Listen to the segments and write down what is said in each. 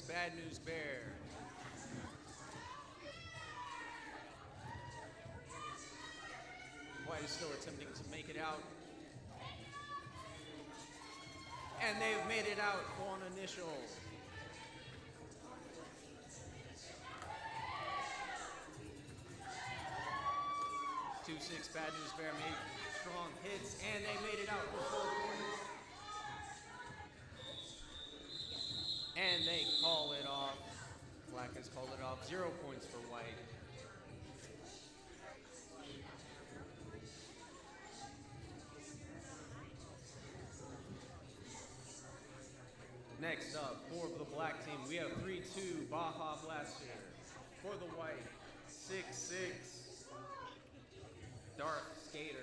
Bad News Bear. White is still attempting to make it out. And they've made it out on initial. 2-6 Bad News Bear made strong hits, and they made it out for 4 points. And they call it off. Black has called it off. 0 points for White. Next up, for the black team, we have 3-2 Baja Blaster. For the white, 6-6 Darth Skater.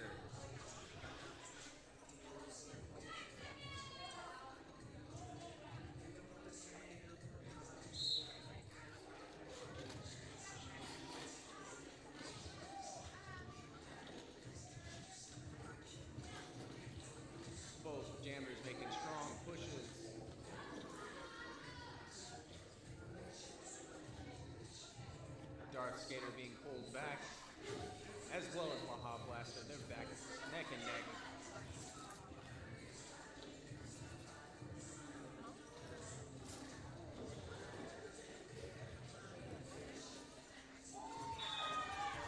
Both jammers making strong pushes. Darth Skater being pulled back, as well as Baja Blaster. They're back neck and neck.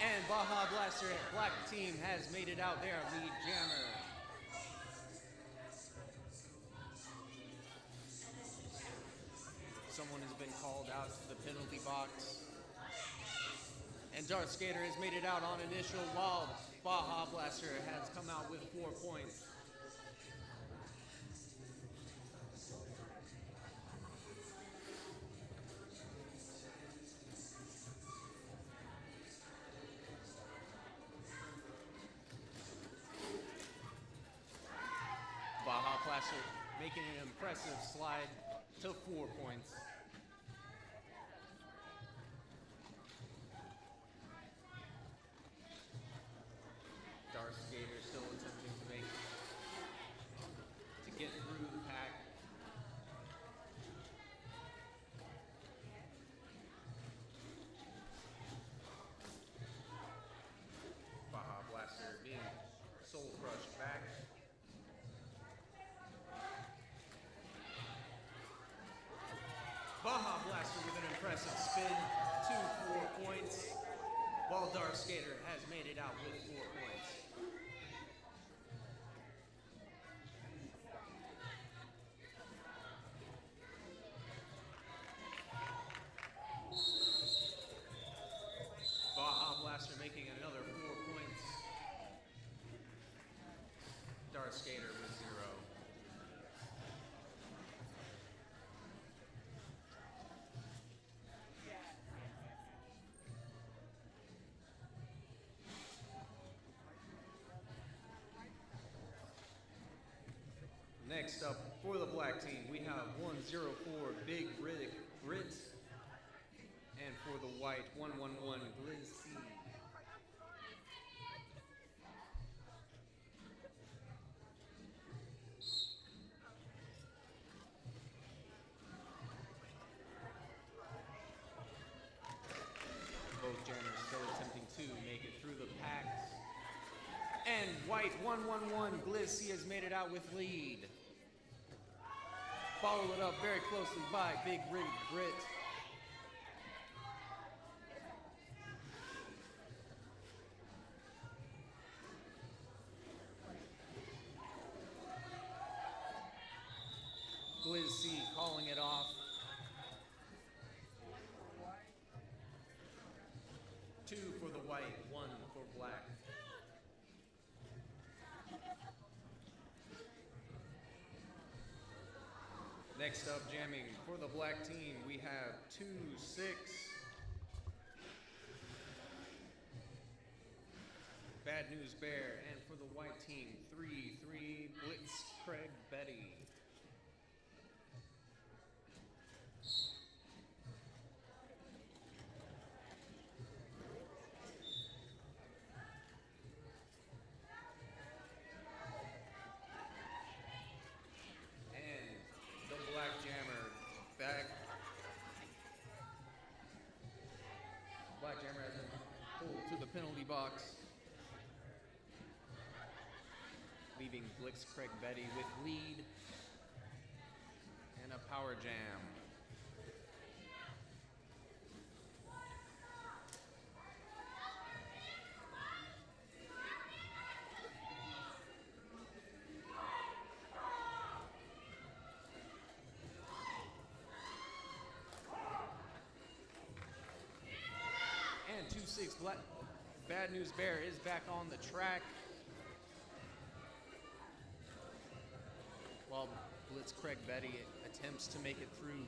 And Baja Blaster, black team, has made it out there, lead jammer. Someone has been called out to the penalty box. And Darth Skater has made it out on initial, while Baja Blaster has come out with 4 points. Baja Blaster making an impressive slide to 4 points. Darth Skater still attempting to get through the pack. Baja Blaster being soul crushed back. Baja Blaster with an impressive spin to 4 points, while Darth Skater has made it out with 4 points. Baja Blaster making another 4 points. Darth Skater with 0. Next up, for the black team, we have 104 Big Grit, and for the white, 111 Gliz C. Both jammers still attempting to make it through the packs. And white, 111 Gliz C has made it out with lead. Followed up very closely by Big Rig Grit. Gliz C calling it off. 2 for the white, 1 for black. Next up, jamming for the black team, we have 2-6 Bad News Bear, and for the white team, 3-3 Blitz Craig Betty. And the black jammer back penalty box, leaving Blitz Craig Betty with lead and a power jam. And 2-6 Bad News Bear is back on the track, while Blitz Craig Betty attempts to make it through.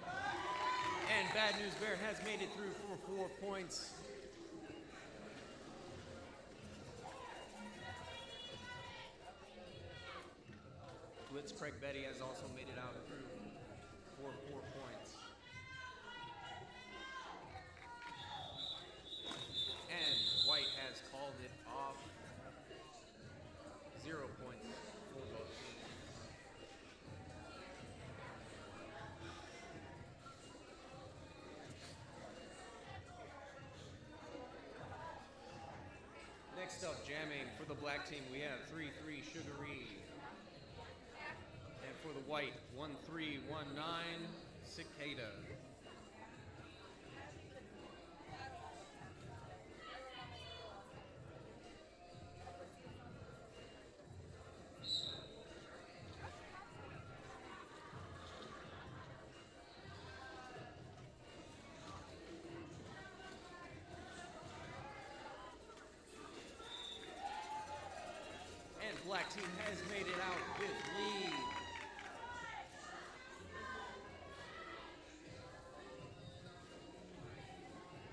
And Bad News Bear has made it through for 4 points. Blitz Craig Betty has also made it out through for 4 points. And White has called it off. 0 points for both teams. Next up, jamming for the black team, we have 3-3 Sugaree. And for the white, 1-3-1-9 Cicada. And black team has made it out with lead.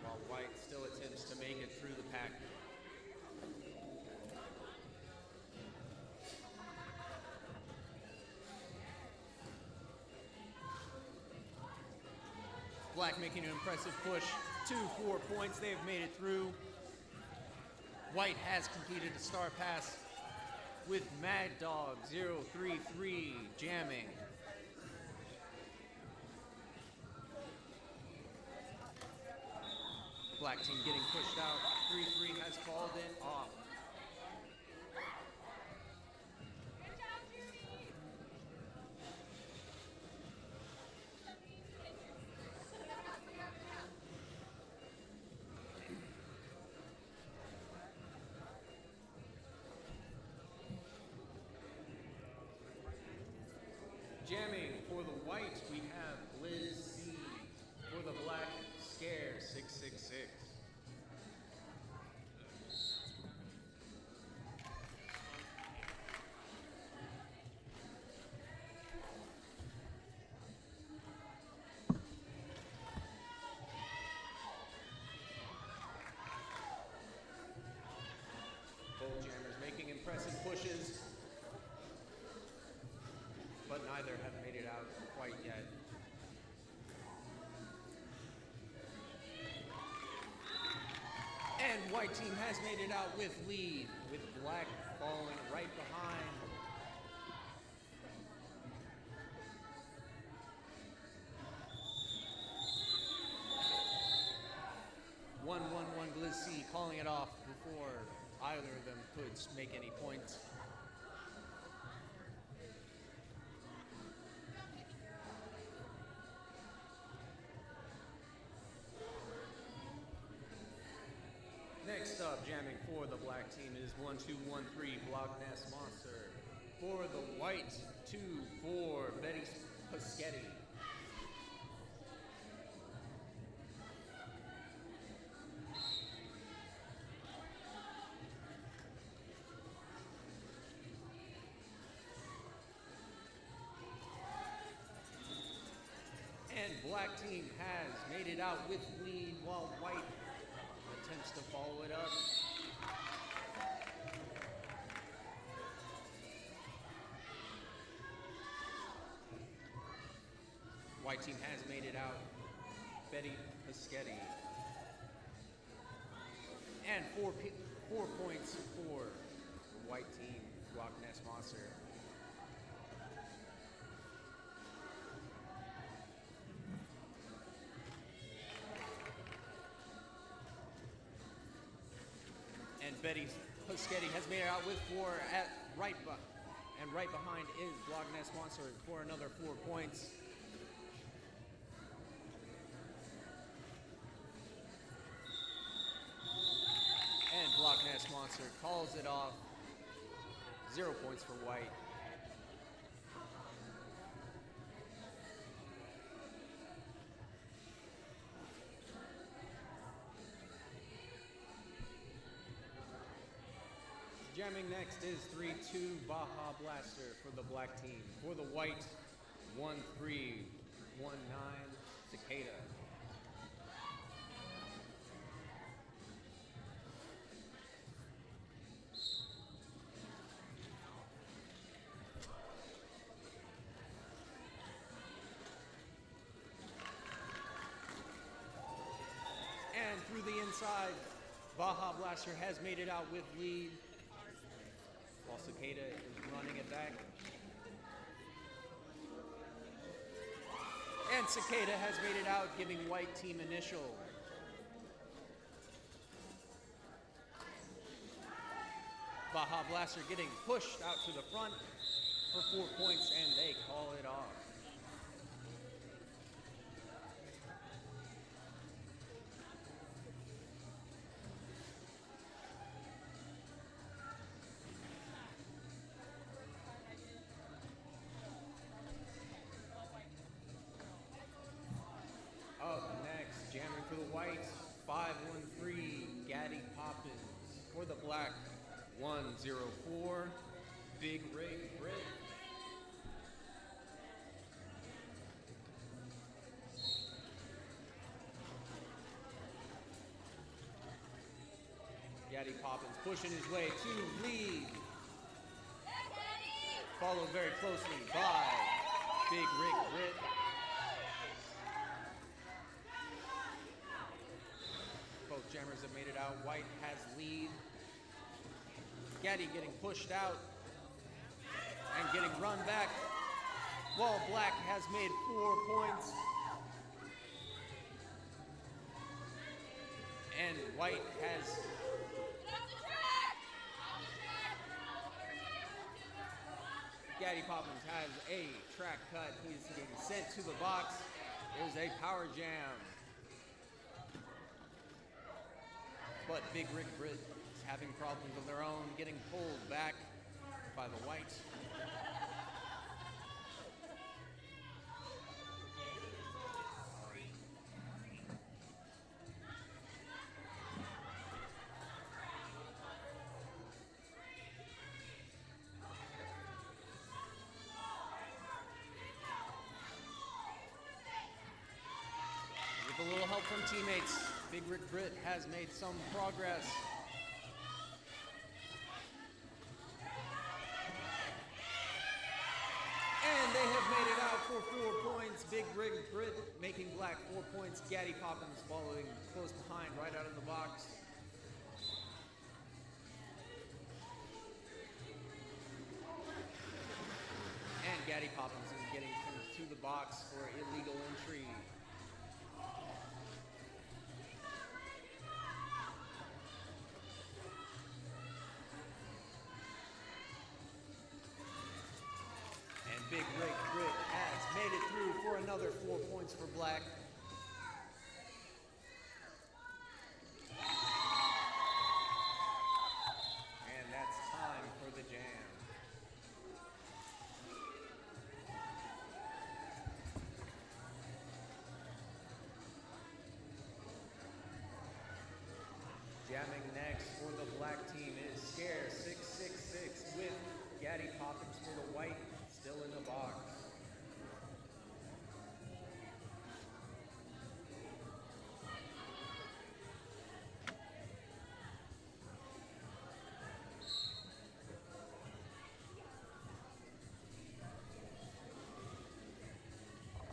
While white still attempts to make it through the pack. Black making an impressive push to 4 points. They have made it through. White has completed a star pass with Mad Dog 033 jamming. Black team getting pushed out. 3-3 has called it off. Jamming for the white, we have Liz C. For the black, Scare 666. Both jammers making impressive pushes, but neither have made it out quite yet. And white team has made it out with lead, with black falling right behind. One Glizzy calling it off before either of them could make any points. Next up, jamming for the black team is 1213 Block Nest Monster. For the white, 2-4 Betty Paschetti. And black team has made it out with lead while white attempts to follow it up. White team has made it out. Betty Paschetti. And 4 points for the white team, Rock Nest Monster. Puschetti has made it out with 4 at right and right behind is Block Ness Monster for another 4 points. And Block Ness Monster calls it off. 0 points for White. Jamming next is 3-2 Baja Blaster for the black team. For the white, 1-3, 1-9 Cicada. And through the inside, Baja Blaster has made it out with lead, while Cicada is running it back. And Cicada has made it out, giving white team initial. Baja Blaster getting pushed out to the front for 4 points, and they call it off. Up next, jamming for the white, 5-1-3 Gaddy Poppins. For the black, 1-0-4 Big Rig Britt. Gaddy Poppins pushing his way to lead. Followed very closely by Big Rig Britt. Both jammers have made it out. White has lead. Gaddy getting pushed out and getting run back, while black has made 4 points. And white has Gaddy Poppins has a track cut. He's getting sent to the box. There's a power jam. But Big Rig Britt is having problems of their own, getting pulled back by the white. With a little help from teammates, Big Rig Britt has made some progress. And they have made it out for 4 points. Big Rig Britt making black 4 points. Gaddy Poppins following close behind, right out of the box. And Gaddy Poppins is getting to the box for illegal entry. Big Rig Britt has made it through for another 4 points for black. And that's time for the jam. Jamming next for the black team is Scare 666 with Gaddy Poppins for the white. Still in the box.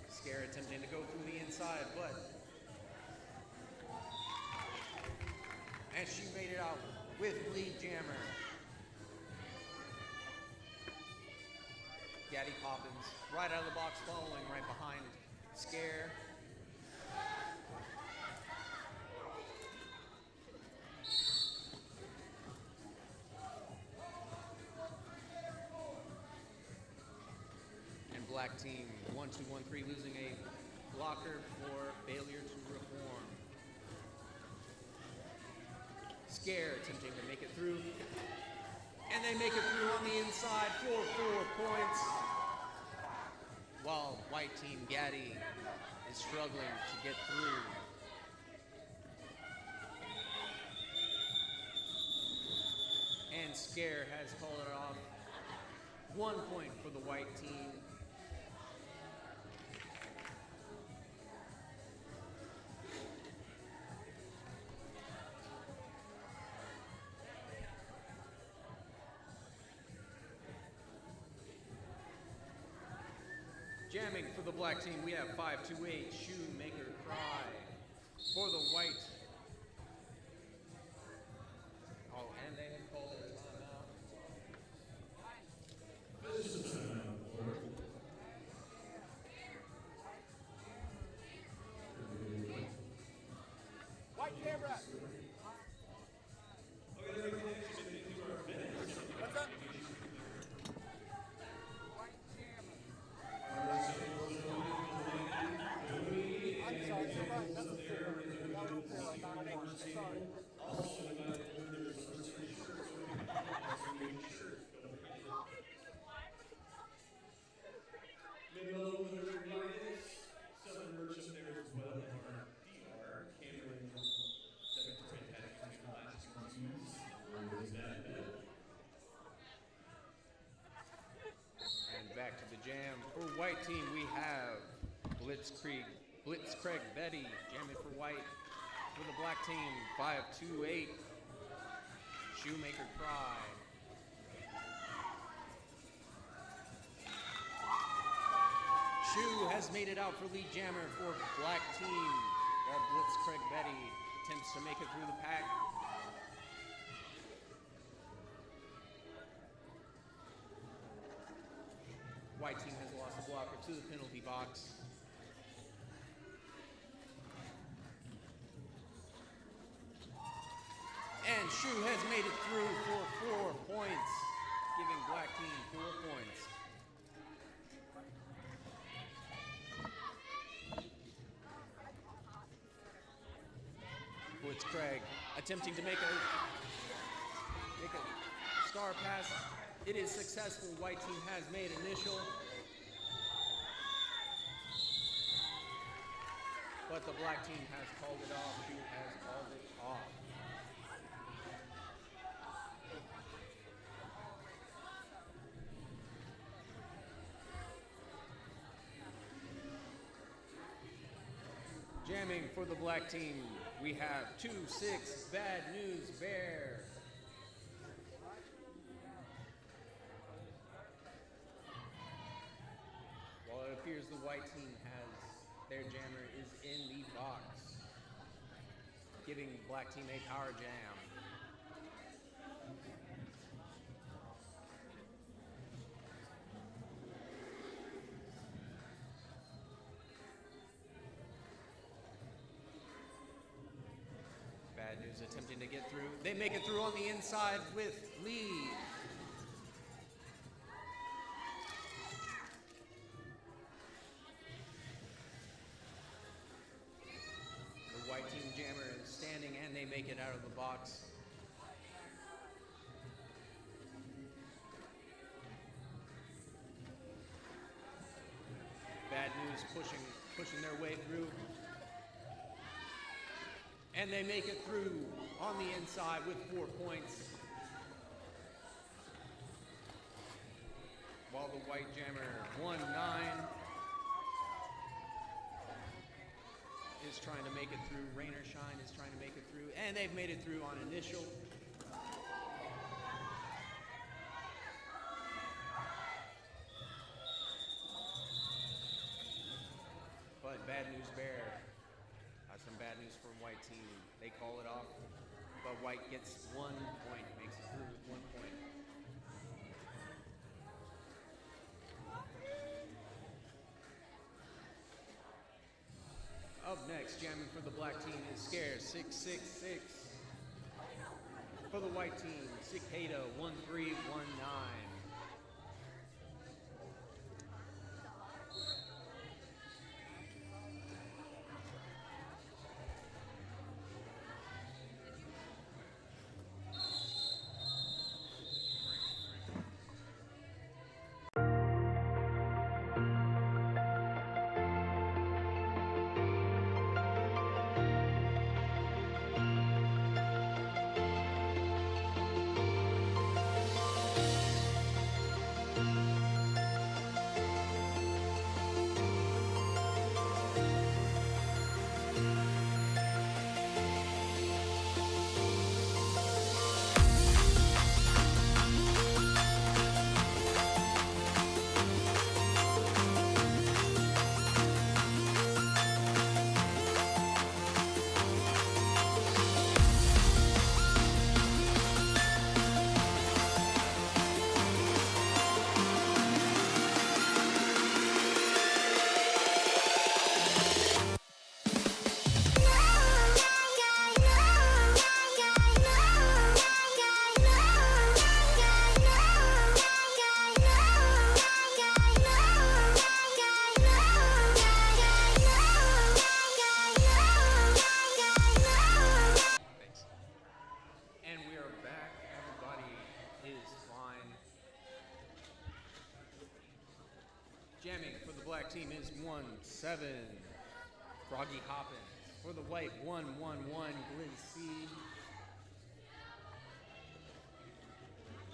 Scare attempting to go through the inside, but and she made it out with lead jammer. Gaddy Poppins, right out of the box, following right behind Scare. black team. 1-2-1-3, losing a blocker for failure to reform. Scare attempting to make it through. And they make it through on the inside for 4 points. While white team Gaddy is struggling to get through. And Scare has called it off. 1 point for the white team. Jamming for the black team, we have 5-2-8, Shoemaker Cry. For the white. Oh, and they have called it a timeout. White camera. What's up? And back to the jam. For white team, we have Blitzkrieg Betty jamming for white. For the black team, 5-2-8, Shoemaker Cry. Shoe has made it out for lead jammer for black team, while Blitzkrieg Betty attempts to make it through the pack. White team has lost a blocker to the penalty box. And Shu has made it through for 4 points, giving black team 4 points. Blitzkrieg attempting to make a star pass. It is successful. White team has made initial. But the black team has called it off. Shu has called it off. Jamming for the black team, we have 2-6 Bad News Bear. While it appears the white team has their jammer is in the box, giving black team a power jam. Bad News attempting to get through. They make it through on the inside with lead. The white team jammer is standing and they make it out of the box. Bad News pushing their way through. And they make it through on the inside with 4 points. While the white jammer 1-9 is trying to make it through. Rain or Shine is trying to make it through. And they've made it through on initial. But Bad News Bear. Some bad news for white team. They call it off, but white gets 1 point, makes it through with 1 point. Up next, jamming for the black team is Scare 666. For the white team, Cicada 1319. Jamming for the black team is 1-7. Froggy Hoppin. For the white, 1-1-1. Gliz C.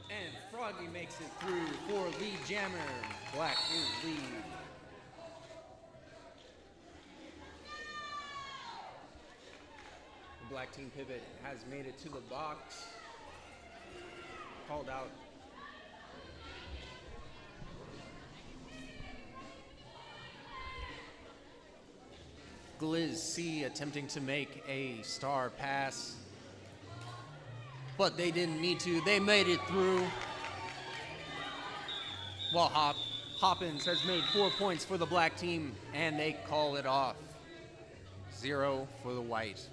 And Froggy makes it through for lead jammer. Black is lead. The black team pivot has made it to the box. Called out. Gliz C attempting to make a star pass, but they didn't need to. They made it through. While Hoppins has made 4 points for the black team, and they call it off. 0 for the white.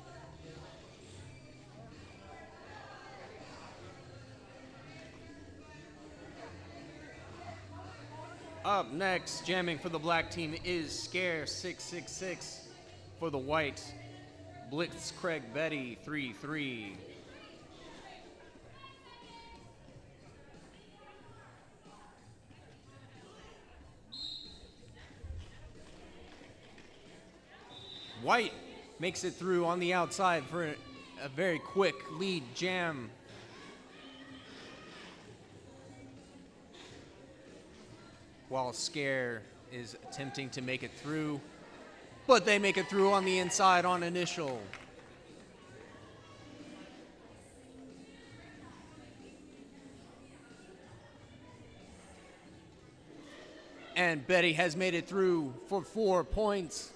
Up next, jamming for the black team is Scare 666. For the white, Blitzkrieg Betty 3-3. White makes it through on the outside for a very quick lead jam. While Scare is attempting to make it through, but they make it through on the inside on initial. And Betty has made it through for 4 points.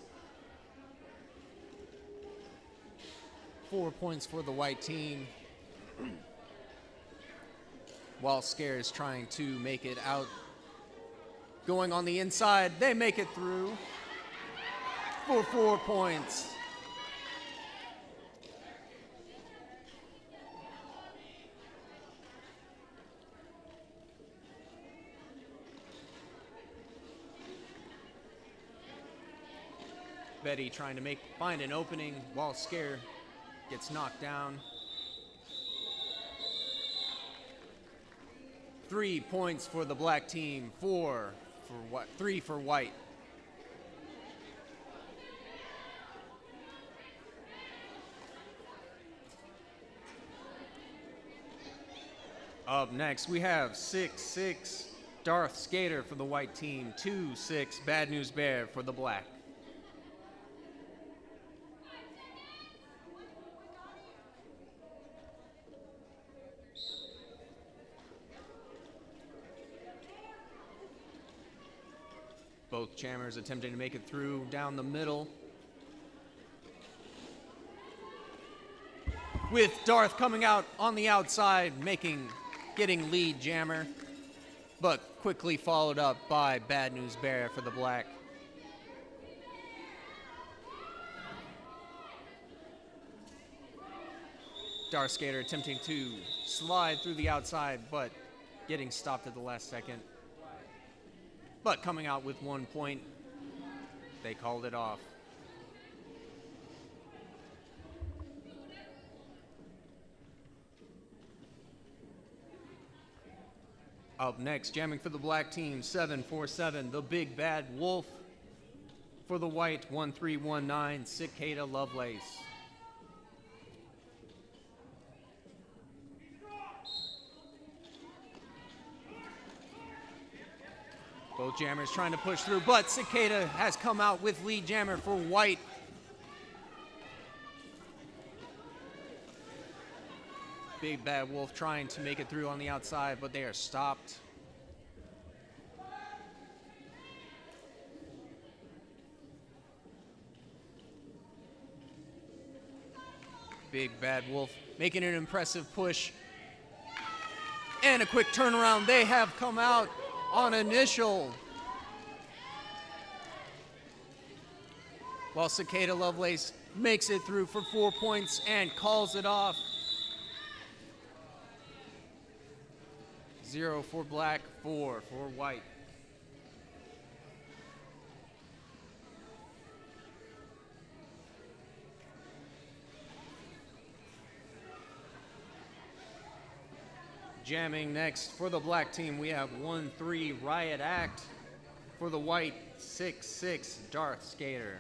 4 points for the white team. While Scare is trying to make it out. Going on the inside, they make it through for 4 points. Betty trying to find an opening while Scare gets knocked down. 3 points for the black team, 3 for white. Up next, we have 6-6 Darth Skater for the white team, 2-6 Bad News Bear for the black. Both jammers attempting to make it through down the middle. With Darth coming out on the outside, getting lead jammer, but quickly followed up by Bad News Bear for the black. Darth Skater attempting to slide through the outside, but getting stopped at the last second. But coming out with 1 point, they called it off. Up next, jamming for the black team, 7-4-7, the Big Bad Wolf. For the white, 1-3-1-9, Cicada Lovelace. Both jammers trying to push through, but Cicada has come out with lead jammer for white. Big Bad Wolf trying to make it through on the outside, but they are stopped. Big Bad Wolf making an impressive push. And a quick turnaround. They have come out on initial. While Cicada Lovelace makes it through for 4 points and calls it off. 0 for black, 4 for white. Jamming next for the black team, we have 1-3 Riot Act. For the white, 6'6", Darth Skater.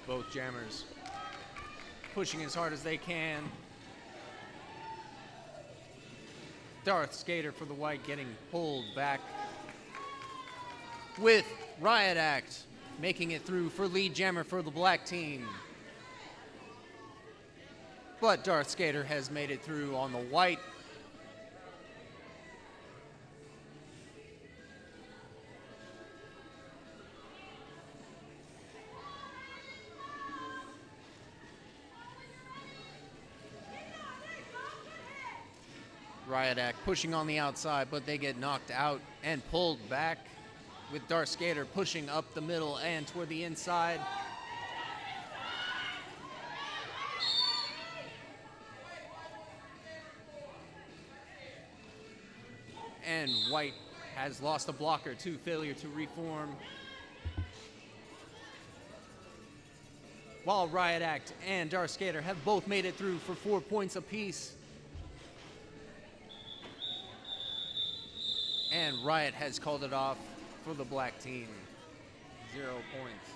Both jammers pushing as hard as they can. Darth Skater for the white getting pulled back, with Riot Act making it through for lead jammer for the black team. But Darth Skater has made it through on the white. Riot Act pushing on the outside, but they get knocked out and pulled back, with Darth Skater pushing up the middle and toward the inside. And white has lost a blocker to failure to reform, while Riot Act and Darth Skater have both made it through for 4 points apiece. And Riot has called it off for the black team. 0 points.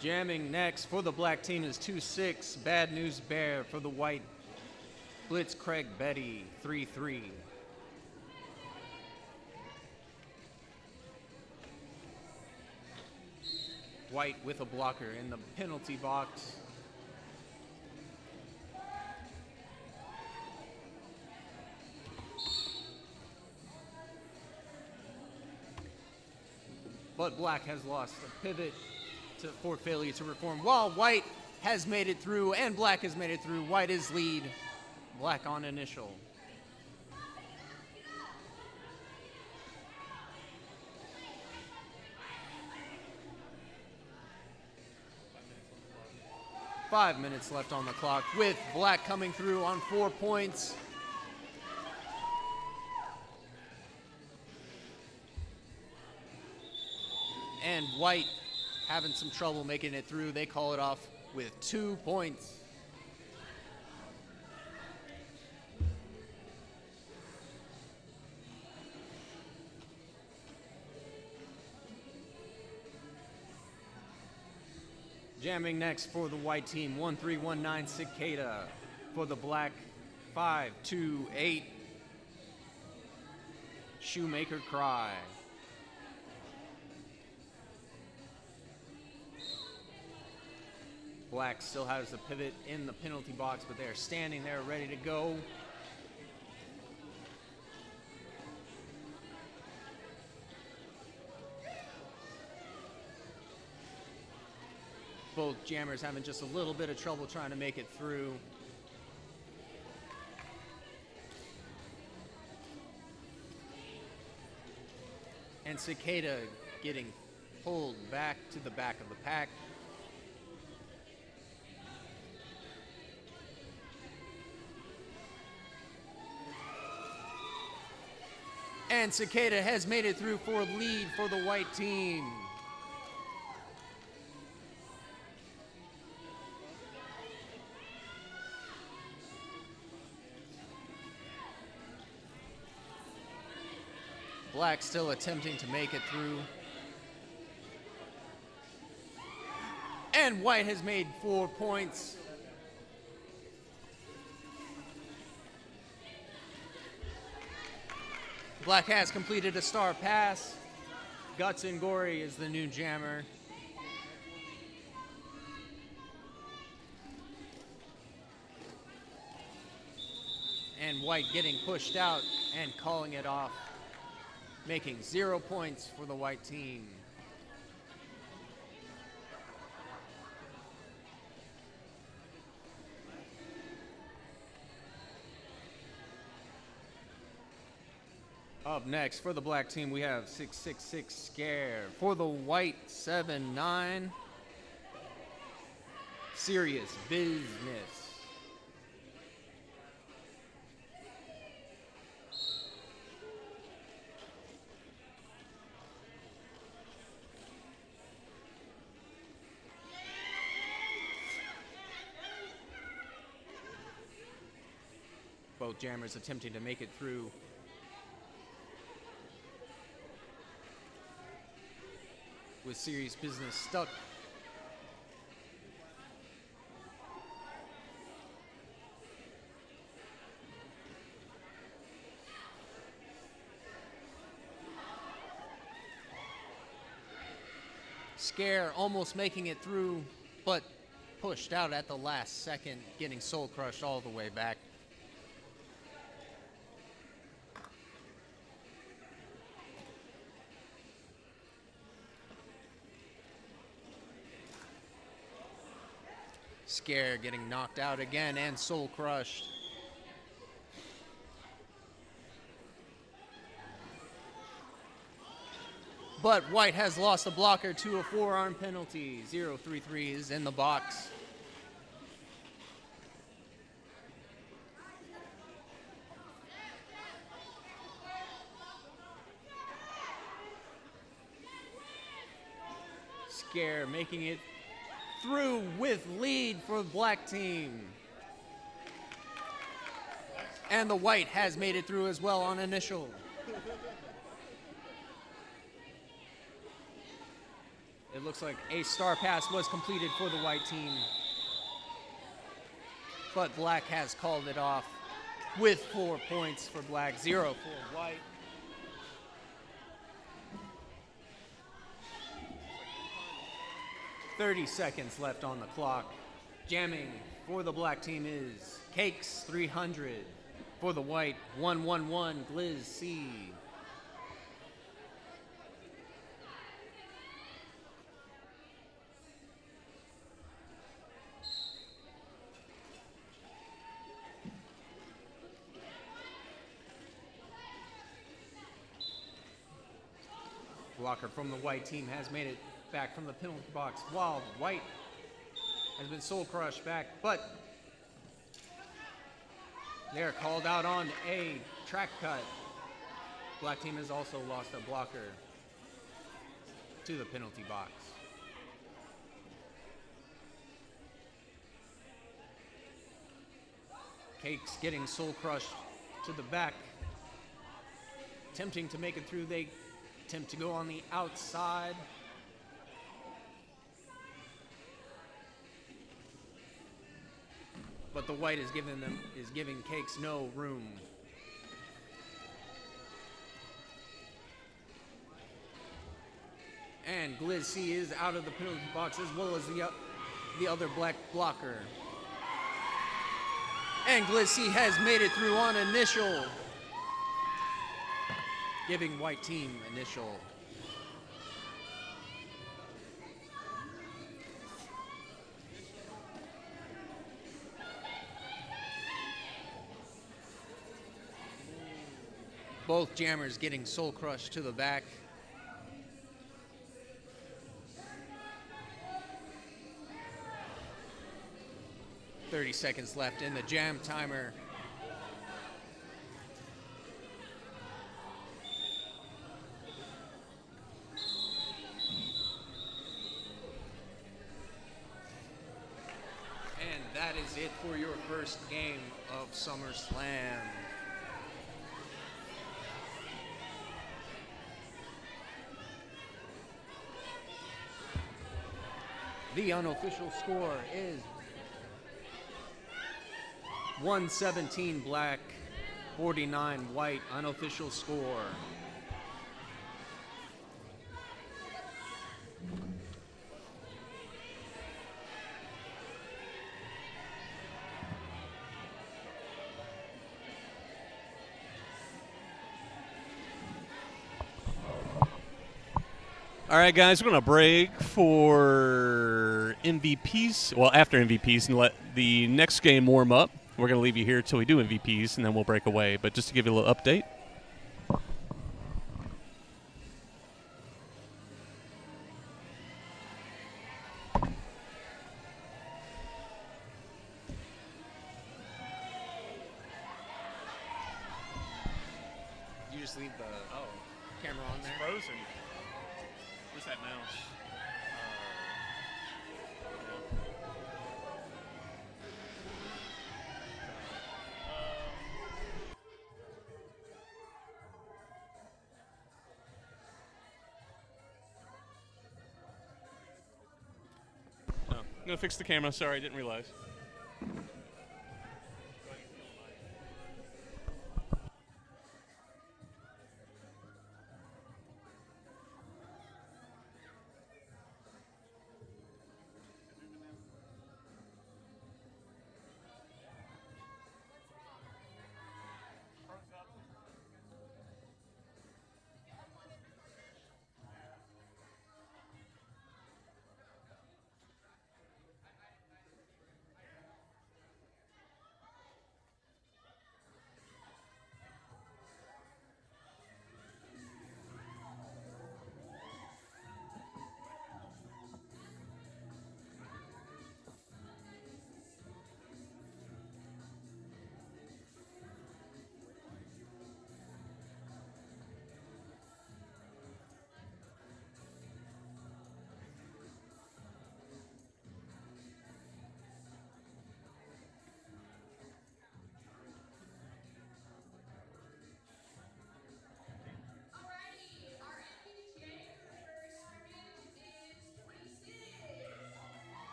Jamming next for the black team is 2-6, Bad News Bear. For the white, Blitz Craig Betty, 3-3. White with a blocker in the penalty box. But black has lost a pivot for failure to reform, while white has made it through and black has made it through. White is lead, black on initial. Five minutes left on the clock, with black coming through on 4 points. And white having some trouble making it through. They call it off with 2 points. Jamming next for the white team, 1319 Cicada. For the black, 528 Shoemaker Cry. Black still has the pivot in the penalty box, but they're standing there ready to go. Both jammers having just a little bit of trouble trying to make it through. And Cicada getting pulled back to the back of the pack. And Cicada has made it through for lead for the white team. Black still attempting to make it through. And white has made 4 points. Black has completed a star pass. Guts and Gory is the new jammer. And white getting pushed out and calling it off, making 0 points for the white team. Up next for the black team, we have 666 Scare. For the white, 79 serious business. Both jammers attempting to make it through. With serious business stuck. Scare almost making it through, but pushed out at the last second, getting soul crushed all the way back. Scare getting knocked out again and soul crushed. But White has lost a blocker to a forearm penalty. 0-3-3 is in the box. Scare making it through with lead for the black team. And the White has made it through as well on initial. It looks like a star pass was completed for the White team. But Black has called it off with 4 points for Black, 0 for White. .30 seconds left on the clock. Jamming for the black team is Cakes 300. For the White, 111 Gliz C. Blocker from the White team has made it back from the penalty box while White has been soul crushed back, but they're called out on a track cut. Black team has also lost a blocker to the penalty box. Cakes getting soul crushed to the back. Attempting to make it through, they attempt to go on the outside. But the White is giving Cakes no room. And Gliz C is out of the penalty box as well as the other black blocker. And Gliz C has made it through on initial, giving White team initial. Both jammers getting soul crushed to the back. .30 seconds left in the jam timer. And that is it for your first game of SummerSlam. The unofficial score is 117 black, 49 white. Unofficial score. All right, guys, we're going to break for MVPs. Well, after MVPs, and let the next game warm up. We're going to leave you here until we do MVPs, and then we'll break away. But just to give you a little update. just leave the camera on there. Frozen. Where's that mouse? I'm gonna fix the camera. Sorry, I didn't realize.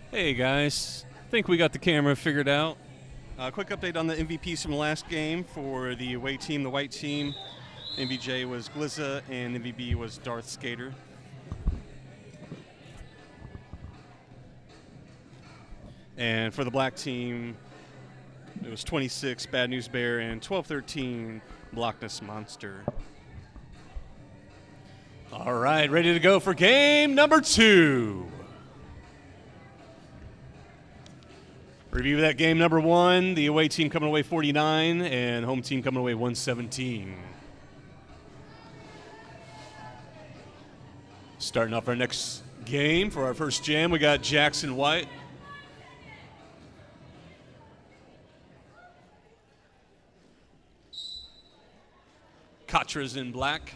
Hey guys, think we got the camera figured out. Quick update on the MVPs from the last game for the away team, the white team. MVJ was Glizza and MVP was Darth Skater. And for the black team, it was 26 Bad News Bear and 12-13 Blockness Monster. All right, ready to go for game number 2. Review that game number 1. The away team coming away 49 and home team coming away 117. Starting off our next game for our first jam, we got Jackson White. Katra's in black.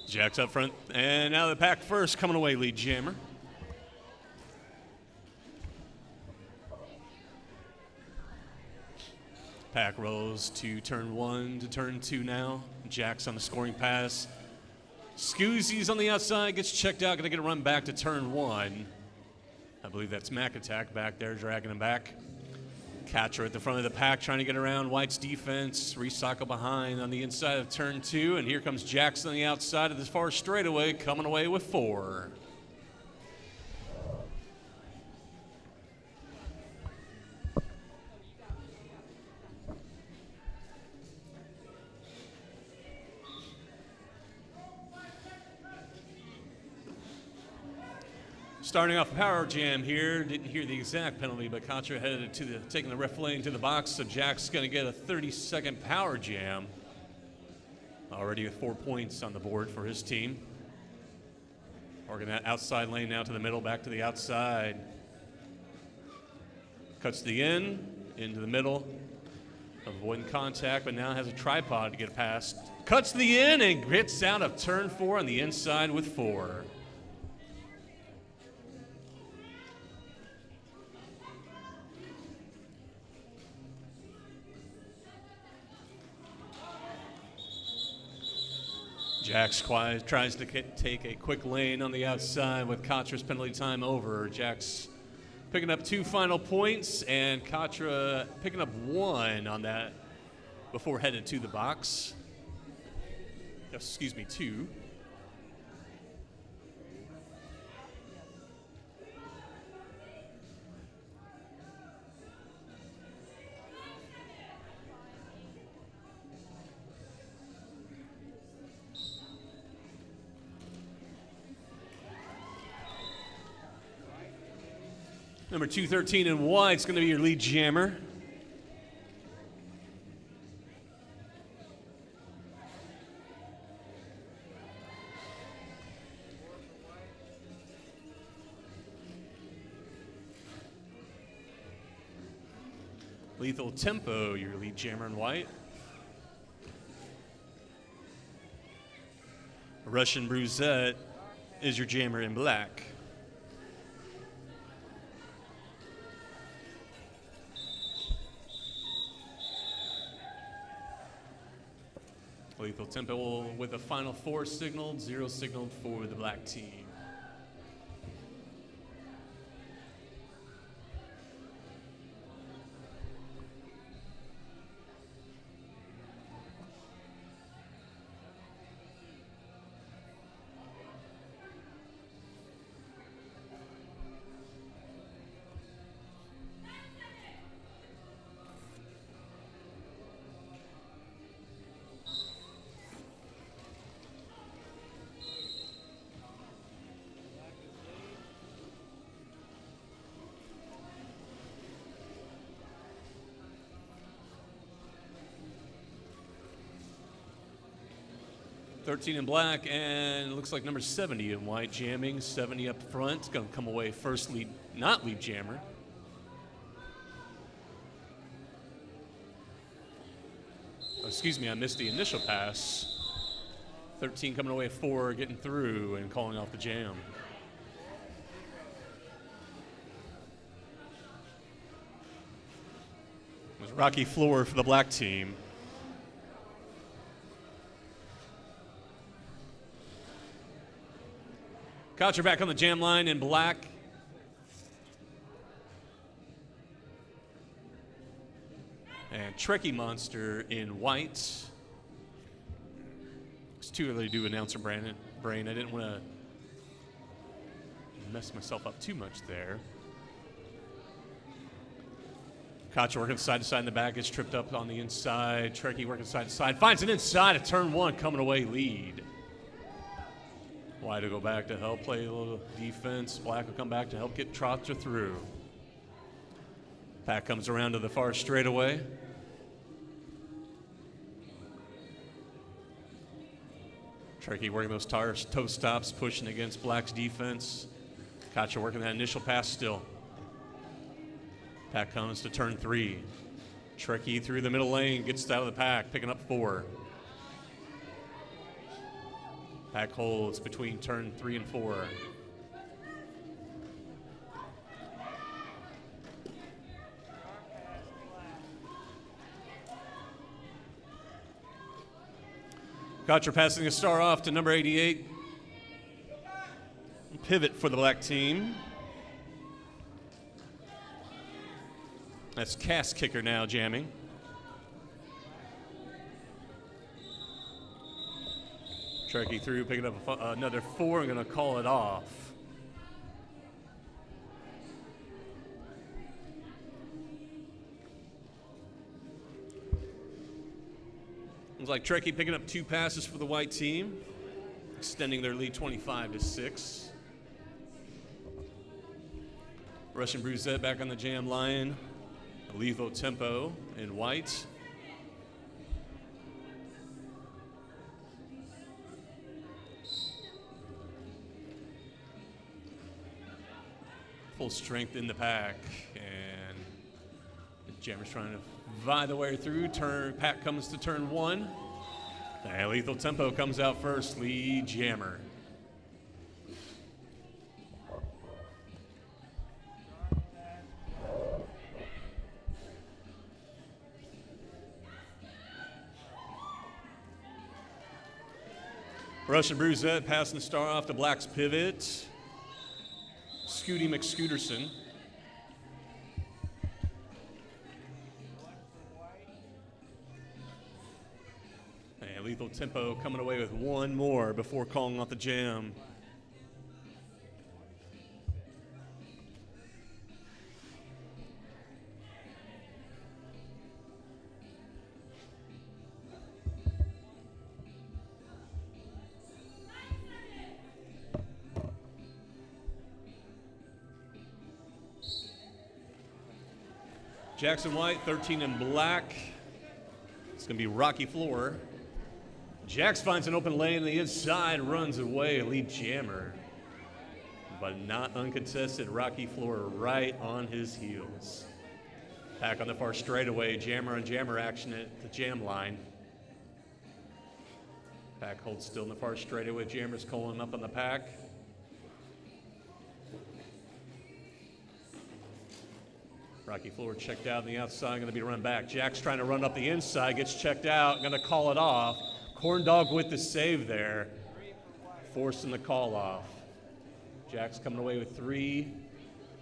Jack's up front, and now the pack first, coming away lead jammer. Pack rolls to turn 1 to turn 2 now. Jack's on the scoring pass. Scoozy's on the outside, gets checked out, gonna get a run back to turn 1. I believe that's Mac Attack back there, dragging him back. Catcher at the front of the pack, trying to get around White's defense. Recycle behind on the inside of turn 2, and here comes Jackson on the outside of this far straightaway, coming away with 4. Starting off a power jam here. Didn't hear the exact penalty, but Contra headed to taking the ref lane to the box, so Jack's going to get a 30-second power jam. Already with 4 points on the board for his team. Working that outside lane now to the middle, back to the outside. Cuts the into the middle. Avoiding contact, but now has a tripod to get past. Cuts the in and gets out of turn 4 on the inside with 4. Jax tries to take a quick lane on the outside with Katra's penalty time over. Jax picking up 2 final points, and Katra picking up 1 on that before headed to the box. Excuse me, 2. Number 213 in white's going to be your lead jammer. Lethal Tempo, your lead jammer in white. Russian Bruzette is your jammer in black. Lethal Tempo with a final 4 signaled, 0 signaled for the black team. $13 in black, and it looks like number 70 in white jamming. 70 up front, going to come away first lead, not lead jammer. Oh, excuse me, I missed the initial pass. 13 coming away 4, getting through and calling off the jam. It was rocky floor for the black team. Kotcher back on the jam line in black. And Trekkie Monster in white. It's too early to do announcer brain. I didn't want to mess myself up too much there. Kotcher working side to side in the back, gets tripped up on the inside. Trekkie working side to side, finds an inside at turn one, coming away lead. White will go back to help play a little defense. Black will come back to help get Trotzer through. Pack comes around to the far straightaway. Trekkie working those toe stops, pushing against Black's defense. Kotcher working that initial pass still. Pack comes to turn three. Trekkie through the middle lane, gets out of the pack, picking up 4. Pack holds between turn 3 and 4. Kotcher passing a star off to number 88. Pivot for the black team. That's Cast Kicker now jamming. Trekkie through, picking up another 4 and going to call it off. Looks like Trekkie picking up 2 passes for the white team, extending their lead 25-6. Russian Bruzette back on the jam line. Lethal Tempo in white. Full strength in the pack, and the Jammer's trying to vie the way through. Pack comes to turn 1. And Lethal Tempo comes out first, lead Jammer. Russian Bruzette passing the star off to Black's pivot. Scooty McScooterson. And Lethal Tempo coming away with 1 more before calling off the jam. Jackson White, 13 in black. It's going to be rocky floor. Jax finds an open lane on the inside, runs away, lead Jammer. But not uncontested, rocky floor right on his heels. Pack on the far straightaway, Jammer on Jammer action at the jam line. Pack holds still in the far straightaway, Jammer's calling up on the pack. Rocky floor checked out on the outside, going to be run back. Jack's trying to run up the inside, gets checked out, going to call it off. Corn Dog with the save there, forcing the call off. Jack's coming away with 3.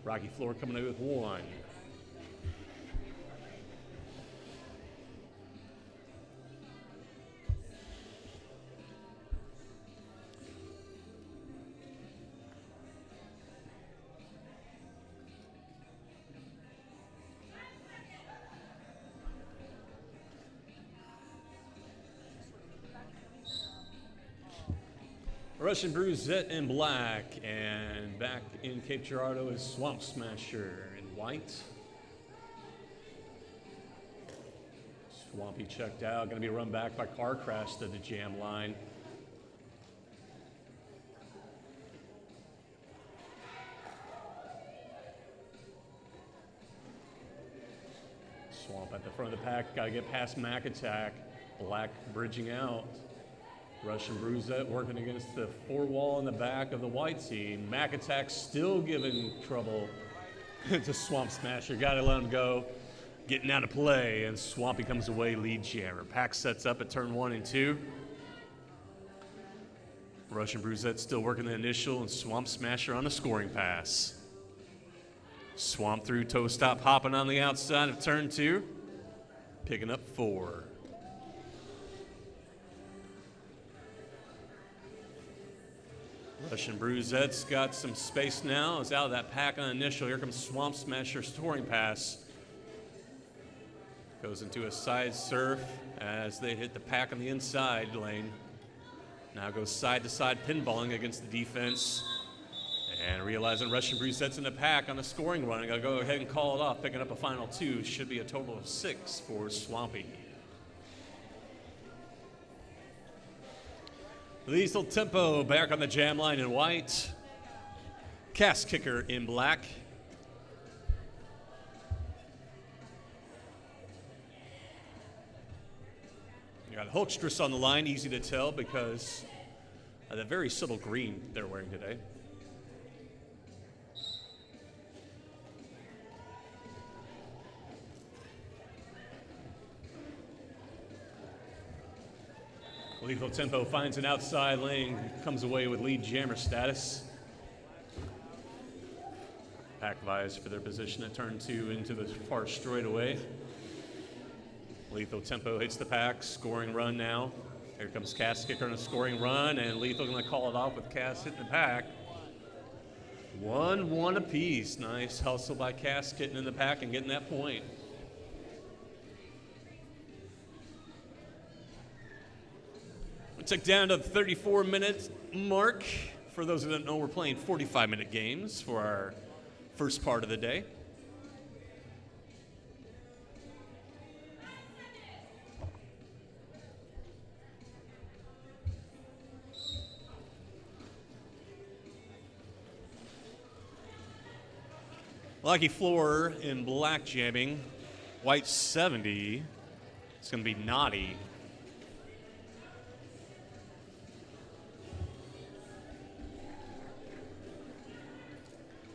Rocky floor coming away with 1. Russian Bruzette in black, and back in Cape Girardeau is Swamp Smasher in white. Swampy checked out, going to be run back by Car Crash to the jam line. Swamp at the front of the pack, got to get past Mac Attack. Black bridging out. Russian Bruzette working against the 4 wall in the back of the white team. Mac Attack still giving trouble to Swamp Smasher. Got to let him go. Getting out of play, and Swampy comes away, lead Jammer. Pack sets up at turn 1 and 2. Russian Bruzette still working the initial, and Swamp Smasher on a scoring pass. Swamp through, toe stop, hopping on the outside of turn 2, picking up 4. Russian Bruzette's got some space now. Is out of that pack on initial. Here comes Swamp Smasher, scoring pass. Goes into a side surf as they hit the pack on the inside lane. Now goes side to side pinballing against the defense. And realizing Russian Bruzette's in the pack on a scoring run, I'm going to go ahead and call it off, picking up a final 2. Should be a total of 6 for Swampy. Lethal Tempo back on the jam line in white. Cast Kicker in black. You got Hulkstress on the line, easy to tell because of the very subtle green they're wearing today. Lethal Tempo finds an outside lane, comes away with lead jammer status. Pack vies for their position at turn 2 into the far straightaway. Lethal Tempo hits the pack, scoring run now. Here comes Cast Kicker on a scoring run, and Lethal going to call it off with Cass hitting the pack. 1-1 apiece. Nice hustle by Cass getting in the pack and getting that point. Took down to the 34-minute mark. For those who don't know, we're playing 45-minute games for our first part of the day. Lucky Floor in black jamming. White 70. It's going to be Naughty.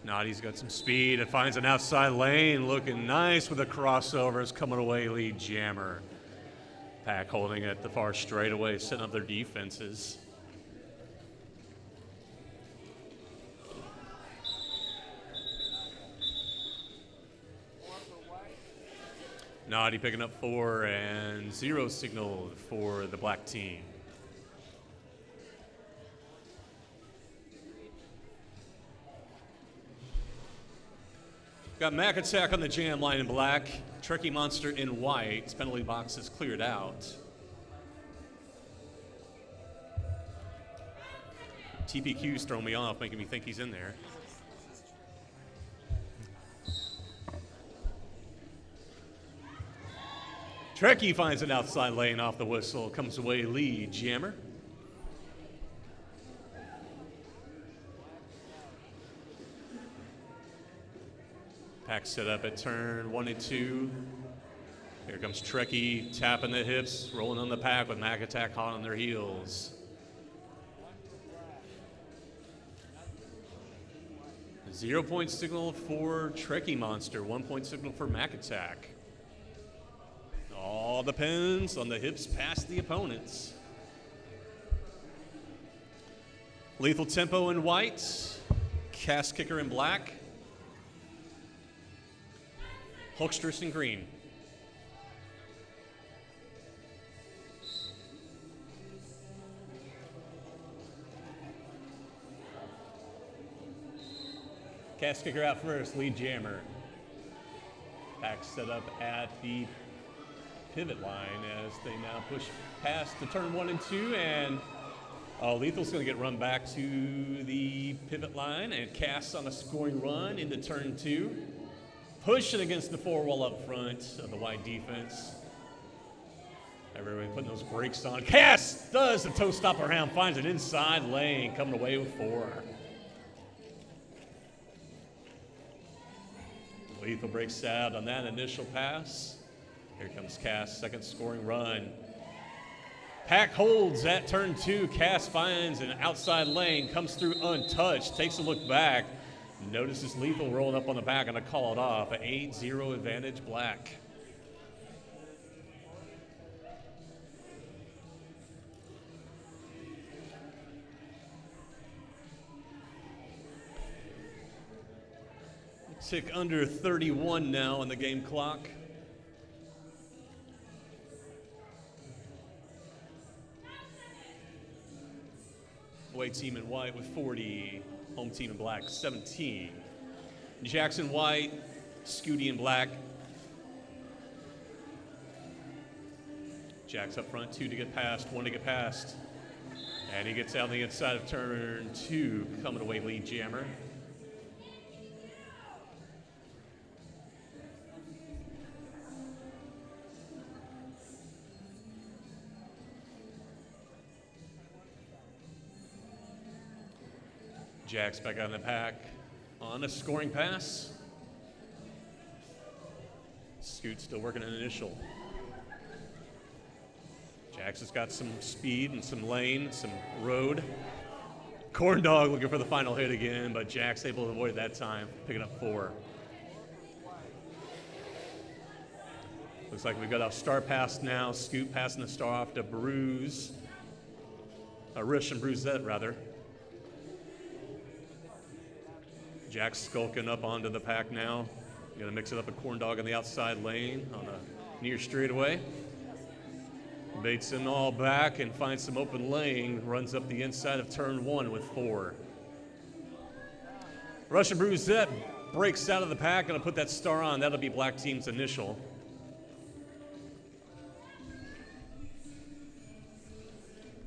Naughty's got some speed and finds an outside lane, looking nice with the crossovers, coming away lead jammer. Pack holding at the far straightaway, setting up their defenses. Naughty picking up 4 and 0 signal for the black team. Got Mac Attack on the jam line in black, Trekkie Monster in white. Penalty box is cleared out. TPQ's throwing me off, making me think he's in there. Trekkie finds an outside lane off the whistle, comes away lead jammer. Pack set up at turn 1 and 2. Here comes Trekkie tapping the hips, rolling on the pack with Mac Attack hot on their heels. 0 point signal for Trekkie Monster, 1 point signal for Mac Attack. All depends on the hips past the opponents. Lethal Tempo in white, Cast Kicker in black. Hulkstress in green. Cast Kicker out first, lead jammer. Pack set up at the pivot line as they now push past the turn 1 and 2, and Lethal's going to get run back to the pivot line and Cass on a scoring run into turn 2. Pushing against the 4-wall up front of the white defense. Everybody putting those brakes on. Cass does the toe stop around, finds an inside lane, coming away with 4. Lethal breaks out on that initial pass. Here comes Cass, second scoring run. Pack holds at turn 2. Cass finds an outside lane, comes through untouched, takes a look back. Notices Lethal rolling up on the back and to call it off. An 8-0 advantage black. tick under 31 now on the game clock. Away team in white with 40, home team in black 17. Jackson white, Scooty in black. Jack's up front, 2 to get past, 1 to get past. And he gets out on the inside of turn 2, coming away lead jammer. Jack's back out in the pack on a scoring pass. Scoot still working an initial. Jax has got some speed and some lane, some road. Corn Dog looking for the final hit again, but Jack's able to avoid it that time, picking up 4. Looks like we've got a star pass now. Scoot passing the star off to Bruise. Rish and Bruzette, rather. Jack's skulking up onto the pack now. Gonna mix it up a Corn Dog on the outside lane on a near straightaway. Baits them all back and finds some open lane. Runs up the inside of turn 1 with 4. Russian Bruzette breaks out of the pack. Gonna put that star on. That'll be black team's initial.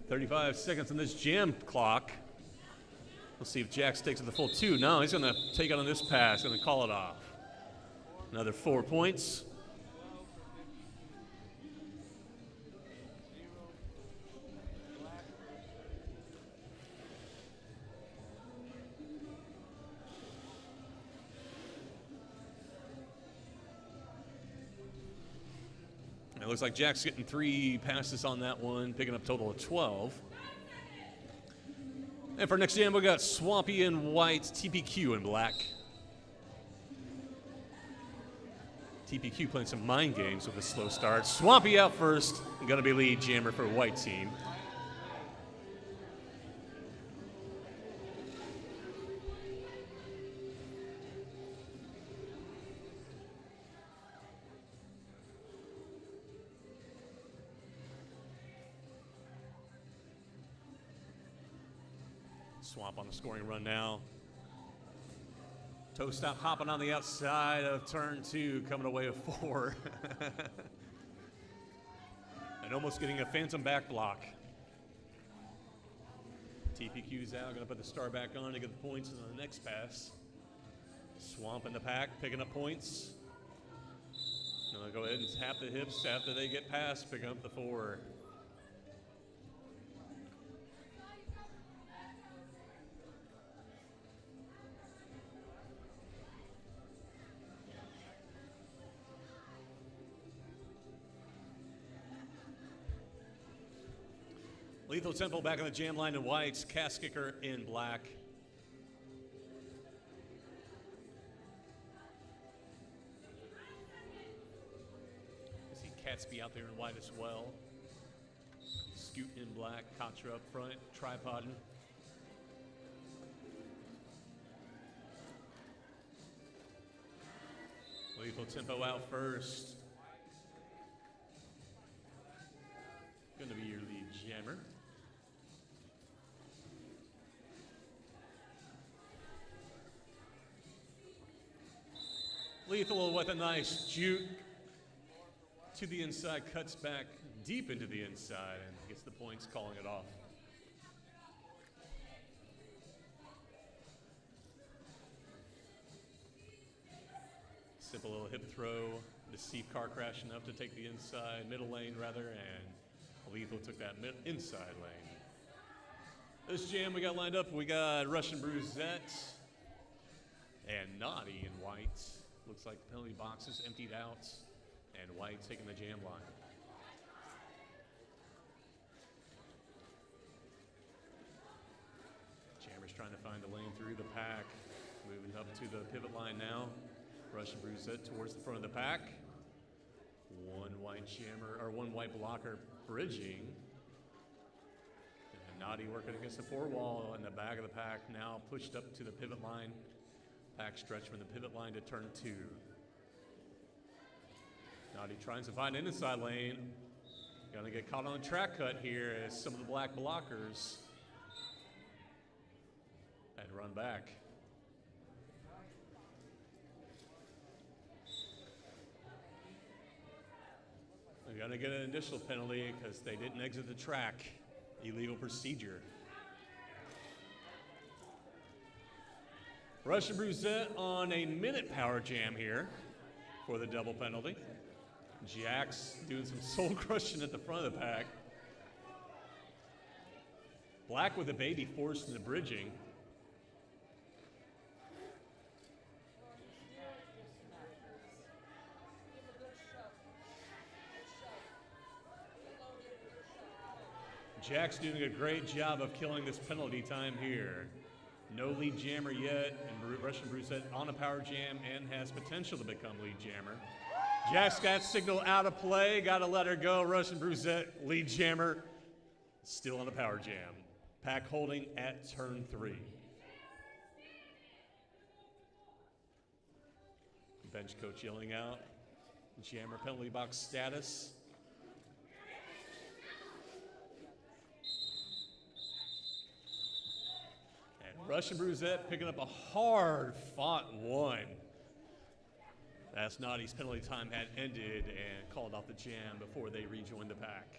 "35 seconds on this jam clock." We'll see if Jax takes it the full 2. No, he's going to take it on this pass, going to call it off. Another 4 points. It looks like Jack's getting 3 passes on that one, picking up a total of 12. And for next jam, we got Swampy in white, TPQ in black. TPQ playing some mind games with a slow start. Swampy out first, gonna be lead jammer for white team. Swamp on the scoring run now. Toe stop hopping on the outside of turn 2, coming away with 4. And almost getting a phantom back block. TPQ's out, gonna put the star back on to get the points on the next pass. Swamp in the pack, picking up points. Gonna go ahead and tap the hips after they get past, picking up the 4. Lethal Temple back on the jam line in whites, Cast Kicker in black. I see Catsby out there in white as well. Scoot in black, Contra up front, tripoding. Lethal Tempo out first. Gonna be your lead jammer. Lethal with a nice juke to the inside, cuts back deep into the inside and gets the points, calling it off. Simple little hip throw, deceived car crashing up to take the inside, middle lane rather, and Lethal took that inside lane. This jam we got lined up, we got Russian Bruzette and Naughty in white. Looks like the penalty boxes emptied out, and white taking the jam line. Jammer's trying to find a lane through the pack. Moving up to the pivot line now. Russian Bruzette towards the front of the pack. One white blocker bridging. And Naughty working against the 4 wall in the back of the pack, now pushed up to the pivot line. Back stretch from the pivot line to turn 2. Naughty tries to find an inside lane. Gonna get caught on the track cut here as some of the black blockers had run back. They're gonna get an initial penalty because they didn't exit the track. Illegal procedure. Russian Brusette on a minute power jam here for the double penalty. Jax doing some soul crushing at the front of the pack. Black with a baby forced into bridging. Jack's doing a great job of killing this penalty time here. No lead jammer yet, and Russian Brusette on a power jam and has potential to become lead jammer. Jack's got signal out of play, gotta let her go. Russian Brusette, lead jammer, still on a power jam. Pack holding at turn 3. Bench coach yelling out, jammer penalty box status. Russian Brusette picking up a hard-fought one. That's Naughty's penalty time had ended and called off the jam before they rejoined the pack.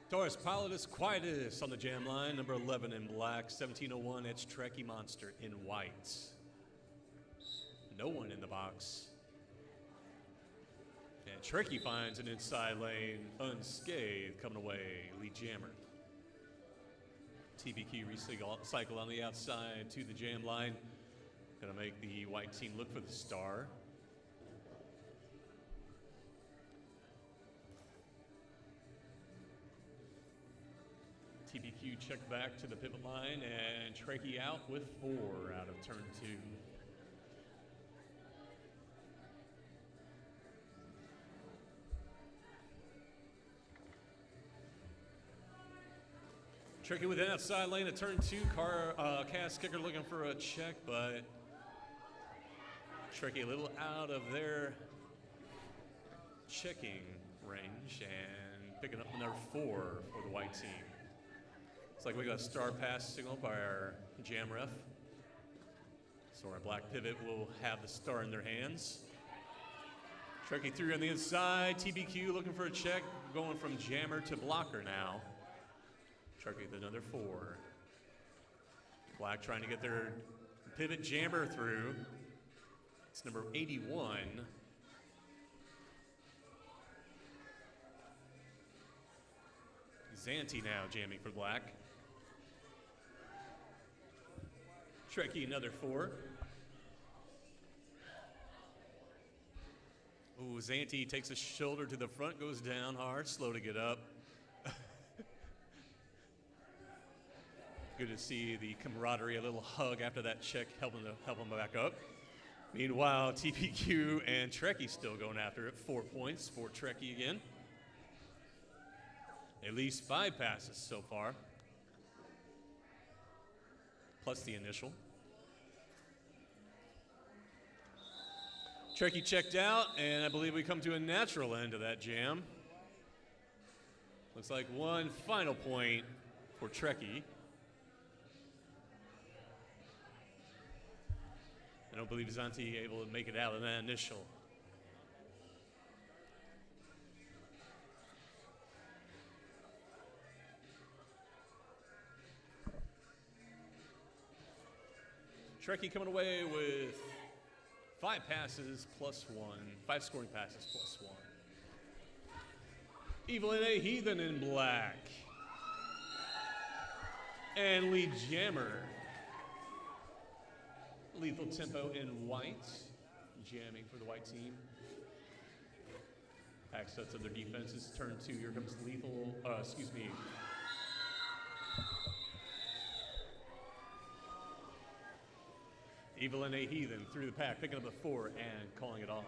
Taurus Pilotus Quietus on the jam line, number 11 in black, 1701, it's Trekkie Monster in white. No one in the box. And Trekkie finds an inside lane unscathed coming away, lead jammer. TBQ recycle on the outside to the jam line. Gonna make the white team look for the star. TBQ check back to the pivot line and Trekkie out with 4 out of turn 2. Trekkie with an outside lane at turn 2. Cast kicker looking for a check, but Trekkie a little out of their checking range and picking up number 4 for the white team. Looks like we got a star pass signal by our jam ref. So our black pivot will have the star in their hands. Trekkie through on the inside. TBQ looking for a check, going from jammer to blocker now. Trekkie with another 4. Black trying to get their pivot jammer through. It's number 81. Zanti now jamming for black. Trekkie another 4. Ooh, Zanti takes a shoulder to the front, goes down hard, slow to get up. Good to see the camaraderie, a little hug after that check, help him back up. Meanwhile, TPQ and Trekkie still going after it. 4 points for Trekkie again. At least 5 passes so far, plus the initial. Trekkie checked out, and I believe we come to a natural end of that jam. Looks like one final point for Trekkie. I don't believe Zanti able to make it out of that initial. Trekkie coming away with 5 passes plus 1, 5 scoring passes plus 1. Evil and a Heathen in black. And lead jammer. Lethal Tempo in white, jamming for the white team. Pack sets of their defenses. Turn 2, here comes Lethal, Evil and a Heathen through the pack, picking up the 4 and calling it off.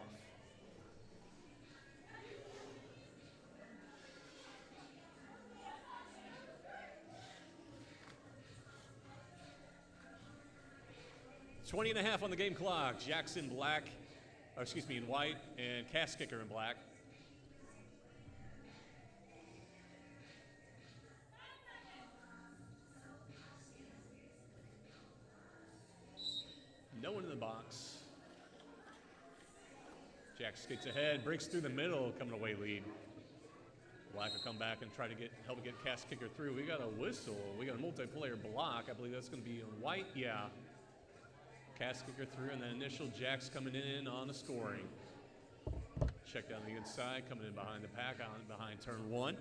20 and a half on the game clock. Jackson in white, and Cast Kicker in black. No one in the box. Jack skates ahead, breaks through the middle, coming away lead. Black will come back and try to help get Cast Kicker through. We got a whistle. We got a multiplayer block. I believe that's going to be on white. Yeah. Cast Kicker through, and then initial Jack's coming in on the scoring. Check down the inside, coming in behind the pack, behind turn 1.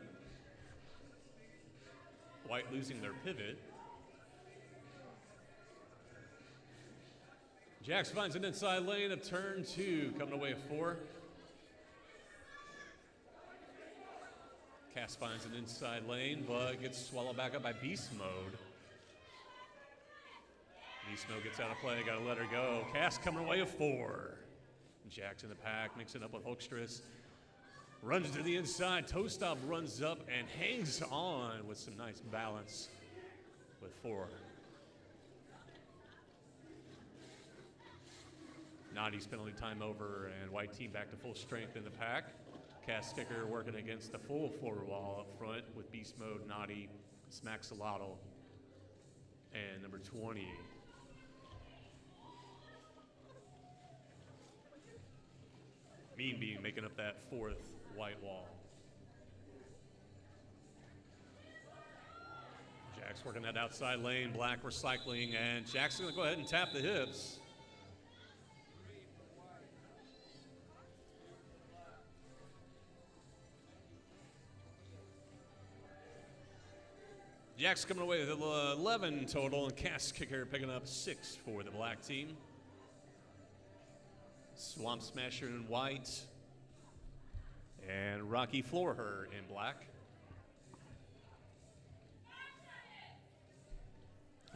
White losing their pivot. Jax finds an inside lane of turn 2, coming away at 4. Cass finds an inside lane, but gets swallowed back up by Beast Mode. Beast Mode gets out of play, gotta let her go. Cass coming away at 4. Jax in the pack, mixing up with Hoekstress. Runs to the inside, toe stop runs up and hangs on with some nice balance with 4. Nadi's penalty time over, and white team back to full strength in the pack. Cast Kicker working against the full forward wall up front with Beast Mode, Nadi, Smaxolotl, and number 20. Mean Bean making up that 4th white wall. Jack's working that outside lane, Black recycling, and Jack's gonna go ahead and tap the hips. Jack's coming away with 11 total, and Cast Kicker picking up 6 for the black team. Swamp Smasher in white, and Rocky Floorher in black.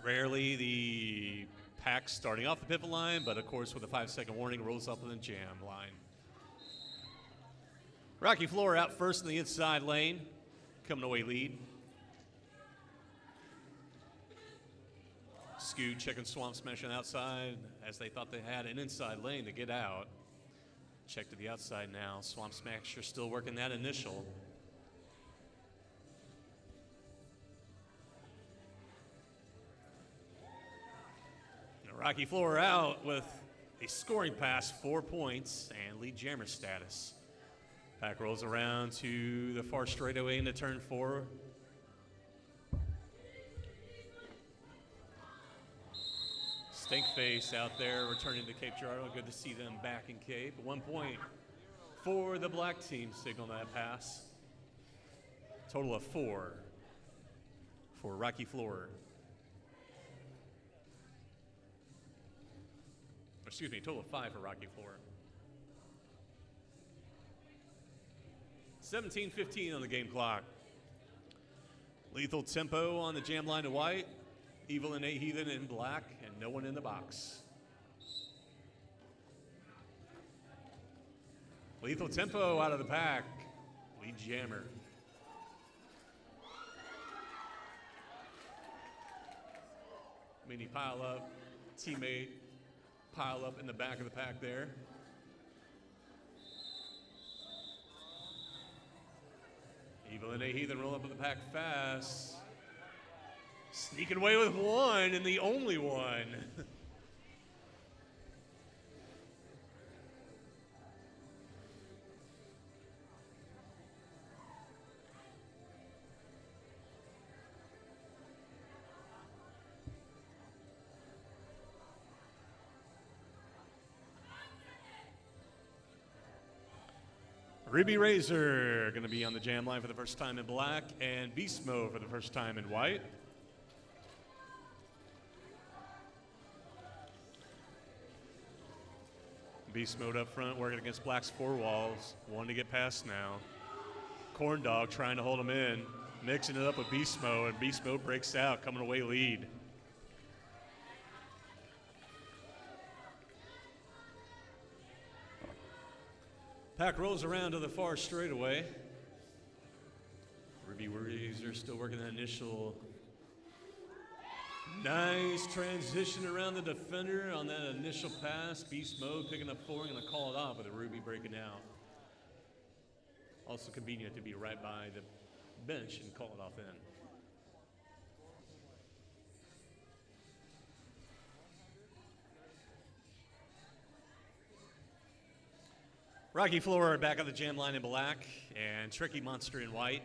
Rarely the pack starting off the pivot line, but of course with a 5-second warning, rolls up in the jam line. Rocky Floor out first in the inside lane, coming away lead. Scoot checking Swamp Smash on the outside as they thought they had an inside lane to get out. Check to the outside now. Swamp Smasher still working that initial. Rocky Floor out with a scoring pass, 4 points, and lead jammer status. Pack rolls around to the far straightaway into turn 4. Stinkface out there returning to Cape Girardeau. Good to see them back in Cape. 1 point for the black team, signal that pass. Total of 4 for Rocky Floor. Excuse me, total of 5 for Rocky Floor. 17:15 on the game clock. Lethal Tempo on the jam line to white. Evil and A Heathen in black, and no one in the box. Lethal Tempo out of the pack. Lead jammer. Mini pile up, teammate pile up in the back of the pack there. Evil and A Heathen roll up with the pack fast. Sneaking away with 1, and the only one. Ruby Razor going to be on the jam line for the first time in black, and Beast Mode for the first time in white. Beast Mode up front, working against Black's 4 walls. 1 to get past now. Corn Dog trying to hold him in, mixing it up with Beast Mode, and Beast Mode breaks out, coming away lead. Pack rolls around to the far straightaway. Ruby Razor still working that initial Nice transition around the defender on that initial pass. Beast mode picking up 4 and going to call it off with a Ruby breaking out. Also convenient to be right by the bench and call it off then. Rocky Floor back on the jam line in black and Tricky Monster in white.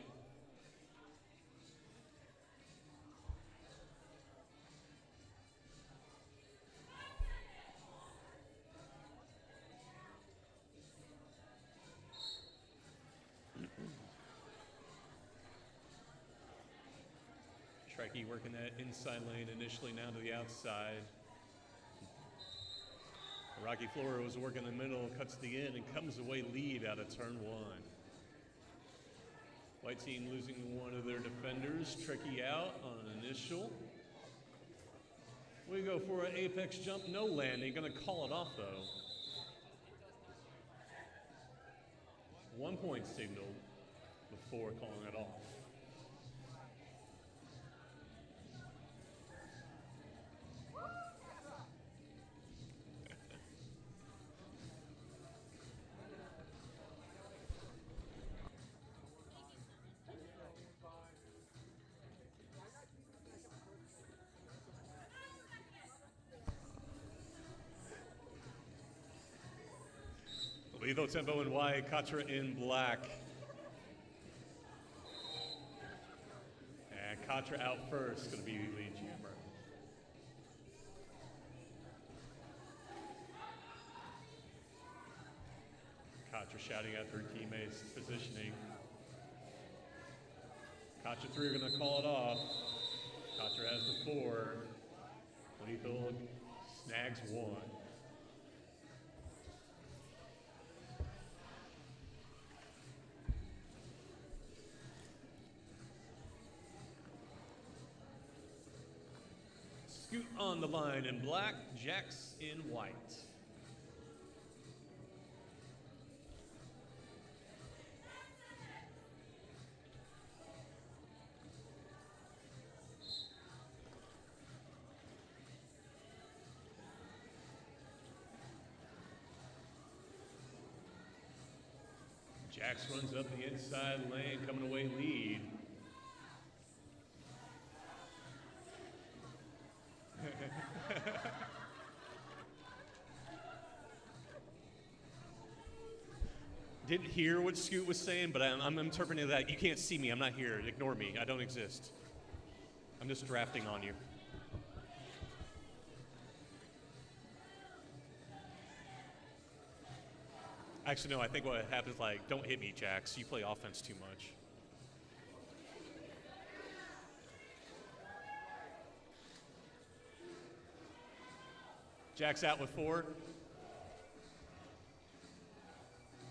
Tricky working that inside lane initially, now to the outside. Rocky Flora was working the middle, cuts the end, and comes away lead out of turn 1. White team losing one of their defenders. Tricky out on an initial. We go for an apex jump, no landing. Going to call it off, though. 1 point signal before calling it off. Lethal tempo in white, Katra in black. And Katra out first, going to be lead jammer. Katra shouting at her teammates, positioning. Katra 3 are going to call it off. Katra has the 4. Lethal snags 1. Scoot on the line in black, Jax in white. Jax runs up the inside lane, coming away lead. Didn't hear what Scoot was saying, but I'm interpreting that. You can't see me. I'm not here. Ignore me. I don't exist. I'm just drafting on you. Actually, no, I think what happens, like, don't hit me, Jax. You play offense too much. Jax out with 4.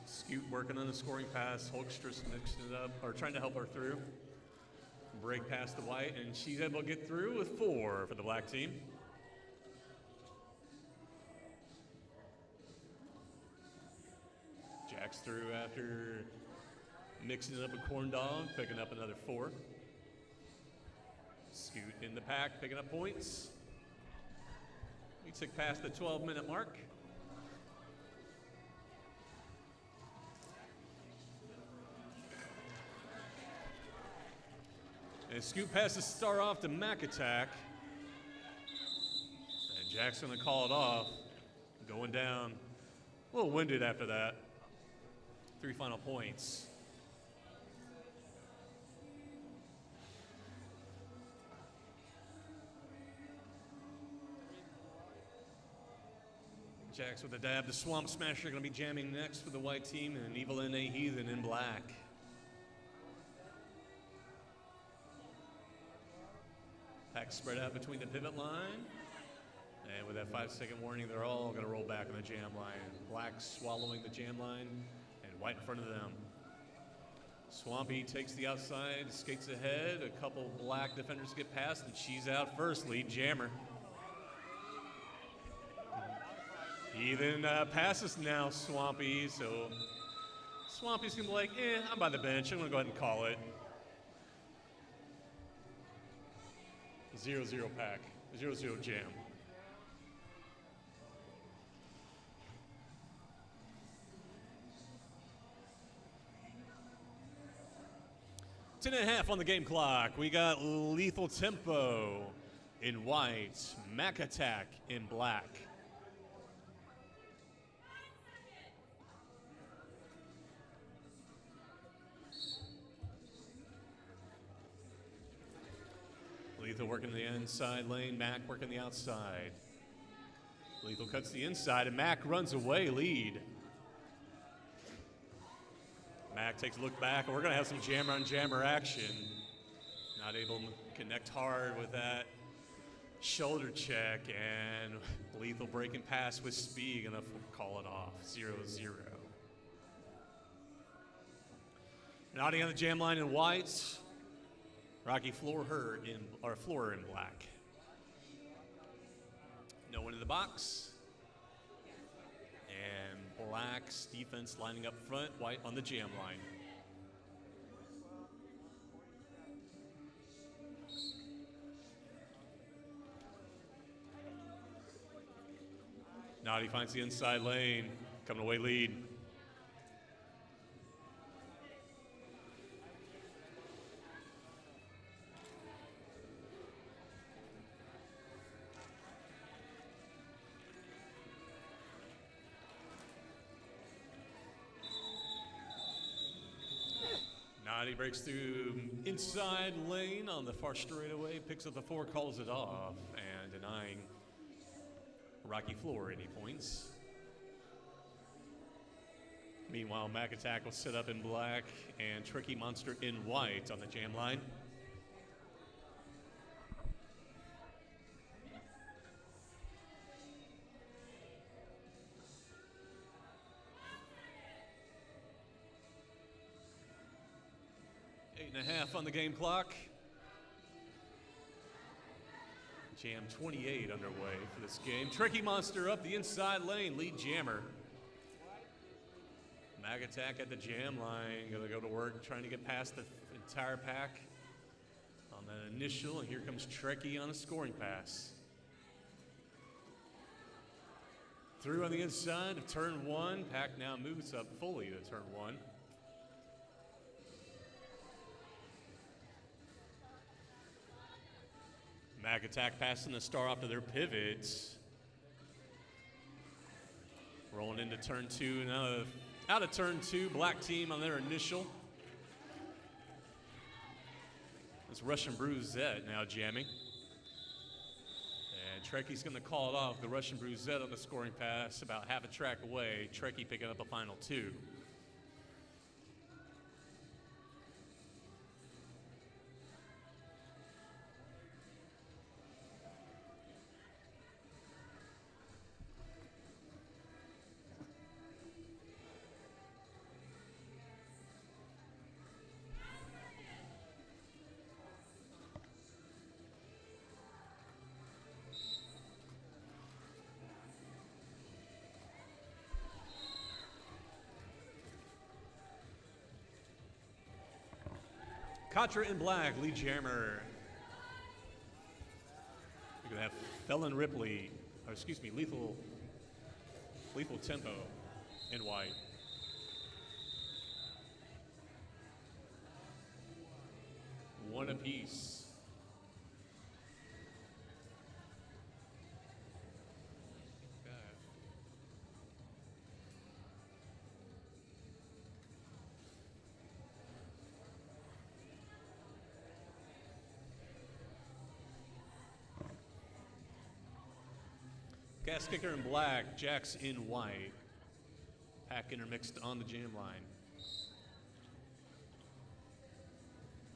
Scoot working on the scoring pass. Hulkstress mixing it up, or trying to help her through. Break past the white, and she's able to get through with 4 for the black team. Jax through after mixing it up with Corn Dog, picking up another 4. Scoot in the pack, picking up points. We tick past the 12-minute mark. And Scoot passes Star off to Mac Attack. And Jack's gonna call it off. Going down. A little winded after that. 3 final points. Jax with a dab. The Swamp Smasher going to be jamming next for the white team, and Evil N.A. Heathen in black. Pack spread out between the pivot line. And with that 5-second warning, they're all going to roll back on the jam line. Black swallowing the jam line, and white in front of them. Swampy takes the outside, skates ahead. A couple black defenders get past, and she's out first, lead jammer. Heathen passes now Swampy, so Swampy's gonna be like, I'm by the bench, I'm gonna go ahead and call it. 0-0 pack, 0-0 jam. Ten and a half on the game clock. We got Lethal Tempo in white, Mac Attack in black. Lethal working the inside lane, Mac working the outside. Lethal cuts the inside, and Mac runs away, lead. Mac takes a look back, and we're going to have some jammer on jammer action. Not able to connect hard with that shoulder check, and Lethal breaking past with speed, going to call it off, 0-0. Nodding on the jam line in white, Rocky Floor in black. No one in the box. And black's defense lining up front, white on the jam line. Naughty finds the inside lane, coming away lead. Naughty breaks through inside lane on the far straightaway, picks up the 4, calls it off, and denying Rocky Floor any points. Meanwhile, Mac Attack will sit up in black and Tricky Monster in white on the jam line. Eight and a half on the game clock. Jam 28 underway for this game. Tricky Monster up the inside lane, lead jammer. Mag Attack at the jam line, gonna go to work trying to get past the entire pack on that initial, and here comes Tricky on a scoring pass. Through on the inside of turn 1, pack now moves up fully to turn 1. Mag Attack passing the star off to their pivots. Rolling into turn 2, now out of turn 2, black team on their initial. It's Russian Bruisette now jamming. And Trekky's gonna call it off. The Russian Bruisette on the scoring pass about half a track away. Trekky picking up a final 2. Contra in black, lead jammer. We're gonna have Felon Ripley, or excuse me, Lethal Tempo in white. One apiece. Gas kicker in black, Jacks in white. Pack intermixed on the jam line.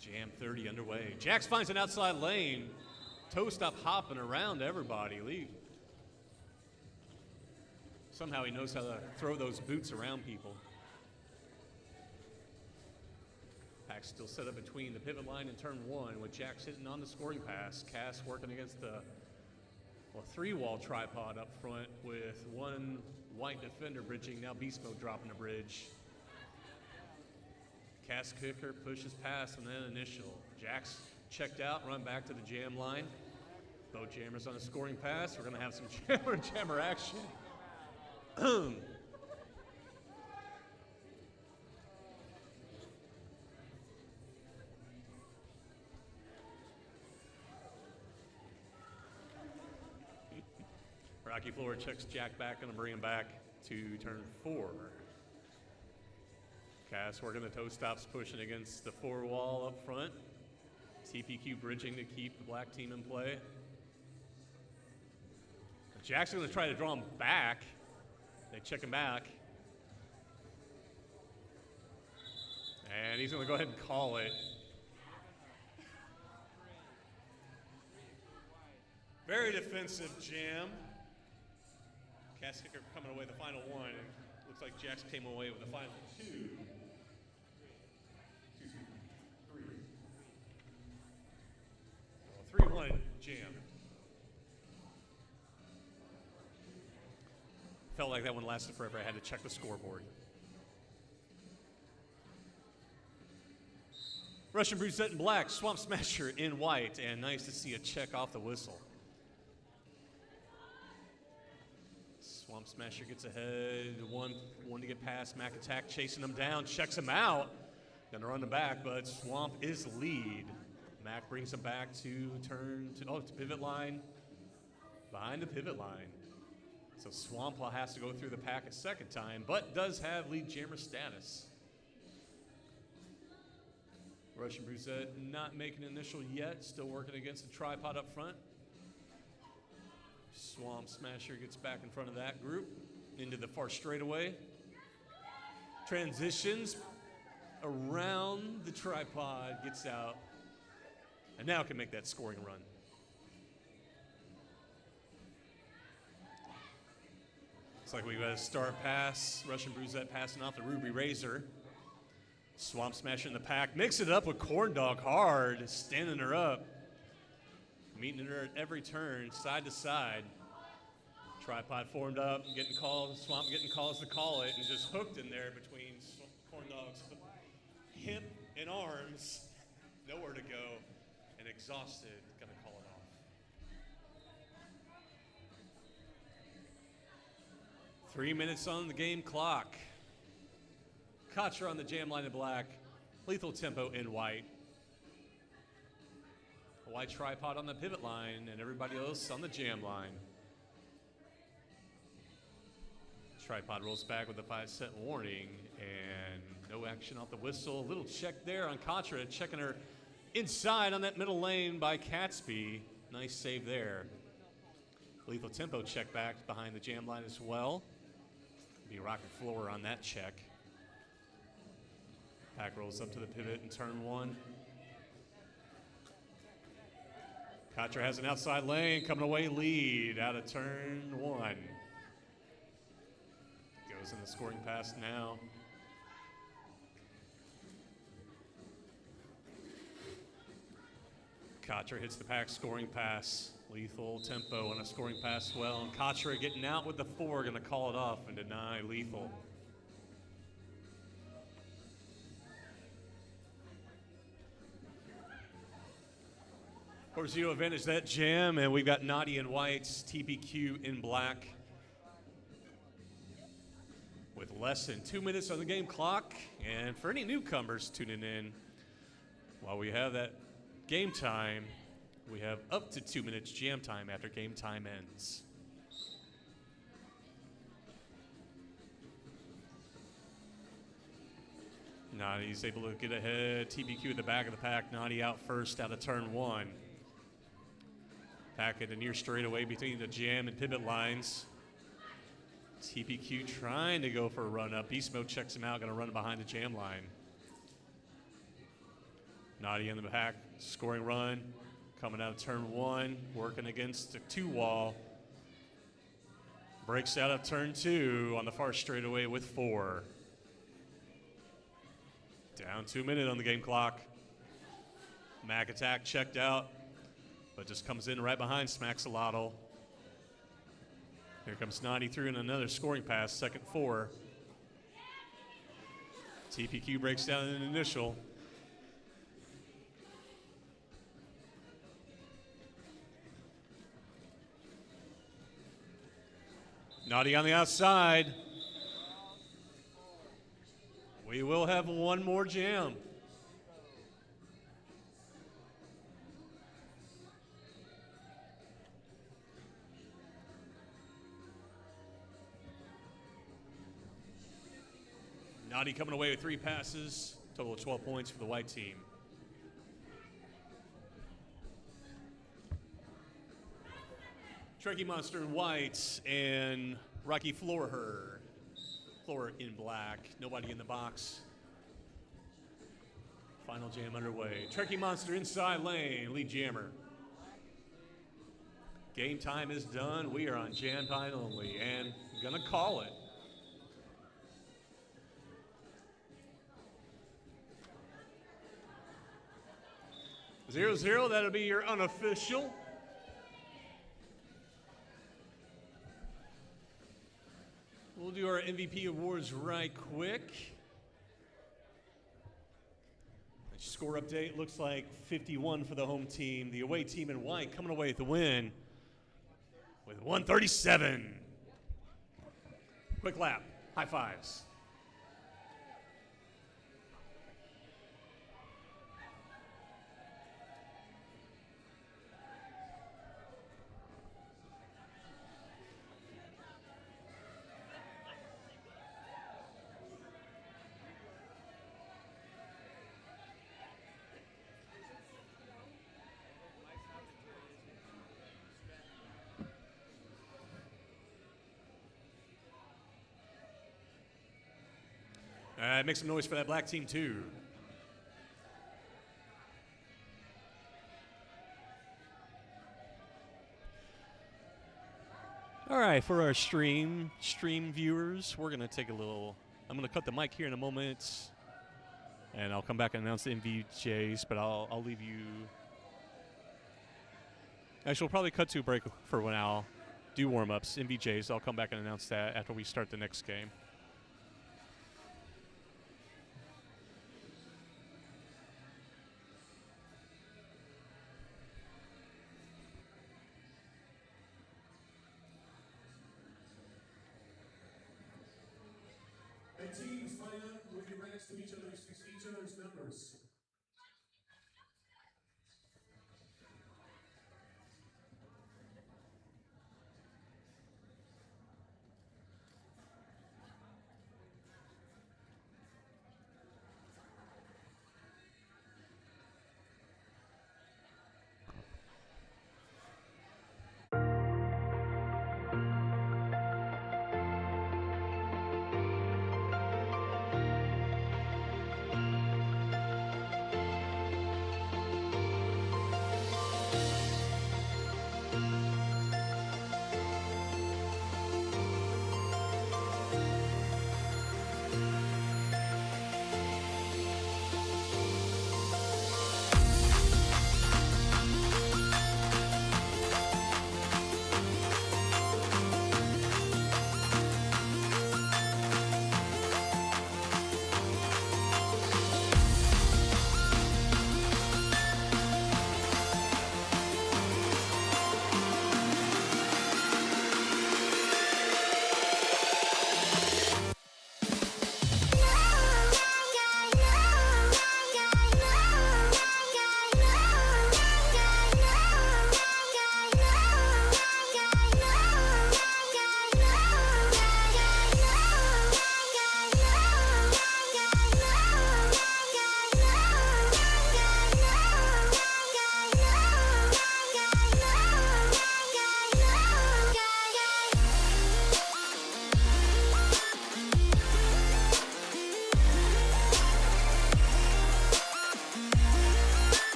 Jam 30 underway. Jacks finds an outside lane. Toe stop hopping around everybody. Lee. Somehow he knows how to throw those boots around people. Pack still set up between the pivot line and turn 1 with Jacks hitting on the scoring pass. Cass working against the 3-wall tripod up front with one white defender bridging. Now Beast Mode dropping the bridge. Cass kicker pushes past and then initial. Jacks checked out, run back to the jam line. Both jammers on a scoring pass. We're going to have some jammer action. Rocky Floor checks Jack back, going to bring him back to turn 4. Cass working the toe stops, pushing against the 4 wall up front. TPQ bridging to keep the black team in play. Jack's going to try to draw him back. They check him back. And he's going to go ahead and call it. Very defensive jam. Cass kicker coming away the final 1. And looks like Jax came away with the final 2. 3-1 jam. Felt like that one lasted forever. I had to check the scoreboard. Russian Brusette in black, Swamp Smasher in white, and nice to see a check off the whistle. Swamp Smasher gets ahead, one to get past. Mac Attack chasing him down, checks him out. Gonna run him back, but Swamp is lead. Mac brings him back to to pivot line, behind the pivot line. So Swamp has to go through the pack a second time, but does have lead jammer status. Russian Brusette not making an initial yet, still working against the tripod up front. Swamp Smasher gets back in front of that group, into the far straightaway. Transitions around the tripod, gets out, and now can make that scoring run. Looks like we've got a start pass. Russian Brusette passing off the Ruby Razor. Swamp Smasher in the pack. Mix it up with Corn Dog hard, standing her up. Meeting her at every turn, side to side. Tripod formed up, getting calls. Swamp getting calls to call it, and just hooked in there between Corn Dog's hip and arms. Nowhere to go, and exhausted, gonna call it off. 3 minutes on the game clock. Katra on the jam line in black. Lethal Tempo in white. A white tripod on the pivot line, and everybody else on the jam line. Tripod rolls back with a 5-set warning, and no action off the whistle. A little check there on Katra, checking her inside on that middle lane by Catsby. Nice save there. Lethal Tempo check back behind the jam line as well. Be Rocket Floor on that check. Pack rolls up to the pivot in turn 1. Katra has an outside lane, coming away lead out of turn 1. Goes in the scoring pass now. Katra hits the pack scoring pass. Lethal Tempo on a scoring pass well. And Katra getting out with the 4, gonna call it off and deny Lethal. Of course, you advantage that jam, and we've got Naughty in whites, TPQ in black. With less than 2 minutes on the game clock, and for any newcomers tuning in, while we have that game time, we have up to 2 minutes jam time after game time ends. Naughty's able to get ahead. TPQ at the back of the pack. Naughty out first out of turn 1. Pack at the near straightaway between the jam and pivot lines. TPQ trying to go for a run up. Beast Mode checks him out, gonna run behind the jam line. Naughty in the pack, scoring run. Coming out of turn 1, working against the 2 wall. Breaks out of turn 2 on the far straightaway with 4. Down 2 minutes on the game clock. Mac Attack checked out, but just comes in right behind Smaxolotl. Here comes Naughty through in another scoring pass, second 4. TPQ breaks down an initial. Naughty on the outside. We will have one more jam. Naughty coming away with 3 passes, total of 12 points for the white team. Tricky Monster in white and Rocky Floor in black. Nobody in the box. Final jam underway. Tricky Monster inside lane, lead jammer. Game time is done. We are on jam time only and gonna call it. 0-0, that'll be your unofficial. We'll do our MVP awards right quick. Score update looks like 51 for the home team. The away team in white coming away with the win with 137. Quick lap, high fives. Make some noise for that black team too. All right, for our stream viewers, we're gonna take a little. I'm gonna cut the mic here in a moment, and I'll come back and announce the MVJs. But I'll leave you. Actually, we'll probably cut to a break for when I'll do warm-ups. MVJs. I'll come back and announce that after we start the next game. Teams line up with your backs to each other's numbers.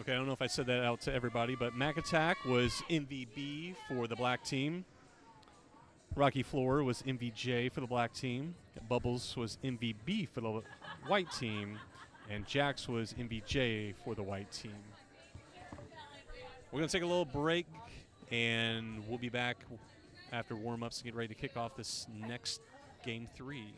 Okay, I don't know if I said that out to everybody, but Mac Attack was MVP for the black team. Rocky Floor was MVJ for the black team. Bubbles was MVP for the white team. And Jax was MVJ for the white team. We're going to take a little break, and we'll be back after warm-ups and get ready to kick off this next game 3.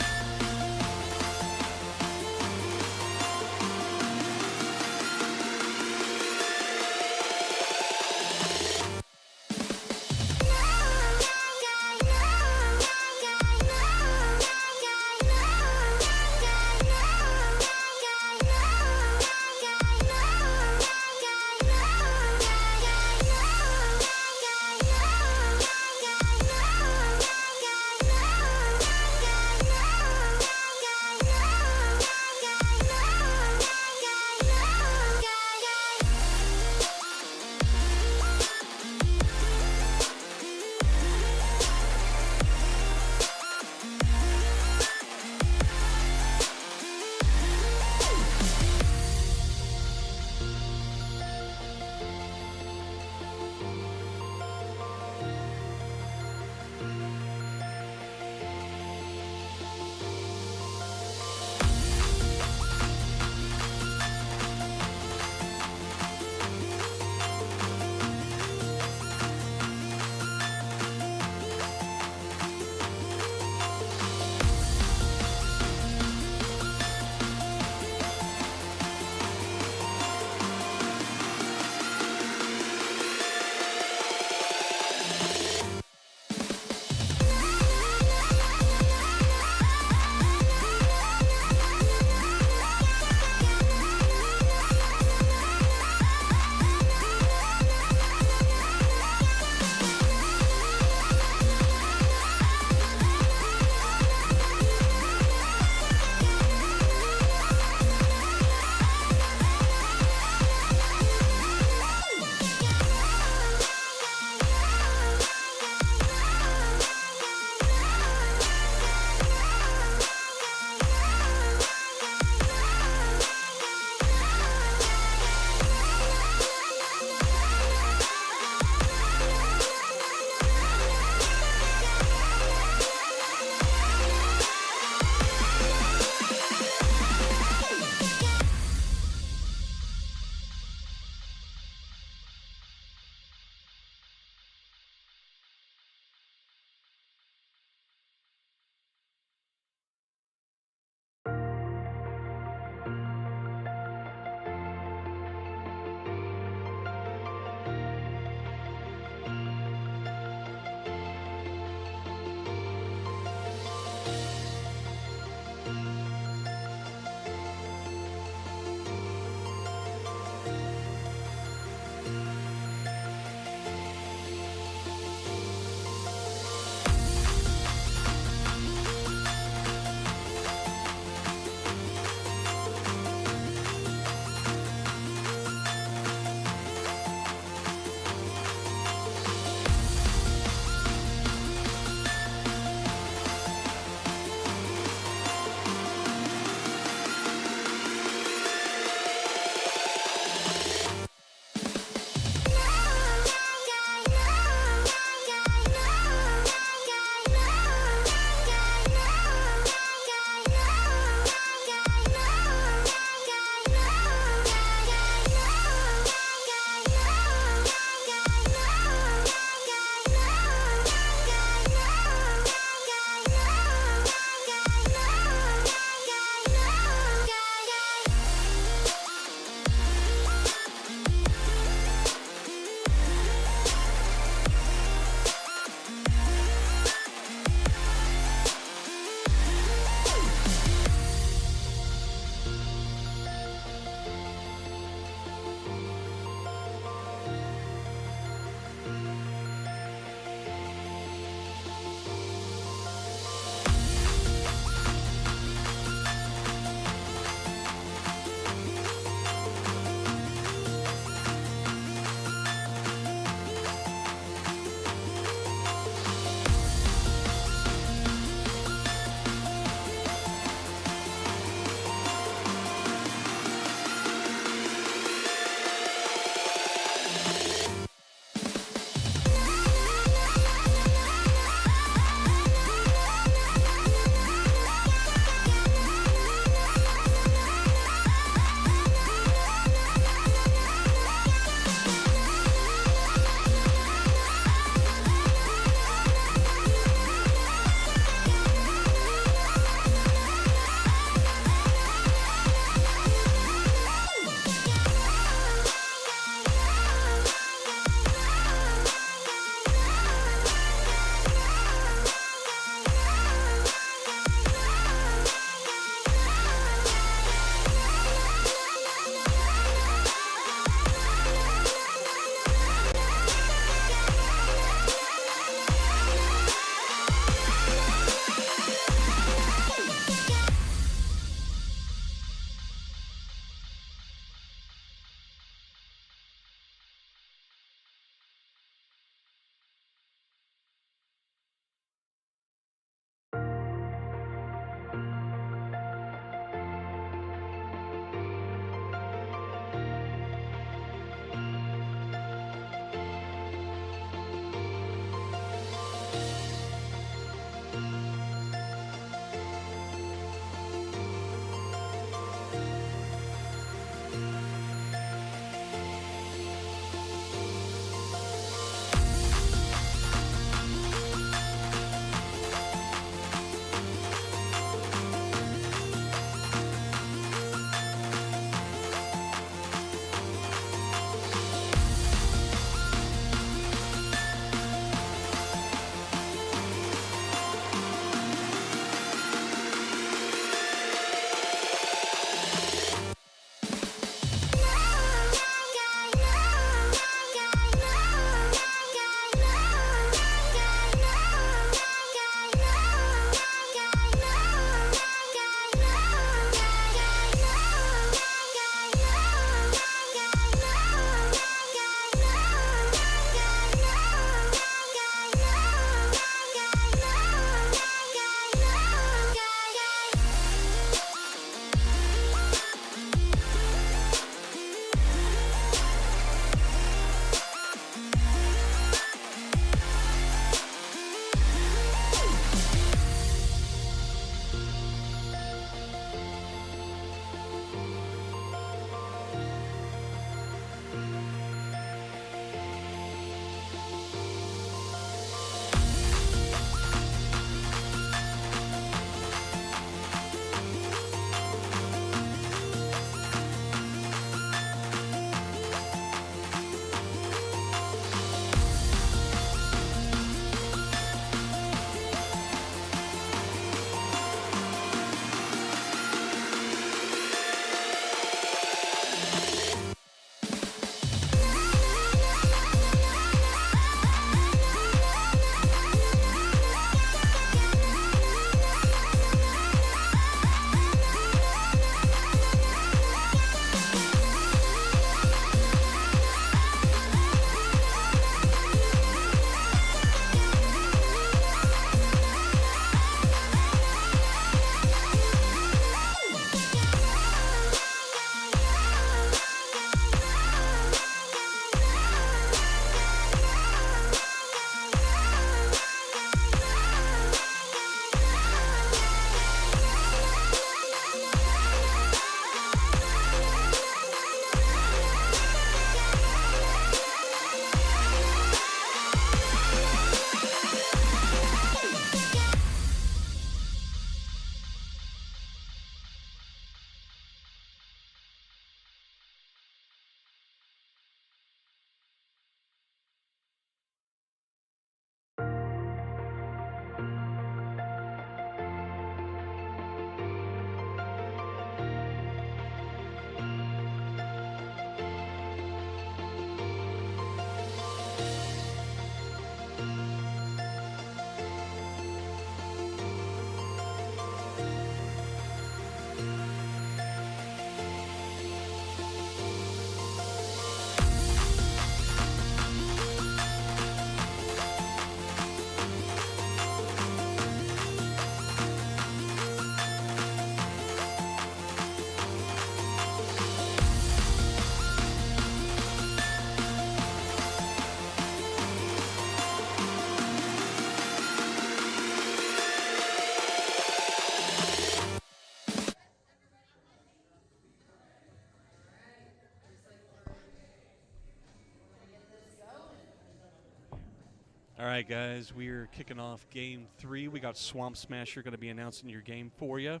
All right, guys, we're kicking off game 3. We got Swamp Smasher going to be announcing your game for you.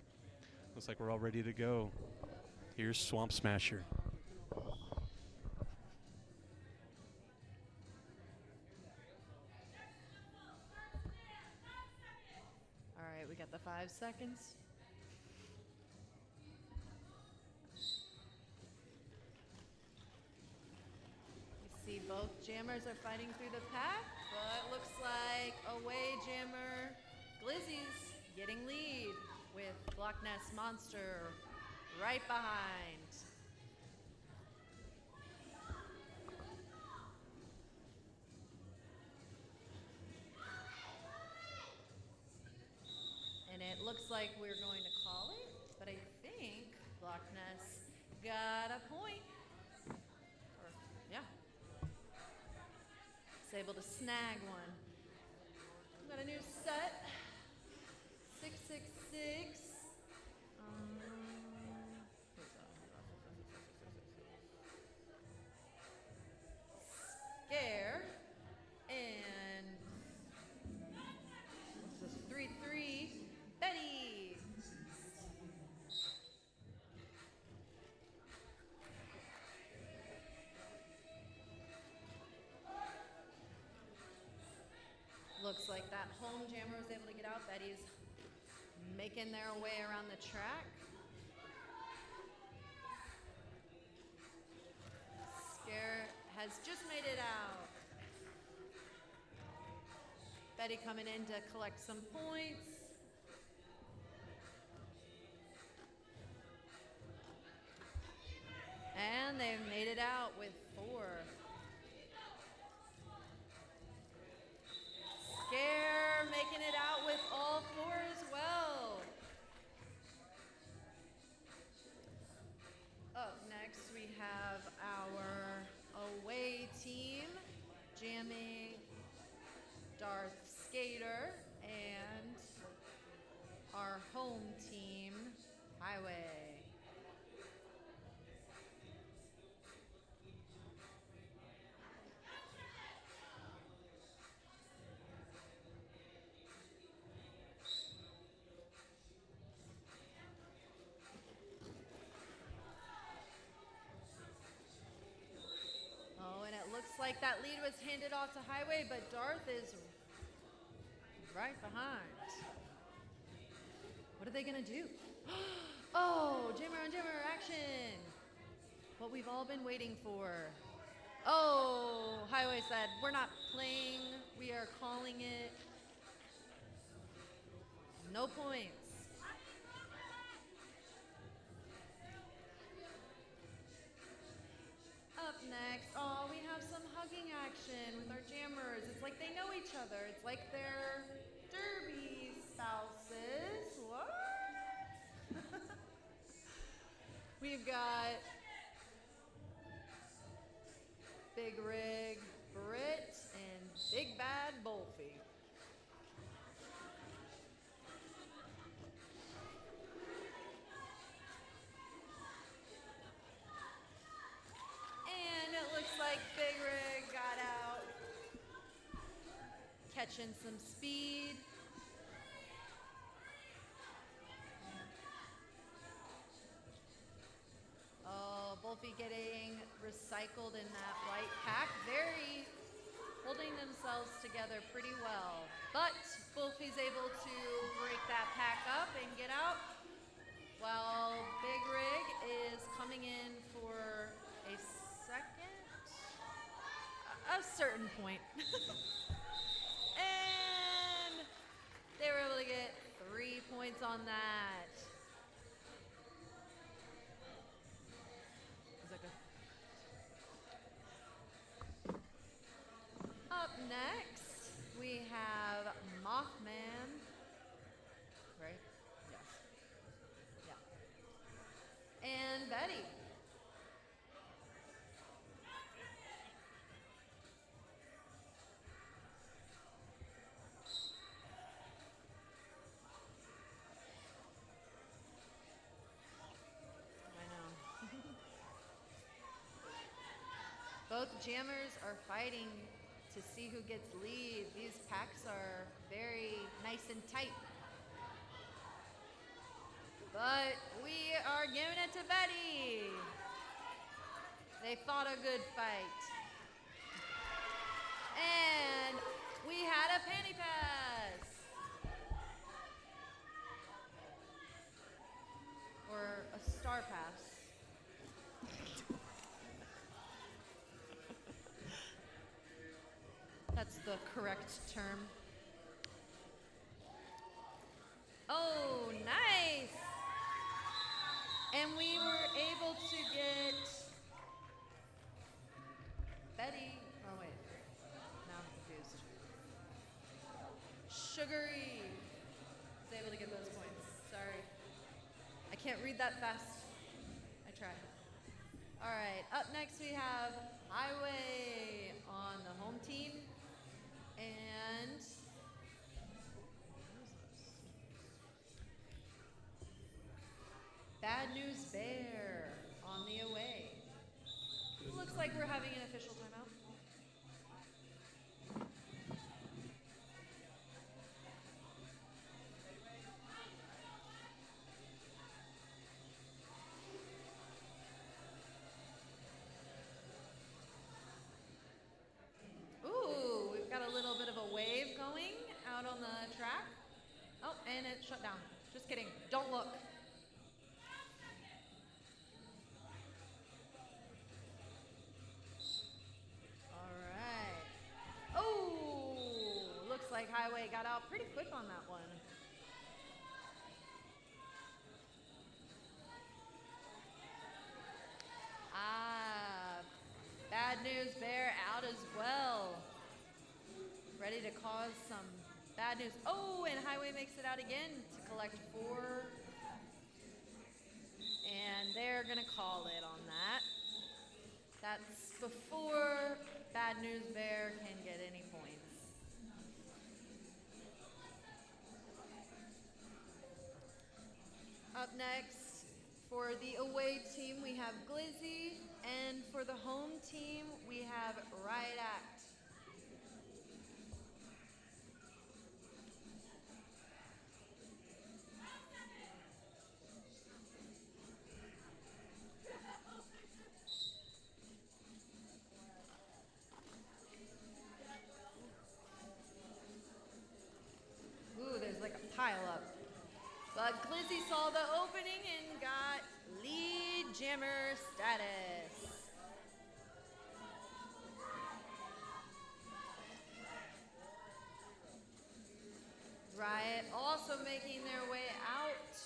Looks like we're all ready to go. Here's Swamp Smasher. All right, we got the 5 seconds. You see both jammers are fighting through the pack, but looks like away jammer Glizzy's getting lead with Block Ness Monster right behind. And it looks like we're going to call it, but I think Block Ness got a point. Or, yeah. It's able to snag one. We've got a new set. 666. Scare. And what's this? 3-3. Betty. Looks like that home jammer was able to get out. Betty's making their way around the track. Scare has just made it out. Betty coming in to collect some points. And they've made it out with 4. Scare making it out with all 4 as well. Up next we have our away team jamming Darth Skater and our home team Highway. Oh, and it looks like that lead was handed off to Highway, but Darth is right behind. What are they gonna do? Oh, jammer on jammer action. What we've all been waiting for. Oh, Highway said, we're not playing, we are calling it. No points. Up next, oh, we have some hugging action with our jammers. It's like they know each other. It's like they're derby spouses. What? We've got Big Rig Britt and Big Bad Bolfie. And it looks like Big Rig got out, catching some speed. Oh, Bolfie getting recycled in that white pack. Very holding themselves together pretty well. But Bolfie's able to break that pack up and get out, while Big Rig is coming in for a certain point. And they were able to get 3 points on that. Is that good? Up next, we have Mothman. Right? Yes. Yeah. And Betty. Both jammers are fighting to see who gets lead. These packs are very nice and tight. But we are giving it to Betty. They fought a good fight. And we had a panty pass. Or a star pass. That's the correct term. Oh, nice. And we were able to get Betty. Oh, wait. Now I'm confused. Sugary was able to get those points. Sorry. I can't read that fast. I tried. All right. Up next, we have Highway on the home team. And Bad News Bear on the away. Looks like we're having an official timeout. Ooh, we've got a little bit of a wave going out on the track. Oh, and it shut down. Just kidding. Don't look. Like Highway got out pretty quick on that one. Bad News Bear out as well. Ready to cause some bad news. Oh, and Highway makes it out again to collect 4. And they're gonna call it on that. That's before Bad News Bear can get any points. Up next, for the away team, we have Glizzy, and for the home team, we have Riot Act. Ooh, there's like a pile up. But Glizzy saw the opening and got lead jammer status. Riot also making their way out.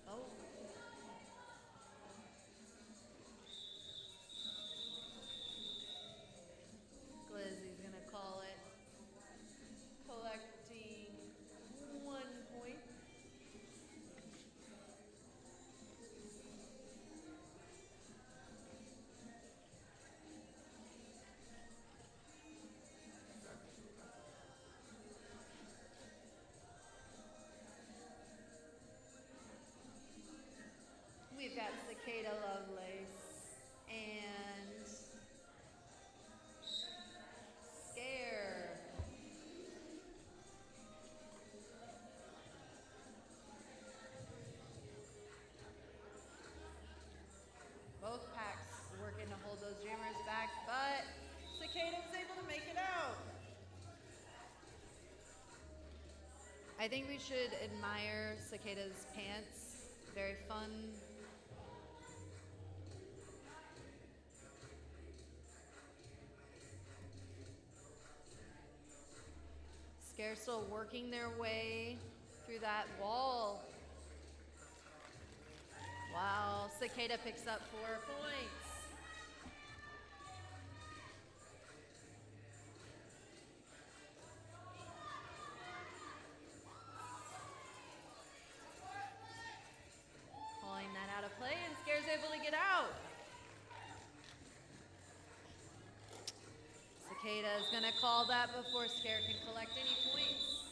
Oh. Glizzy's gonna call it. Collecting 1 point. We've got Cicada Lovelace and Scare. Both packs working to hold those jammers back, but Cicada was able to make it out. I think we should admire Cicada's pants. Very fun. Scare still working their way through that wall. Wow, Cicada picks up 4 points. Calling that out of play, and Scare's able to get out. Cicada is going to call that before Scare can collect any points.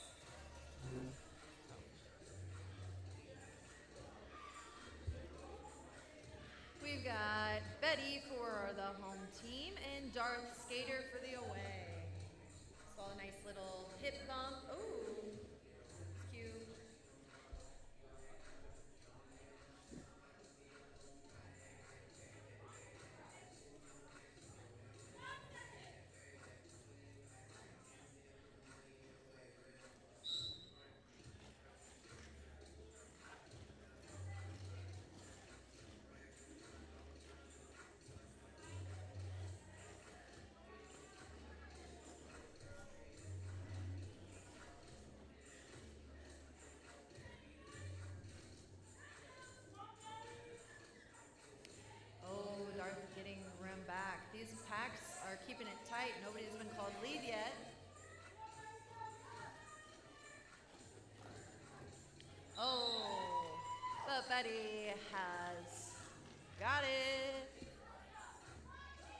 We've got Betty Betty for the home team and Darth Skater for the away. Saw a nice little hip bump. Ooh, it's cute. Oh, Darth getting rim back. These packs are keeping it tight. Nobody's been called lead yet. Oh, but Betty has got it.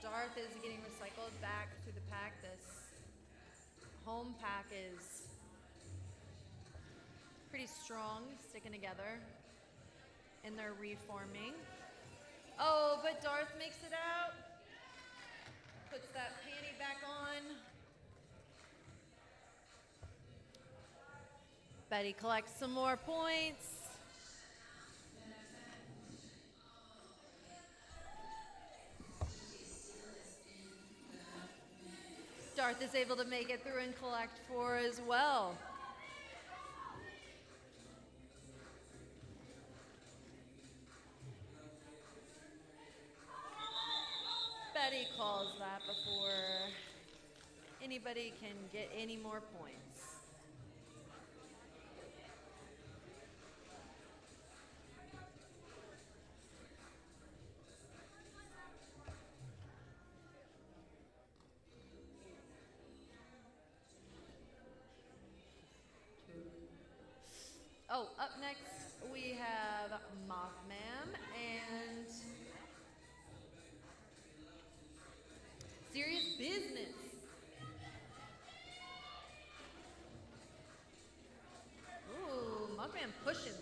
Darth is getting recycled back through the pack. This home pack is pretty strong, sticking together, and they're reforming. Oh, but Darth makes it out. Puts that panty back on. Betty collects some more points. Darth is able to make it through and collect 4 as well. Betty calls that before anybody can get any more points. Oh, up next we have Mothman and Serious Business. Ooh, Mothman pushing.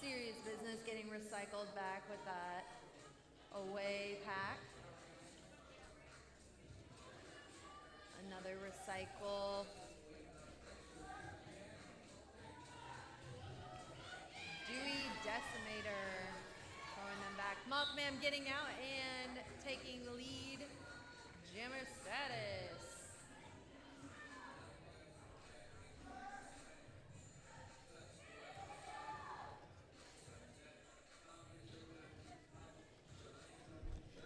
Serious Business getting recycled back with that away pack. Another recycle. Dewey Decimator throwing them back. Mothman getting out and taking the lead. Jammer status.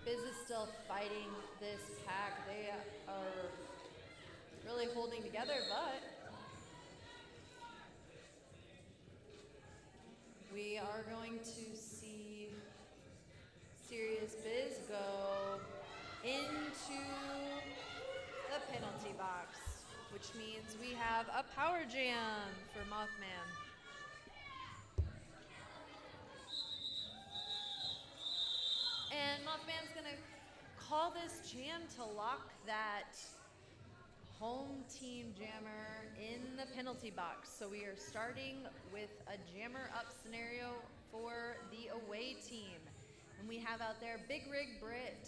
Biz is still fighting this pack. They are really holding together, but we are going to see Serious Biz go into the penalty box, which means we have a power jam for Mothman. And Mothman's gonna call this jam to lock that home team jammer in the penalty box. So we are starting with a jammer up scenario for the away team. And we have out there Big Rig Brit.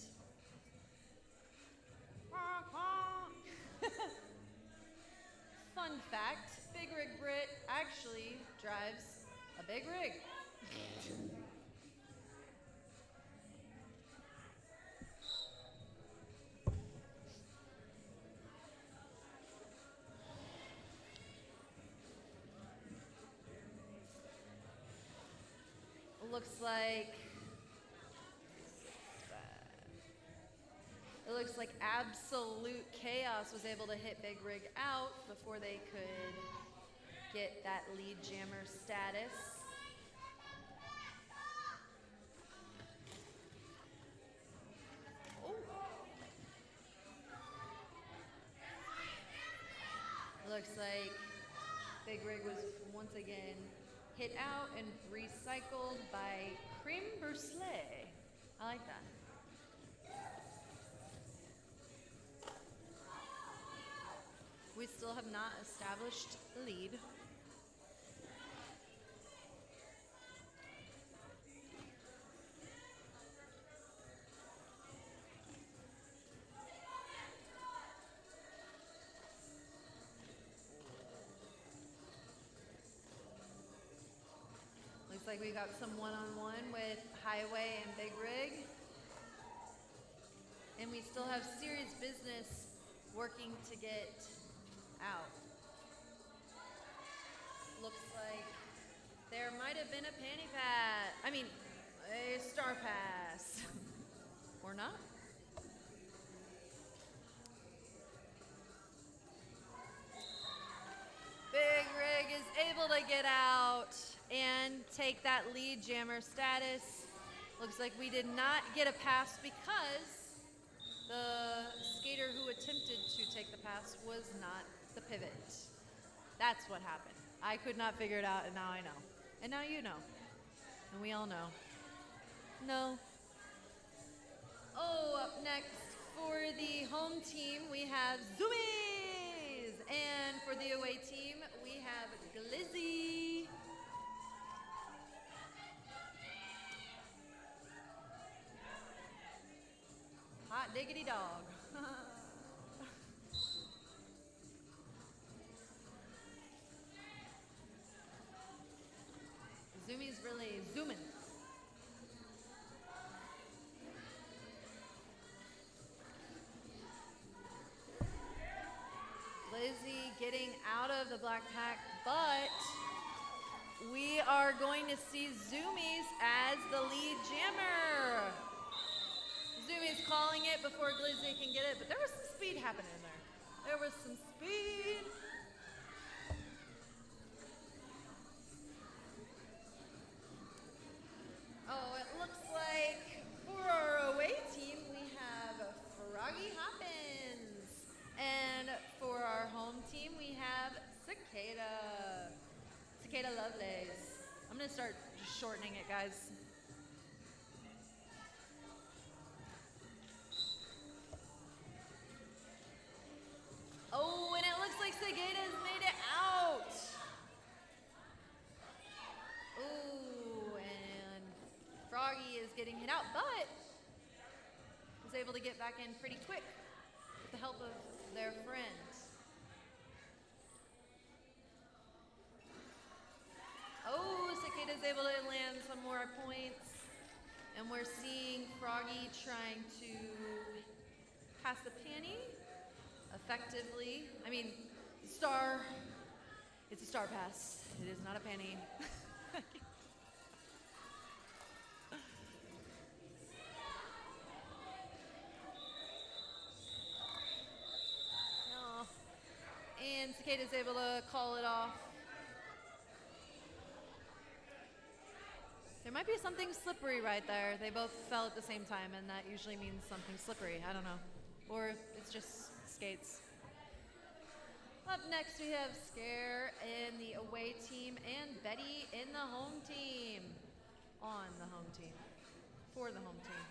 Fun fact, Big Rig Brit actually drives a big rig. Looks like Absolute Chaos was able to hit Big Rig out before they could get that lead jammer status. Ooh. Looks like Big Rig was once again hit out and recycled by Creme Brulee. I like that. We still have not established the lead. like we got some one-on-one with Highway and Big Rig. And we still have serious business working to get out. Looks like there might have been a panty pass. I mean, a star pass. Or not. Big Rig is able to get out and take that lead jammer status. Looks like we did not get a pass because the skater who attempted to take the pass was not the pivot. That's what happened. I could not figure it out, and now I know. And now you know. And we all know. No. Oh, up next for the home team, we have Zoomies. And for the away team, we have Glizzy. Hot diggity dog. Zoomies really zooming. Lizzie getting out of the black pack, but we are going to see Zoomies as the lead jammer. Zoomies calling it before Glizzy can get it, but there was some speed happening there. There was some speed. Oh, it looks like for our away team, we have Froggy Hoppins. And for our home team, we have Cicada. Cicada Lovelace. I'm going to start just shortening it, guys. Oh, and it looks like Cicada's made it out. Ooh, and Froggy is getting hit out, but was able to get back in pretty quick with the help of their friends. Oh, Cicada's able to land some more points. And we're seeing Froggy trying to pass the panty effectively. I mean, star, it's a star pass. It is not a panty. No. And Cicada's able to call it off. There might be something slippery right there. They both fell at the same time, and that usually means something slippery. I don't know. Or it's just skates. Up next, we have Scare in the away team and Betty in the home team. On the home team. For the home team.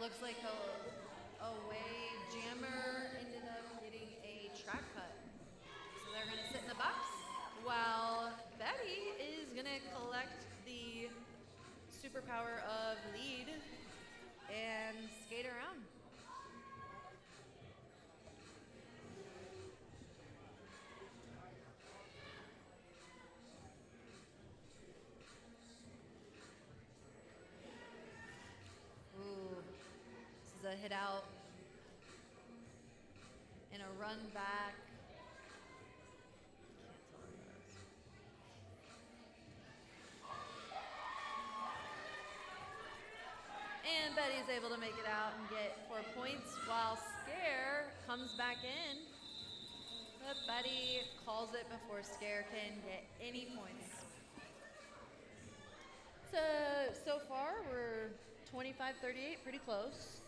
Looks like a away jammer ended up getting a track cut. So they're going to sit in the box while Betty is going to collect the superpower of lead and skate around. A hit out and a run back. And Betty's able to make it out and get 4 points while Scare comes back in. But Betty calls it before Scare can get any points. So far we're 25-38, pretty close.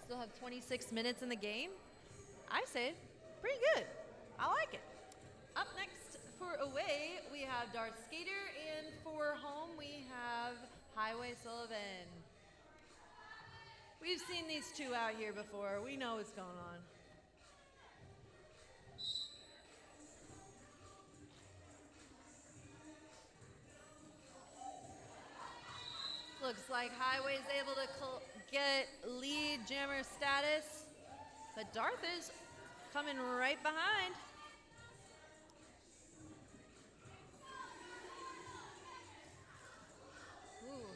Still have 26 minutes in the game. I say pretty good. I like it. Up next for away, we have Darth Skater, and for home, we have Highway Sullivan. We've seen these two out here before. We know what's going on. like Highway is able to get lead jammer status, but Darth is coming right behind. Ooh.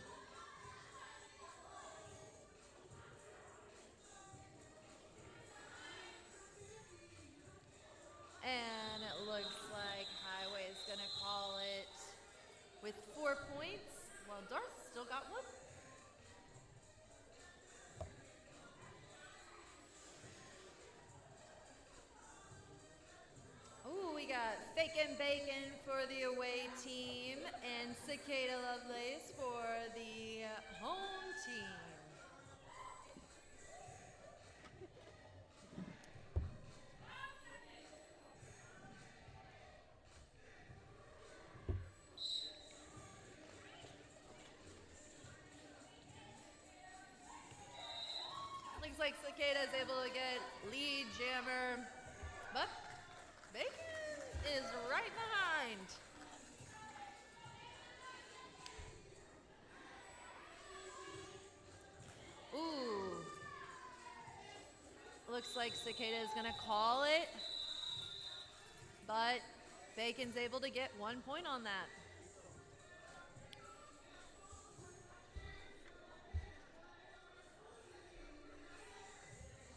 And it looks like Highway is going to call it with 4 points, while Darth still got 1. Ooh, we got Fake and Bacon for the away team and Cicada Lovelace for the home team. Looks like Cicada is able to get lead jammer, but Bacon is right behind. Ooh. Looks like Cicada is going to call it, but Bacon's able to get 1 point on that.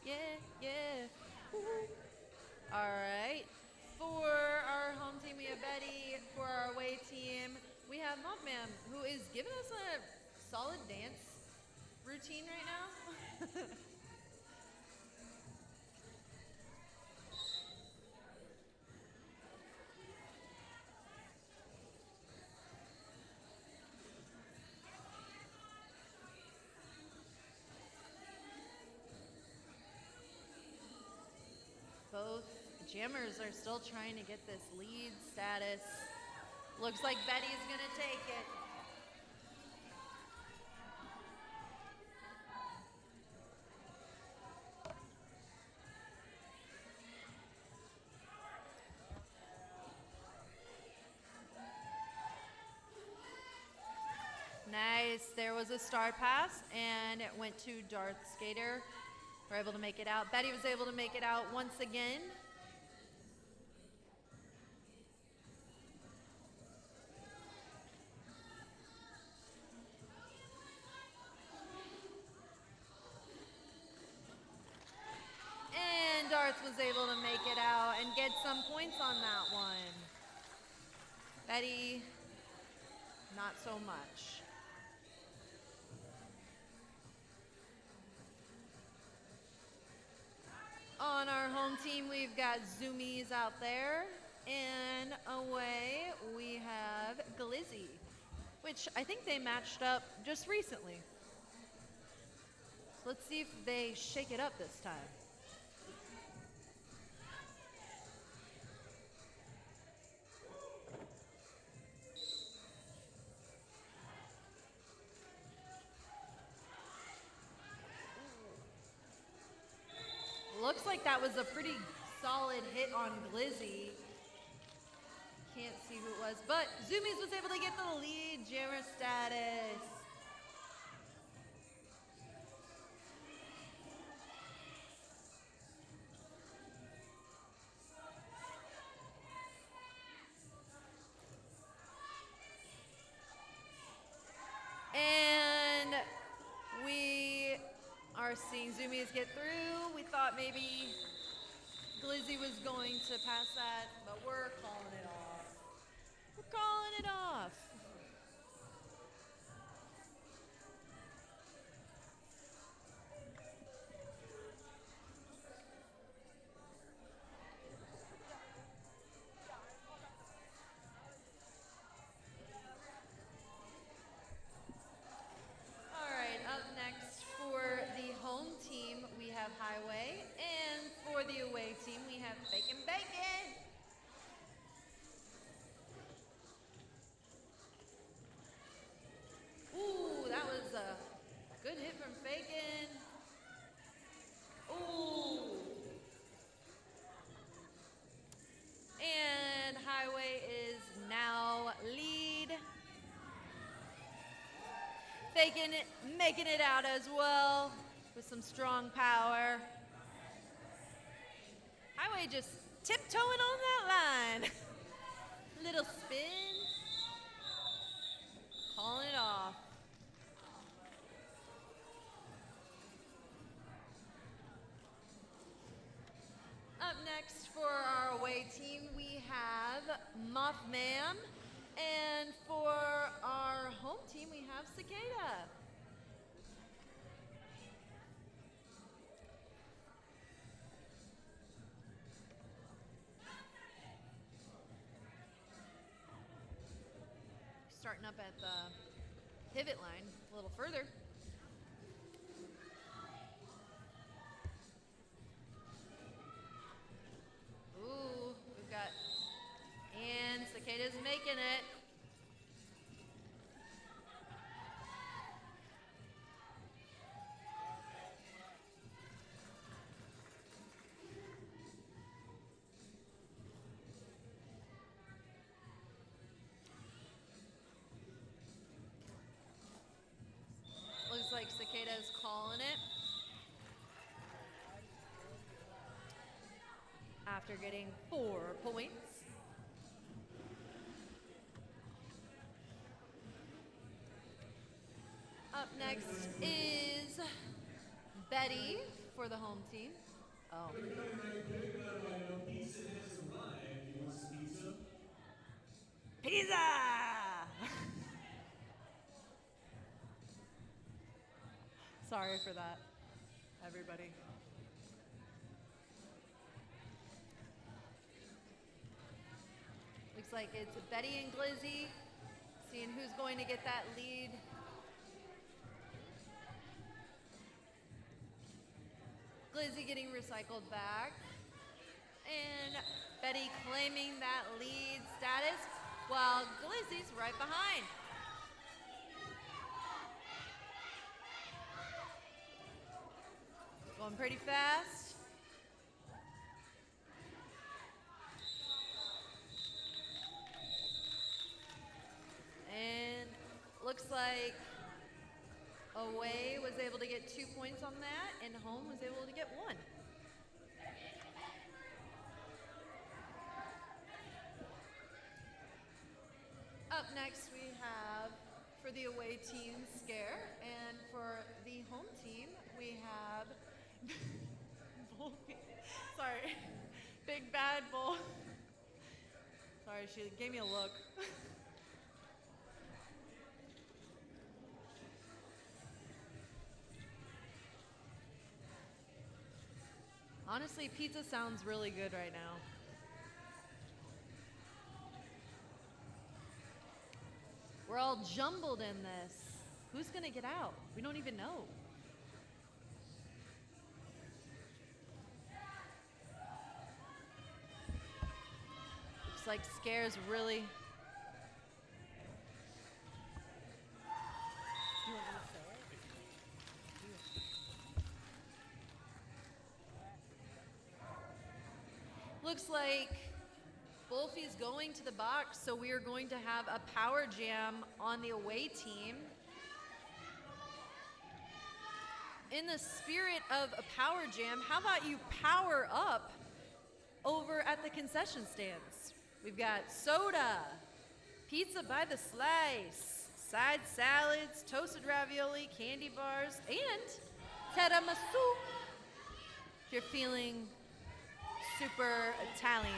Yeah, yeah. Woo-hoo. All right. For our home team, we have Betty. For our away team, we have Mothman, who is giving us a solid dance routine right now. Both jammers are still trying to get this lead status. Looks like Betty's going to take it. Nice. There was a star pass, and it went to Darth Skater. We're able to make it out. Betty was able to make it out once again. And Darth was able to make it out and get some points on that one. Betty, not so much. On our home team, we've got Zoomies out there, and away we have Glizzy, which I think they matched up just recently. So let's see if they shake it up this time. Looks like that was a pretty solid hit on Glizzy. Can't see who it was, but Zoomies was able to get the lead jammer status. And we are seeing Zoomies get through. We thought maybe Glizzy was going to pass that, but we're calling it off. We're calling it off. All right, up next for the home team, we have Highway, and for the away team, we have Bacon Bacon. making it out as well with some strong power. Highway just tiptoeing on that line. Little spin. Calling it off. Up next for our away team, we have Mothman. And for our home team, we have Cicada. Starting up at the pivot line a little further. Ooh, we've got, and Cicada's making it. Looks like Cicada's calling it. After getting 4 points. Up next is Betty for the home team. Oh. Pizza! Sorry for that, everybody. Looks like it's Betty and Glizzy, seeing who's going to get that lead. Glizzy getting recycled back. And Betty claiming that lead status while Glizzy's right behind. Going pretty fast. And looks like away was able to get 2 points on that, and home was able to get 1. Up next we have for the away team Scare, and for the home team we have sorry, Big Bad Bull. Sorry, she gave me a look. Honestly, pizza sounds really good right now. We're all jumbled in this. Who's gonna get out? We don't even know. Looks like Scare's really... Looks like Wolfie's going to the box, so we are going to have a power jam on the away team. In the spirit of a power jam, how about you power up over at the concession stands? We've got soda, pizza by the slice, side salads, toasted ravioli, candy bars, and tiramisu. If you're feeling super Italian.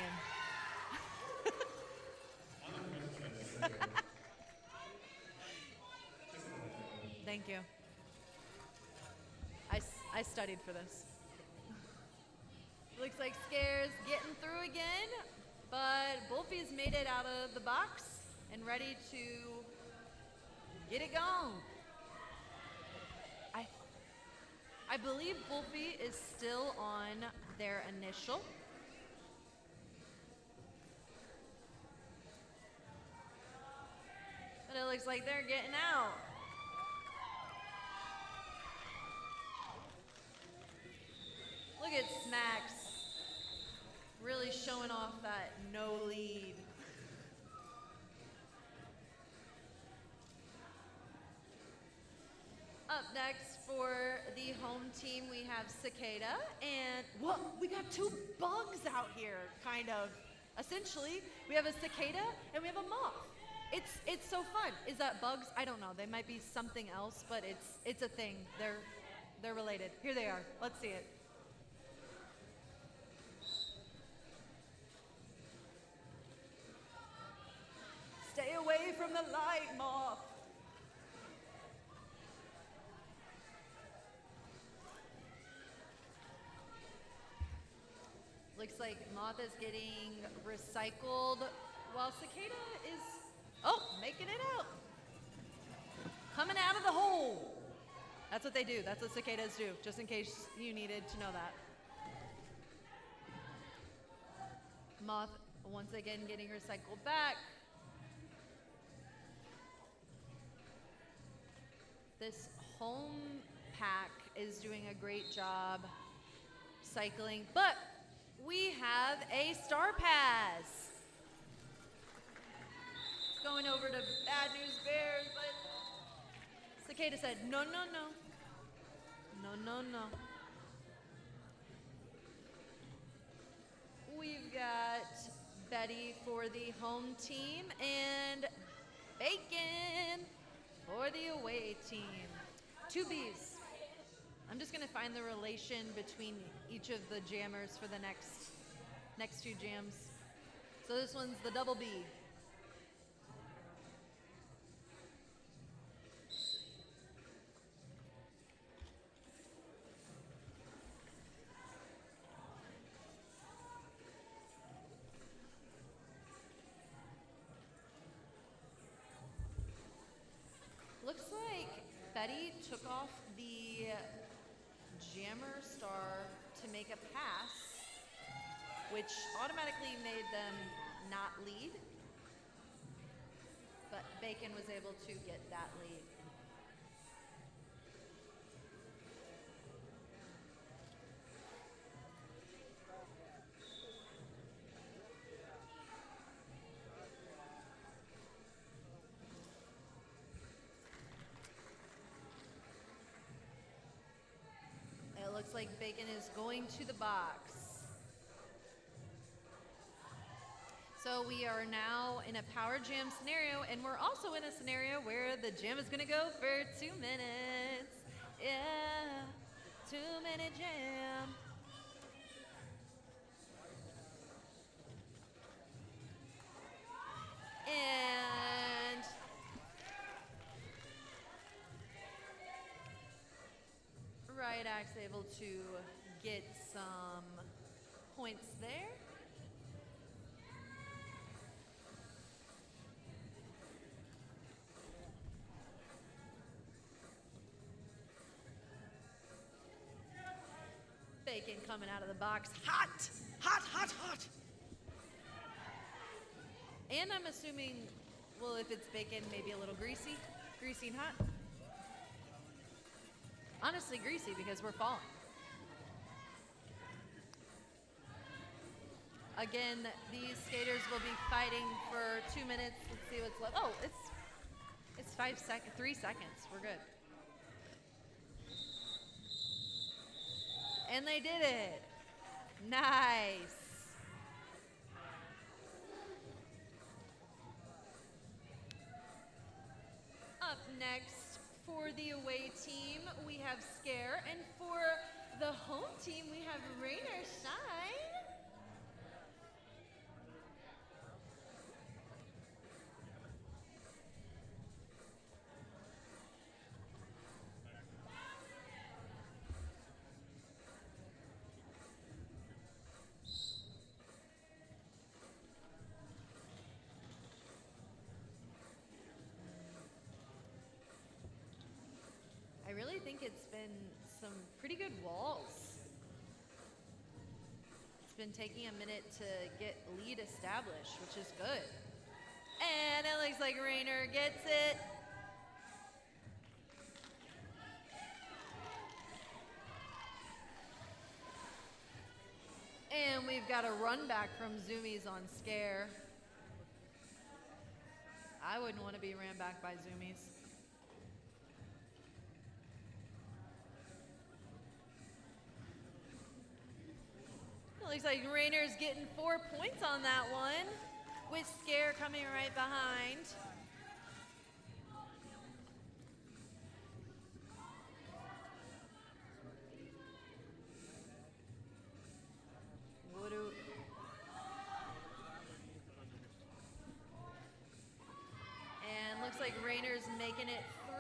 Thank you. I studied for this. Looks like Scare's getting through again, but Wolfie's made it out of the box and ready to get it going. I believe Wolfie is still on their initial. But it looks like they're getting out. Look at Smacks really showing off that no lead. Up next for the home team, we have Cicada, and whoa, we got two bugs out here, kind of. Essentially, we have a cicada and we have a moth. It's so fun. Is that bugs? I don't know. They might be something else, but it's a thing. They're related. Here they are. Let's see it. Stay away from the light, moth. Looks like moth is getting recycled while cicada is, making it out. Coming out of the hole. That's what they do. That's what cicadas do, just in case you needed to know that. Moth once again getting recycled back. This home pack is doing a great job cycling, but we have a star pass. It's going over to Bad News Bears, but Cicada said, no, no, no. No, no, no. We've got Betty for the home team and Bacon for the away team. Two Bs. I'm just gonna find the relation between each of the jammers for the next two jams. So this one's the double B. Looks like Betty took off the jammer star to make a pass, which automatically made them not lead, but Bacon was able to get that lead. It looks like Bacon is going to the box. So we are now in a power jam scenario, and we're also in a scenario where the jam is gonna go for 2 minutes. Yeah, 2-minute jam. And Riot Act's able to get some points there. Bacon coming out of the box. Hot! Hot, hot, hot! And I'm assuming, well, if it's bacon, maybe a little greasy. Greasy and hot. Honestly, greasy because we're falling. Again, these skaters will be fighting for 2 minutes. Let's see what's left. Oh, it's 3 seconds. We're good. And they did it. Nice. Up next for the away team, we have Scare, and for the home team, we have Rain or Shine. I really think it's been some pretty good walls. It's been taking a minute to get lead established, which is good. And it looks like Rainer gets it. And we've got a run back from Zoomies on Scare. I wouldn't want to be ran back by Zoomies. Looks like Rainer's getting 4 points on that one, with Scare coming right behind. And looks like Rainer's making it through.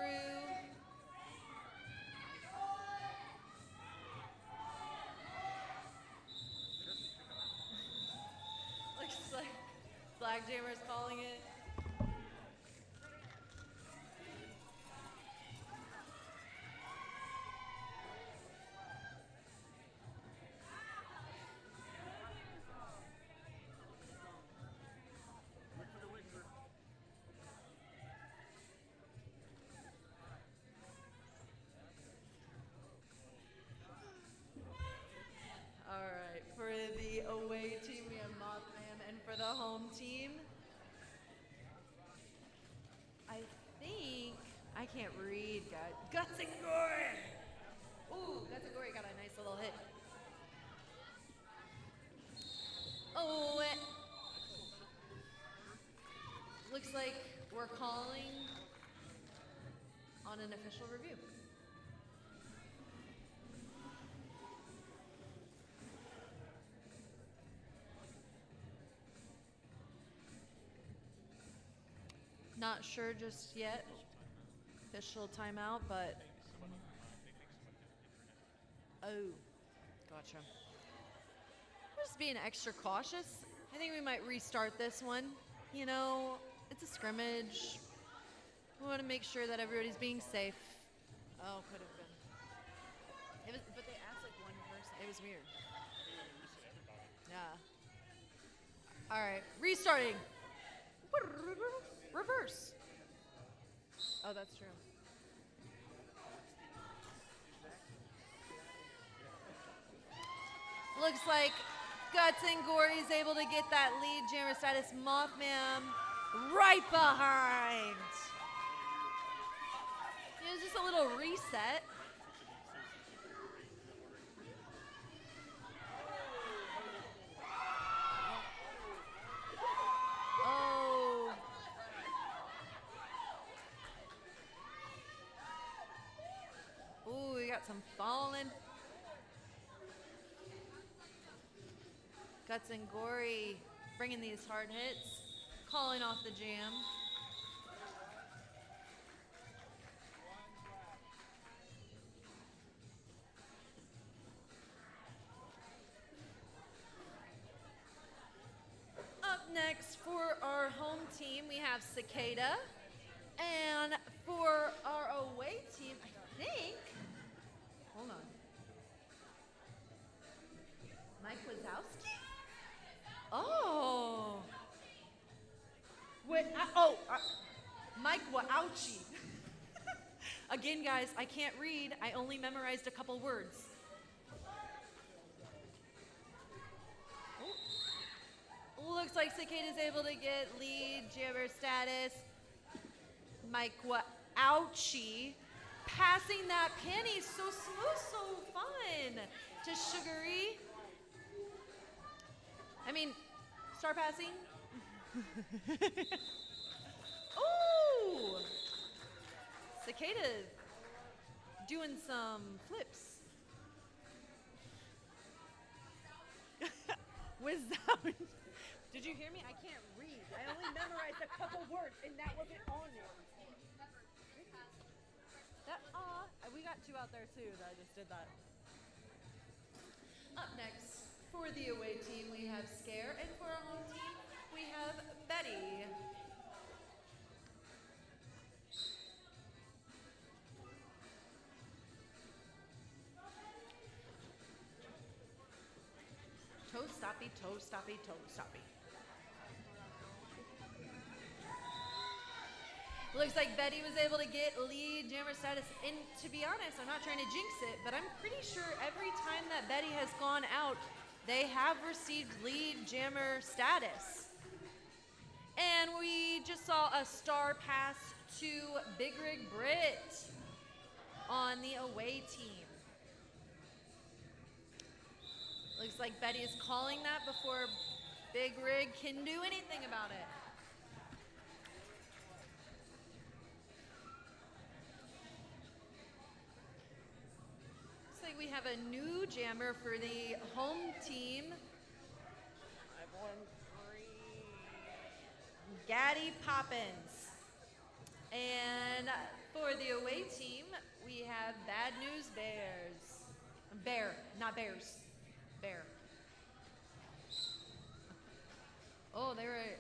Looks like Black Jammer's calling it. All right, for the away team, we have Mothman, and for the home team, I think, I can't read, guys. Guts and Gory! Ooh, Guts and Gory got a nice little hit. Oh, looks like we're calling on an official review. Not sure just yet. Official timeout, but. Oh, gotcha. Just being extra cautious. I think we might restart this one. You know, it's a scrimmage. We want to make sure that everybody's being safe. Oh, could have been. It was, but they asked like one person. It was weird. Yeah. All right, restarting. Reverse. Oh, that's true. Looks like Guts and Gory's able to get that lead jammer status. Mothman right behind. It was just a little reset. Oh. Ooh, we got some falling. Guts and Gory bringing these hard hits, calling off the jam. Up next for our home team, we have Cicada. And for our away team, I think, hold on, Mike Wazowski? Oh. Wait, Mike Wauchi. Again, guys, I can't read. I only memorized a couple words. Oh. Looks like Cicada's able to get lead jammer status. Mike Wauchi passing that penny so smooth, so fun to Sugary. I mean, star passing. Ooh! Cicada doing some flips. Without, did you hear me? I can't read. I only memorized a couple words, and that wasn't on there. We got two out there too that I just did that. Up next, for the away team, we have Scare, and for our home team, we have Betty. Toe stoppy, toe stoppy, toe stoppy. Looks like Betty was able to get lead jammer status. And to be honest, I'm not trying to jinx it, but I'm pretty sure every time that Betty has gone out, they have received lead jammer status. And we just saw a star pass to Big Rig Brit on the away team. Looks like Betty is calling that before Big Rig can do anything about it. Looks like we have a new jammer for the home team. 513. Gaddy Poppins. And for the away team, we have Bad News Bears. Bear, not Bears. Bear. Oh, they were.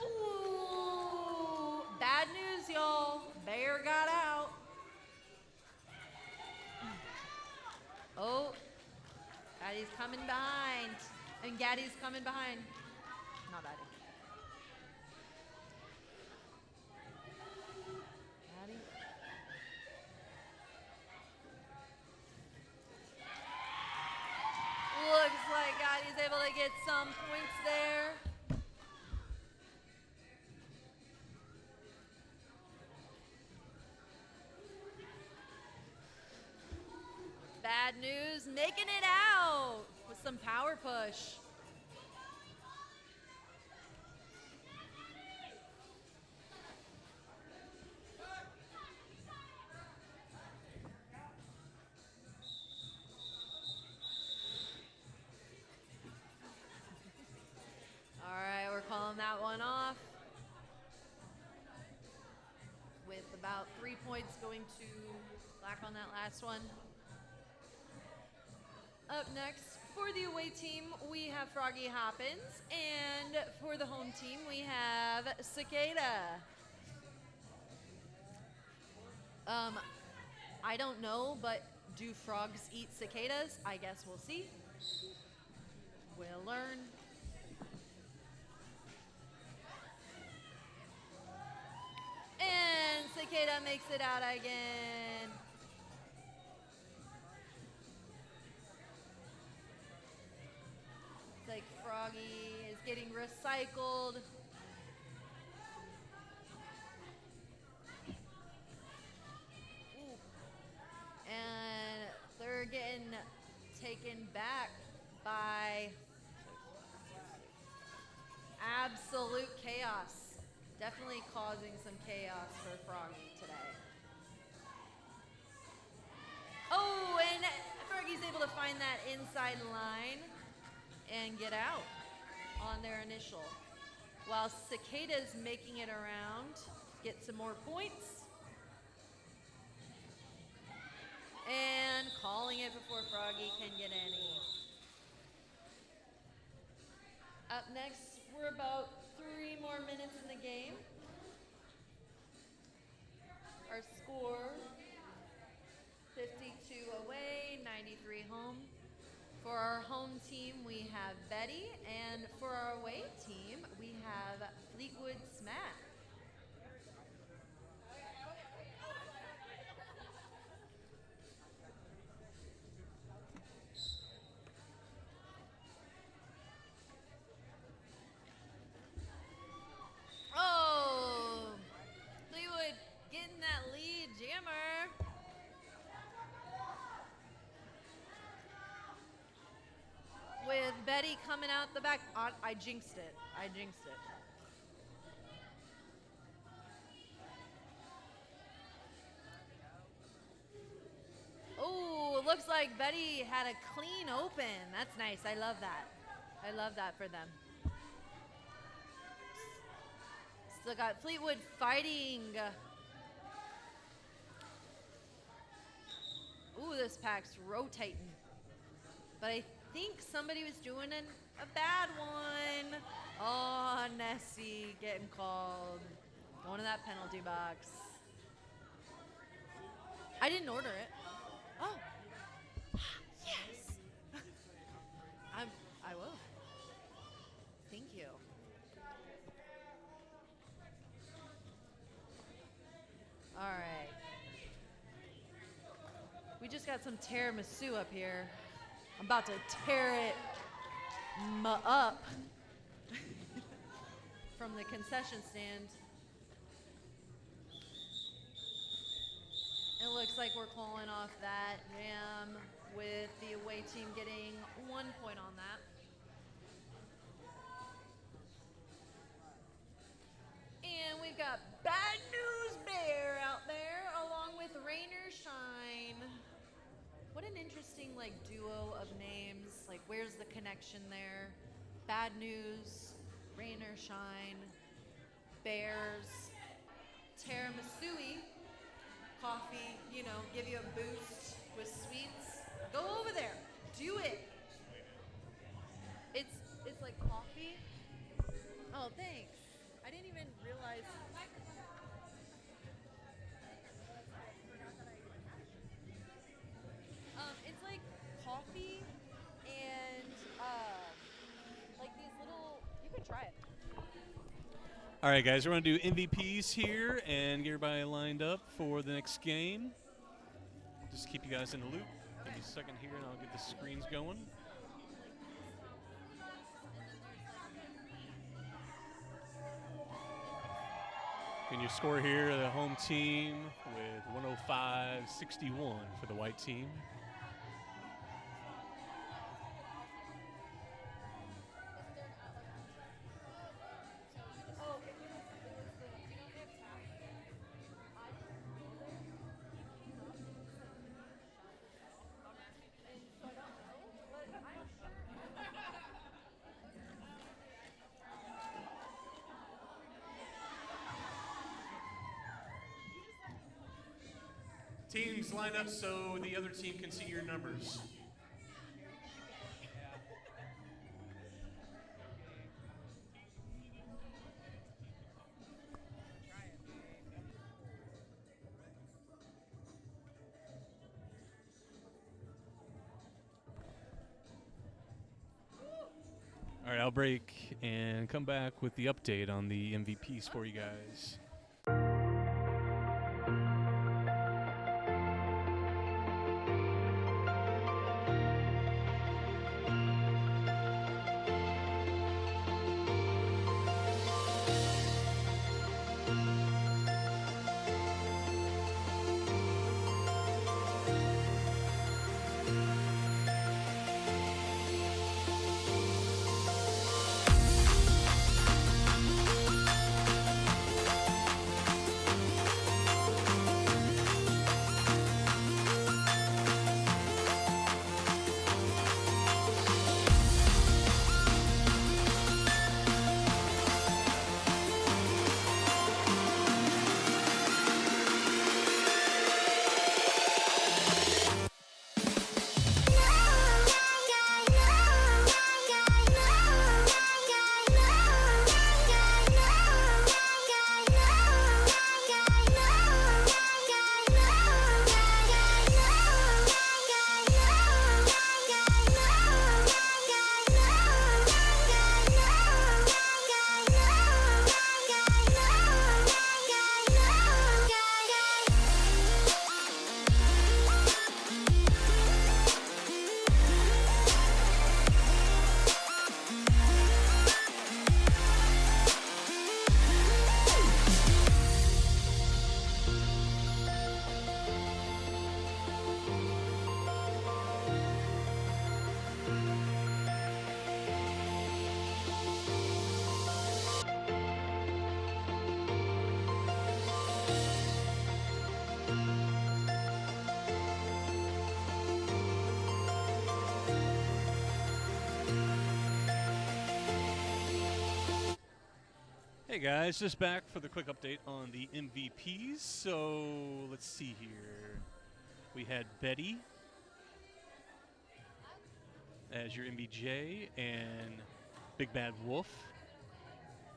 Ooh, bad news, y'all. Bear got out. Oh, Gaddy's coming behind. And Gaddy's coming behind. Not Gaddy. Gaddy. Looks like Gaddy's able to get some points there. Bad News making it out with some power push. All right, we're calling that one off with about 3 points going to Black on that last one. Up next, for the away team, we have Froggy Hoppins, and for the home team, we have Cicada. I don't know, but do frogs eat cicadas? I guess we'll see. We'll learn. And Cicada makes it out again. It's like Froggy is getting recycled. Ooh. And they're getting taken back by absolute chaos. Definitely causing some chaos for Froggy today. Oh, and Froggy's able to find that inside line and get out on their initial. While Cicada's making it around, get some more points. And calling it before Froggy can get any. Up next, we're about 3 more minutes in the game. Our score, 52 away, 93 home. For our home team, we have Betty, and for our away team, we have Fleetwood Smack. Oh, Fleetwood getting that lead, jammer. With Betty coming out the back. I jinxed it. Oh, looks like Betty had a clean open. That's nice. I love that. I love that for them. Still got Fleetwood fighting. Ooh, this pack's rotating. But I think somebody was doing a bad one. Oh, Nessie getting called. Going to that penalty box. I didn't order it. Oh, yes. I will. Thank you. All right. We just got some tiramisu up here. I'm about to tear it up from the concession stand. It looks like we're calling off that jam with the away team getting 1 point on that. And we've got Bad News Bear out there along with Rain or Shine. What an interesting like duo of names. Like where's the connection there? Bad News, Rain or Shine, Bears, Tiramisui, coffee, you know, give you a boost with sweets. Go over there, do it. It's like coffee. Oh, thanks. I didn't even realize. It's like coffee and like these little. You can try it. All right, guys, we're going to do MVPs here and get everybody lined up for the next game. Just keep you guys in the loop. Give me a second here and I'll get the screens going. And your score here, the home team with 105-61 for the white team. Teams line up so the other team can see your numbers. All right, I'll break and come back with the update on the MVPs for you guys. Hey guys, just back for the quick update on the MVPs. So let's see here. We had Betty as your MVJ and Big Bad Wolf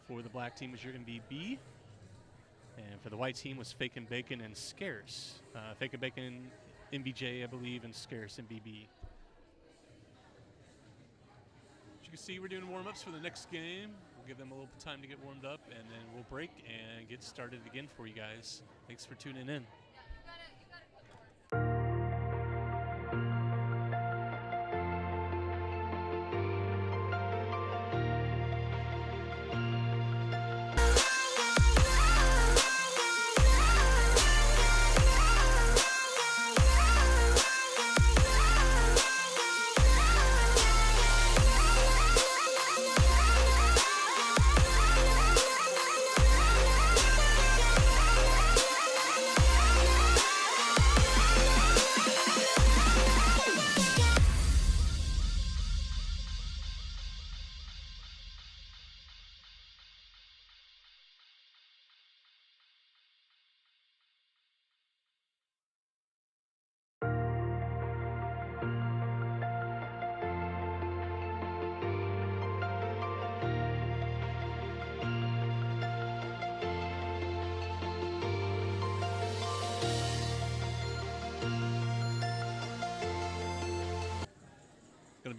for the black team was your MVB. And for the white team was Fake and Bacon and Scarce. Fake and Bacon MVJ, I believe, and Scarce MVB. As you can see, we're doing warm-ups for the next game. We'll give them a little time to get warmed up, and then we'll break and get started again for you guys. Thanks for tuning in.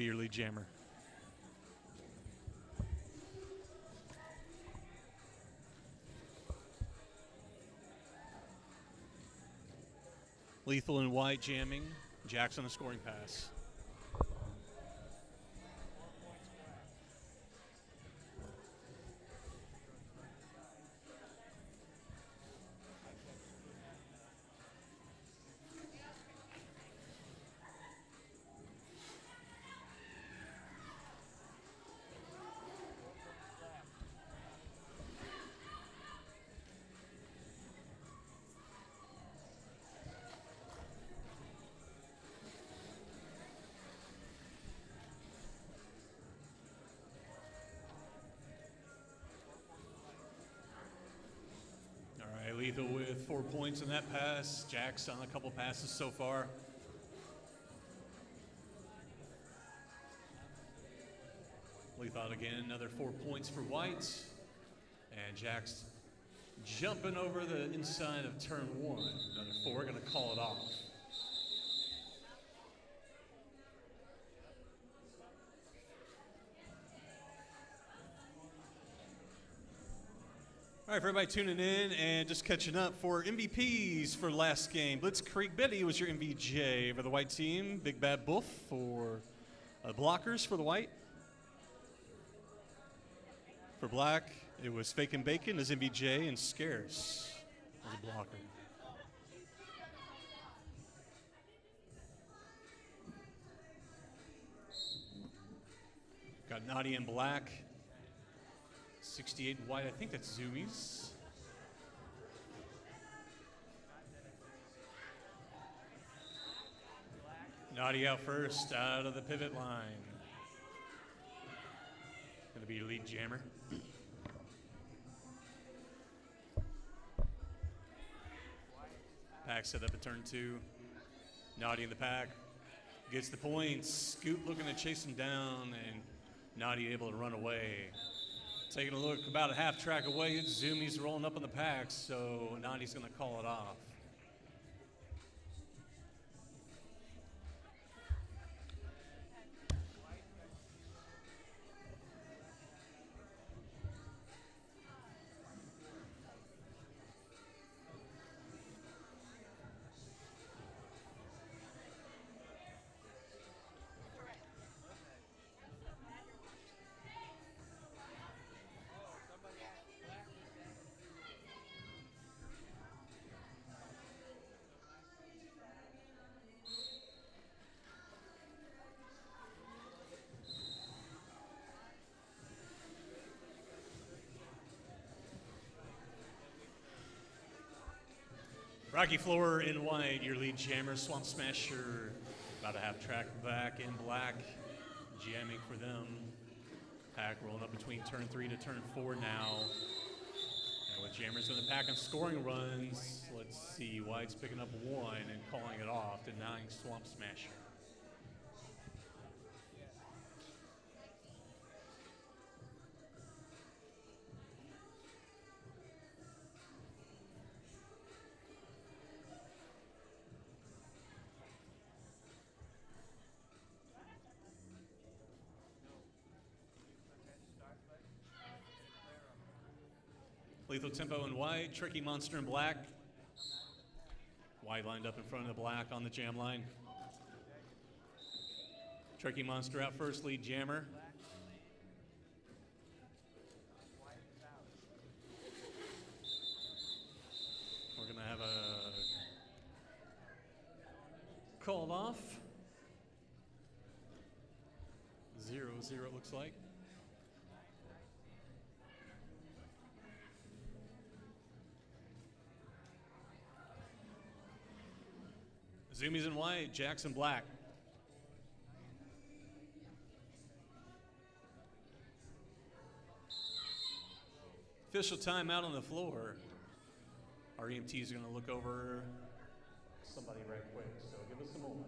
be your lead jammer. Lethal in white jamming. Jack's on the scoring pass. Lethal with 4 points in that pass. Jack's on a couple passes so far. Lethal again, another 4 points for White. And Jack's jumping over the inside of turn 1. Another 4, gonna call it off. All right, for everybody tuning in and just catching up for MVPs for last game. Blitzkrieg Betty was your MVJ for the white team. Big Bad Buff for blockers for the white. For black, it was Fake and Bacon as MVJ and Scarce as a blocker. Got Nadia in black. 68 white, I think that's Zoomies. Nadia out first, out of the pivot line. Gonna be your lead jammer. Pack set up at turn 2. Nadia in the pack. Gets the points. Scoop looking to chase him down, and Nadia able to run away. Taking a look about a half track away, it's Zoomies rolling up in the pack, so Nadi's gonna call it off. Rocky Floor in white, your lead jammer. Swamp Smasher, about a half track back in black, jamming for them. Pack rolling up between turn 3 to turn 4 now. And with jammers in the pack on scoring runs, let's see, White's picking up 1 and calling it off, denying Swamp Smasher. Lethal Tempo in white, Tricky Monster in black. White lined up in front of the black on the jam line. Tricky Monster out first, lead jammer. We're gonna have a called off. 0-0 it looks like. Zoomies in white, Jackson black. Official timeout on the floor. Our EMTs are going to look over somebody right quick, so give us a moment.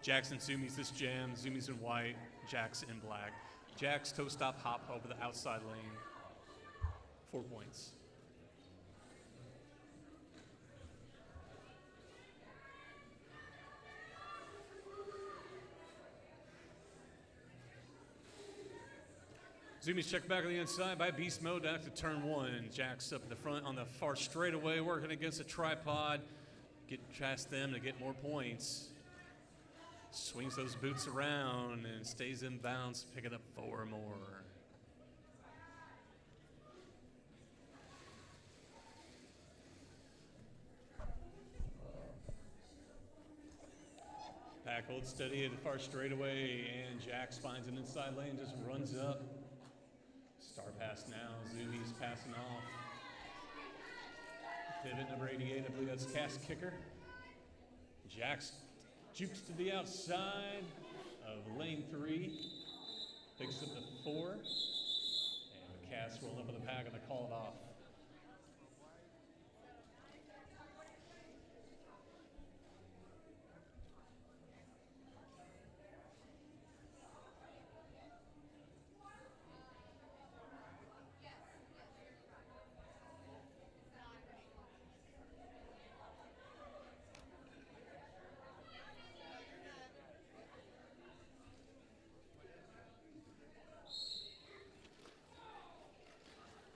Jackson zoomies this jam, zoomies in white, Jacks in black. Jacks toe stop hop over the outside lane. 4 points. Zoomies check back on the inside by beast mode back to turn one. Jacks up in the front on the far straightaway, working against a tripod. Get past them to get more points. Swings those boots around and stays in bounds, picking up 4 more. Pack holds steady at the far straightaway, and Jax finds an inside lane, just runs up. Star pass now, Zoomies passing off. Pivot number 88, I believe that's Cast Kicker. Jax jukes to the outside of lane 3, picks up the 4, and the Cast rolling up in the pack and they call it off.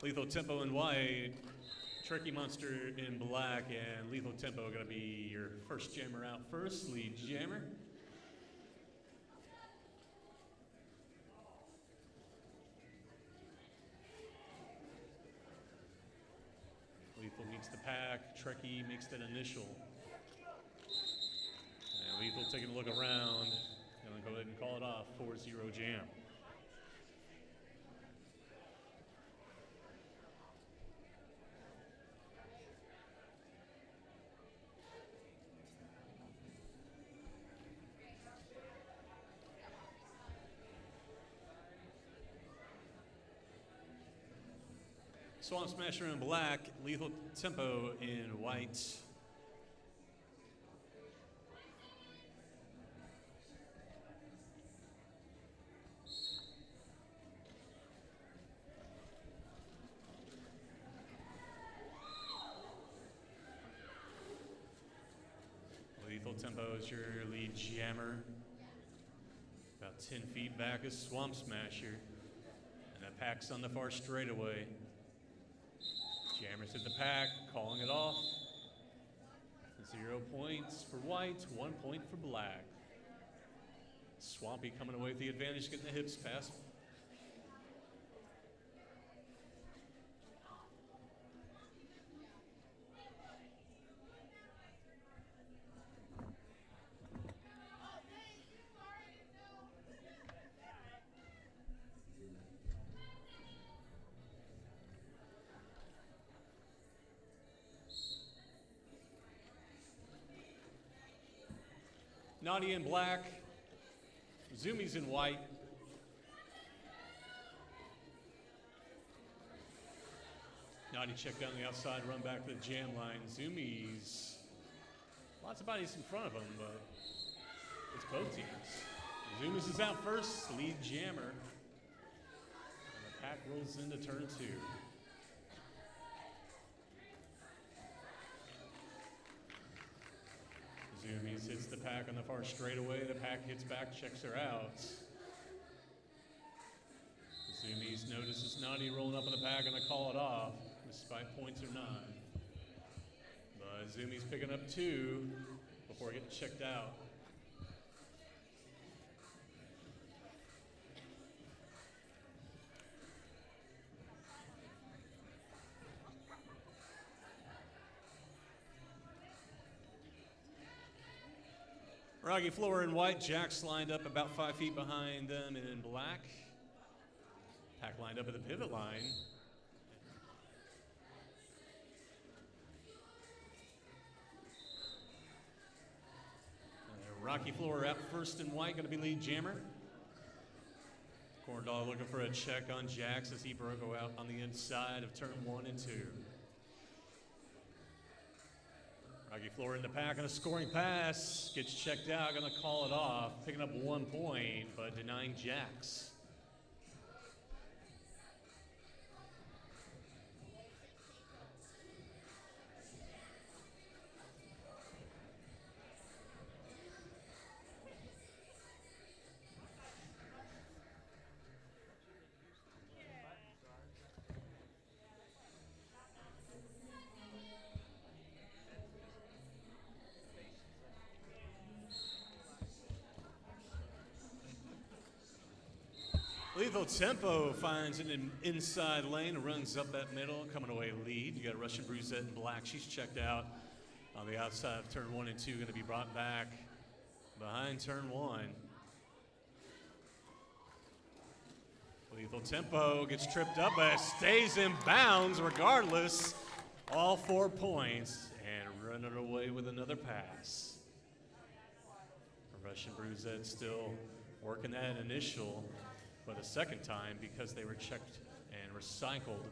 Lethal Tempo in white, Tricky Monster in black, and Lethal Tempo going to be your first jammer out first, lead jammer. Lethal meets the pack, Tricky makes that initial. And Lethal taking a look around, and then go ahead and call it off, 4-0 jam. Swamp Smasher in black, Lethal Tempo in white. Lethal Tempo is your lead jammer. About 10 feet back is Swamp Smasher. And that pack's on the far straightaway. Jammers hit the pack, calling it off. 0 points for white, 1 point for black. Swampy coming away with the advantage, getting the hips past. Naughty in black, Zoomies in white. Naughty check down the outside, run back to the jam line. Zoomies, lots of bodies in front of them, but it's both teams. Zoomies is out first, lead jammer. And the pack rolls into turn 2. Zoomies hits the pack on the far straightaway. The pack hits back, checks her out. Zoomies notices Naughty rolling up in the pack and they call it off, despite points or not. But Zoomies picking up 2 before getting checked out. Rocky floor in white, Jacks lined up about 5 feet behind them in black. Pack lined up at the pivot line. Rocky floor out first in white, going to be lead jammer. Corn Dog looking for a check on Jacks as he broke out on the inside of turn 1 and 2. Rocky Floor in the pack on a scoring pass. Gets checked out, gonna call it off. Picking up 1 point, but denying Jax. Lethal Tempo finds an inside lane, runs up that middle, coming away lead. You got Russian Brusette in black. She's checked out on the outside of turn 1 and 2, going to be brought back behind turn 1. Lethal Tempo gets tripped up, but stays in bounds regardless. All 4 points and running away with another pass. Russian Brusette still working that initial, but a second time because they were checked and recycled.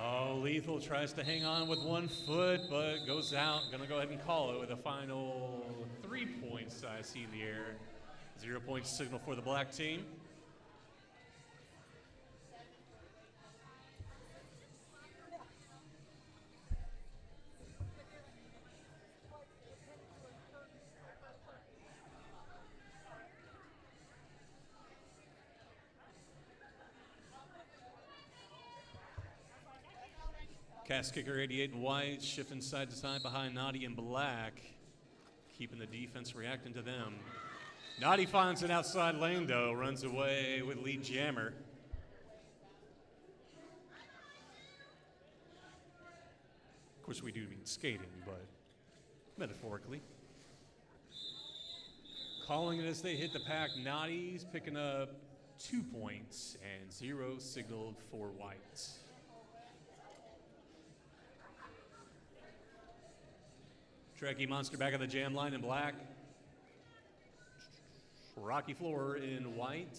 Oh, Lethal tries to hang on with 1 foot, but goes out. Gonna go ahead and call it with a final 3 points I see in the air. 0 points signal for the black team. Cast kicker 88 in white, shifting side to side behind Naughty in black, keeping the defense reacting to them. Naughty finds an outside lane though, runs away with lead jammer. Of course we do mean skating, but metaphorically. Calling it as they hit the pack, Naughty's picking up 2 points and 0 signaled for white. Trekkie Monster back on the jam line in black. Rocky Floor in white.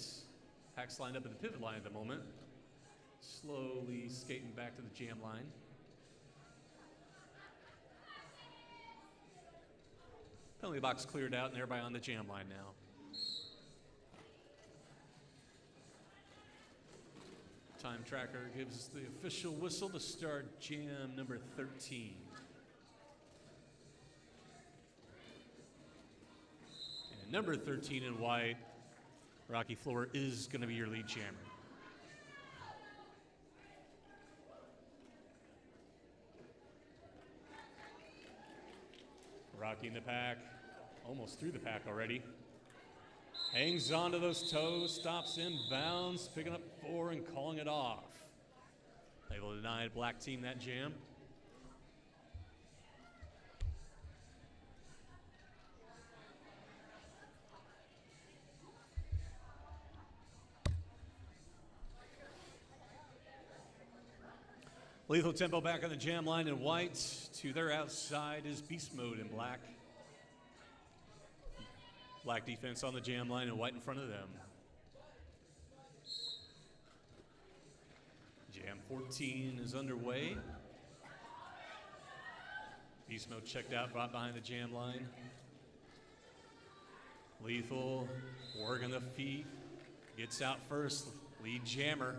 Pack's lined up at the pivot line at the moment. Slowly skating back to the jam line. Penalty box cleared out and everybody on the jam line now. Time tracker gives us the official whistle to start jam number 13. Number 13 in white, Rocky Floor is going to be your lead jammer. Rocky in the pack, almost through the pack already. Hangs onto those toes, stops in bounds, picking up 4 and calling it off. Able to deny a black team that jam. Lethal Tempo back on the jam line in white. To their outside is Beast Mode in black. Black defense on the jam line and white in front of them. Jam 14 is underway. Beast Mode checked out, brought behind the jam line. Lethal working the feet. Gets out first, lead jammer.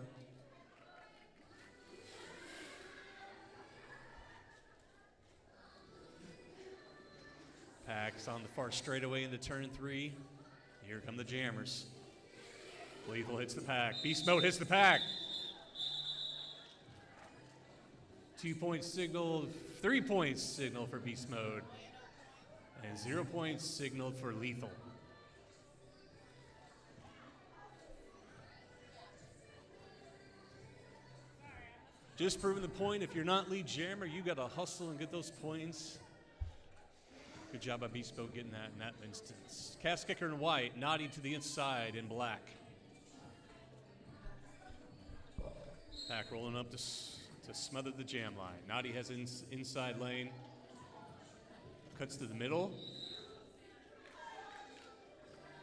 Pack's on the far straightaway into turn 3. Here come the jammers. Lethal hits the pack. Beast Mode hits the pack. 2 points signaled, 3 points signaled for Beast Mode, and 0 points signaled for Lethal. Just proving the point, if you're not lead jammer, you got to hustle and get those points. Good job by Beast Mode getting that in that instance. Cast kicker in white, Naughty to the inside in black. Pack rolling up to smother the jam line. Naughty has inside lane. Cuts to the middle.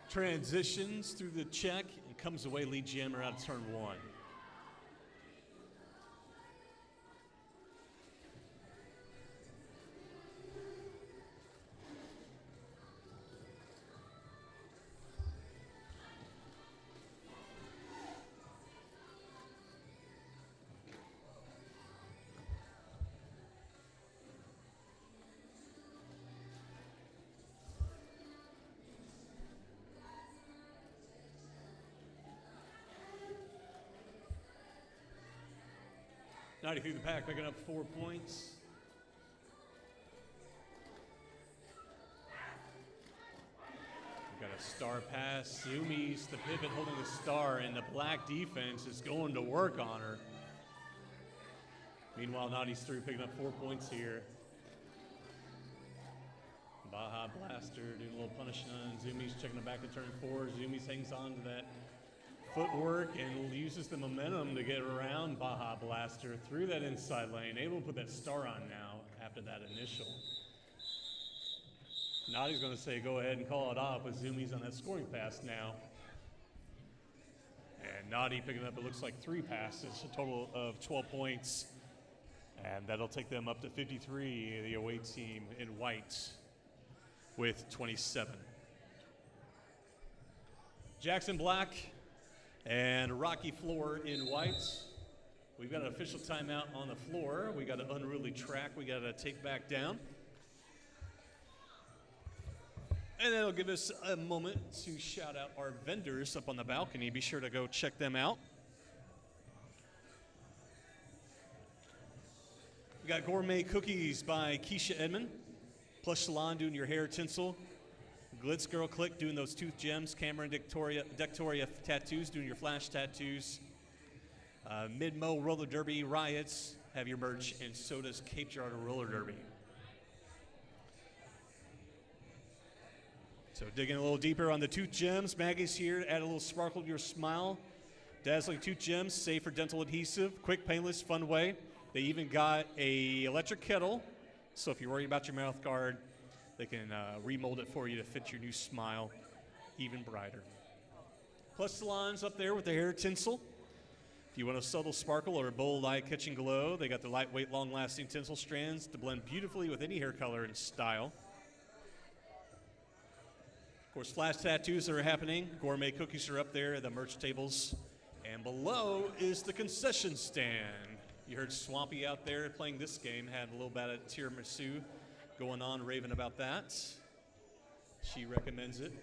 Transitions through the check and comes away lead jammer out of turn 1. Naughty through the pack, picking up 4 points. Got a star pass. Sumi's the pivot holding the star, and the black defense is going to work on her. Meanwhile, Naughty's through, picking up 4 points here. Baja Blaster doing a little punishing on Zumi's, checking it back to turn 4. Zumi's hangs on to that footwork and uses the momentum to get around Baja Blaster through that inside lane. Able to put that star on now after that initial. Naughty's going to say go ahead and call it off with Zumi's on that scoring pass now. And Naughty picking up, it looks like 3 passes, a total of 12 points. And that'll take them up to 53, the away team in white with 27. Jackson Black and Rocky Floor in white. We've got an official timeout on the floor. We got an unruly track we got to take back down. And that'll give us a moment to shout out our vendors up on the balcony. Be sure to go check them out. We got gourmet cookies by Keisha Edmond. Plush Salon doing your hair tinsel. Glitz Girl Click doing those tooth gems. Cameron Dectoria tattoos doing your flash tattoos. Mid-Mo Roller Derby Riots have your merch, and so does Cape Girardeau Roller Derby. So digging a little deeper on the tooth gems, Maggie's here to add a little sparkle to your smile. Dazzling tooth gems, safe for dental adhesive, quick, painless, fun way. They even got a electric kettle, so if you're worried about your mouth guard, they can remold it for you to fit your new smile even brighter. Plus salons up there with the hair tinsel. If you want a subtle sparkle or a bold eye-catching glow, they got the lightweight, long-lasting tinsel strands to blend beautifully with any hair color and style. Of course, flash tattoos are happening. Gourmet cookies are up there at the merch tables. And below is the concession stand. You heard Swampy out there playing this game, had a little bit of tiramisu going on, raving about that. She recommends it.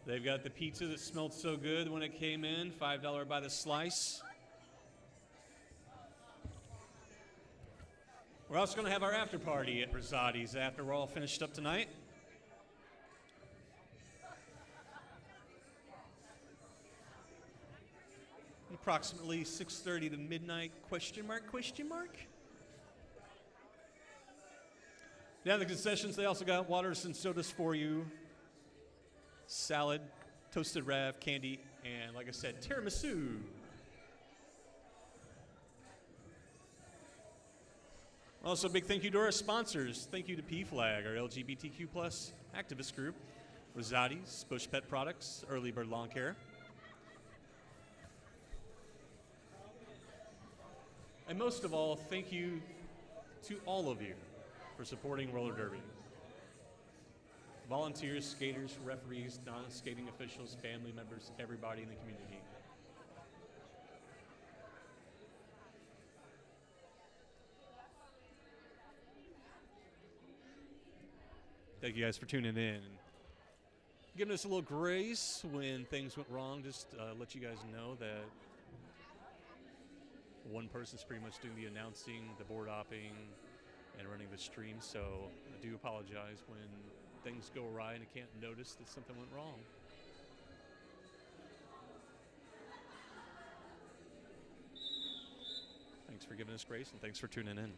They've got the pizza that smelled so good when it came in, $5 by the slice. We're also going to have our after party at Rosati's after we're all finished up tonight. Approximately 6:30 to midnight, question mark? Down the concessions, they also got waters and sodas for you, salad, toasted rav, candy, and like I said, tiramisu. Also, a big thank you to our sponsors. Thank you to PFLAG, our LGBTQ plus activist group, Rosati's, Bush Pet Products, Early Bird Lawn Care. And most of all, thank you to all of you for supporting roller derby. Volunteers, skaters, referees, non-skating officials, family members, everybody in the community. Thank you guys for tuning in. Giving us a little grace when things went wrong. Just let you guys know that one person's pretty much doing the announcing, the board hopping, and running the stream. So I do apologize when things go awry and I can't notice that something went wrong. Thanks for giving us grace, and thanks for tuning in.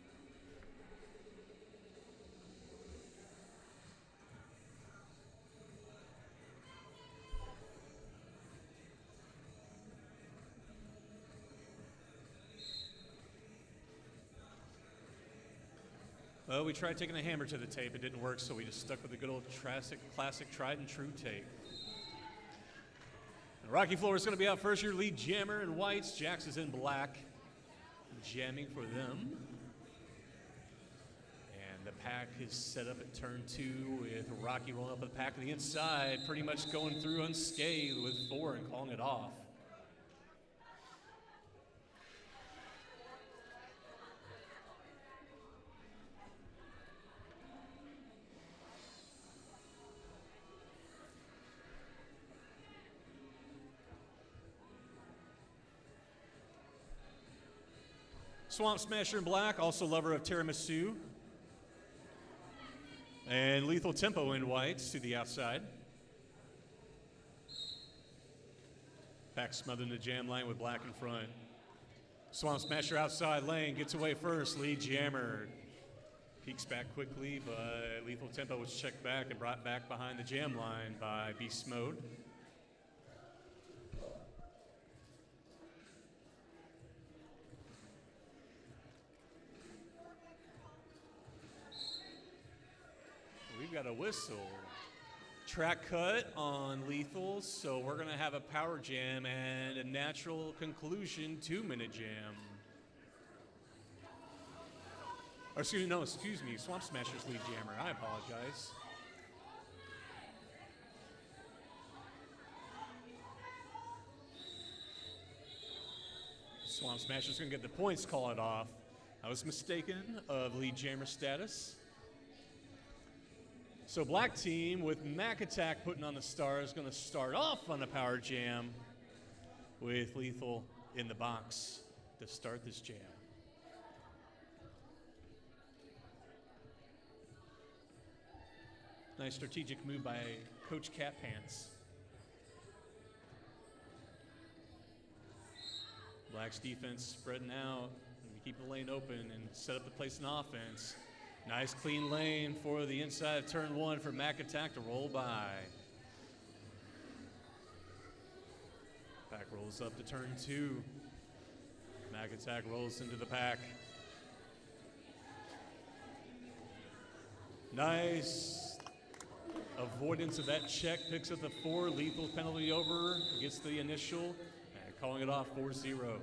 Well, we tried taking a hammer to the tape. It didn't work, so we just stuck with the good old classic tried and true tape. And Rocky Floor is going to be out first. Your lead jammer in whites. Jax is in black, jamming for them. And the pack is set up at turn 2 with Rocky rolling up with the pack to the inside, pretty much going through unscathed with 4 and calling it off. Swamp Smasher in black, also lover of tiramisu. And Lethal Tempo in white to the outside. Pack smothering the jam line with black in front. Swamp Smasher outside lane, gets away first, lead jammer. Peeks back quickly, but Lethal Tempo was checked back and brought back behind the jam line by Beast Mode. We've got a whistle. Track cut on Lethal, so we're gonna have a power jam and a natural conclusion 2-minute jam. Or excuse me, Swamp Smasher's lead jammer. I apologize. Swamp Smasher's gonna get the points called off. I was mistaken of lead jammer status. So black team with Mac Attack putting on the star is gonna start off on the power jam with Lethal in the box to start this jam. Nice strategic move by Coach Cat Pants. Black's defense spreading out. We keep the lane open and set up the place in offense. Nice clean lane for the inside of turn 1 for Mac Attack to roll by. Pack rolls up to turn 2. Mac Attack rolls into the pack. Nice avoidance of that check, picks up the 4, Lethal penalty over, gets the initial, and calling it off 4-0.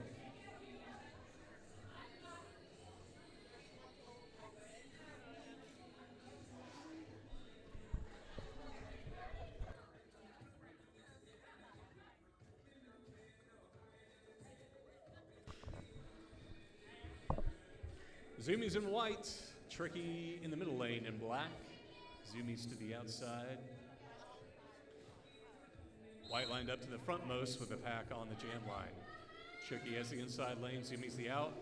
Zoomies in white, Tricky in the middle lane in black. Zoomies to the outside. White lined up to the frontmost with the pack on the jam line. Tricky has the inside lane, Zoomies the out.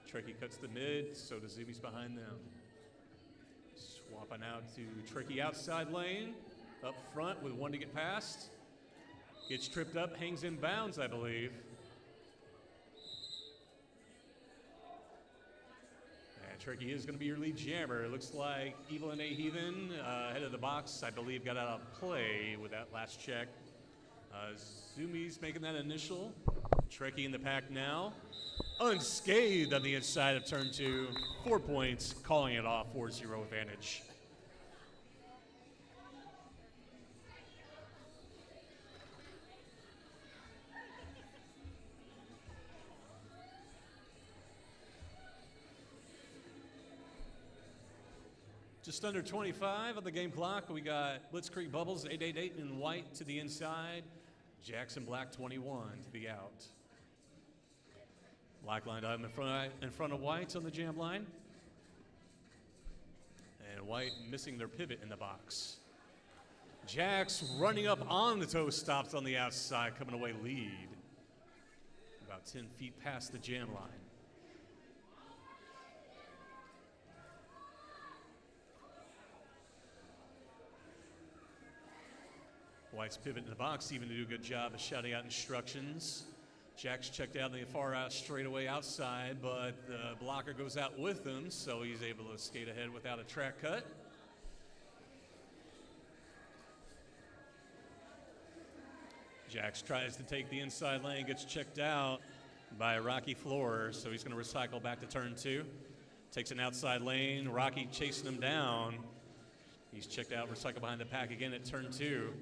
Tricky cuts the mid, so does Zoomies behind them. Swapping out to Tricky outside lane, up front with 1 to get past. Gets tripped up, hangs in bounds, I believe. Tricky is going to be your lead jammer. It looks like Evil and A Heathen, head of the box, I believe, got out of play with that last check. Zoomies making that initial. Tricky in the pack now. Unscathed on the inside of turn 2. 4 points, calling it off, 4-0 advantage. Just under 25 on the game clock. We got Blitzkrieg Bubbles, 888 in white to the inside. Jackson Black, 21 to the out. Black lined up in front of white on the jam line. And white missing their pivot in the box. Jax running up on the toe stops on the outside, coming away lead. About 10 feet past the jam line. White's pivot in the box, even to do a good job of shouting out instructions. Jack's checked out in the far out straightaway outside, but the blocker goes out with him, so he's able to skate ahead without a track cut. Jax tries to take the inside lane, gets checked out by Rocky Floor, so he's going to recycle back to turn 2. Takes an outside lane, Rocky chasing him down. He's checked out, recycle behind the pack again at turn 2.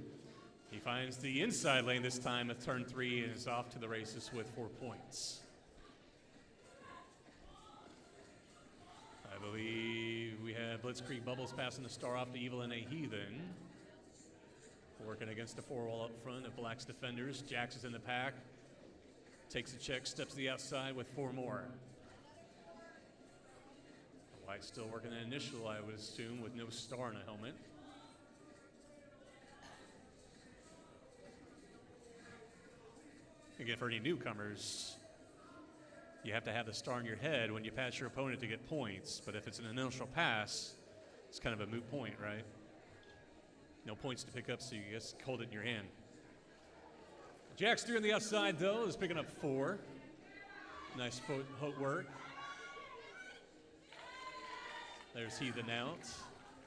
He finds the inside lane this time at turn 3 and is off to the races with 4 points. I believe we have Blitzkrieg Bubbles passing the star off to Evil and A Heathen. Working against the 4-wall up front of Black's defenders. Jax is in the pack. Takes a check, steps to the outside with 4 more. White still working an initial, I would assume, with no star in a helmet. Again, for any newcomers, you have to have the star in your head when you pass your opponent to get points. But if it's an initial pass, it's kind of a moot point, right? No points to pick up, so you just hold it in your hand. Jack's doing the outside, though, is picking up 4. Nice footwork. There's Heathen out,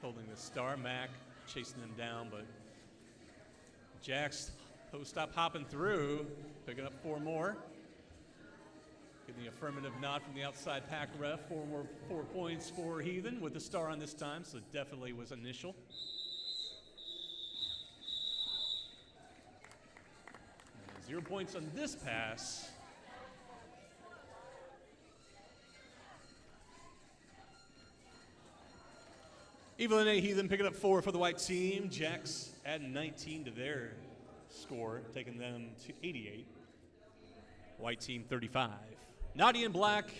holding the star. Mac chasing them down, but Jack's post-up hopping through, picking up 4 more. Getting the affirmative nod from the outside pack ref. 4 points for Heathen with the star on this time, so it definitely was initial. 0 points on this pass. Evelyn A. Heathen picking up 4 for the white team. Jacks adding 19 to their score, taking them to 88. White team 35. Naughty in black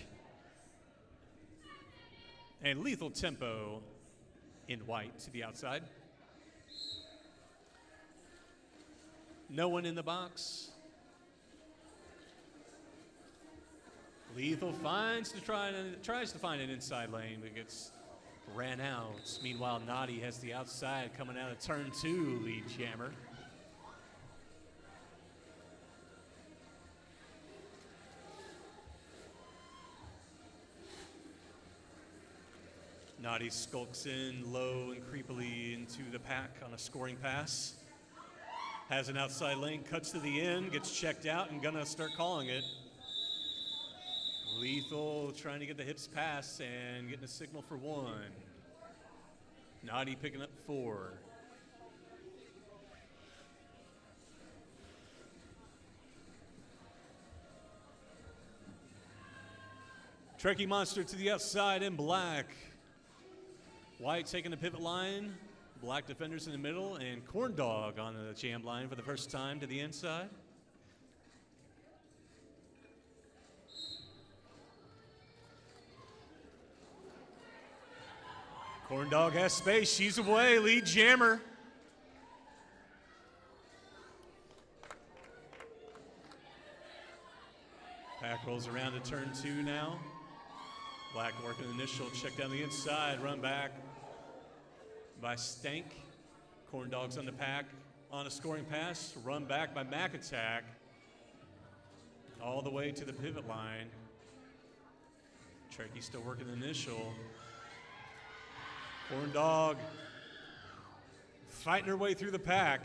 and Lethal Tempo in white to the outside. No one in the box. Lethal tries to find an inside lane, but gets ran out. Meanwhile, Naughty has the outside coming out of turn 2, lead jammer. Naughty skulks in low and creepily into the pack on a scoring pass. Has an outside lane, cuts to the end, gets checked out, and gonna start calling it. Lethal trying to get the hips pass and getting a signal for 1. Naughty picking up 4. Trekkie Monster to the outside in black. White taking the pivot line. Black defenders in the middle, and Corn Dog on the jam line for the first time to the inside. Corn Dog has space. She's away. Lead jammer. Pack rolls around to turn 2 now. Black working initial. Check down the inside. Run back by Stank. Corn Dog's on the pack on a scoring pass. Run back by Mac Attack. All the way to the pivot line. Trekkie still working initial. Corn Dog fighting her way through the pack.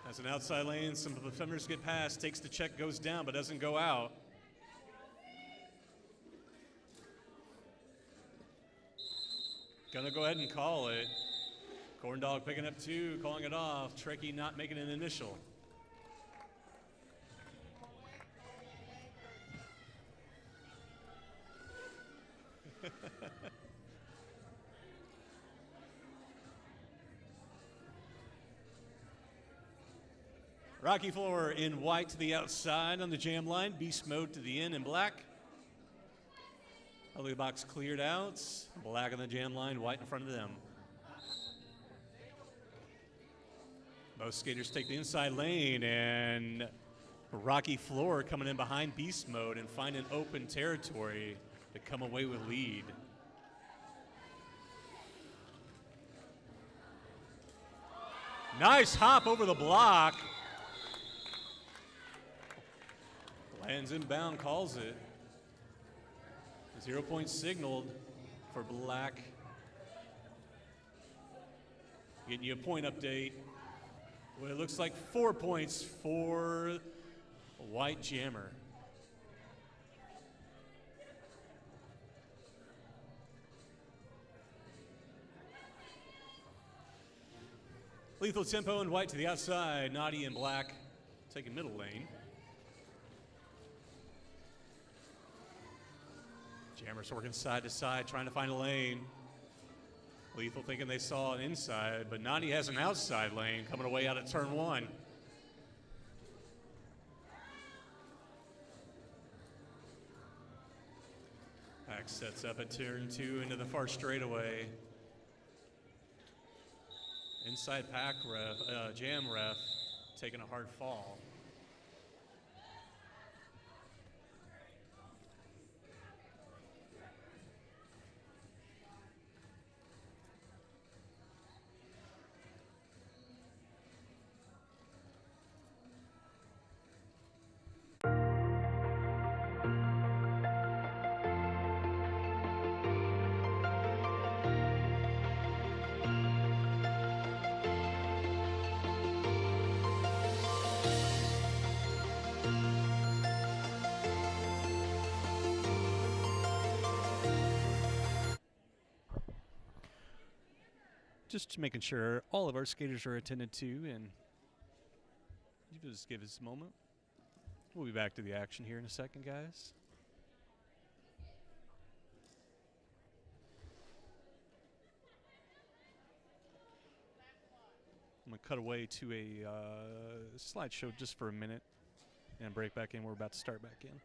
Has an outside lane, some of the defenders get past, takes the check, goes down, but doesn't go out. Gonna go ahead and call it. Corn Dog picking up 2, calling it off. Trekkie not making an initial. Rocky Floor in white to the outside on the jam line. Beast Mode to the end in black. Ugly box cleared out. Black on the jam line, white in front of them. Both skaters take the inside lane, and Rocky Floor coming in behind Beast Mode and finding open territory to come away with lead. Nice hop over the block. Lands inbound, calls it. 0 point signaled for black. Getting you a point update. Well, it looks like 4 points for white jammer. Lethal Tempo and white to the outside. Naughty and black taking middle lane. Jammers working side to side, trying to find a lane. Lethal thinking they saw an inside, but Naughty has an outside lane coming away out of turn 1. Pack sets up at turn 2 into the far straightaway. Inside pack ref, jam ref, taking a hard fall. just making sure all of our skaters are attended to, and you just give us a moment. We'll be back to the action here in a second, guys. I'm going to cut away to a slideshow just for a minute and break back in. We're about to start back in.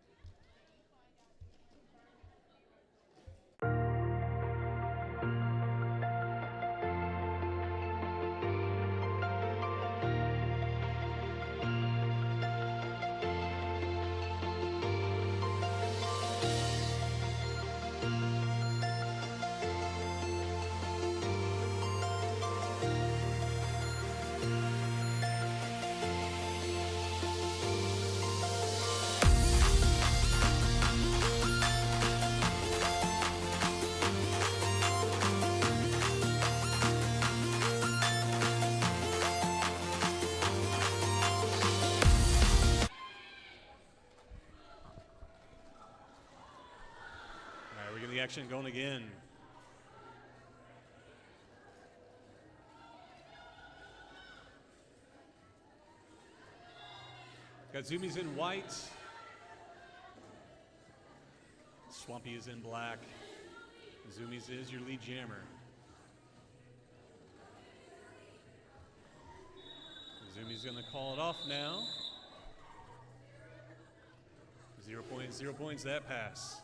Action going again. Got Zoomies in white. Swampy is in black. Zoomies is your lead jammer. Zoomies gonna call it off now. 0 points, 0 points, that pass.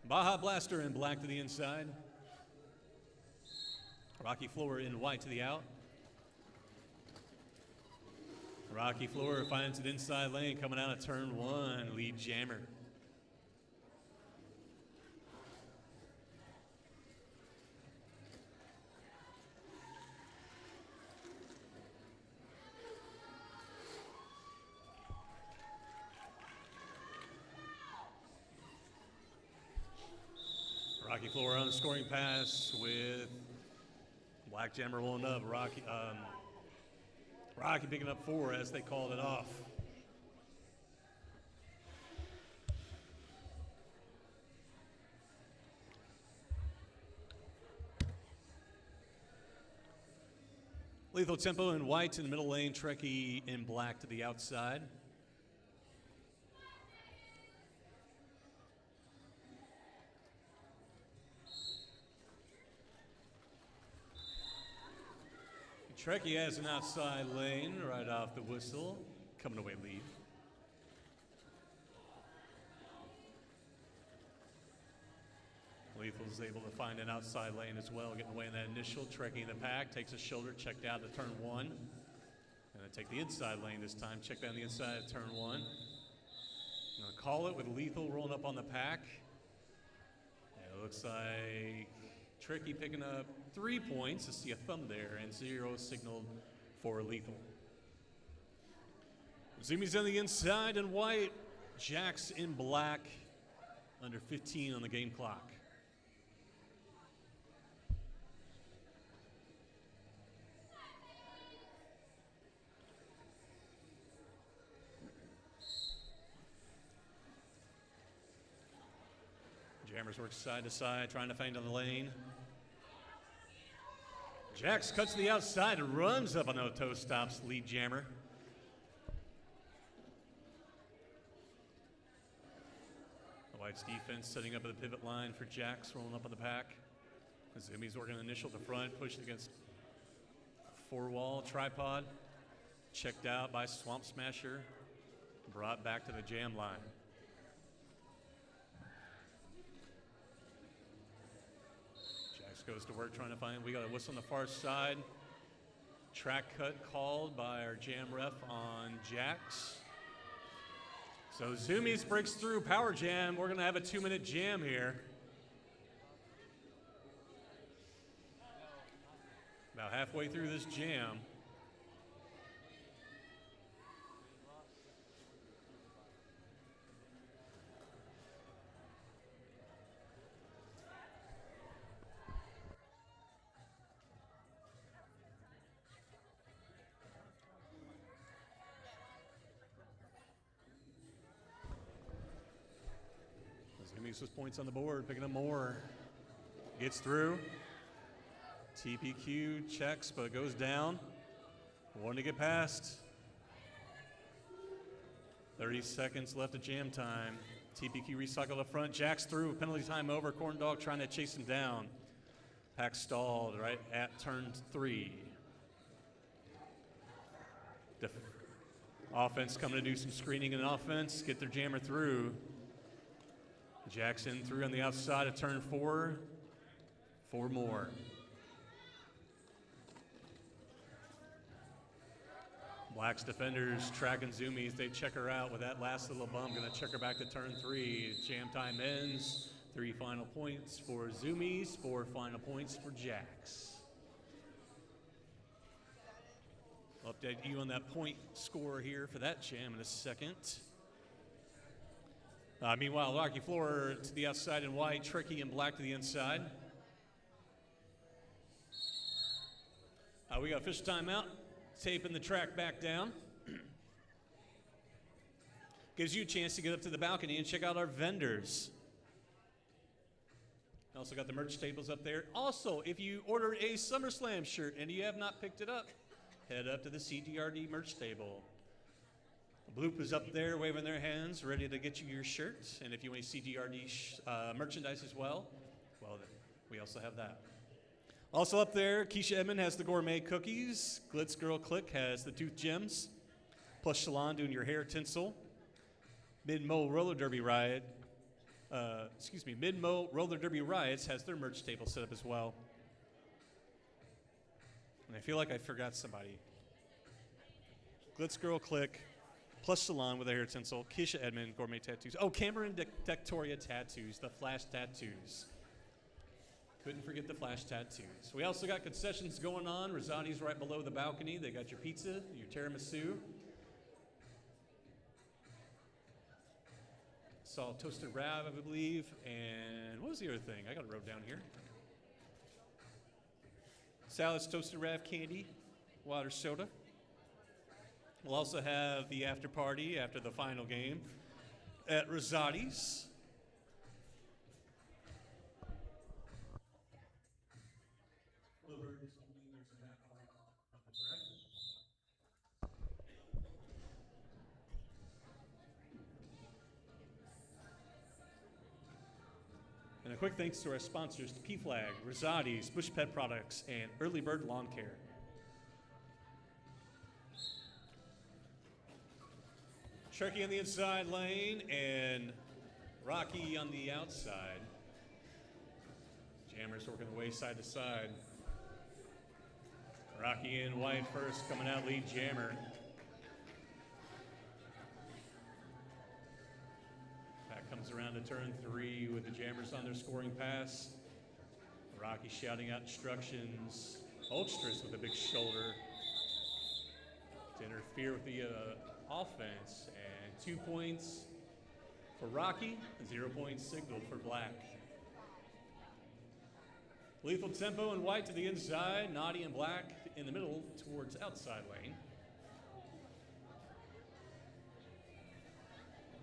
Baja Blaster in black to the inside. Rocky Floor in white to the out. Rocky Floor finds an inside lane coming out of turn one, lead jammer. Rocky Floor on the scoring pass with Black Jammer rolling up. Rocky picking up 4 as they called it off. Lethal Tempo in white in the middle lane, Trekkie in black to the outside. Trekkie has an outside lane right off the whistle, coming away lead. Lethal's able to find an outside lane as well, getting away in that initial. Trekkie in the pack, takes a shoulder, checked out to turn one. And then take the inside lane this time, check down the inside of turn one. Gonna call it with Lethal rolling up on the pack. And it looks like Trekkie picking up 3 points. I see a thumb there, and 0 signaled for Lethal. Zoomies on the inside in white. Jax in black. Under 15 on the game clock. Jammers work side to side, trying to find on the lane. Jax cuts to the outside and runs up on no toe stops, lead jammer. The White's defense setting up at the pivot line for Jax, rolling up on the pack. Zoomies working initial to front, pushed against 4-wall tripod. Checked out by Swamp Smasher, brought back to the jam line. Goes to work trying to find, we got a whistle on the far side. Track cut called by our jam ref on Jax. So Zoomies breaks through power jam. We're gonna have a 2-minute jam here. About halfway through this jam. Keeps those points on the board, picking up more. Gets through. TPQ checks, but goes down. One to get past. 30 seconds left of jam time. TPQ recycled up front. Jack's through. Penalty time over. Corn Dog trying to chase him down. Pack stalled right at turn 3. Offense coming to do some screening and offense. Get their jammer through. Jackson through on the outside of turn 4. 4 more. Black's defenders tracking Zoomies. They check her out with that last little bump. Going to check her back to turn 3. Jam time ends. 3 final points for Zoomies. 4 final points for Jacks. I'll update you on that point score here for that jam in a second. Meanwhile, Rocky Floor to the outside in white, Tricky and Black to the inside. We got official timeout. Taping the track back down. Gives you a chance to get up to the balcony and check out our vendors. Also got the merch tables up there. Also, if you ordered a SummerSlam shirt and you have not picked it up, head up to the CGRD merch table. Bloop is up there waving their hands, ready to get you your shirt. And if you want CGRD merchandise as well, we also have that. Also up there, Keisha Edmond has the gourmet cookies. Glitz Girl Click has the tooth gems. Plush Salon doing your hair tinsel. Mid-Mo Roller Derby Riot. Mid-Mo Roller Derby Riots has their merch table set up as well. And I feel like I forgot somebody. Glitz Girl Click. Plush Salon with a hair tinsel. Keisha Edmond gourmet tattoos. Oh, Cameron Dectoria tattoos, the flash tattoos. Couldn't forget the flash tattoos. We also got concessions going on. Rosati's right below the balcony. They got your pizza, your tiramisu. Saw toasted rab, I believe. And what was the other thing? I got it wrote down here. Salads, toasted rab, candy, water, soda. We'll also have the after party after the final game at Rosati's. And a quick thanks to our sponsors, P-Flag, Rosati's, Bush Pet Products, and Early Bird Lawn Care. Turkey on the inside lane and Rocky on the outside. Jammers working the way side to side. Rocky in white first, coming out lead jammer. Back comes around to turn 3 with the jammers on their scoring pass. Rocky shouting out instructions. Ulstras with a big shoulder to interfere with the offense. And 2 points for Rocky, 0 points signaled for Black. Lethal Tempo in white to the inside, Naughty and Black in the middle towards outside lane.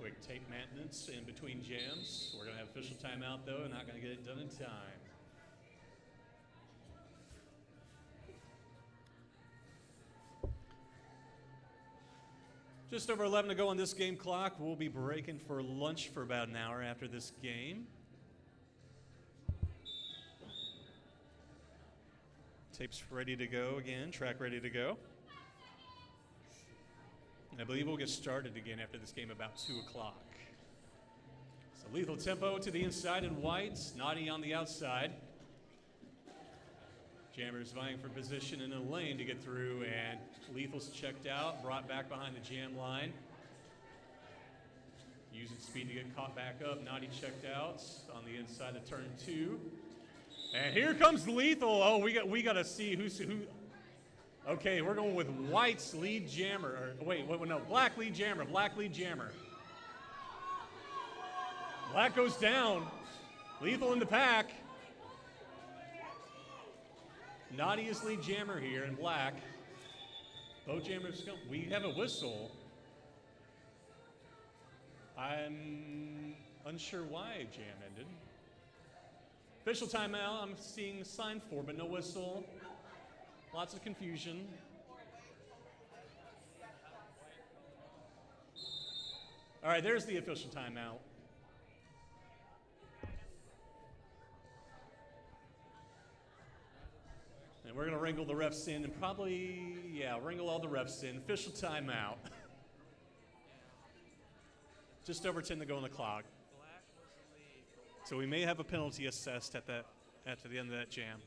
Quick tape maintenance in between jams. We're going to have official timeout though, and not going to get it done in time. Just over 11 to go on this game clock. We'll be breaking for lunch for about an hour after this game. Tape's ready to go again, track ready to go. And I believe we'll get started again after this game about 2 o'clock. So Lethal Tempo to the inside in whites, Naughty on the outside. Jammers vying for position in a lane to get through, and Lethal's checked out, brought back behind the jam line. Using speed to get caught back up, Naughty checked out on the inside of turn 2. And here comes Lethal. Oh, we got to see who. Okay, we're going with White's lead jammer. No, Black lead jammer. Black lead jammer. Black goes down. Lethal in the pack. Naughty is lead jammer here in Black. Both jammers go. We have a whistle. Unsure why jam ended. Official timeout, I'm seeing sign for, but no whistle. Lots of confusion. All right, there's the official timeout. And we're going to wrangle the refs in and probably, wrangle all the refs in. Official timeout. Just over 10 to go on the clock. So we may have a penalty assessed at the end of that jam.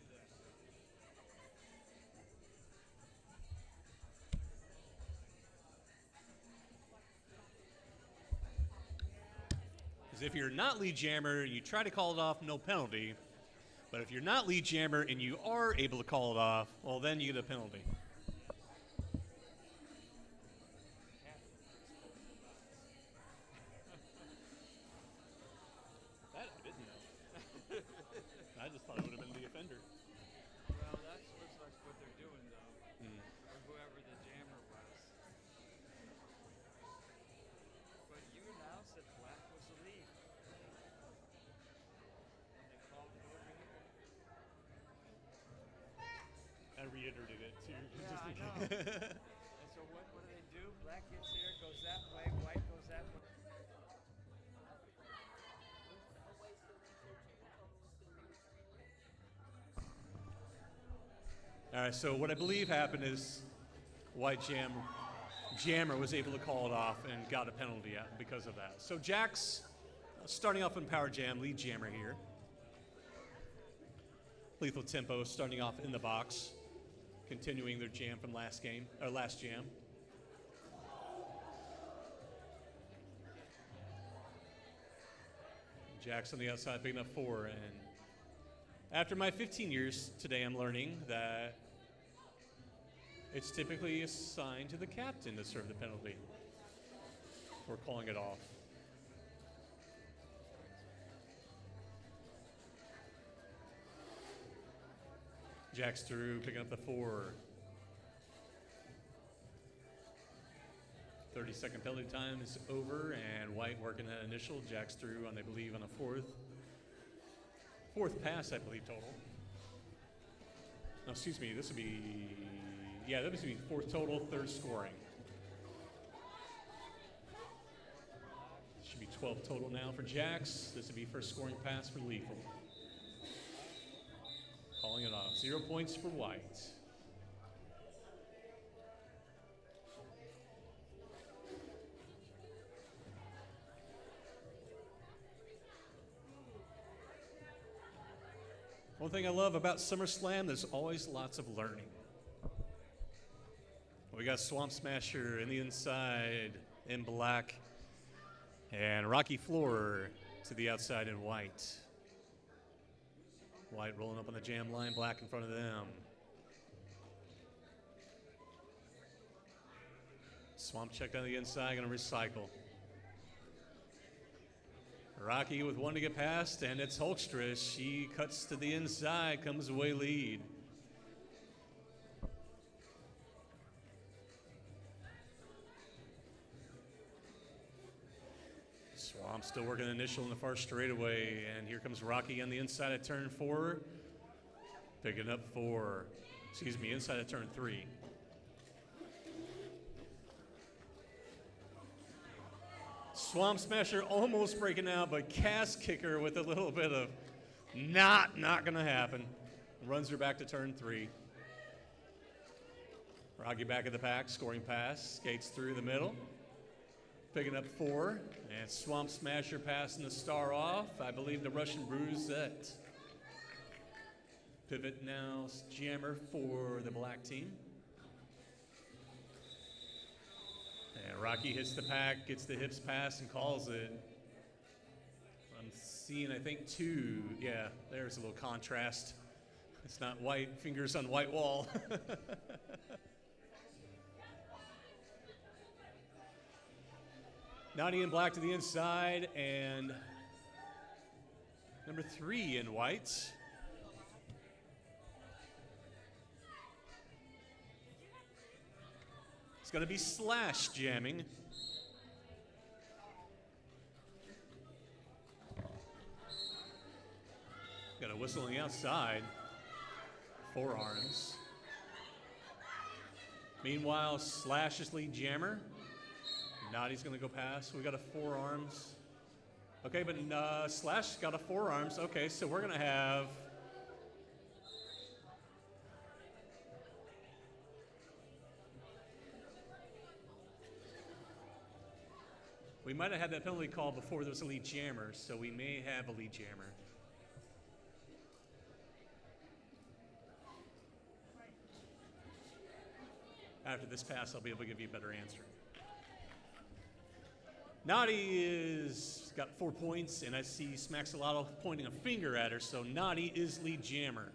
Because if you're not lead jammer and you try to call it off, no penalty. But if you're not lead jammer and you are able to call it off, well, then you get a penalty. That I didn't know. I just thought it would have been the offender. Well, that looks like what they're doing, though, or whoever the jammer was. But you announced that black was the lead. And they called it over here. I reiterated it too. Yeah, I know. And so what do they do? Black gets here, goes that way, white goes that way. All right, so what I believe happened is white jammer was able to call it off and got a penalty because of that. So Jack's starting off in power jam, lead jammer here. Lethal Tempo starting off in the box, continuing their jam from last jam. Jack's on the outside, big enough 4, and after my 15 years today, I'm learning that it's typically assigned to the captain to serve the penalty for calling it off. Jack's through, picking up the 4. 30-second penalty time is over, and white working that initial. Jack's through on, I believe, on a fourth pass, I believe, total. No, excuse me, this would be, that would be 4th total, 3rd scoring. Should be 12 total now for Jax. This would be 1st scoring pass for Lethal. Calling it off. 0 points for white. One thing I love about SummerSlam, there's always lots of learning. We got Swamp Smasher in the inside in black, and Rocky Floor to the outside in white. White rolling up on the jam line, black in front of them. Swamp check on the inside, gonna recycle. Rocky with 1 to get past, and it's Hulkstress. She cuts to the inside, comes away lead. Swamp still working the initial in the far straightaway, and here comes Rocky on the inside of turn 4. Picking up inside of turn 3. Swamp Smasher almost breaking out, but Cast Kicker with a little bit of not gonna happen. Runs her back to turn 3. Rocky back of the pack, scoring pass, skates through the middle. Picking up 4, and Swamp Smasher passing the star off. I believe the Russian Bruisette. Pivot now, jammer for the black team. And Rocky hits the pack, gets the hips pass, and calls it. I'm seeing, I think, 2. Yeah, there's a little contrast. It's not white fingers on white wall. Nani in black to the inside, and number 3 in white. It's going to be Slash jamming. whistle on the outside. Forearms. Meanwhile, Slash is lead jammer. Naughty's going to go past. We got a forearms. Okay, but Slash got a forearms. Okay, so we're going to have... We might have had that penalty call before there was a lead jammer, so we may have a lead jammer. After this pass, I'll be able to give you a better answer. Naughty is got 4 points, and I see Smaxolotto pointing a finger at her, so Naughty is lead jammer.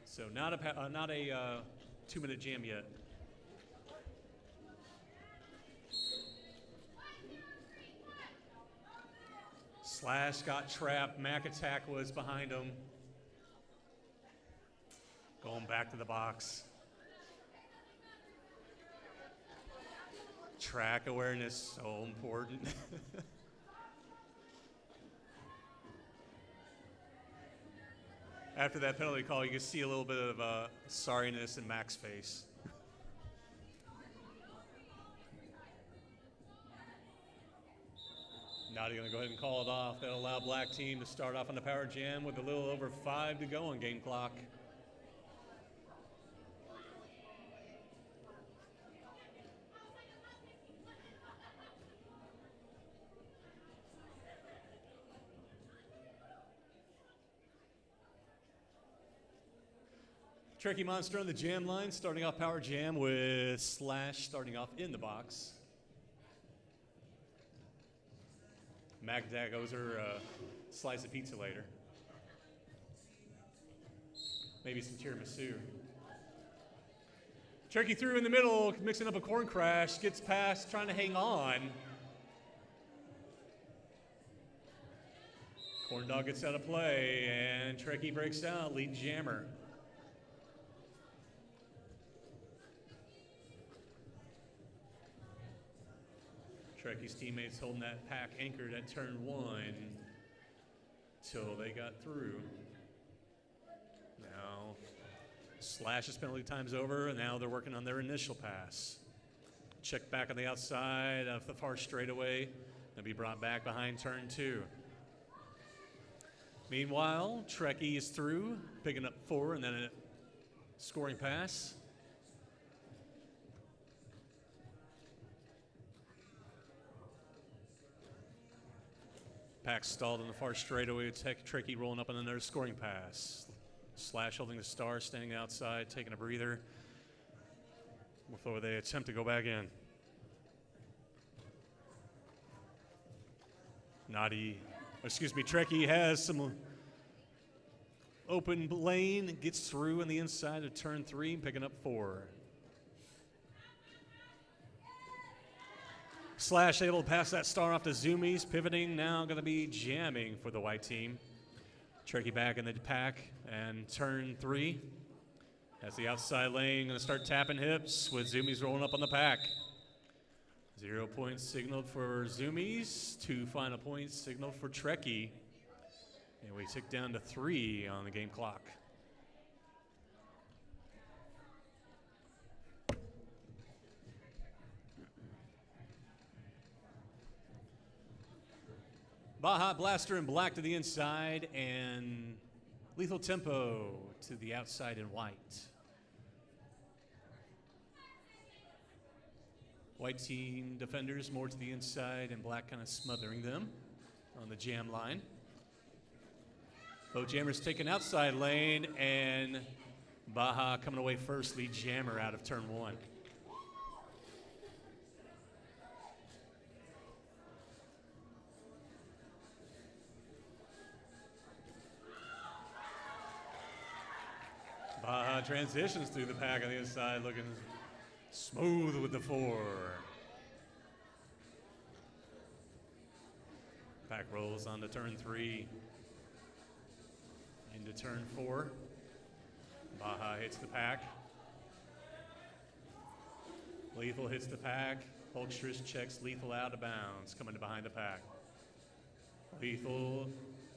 So not a 2-minute jam yet. Slash got trapped. Mac Attack was behind him. Going back to the box. Track awareness, so important. After that penalty call, you can see a little bit of sorriness in Mac's face. Naughty going to go ahead and call it off. That'll allow Black Team to start off on the power jam with a little over 5 to go on game clock. Tricky Monster on the jam line, starting off power jam with Slash starting off in the box. Mac Attack owes her a slice of pizza later. Maybe some tiramisu. Tricky through in the middle, mixing up a corn crash, gets past, trying to hang on. Corn Dog gets out of play, and Tricky breaks out, lead jammer. Trekky's teammates holding that pack anchored at turn 1 till they got through. Now, Slash's penalty time's over, and now they're working on their initial pass. Check back on the outside of the far straightaway and be brought back behind turn 2. Meanwhile, Trekkie is through, picking up 4 and then a scoring pass. Pack stalled on the far straightaway. Trekkie rolling up on another scoring pass. Slash holding the star, standing outside, taking a breather before they attempt to go back in. Trekkie has some open lane, gets through on the inside of turn 3, picking up 4. Slash able to pass that star off to Zoomies, pivoting, now going to be jamming for the white team. Trekkie back in the pack, and turn 3. That's the outside lane, going to start tapping hips with Zoomies rolling up on the pack. 0 points signaled for Zoomies, 2 final points signaled for Trekkie. And we tick down to 3 on the game clock. Baja Blaster in black to the inside, and Lethal Tempo to the outside in white. White team defenders more to the inside, and black kind of smothering them on the jam line. Both jammers taking outside lane, and Baja coming away first, lead jammer out of turn 1. Baja transitions through the pack on the inside, looking smooth with the 4. Pack rolls onto turn 3. Into turn 4. Baja hits the pack. Lethal hits the pack. Hulkstress checks Lethal out of bounds, coming to behind the pack. Lethal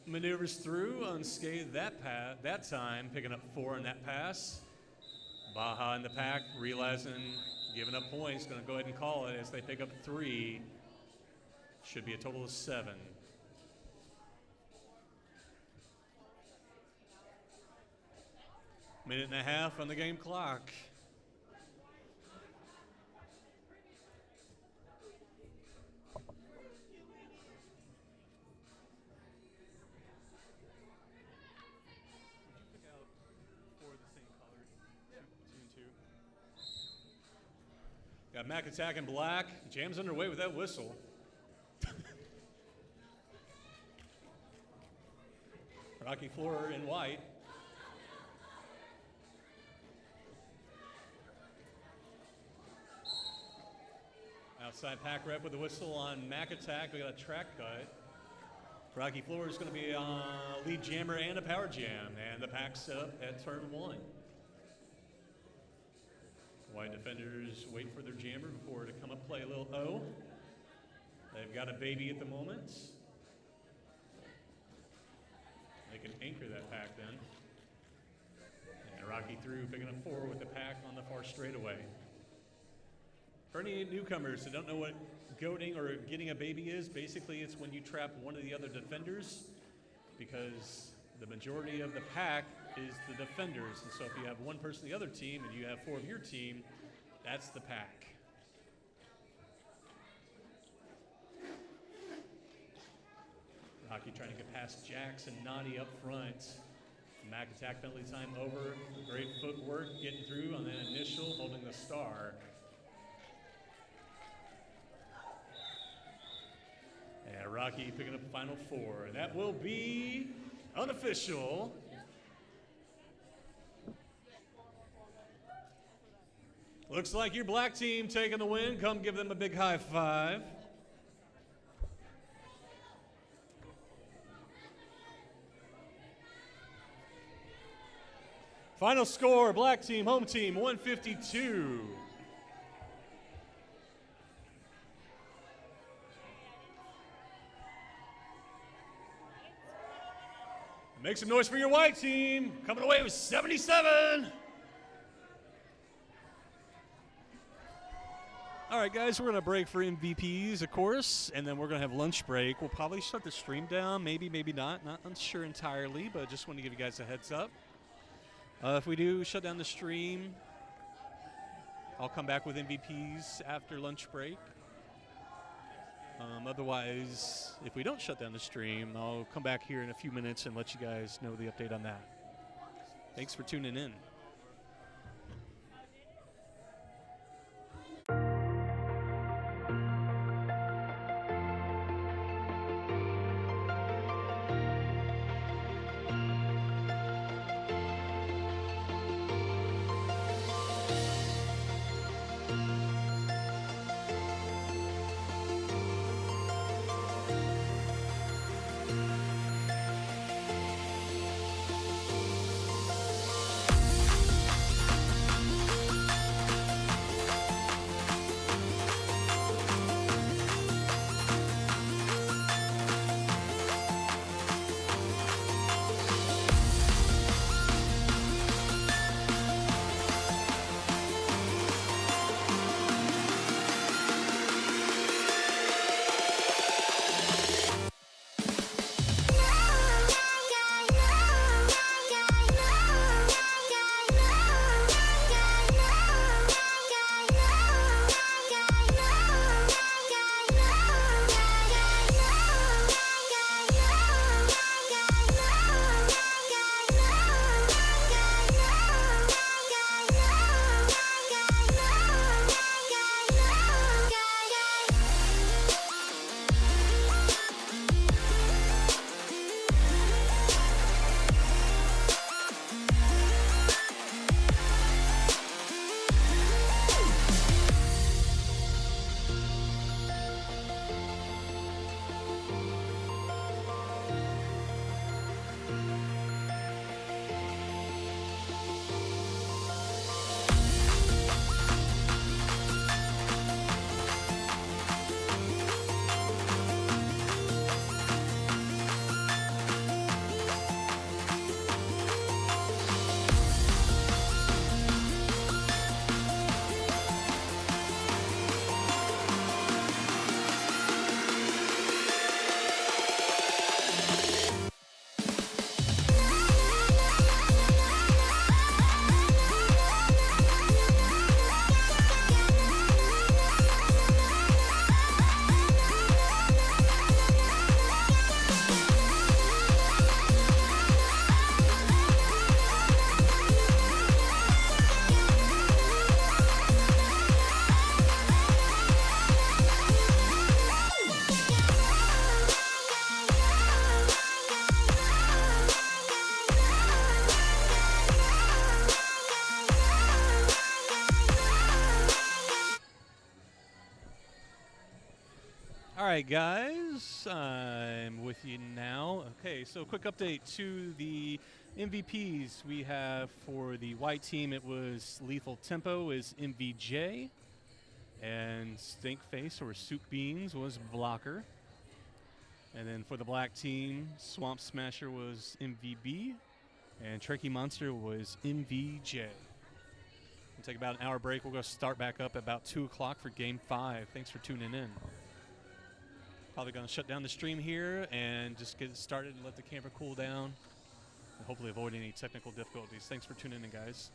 maneuvers through unscathed that time, picking up 4 in that pass. Baja in the pack, realizing giving up points, going to go ahead and call it as they pick up 3. Should be a total of 7. Minute and a half on the game clock. Got Mac Attack in black. Jam's underway with that whistle. Rocky Floor in white. Outside pack rep with the whistle on Mac Attack. We got a track cut. Rocky Floor is going to be a lead jammer and a power jam. And the pack set up at turn 1. White defenders wait for their jammer before to come up play a little O. They've got a baby at the moment. They can anchor that pack then. And Rocky through picking up 4 with the pack on the far straightaway. For any newcomers that don't know what goading or getting a baby is, basically it's when you trap one of the other defenders, because the majority of the pack is the defenders. And so if you have one person on the other team and you have 4 of your team, that's the pack. Rocky trying to get past Jax and Nadi up front. Mac Attack penalty time over. Great footwork getting through on that initial, holding the star. And Rocky picking up the final 4. And that will be unofficial. Looks like your black team taking the win. Come give them a big high five. Final score, black team, home team, 152. Make some noise for your white team. Coming away with 77. All right, guys, we're going to break for MVPs, of course, and then we're going to have lunch break. We'll probably shut the stream down, maybe, maybe not. Not unsure entirely, but just want to give you guys a heads up. If we do shut down the stream, I'll come back with MVPs after lunch break. Otherwise, if we don't shut down the stream, I'll come back here in a few minutes and let you guys know the update on that. Thanks for tuning in. right, guys, I'm with you now. Okay, so quick update to the MVPs we have for the white team. It was Lethal Tempo is MVJ, and Stinkface or Soup Beans was Blocker. And then for the black team, Swamp Smasher was MVB, and Trekkie Monster was MVJ. We'll take about an hour break. We'll go start back up at about 2 o'clock for Game 5. Thanks for tuning in. Probably going to shut down the stream here and just get it started and let the camera cool down. And hopefully avoid any technical difficulties. Thanks for tuning in, guys.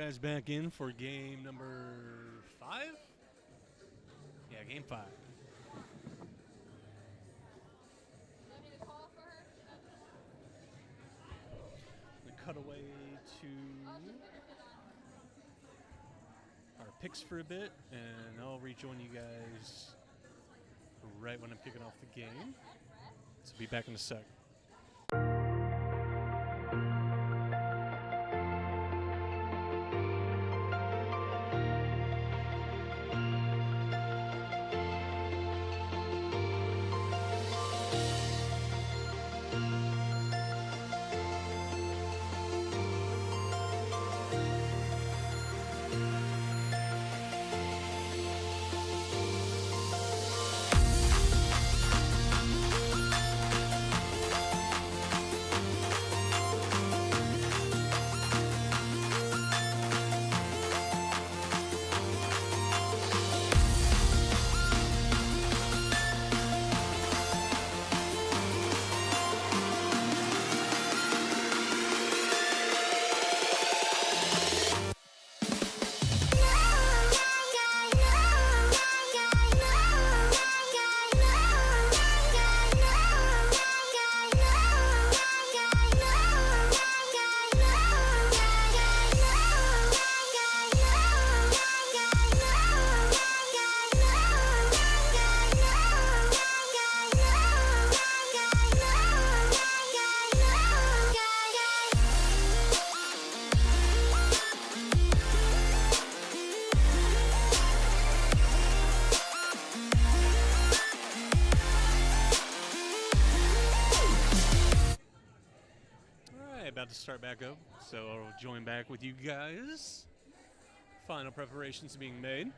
guys back in for game number 5? Yeah, game 5. The cutaway to our picks for a bit, and I'll rejoin you guys right when I'm kicking off the game. So be back in a sec. About to start back up, so I'll join back with you guys. Final preparations being made.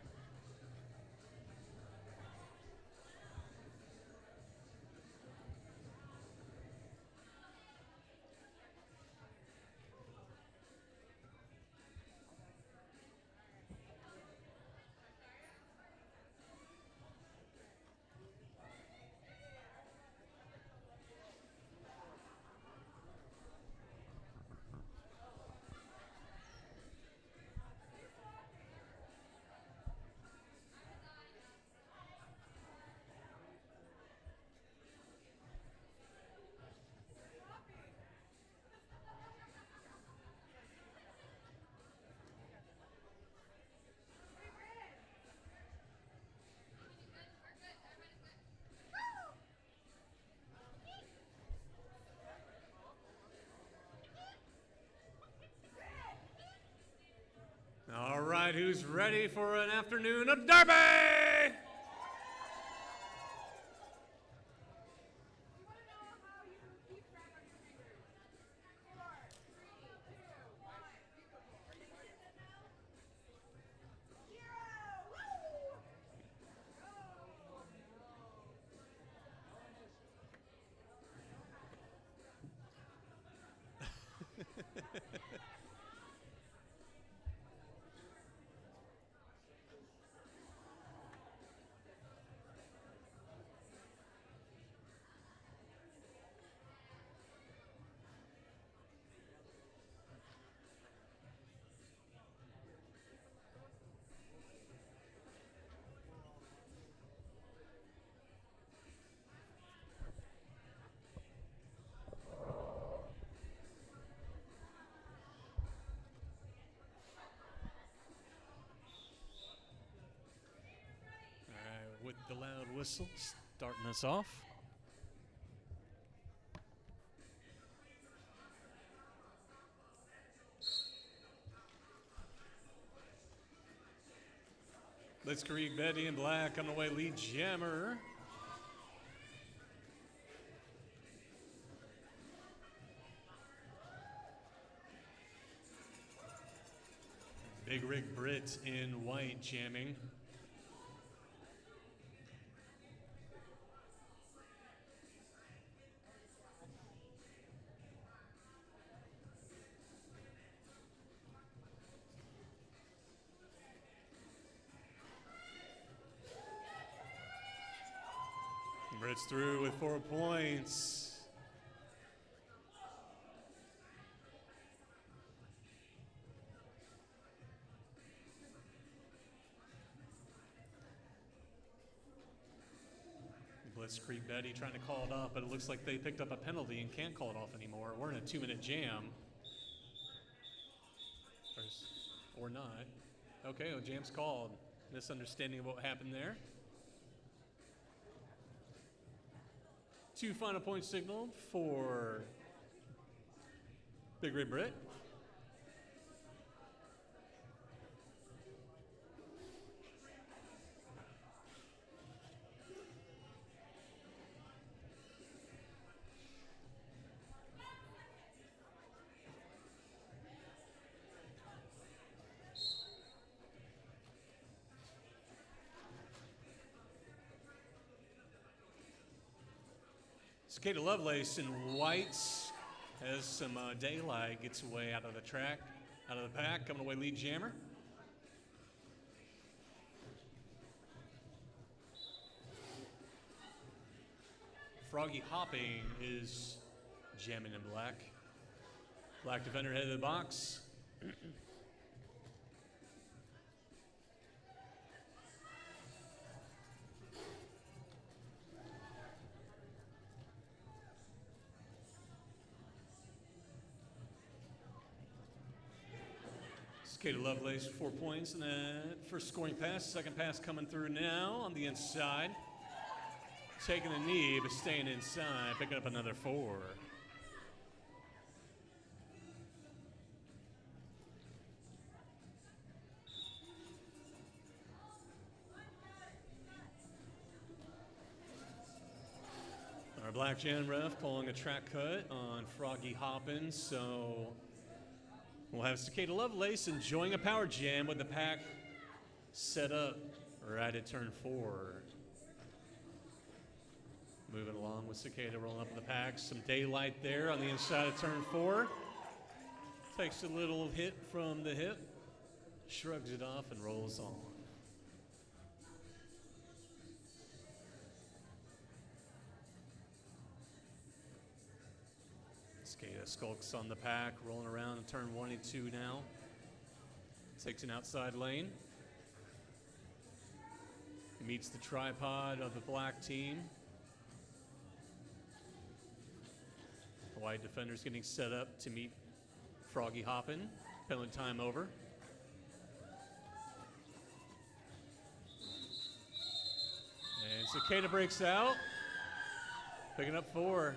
All right, who's ready for an afternoon of Derby? With the loud whistle starting us off. Blitzkrieg Betty in black on the way, lead jammer. Big Rig Brit in white jamming. Brit's through with 4 points. Blitzkrieg Betty trying to call it off, but it looks like they picked up a penalty and can't call it off anymore. We're in a 2-minute jam. Or not. Okay, well, jam's called. Misunderstanding of what happened there. 2 final points signaled for Big Red Brit. Cicada Lovelace in white has some daylight, gets away out of the track, out of the pack, coming away lead jammer. Froggy Hopping is jamming in black. Black defender head of the box. Cicada Lovelace, 4 points, and then first scoring pass, second pass coming through now on the inside. Taking the knee, but staying inside, picking up another 4. Our black jam ref calling a track cut on Froggy Hoppin', so we'll have Cicada Lovelace enjoying a power jam with the pack set up right at turn 4. Moving along with Cicada rolling up in the pack. Some daylight there on the inside of turn 4. Takes a little hit from the hip, shrugs it off and rolls on. Cicada skulks on the pack, rolling around in turn 1 and 2 now. Takes an outside lane. Meets the tripod of the black team. The white defender's getting set up to meet Froggy Hoppin'. Penalty time over. And Cicada breaks out. Picking up 4.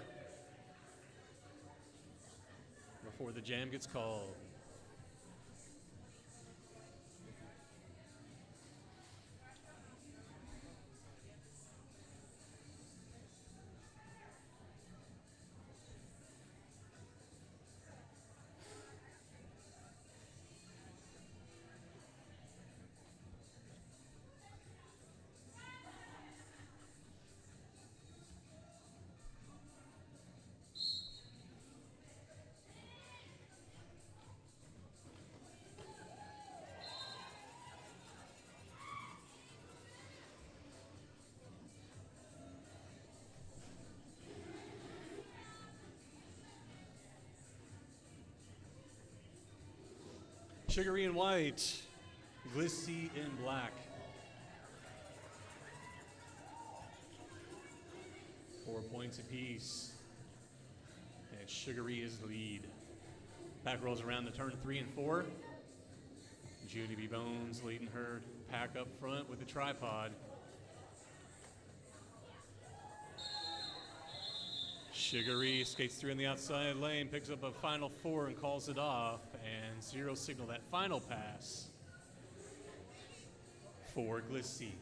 Before the jam gets called. Sugary in white, Glissy in black. 4 points apiece. And Sugary is the lead. Pack rolls around to turn 3 and 4. Judy B. Bones leading her pack up front with the tripod. Sugary skates through in the outside lane, picks up a final 4 and calls it off, and 0 signal that final pass for Glissy.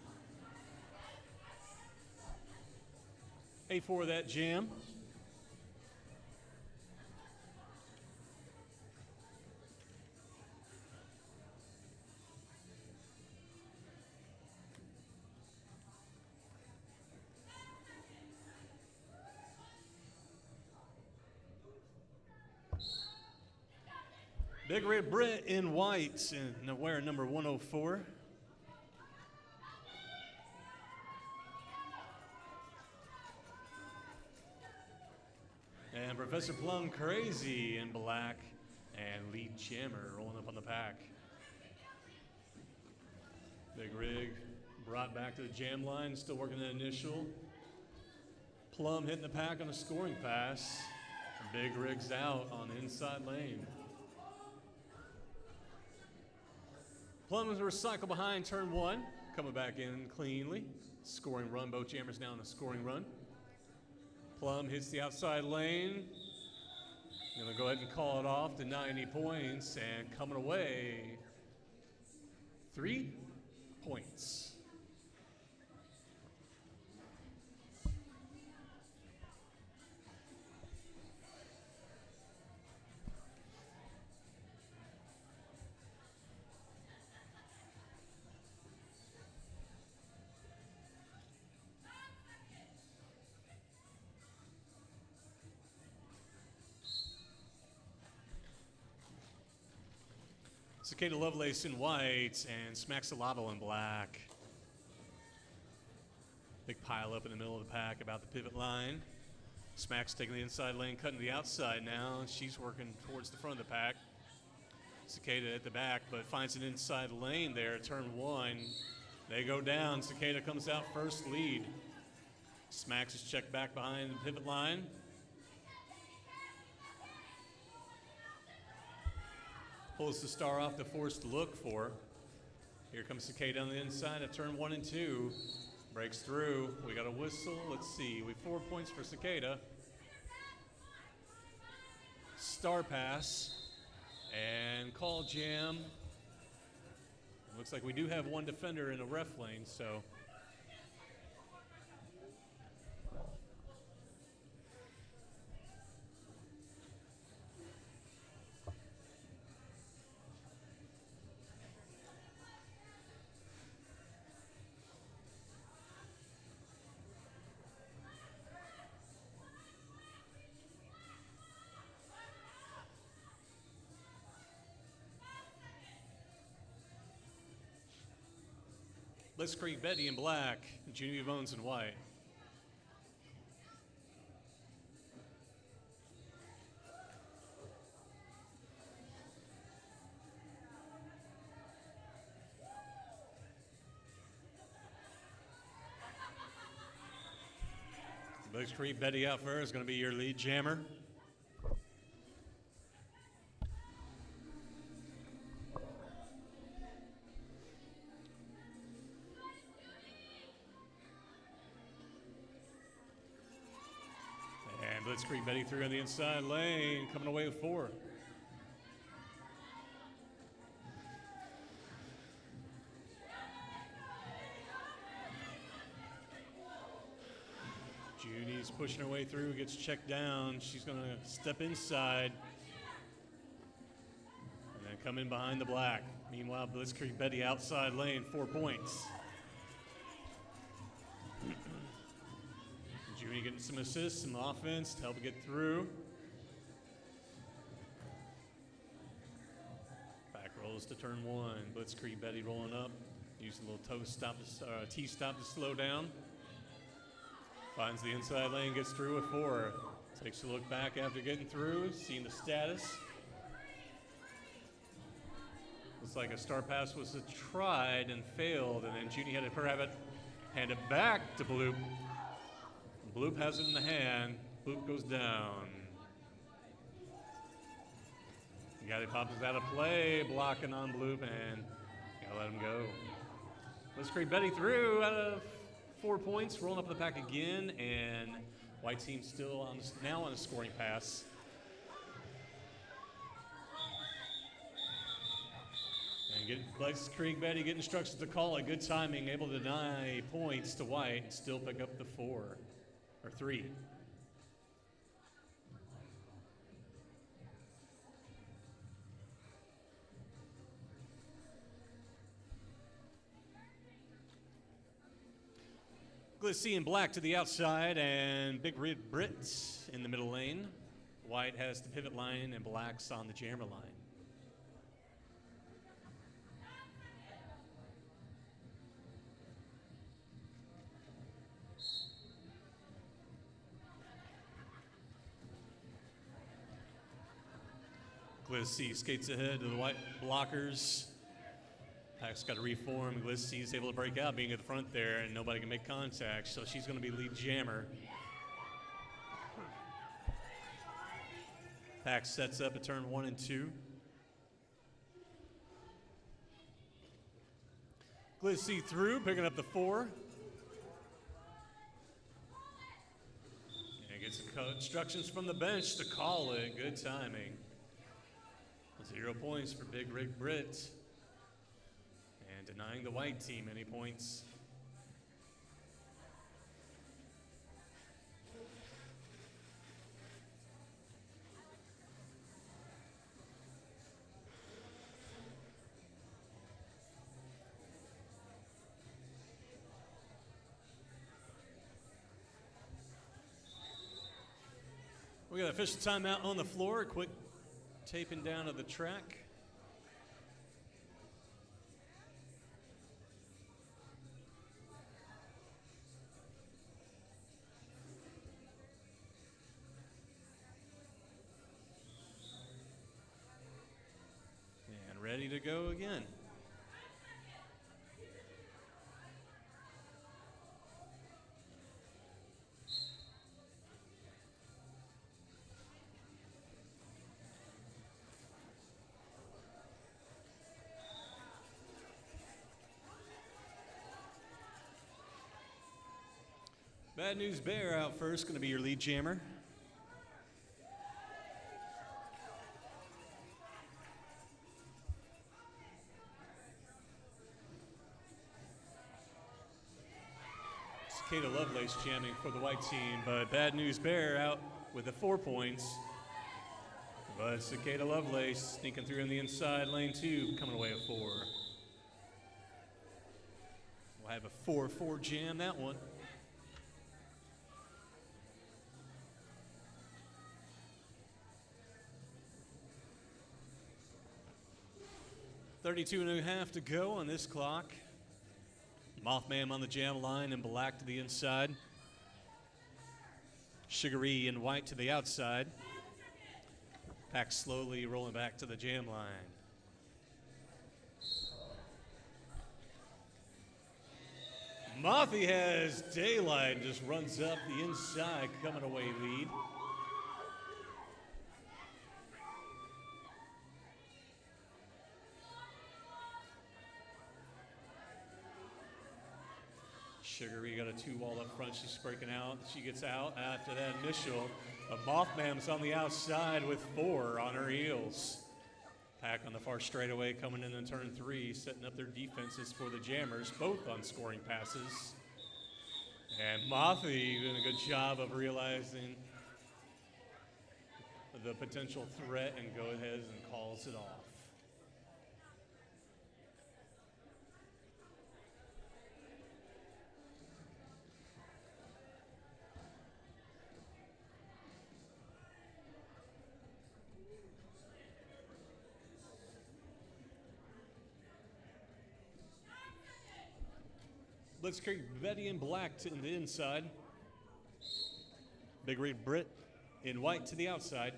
8-4 that jam. Big Red Brit in white and wearing number 104. And Professor Plum Crazy in black and lead jammer rolling up on the pack. Big Rig brought back to the jam line, still working the initial. Plum hitting the pack on a scoring pass. Big Rig's out on the inside lane. Plum is a recycle behind turn one, coming back in cleanly. Scoring run, both jammers now in a scoring run. Plum hits the outside lane. Gonna go ahead and call it off, deny any points, and coming away, 3 points. Cicada Lovelace in white and Smaxolotl in black. Big pile up in the middle of the pack about the pivot line. Smack's taking the inside lane, cutting to the outside now. She's working towards the front of the pack. Cicada at the back, but finds an inside lane there, turn one. They go down. Cicada comes out first lead. Smacks is checked back behind the pivot line. Pulls the star off the forced look for. Here comes Cicada on the inside of turn 1 and 2. Breaks through. We got a whistle. Let's see. We have 4 points for Cicada. Star pass. And call jam. Looks like we do have one defender in a ref lane, so. Blitzkrieg Betty in black, Genevieve Owens in white. Blitzkrieg Betty out first is going to be your lead jammer. Blitzkrieg Betty through on the inside lane, coming away with 4. Junie's pushing her way through, gets checked down. She's going to step inside and then come in behind the black. Meanwhile, Blitzkrieg Betty outside lane, 4 points. Junie getting some assists, some offense to help get through. Back rolls to turn 1. Blitzkrieg Betty rolling up. Using a little T-stop to slow down. Finds the inside lane, gets through with 4. Takes a look back after getting through, seeing the status. Looks like a star pass was tried and failed, and then Junie had to have it handed back to Bloop. Bloop has it in the hand. Bloop goes down. Gotta pops out of play, blocking on Bloop, and gotta let him go. Blitzkrieg Betty through out of 4 points, rolling up the pack again, and white team still now on a scoring pass. And Blitzkrieg Betty getting instructions to call it. Good timing, able to deny points to white and still pick up the 4. Or 3. Glissy in black to the outside and Big Red Brits in the middle lane. White has the pivot line and black's on the jammer line. Glissy skates ahead to the white blockers. Pack's got to reform. Glissy is able to break out, being at the front there, and nobody can make contact, so she's going to be lead jammer. Pack sets up at turn 1 and 2. Glissy through, picking up the 4. And gets instructions from the bench to call it. Good timing. 0 points for Big Rig Britt. And denying the white team any points. We got official timeout on the floor. Quick taping down of the track. And ready to go again. Bad News Bear out first, going to be your lead jammer. Cicada Lovelace jamming for the white team, but Bad News Bear out with the 4 points. But Cicada Lovelace sneaking through in the inside lane 2, coming away at 4. We'll have a 4-4 jam, that one. .32.5 to go on this clock. Mothman on the jam line and black to the inside. Sugary and white to the outside. Pack slowly rolling back to the jam line. Mothy has daylight and just runs up the inside, coming away lead. Sugary got a 2-wall up front. She's breaking out. She gets out after that initial. But Mothman's on the outside with 4 on her heels. Pack on the far straightaway coming in turn 3, setting up their defenses for the jammers, both on scoring passes. And Mothy doing a good job of realizing the potential threat and go ahead and calls it off. Blitzkrieg Betty in black to the inside. Big Rig Britt in white to the outside.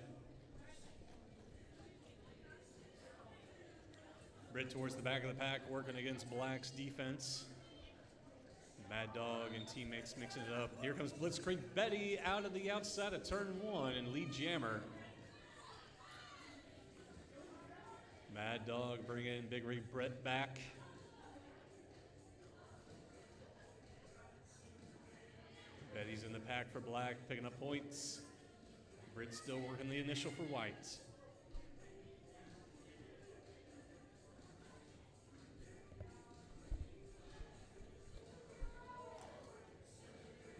Britt towards the back of the pack, working against Black's defense. Mad Dog and teammates mixing it up. Here comes Blitzkrieg Betty out of the outside of turn 1 and lead jammer. Mad Dog bringing Big Rig Britt back. Betty's in the pack for black, picking up points. Britt's still working the initial for white.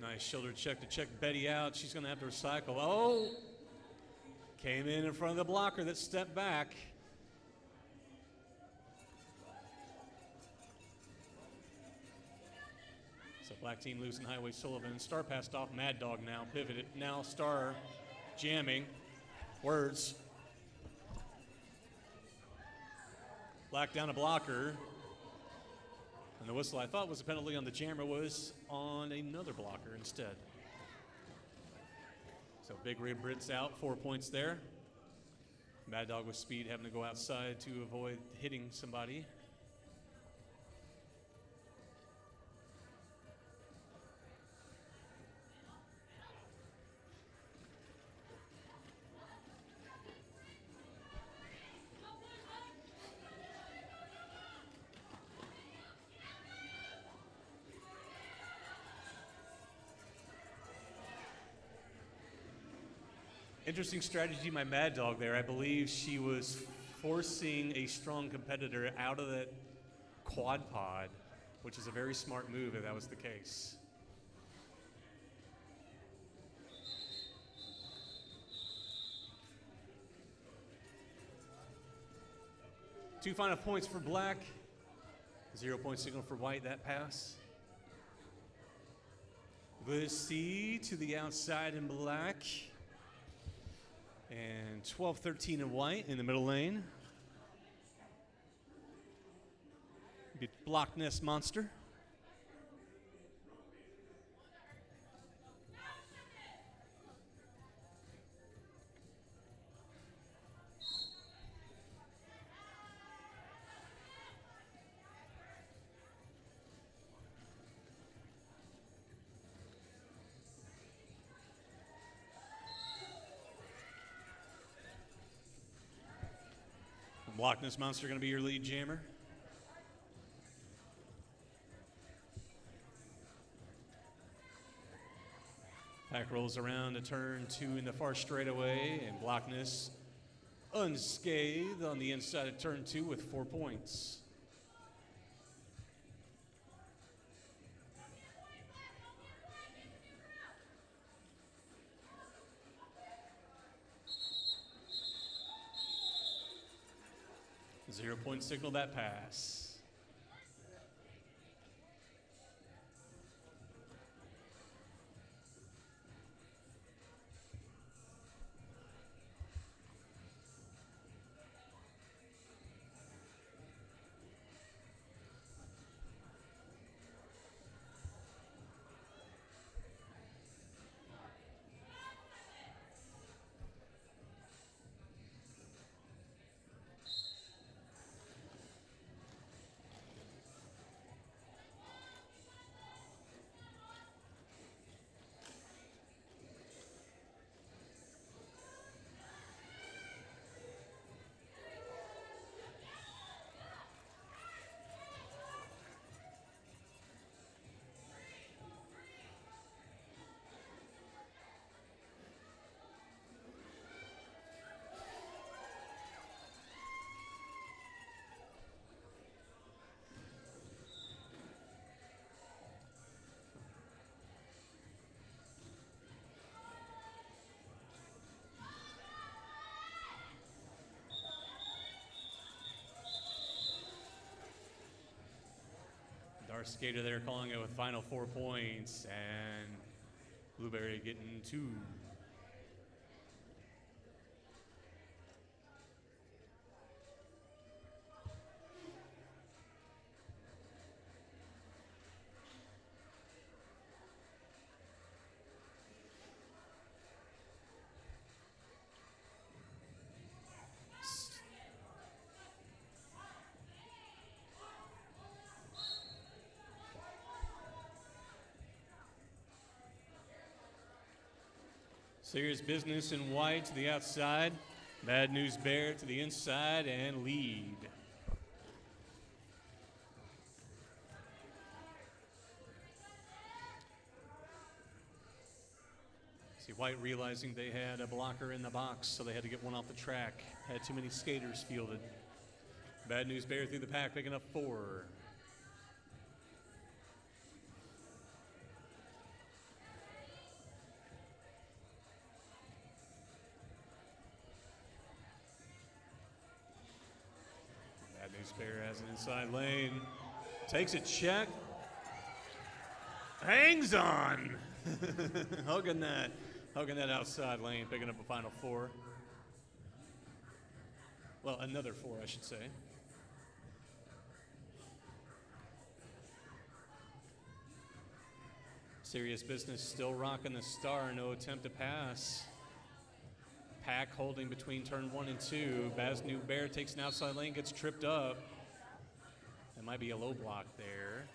Nice shoulder check to check Betty out. She's going to have to recycle. Oh! Came in front of the blocker that stepped back. So black team losing Highway Sullivan. Star passed off. Mad Dog now pivoted. Now Star jamming. Words. Black down a blocker. And the whistle I thought was a penalty on the jammer was on another blocker instead. So Big Rig Britt's out. 4 points there. Mad Dog with speed having to go outside to avoid hitting somebody. Interesting strategy, my Mad Dog there. I believe she was forcing a strong competitor out of that quad pod, which is a very smart move if that was the case. Two final points for black. 0 point signal for white, that pass. The C to the outside in black. And 12-13 in white in the middle lane. Be Block Nest Monster. Block Nest Monster going to be your lead jammer. Pack rolls around to turn 2 in the far straightaway, and Block Nest unscathed on the inside of turn 2 with 4 points. .0 signal that pass. Darth Skater there calling it with final 4 points, and Blueberry getting 2. Serious Business in white to the outside. Bad News Bear to the inside and lead. See White realizing they had a blocker in the box, so they had to get one off the track. Had too many skaters fielded. Bad News Bear through the pack, picking up 4. Bear has an inside lane, takes a check, hangs on, hugging that outside lane, picking up a final 4. Well, another 4, I should say. Serious Business still rocking the star, no attempt to pass. Pack holding between turn 1 and 2. Baz New Bear takes an outside lane, gets tripped up. That might be a low block there.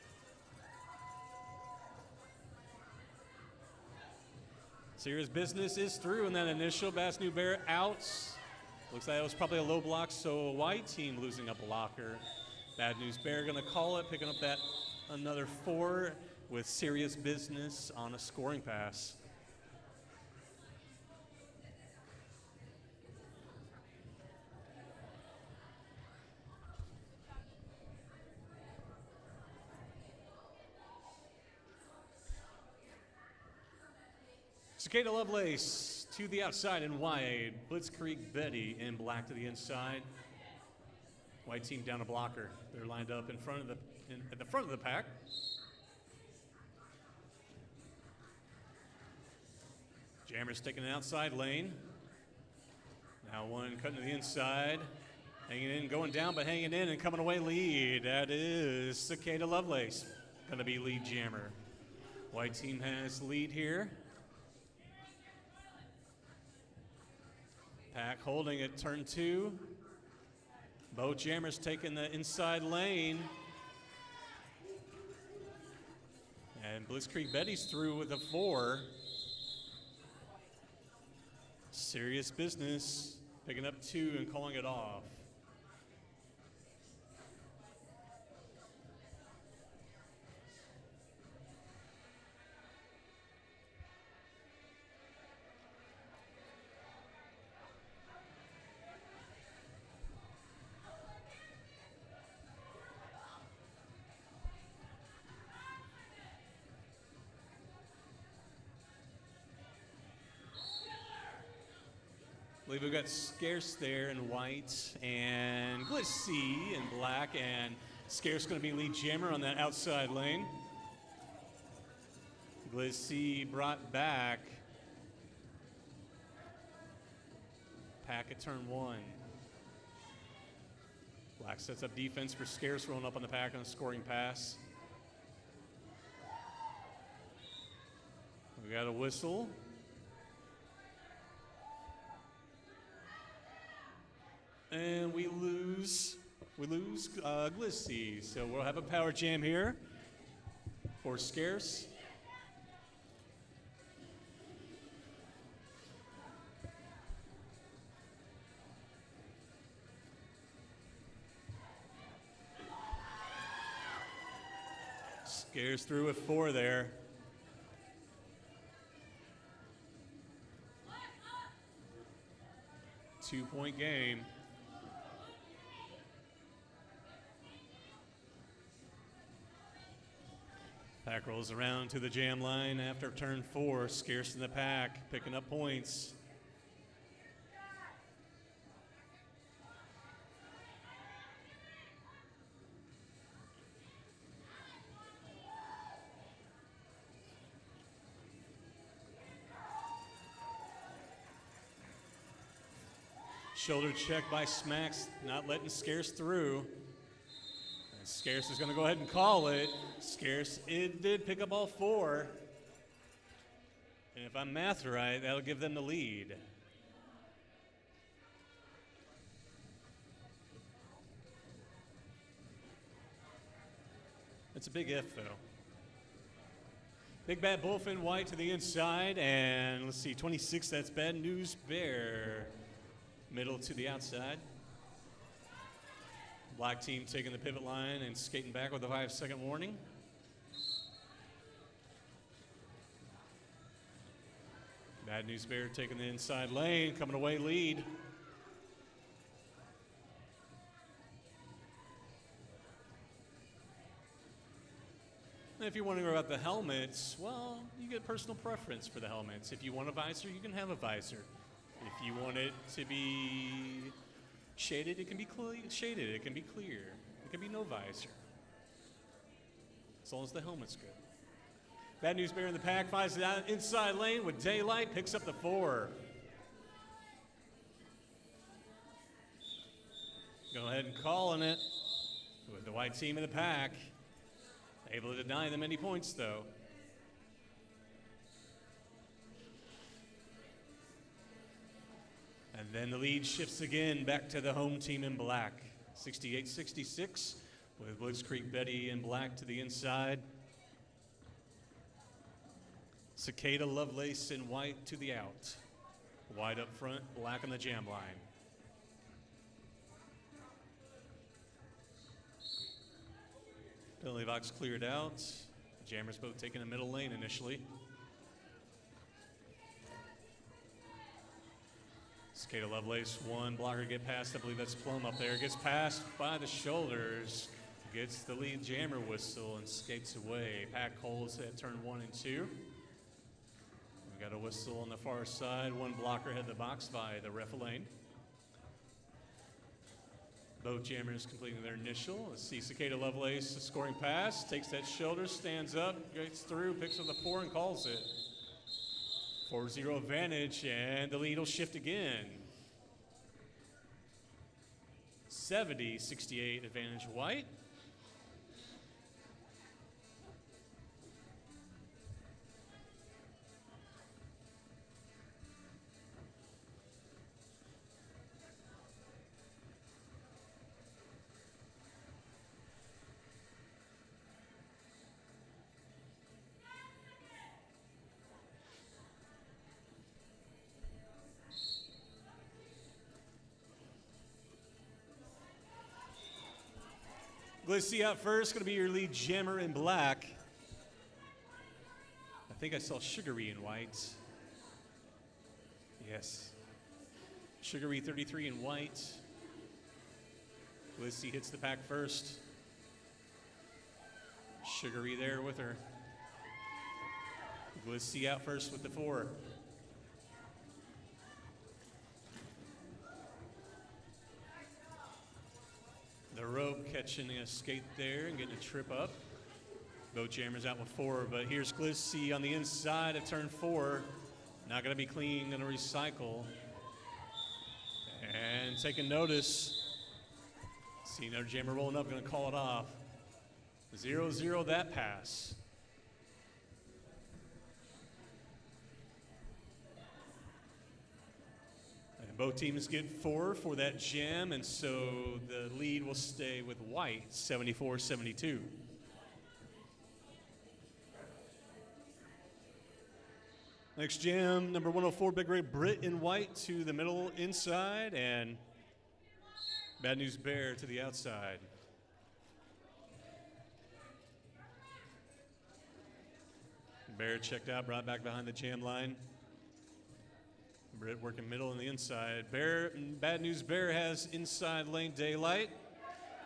Serious Business is through in that initial. Baz New Bear out. Looks like it was probably a low block, so a white team losing a blocker. Bad News Bear gonna call it, picking up that another 4 with Serious Business on a scoring pass. Cicada Lovelace to the outside in white. Blitzkrieg Betty in black to the inside. White team down a blocker. They're lined up in front of at the front of the pack. Jammer's taking an outside lane. Now one cutting to the inside. Hanging in, going down, but hanging in and coming away lead. That is Cicada Lovelace. Going to be lead jammer. White team has lead here. Pack holding at turn 2. Both jammers taking the inside lane. And Blitzkrieg Betty's through with a 4. Serious business. Picking up 2 and calling it off. I believe we've got Scarce there in white and Glissy in black, and Scarce going to be lead jammer on that outside lane. Glissy brought back. Pack at turn 1. Black sets up defense for Scarce, rolling up on the pack on a scoring pass. We got a whistle. And we lose Glissy. So we'll have a power jam here for Scarce. Scarce through with 4 there. Two-point game. Pack rolls around to the jam line after turn 4. Scarce in the pack, picking up points. Shoulder check by Smacks, not letting Scarce through. And Scarce is going to go ahead and call it. Scarce, it did pick up all 4. And if I'm math right, that'll give them the lead. It's a big if, though. Big Bad Bullfin white to the inside, and let's see, 26, that's Bad News Bear. Middle to the outside. Black team taking the pivot line and skating back with a 5-second warning. Bad News Bear taking the inside lane, coming away lead. And if you're wondering about the helmets, well, you get personal preference for the helmets. If you want a visor, you can have a visor. If you want it to be shaded, it can be shaded. It can be clear. It can be no visor. As long as the helmet's good. Bad News Bear in the pack finds it out inside lane with Daylight, picks up the 4. Go ahead and calling it with the white team in the pack. Able to deny them any points, though. And then the lead shifts again back to the home team in black. 68-66 with Blitzkrieg Betty in black to the inside. Cicada Lovelace in white to the out. White up front, black on the jam line. Penalty box cleared out. Jammers both taking the middle lane initially. Cicada Lovelace, 1 blocker get past. I believe that's Plum up there. Gets passed by the shoulders. Gets the lead jammer whistle and skates away. Pack holds at turn 1 and 2. We Got a whistle on the far side. One blocker head the box by the ref lane. Both jammers completing their initial. Let's see Cicada Lovelace, the scoring pass, takes that shoulder, stands up, gets through, picks up the 4 and calls it. 4-0 advantage, and the lead will shift again. 70-68 advantage White. Glissy out first, going to be your lead jammer in black. I think I saw Sugary in white. Yes. Sugary 33 in white. Glissy hits the pack first. Sugary there with her. Glissy out first with the 4. The rope catching a skate there and getting a trip up. Both jammers out with 4, but here's Glissy on the inside of turn 4. Not going to be clean, going to recycle. And taking notice. See another jammer rolling up, going to call it off. 0-0 that pass. And both teams get 4 for that jam, and so the lead will stay with White, 74-72. Next jam, number 104, Big Ray Britt in white to the middle inside, and Bad News Bear to the outside. Bear checked out, brought back behind the jam line. Britt working middle and the inside. Bad News Bear has inside lane daylight.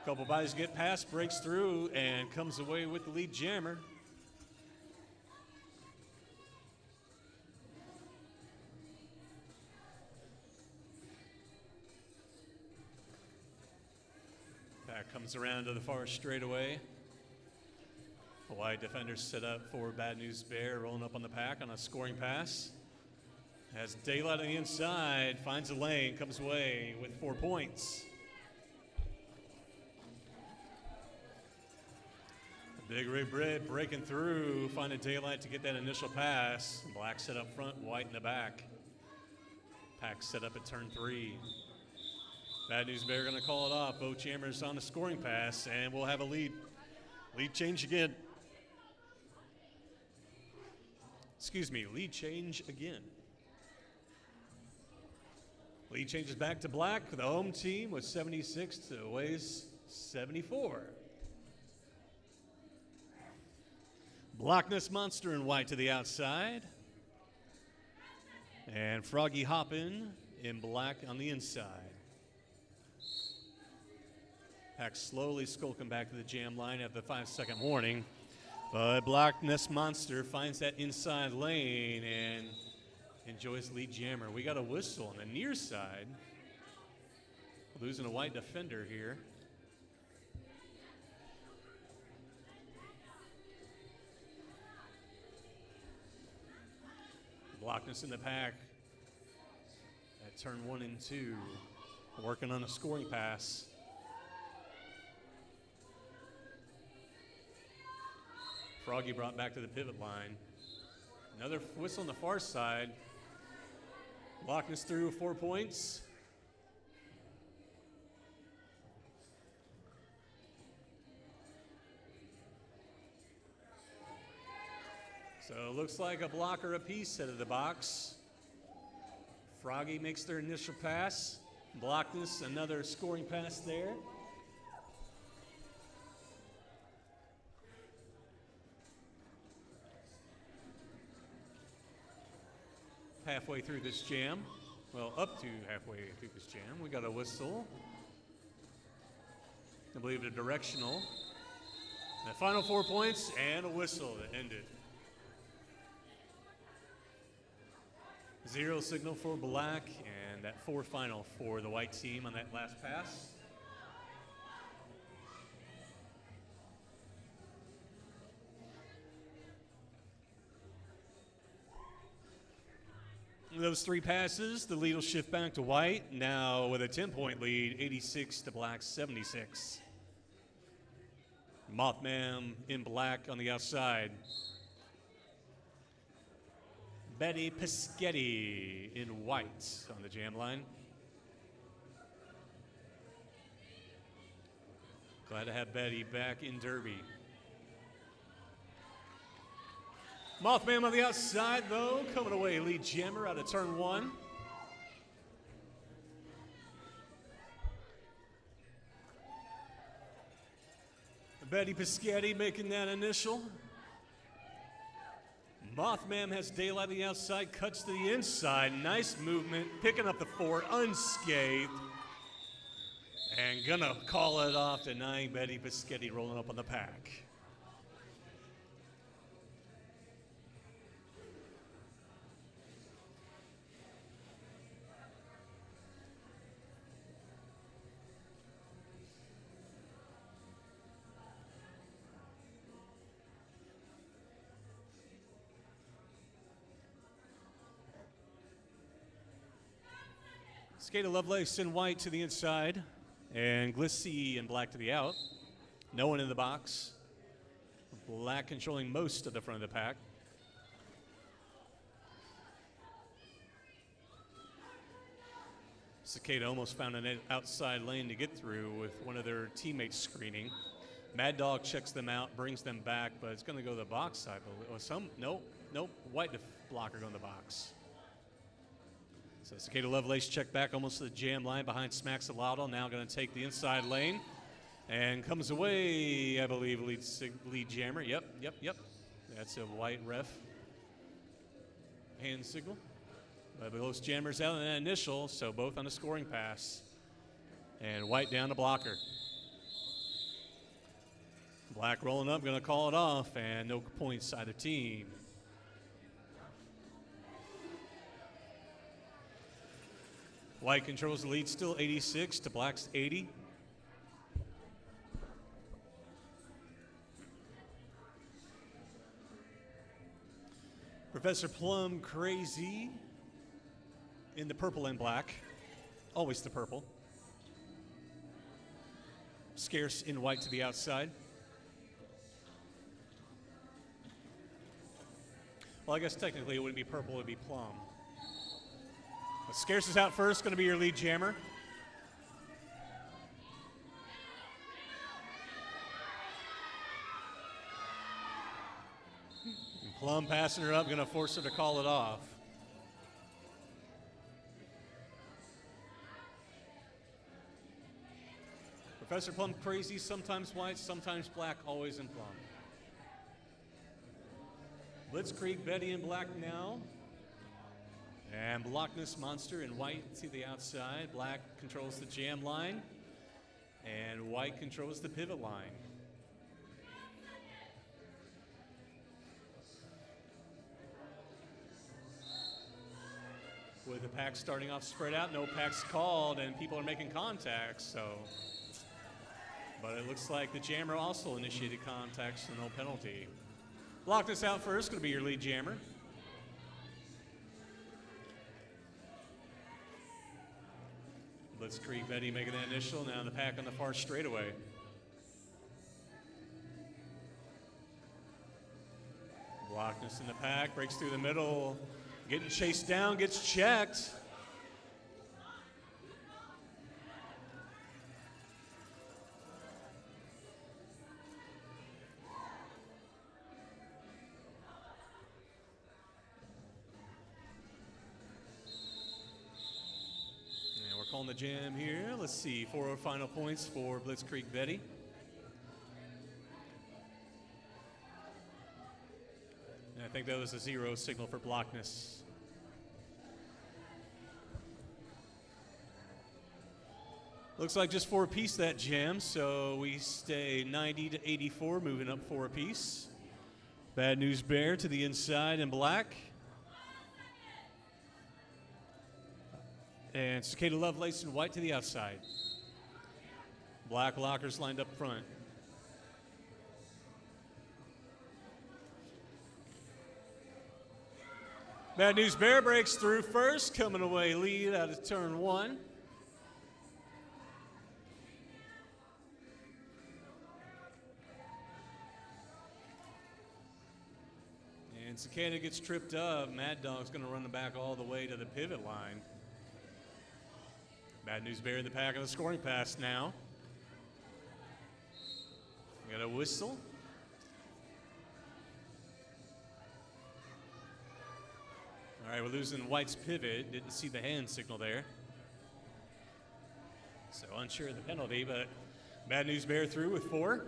A couple bodies get past, breaks through, and comes away with the lead jammer. Back comes around to the far straightaway. White defenders set up for Bad News Bear, rolling up on the pack on a scoring pass. Has daylight on the inside, finds a lane, comes away with 4 points. Big Ray Britt breaking through, finding daylight to get that initial pass. Black set up front, White in the back. Pack set up at turn 3. Bad News Bear going to call it off. Both jammers on the scoring pass, and we'll have a lead. Lead change again. Excuse me, lead change again. Lead changes back to black. The home team was 76 to away's 74. Blockness Monster in white to the outside. And Froggy Hoppin' in black on the inside. Pack slowly skulking back to the jam line after the 5-second warning. But Blockness Monster finds that inside lane and enjoys lead jammer. We got a whistle on the near side. Losing a white defender here. Blockness in the pack at turn 1 and 2. Working on a scoring pass. Froggy brought back to the pivot line. Another whistle on the far side. Blockness through 4 points. So it looks like a blocker apiece out of the box. Froggy makes their initial pass. Blockness, another scoring pass there. Halfway through this jam, well, up to halfway through this jam, we got a whistle. I believe a directional. The final 4 points and a whistle that ended. 0 signal for black, and that 4 final for the white team on that last pass. Those 3 passes, the lead will shift back to white. Now with a 10-point lead, 86 to black 76. Mothman in black on the outside. Betty Pischetti in white on the jam line. Glad to have Betty back in Derby. Mothman on the outside, though, coming away, lead jammer out of turn 1. Betty Pischetti making that initial. Mothman has daylight on the outside, cuts to the inside. Nice movement, picking up the 4 unscathed. And gonna call it off, denying Betty Pischetti rolling up on the pack. Skater Lovelace in white to the inside, and Glissy in black to the out. No one in the box. Black controlling most of the front of the pack. Cicada almost found an outside lane to get through with one of their teammates screening. Mad Dog checks them out, brings them back, but it's going to go to the box side. Nope. White blocker going to the box. So Cicada Lovelace checked back almost to the jam line behind Smaxolotl. Now going to take the inside lane and comes away, I believe, lead jammer. Yep. That's a white ref hand signal. But both jammers out in that initial, so both on a scoring pass. And white down to blocker. Black rolling up, going to call it off, and no points either team. White controls the lead still 86 to black's 80. Professor Plum Crazy in the purple and black. Always the purple. Scarce in white to the outside. Well, I guess technically it wouldn't be purple, it would be plum. But Scarce is out first, going to be your lead jammer. And Plum passing her up, going to force her to call it off. Professor Plum Crazy, sometimes white, sometimes black, always in plum. Blitzkrieg Betty in black now. And Blockness Monster in white to the outside. Black controls the jam line. And white controls the pivot line. With the pack starting off spread out, no packs called, and people are making contacts, so. But it looks like the jammer also initiated contacts, so no penalty. Blockness out first, going to be your lead jammer. Blitzkrieg Betty making that initial. Now the pack on the far straightaway. Blockness in the pack, breaks through the middle. Getting chased down, gets checked. On the jam here. Let's see, 4 final points for Blitzkrieg Betty. And I think that was a 0 signal for Blockness. Looks like just 4 apiece that jam, so we stay 90 to 84, moving up 4 apiece. Bad News Bear to the inside in black. And Cicada Lovelace in white to the outside. Black lockers lined up front. Bad News Bear breaks through first, coming away lead out of turn 1. And Cicada gets tripped up. Mad Dog's going to run the back all the way to the pivot line. Bad News Bear in the pack on the scoring pass now. Got a whistle. All right, we're losing White's pivot. Didn't see the hand signal there. So unsure of the penalty, but Bad News Bear through with 4.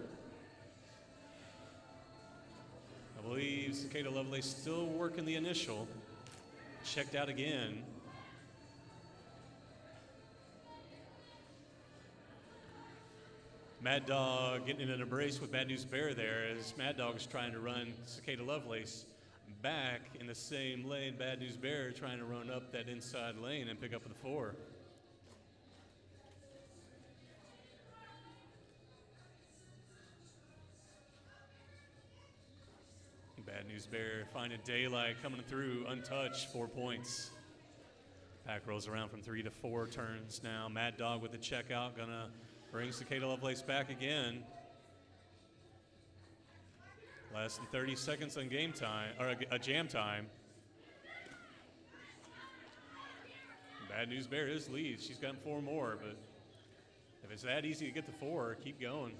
I believe Cicada Lovelace still working the initial. Checked out again. Mad Dog getting in an embrace with Bad News Bear there as Mad Dog is trying to run Cicada Lovelace back in the same lane. Bad News Bear trying to run up that inside lane and pick up the 4. Bad News Bear finding daylight coming through untouched, 4 points. Pack rolls around from 3 to 4 turns now. Mad Dog with the checkout, gonna bring Cicada Lovelace back again. Less than 30 seconds on game time, or a jam time. Bad News Bear is lead. She's gotten 4 more, but if it's that easy to get to 4, keep going.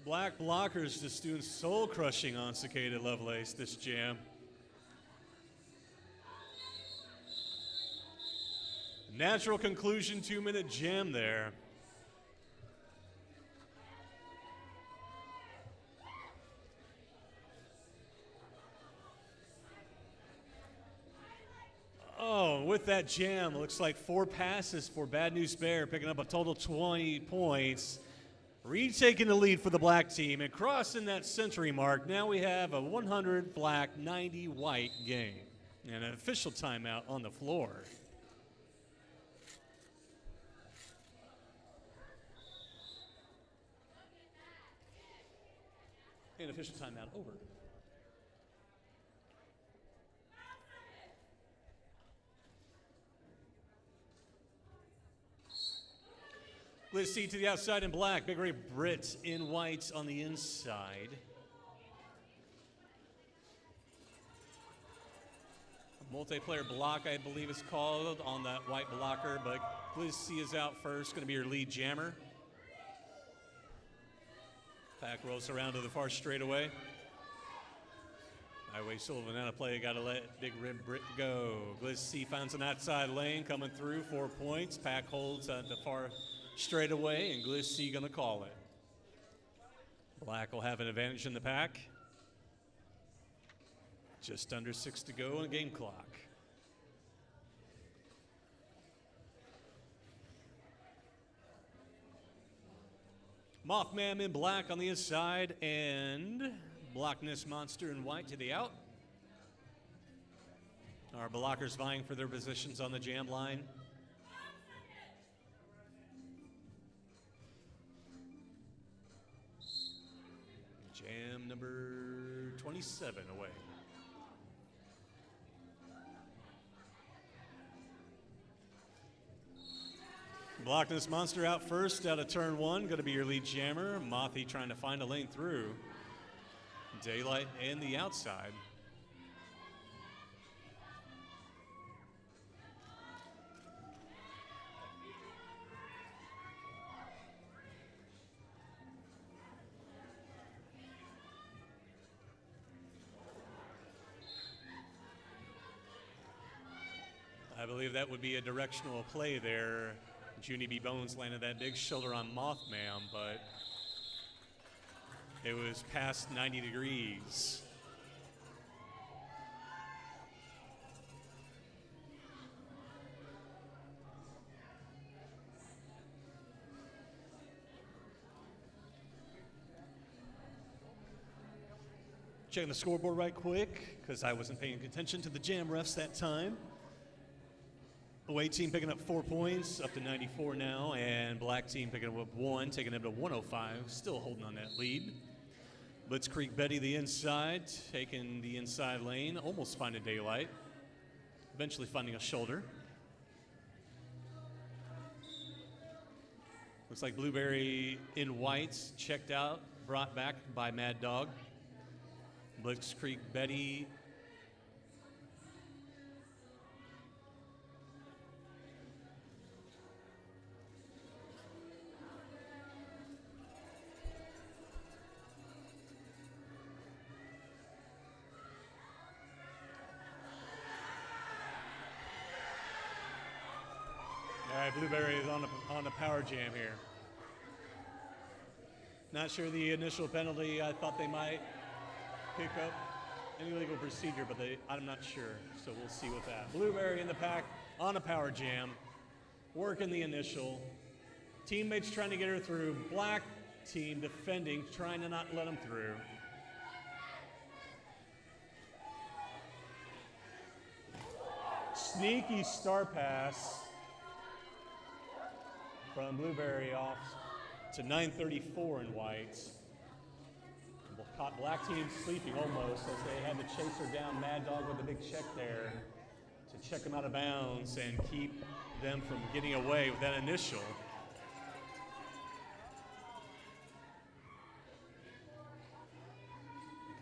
Black blockers just doing soul crushing on Cicada Lovelace this jam. Natural conclusion, 2-minute jam there. Oh, with that jam, looks like 4 passes for Bad News Bear, picking up a total 20 points. Retaking the lead for the black team and crossing that century mark. Now we have a 100 black, 90 white game. And an official timeout on the floor. And official timeout over. Let's see to the outside in black. Big Ray Britt in white on the inside. A multiplayer block, I believe it's called, on that white blocker, but Liz C is out first, going to be your lead jammer. Pack rolls around to the far straightaway. Highway Sullivan out of play, got to let Big Red Britt go. Gliz C finds an outside lane coming through, 4 points. Pack holds at the far straightaway, and Gliz C gonna call it. Black will have an advantage in the pack. Just under 6 to go on the game clock. Mothman in black on the inside and Blockness Monster in white to the out. Our blockers vying for their positions on the jam line. Jam number 27 away. Blockness Monster out first out of turn 1. Going to be your lead jammer. Mothy trying to find a lane through. Daylight and the outside. I believe that would be a directional play there. Junie B. Bones landed that big shoulder on Mothman, but it was past 90 degrees. Checking the scoreboard right quick, because I wasn't paying attention to the jam refs that time. Away team picking up 4 points, up to 94 now, and black team picking up 1, taking them to 105, still holding on that lead. Blitzkrieg Betty the inside, taking the inside lane, almost finding daylight, eventually finding a shoulder. Looks like Blueberry in whites, checked out, brought back by Mad Dog. Blitzkrieg Betty All right, Blueberry is on the power jam here. Not sure the initial penalty. I thought they might pick up any legal procedure, but I'm not sure. So we'll see with that. Blueberry in the pack on a power jam, working the initial. Teammates trying to get her through. Black team defending, trying to not let them through. Sneaky star pass from Blueberry off to 934 in whites. Caught black team sleeping almost as they had to chase her down. Mad Dog with a big check there to check them out of bounds and keep them from getting away with that initial.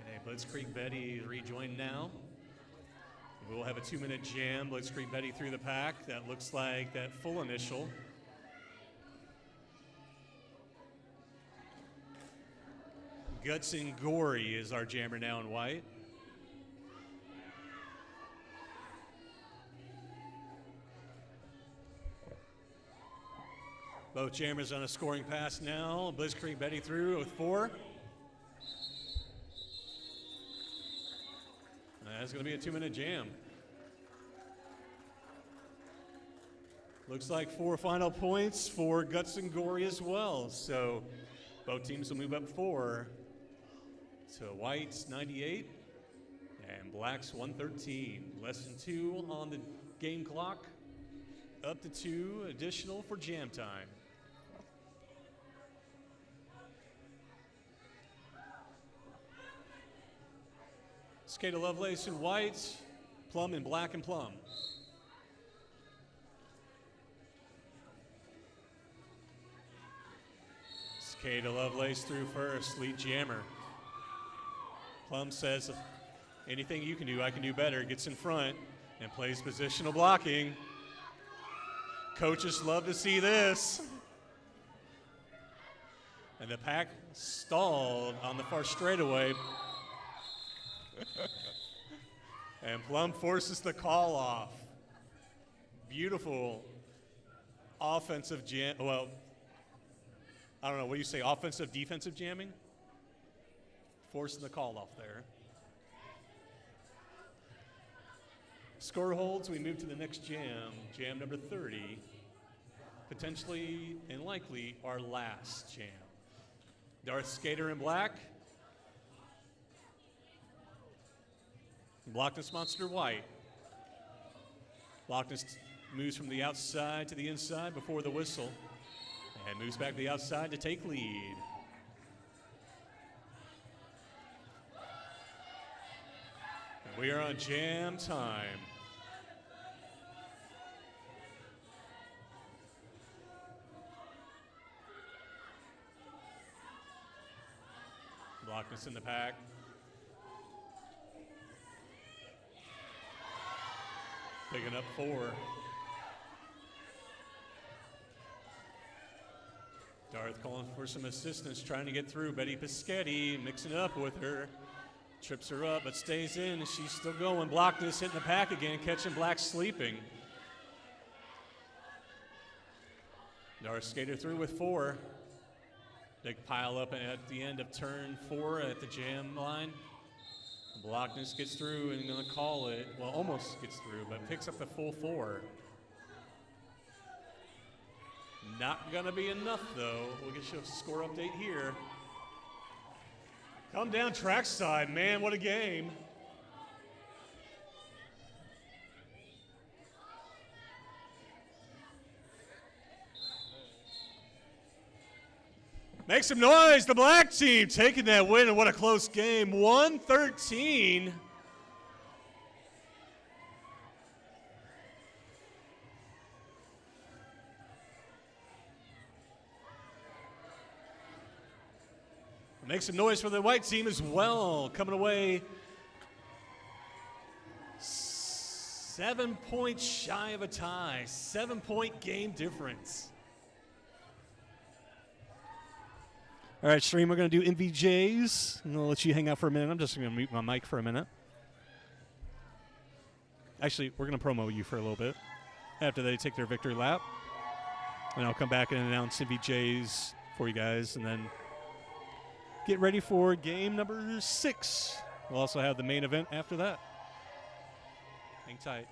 Okay, Blitzkrieg Betty rejoined now. We'll have a 2-minute jam. Blitzkrieg Betty through the pack. That looks like that full initial. Guts and Gory is our jammer now in white. Both jammers on a scoring pass now. Blitzkrieg Betty through with 4. That's going to be a 2-minute jam. Looks like 4 final points for Guts and Gory as well. So both teams will move up 4. So whites 98 and blacks 113. Less than 2 on the game clock. Up to 2 additional for jam time. Skate of Lovelace in white, Plum in black and plum. Skate of Lovelace through first, lead jammer. Plum says, anything you can do, I can do better. Gets in front and plays positional blocking. Coaches love to see this. And the pack stalled on the far straightaway. And Plum forces the call off. Beautiful offensive jam. Well, I don't know, what do you say, offensive, defensive jamming? Forcing the call off there. Score holds, we move to the next jam, jam number 30. Potentially and likely our last jam. Darth Skater in black. Blockness Monster white. Blockness moves from the outside to the inside before the whistle and moves back to the outside to take lead. We are on jam time. Blockness in the pack. Picking up 4. Darth calling for some assistance, trying to get through. Betty Pischetti mixing it up with her. Trips her up, but stays in, and she's still going. Blockness hitting the pack again, catching black sleeping. Darth Skater through with 4. Big pile up at the end of turn 4 at the jam line. Blockness gets through and gonna call it. Well, almost gets through, but picks up the full 4. Not gonna be enough though. We'll get you a score update here. Come down trackside, man. What a game. Make some noise. The black team taking that win, and what a close game. 113. Make some noise for the white team as well. Coming away 7 points shy of a tie. 7-point game difference. All right, stream, we're going to do MVJs. I'm going to let you hang out for a minute. I'm just going to mute my mic for a minute. Actually, we're going to promo you for a little bit after they take their victory lap. And I'll come back and announce MVJs for you guys, and then get ready for game number 6. We'll also have the main event after that. Hang tight.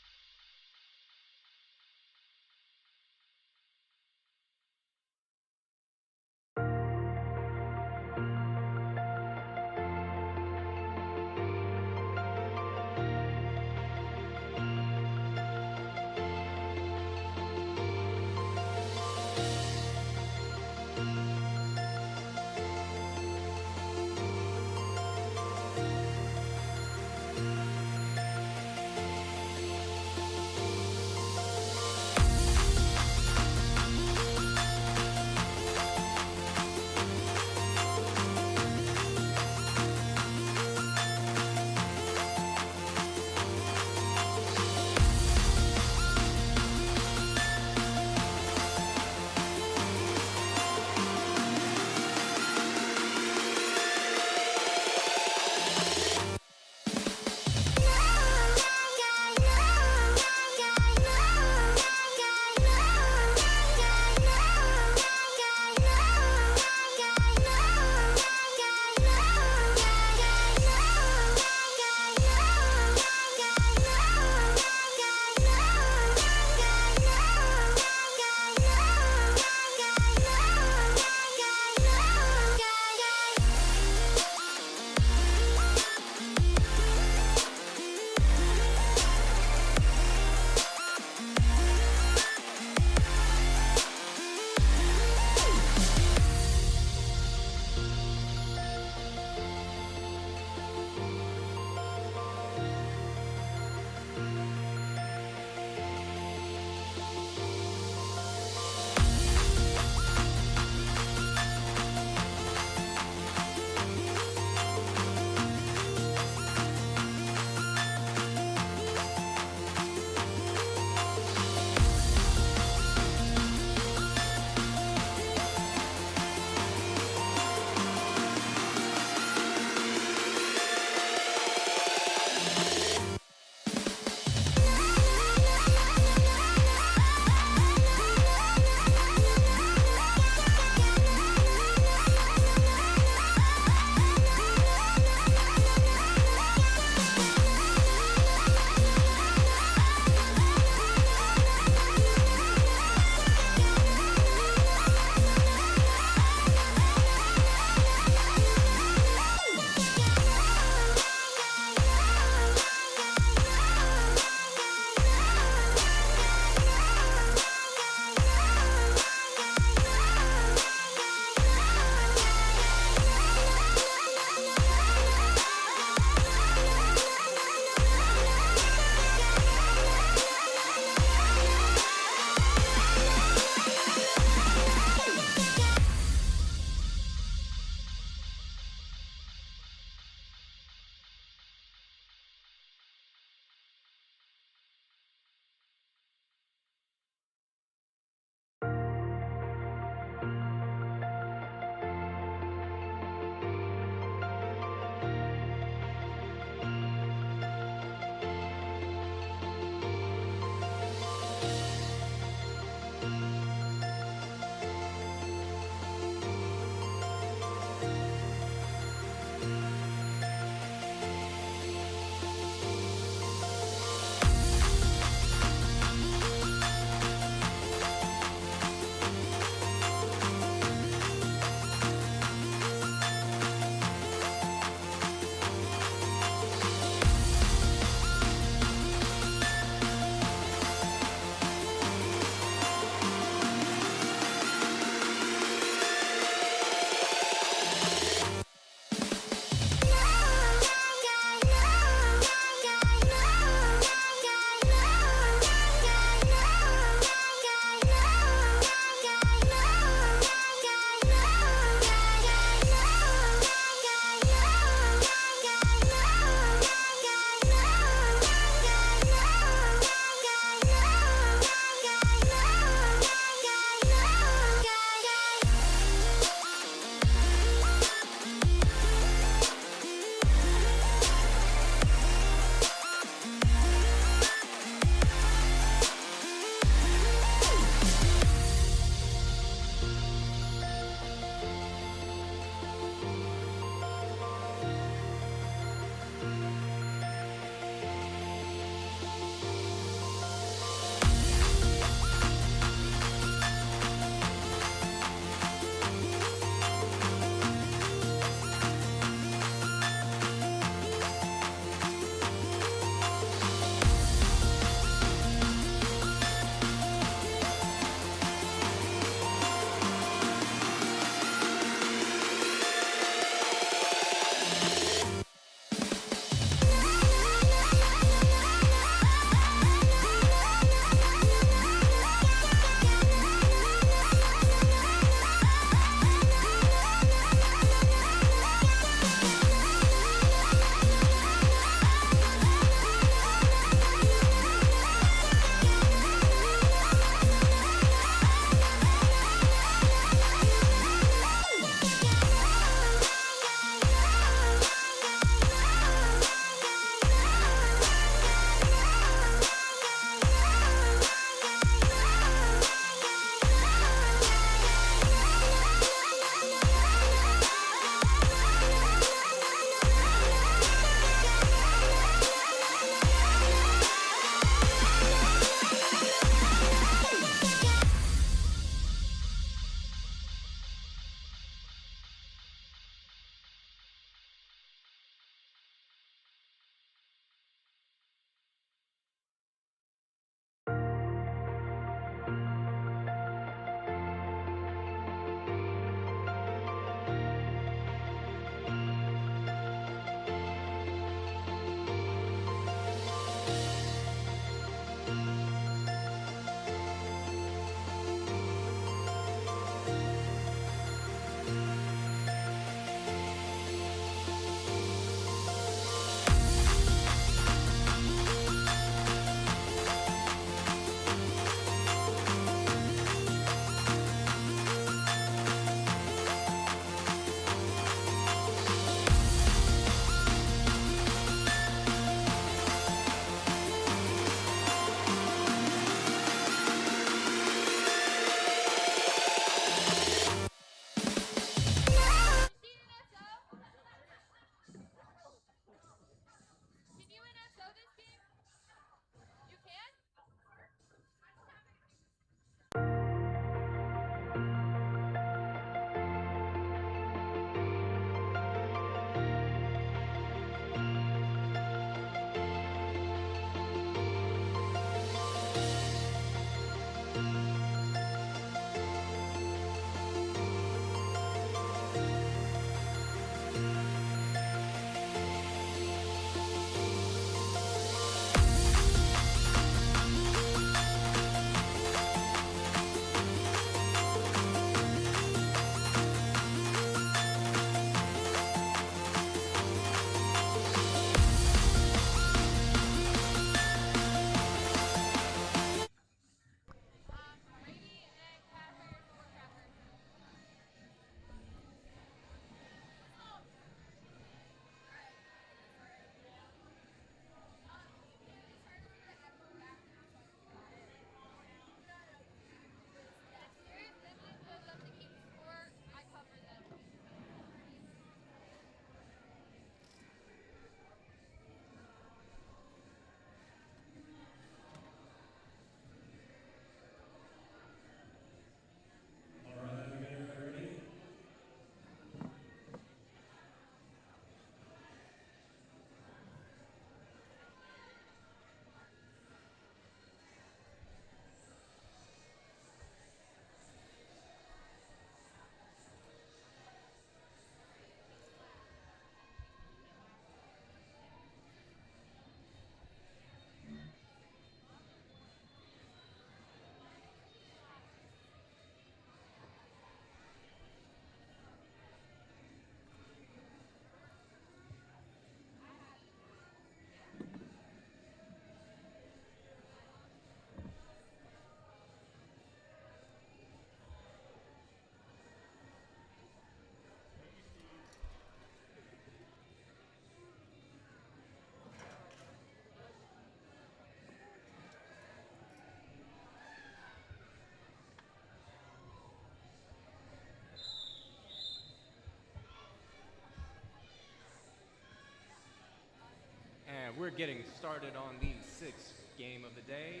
we're getting started on the sixth game of the day.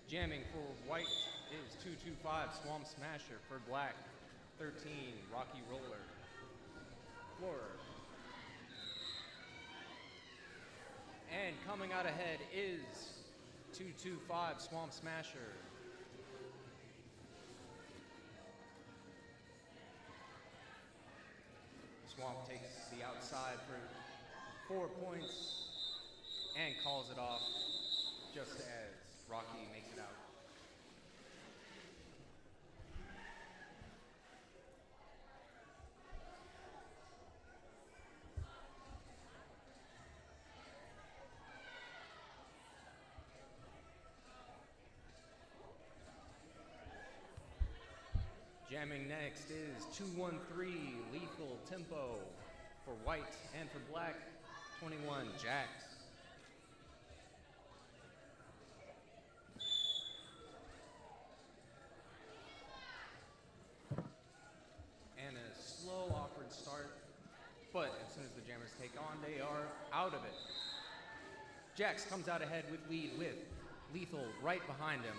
Jamming for white is 225 Swamp Smasher. For black, 13 Rocky Roller. Floor. And coming out ahead is 225 Swamp Smasher. Swamp takes the outside for 4 points and calls it off just as Rocky makes it out. Jamming next is 213 Lethal Tempo for white, and for black, 21 Jacks. And a slow, awkward start, but as soon as the jammers take on, they are out of it. Jacks comes out ahead with lead with Lethal right behind him.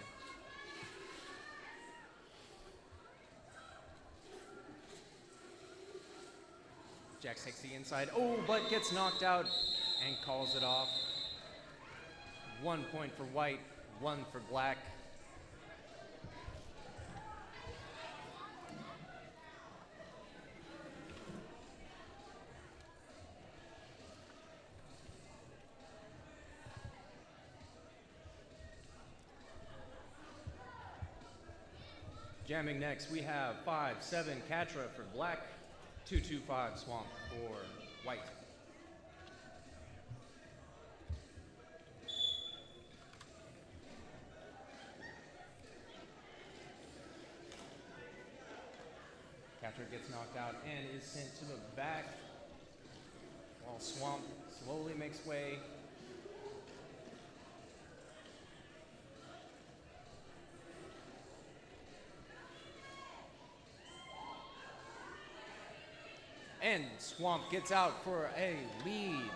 Jax takes the inside, but gets knocked out and calls it off. 1 point for white, 1 for black. Jamming next, we have 5-7 Catra for black, 225 Swamp for white. Catcher gets knocked out and is sent to the back, while Swamp slowly makes way. And Swamp gets out for a lead.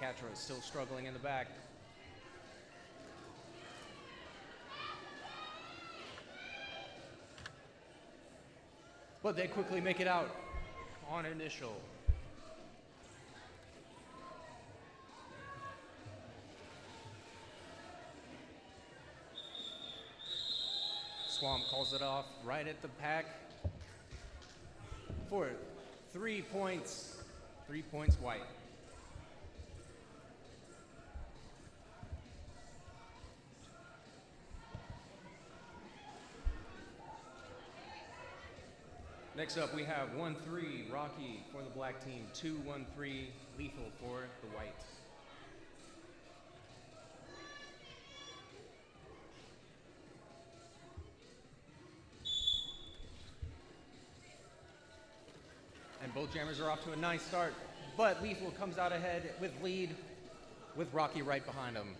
Catra is still struggling in the back. But they quickly make it out on initial. Swamp calls it off right at the pack for 3 points. 3 points white. Next up, we have 1-3 Rocky for the black team, 2-1-3 Lethal for the white. And both jammers are off to a nice start, but Lethal comes out ahead with lead with Rocky right behind him.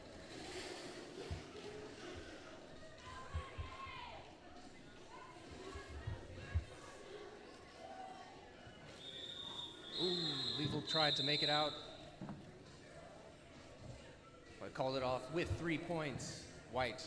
Lethal tried to make it out, but called it off with 3 points, white.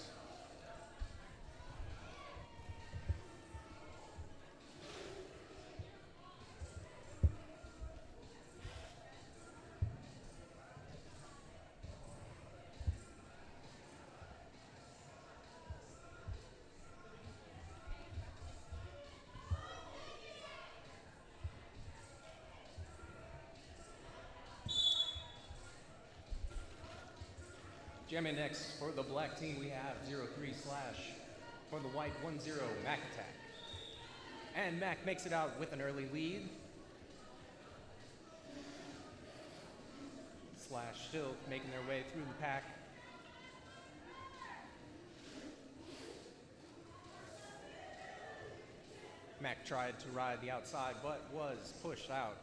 Jamming next for the black team, we have 0-3 Slash. For the white, 1-0 Mac Attack. And Mac makes it out with an early lead. Slash still making their way through the pack. Mac tried to ride the outside, but was pushed out.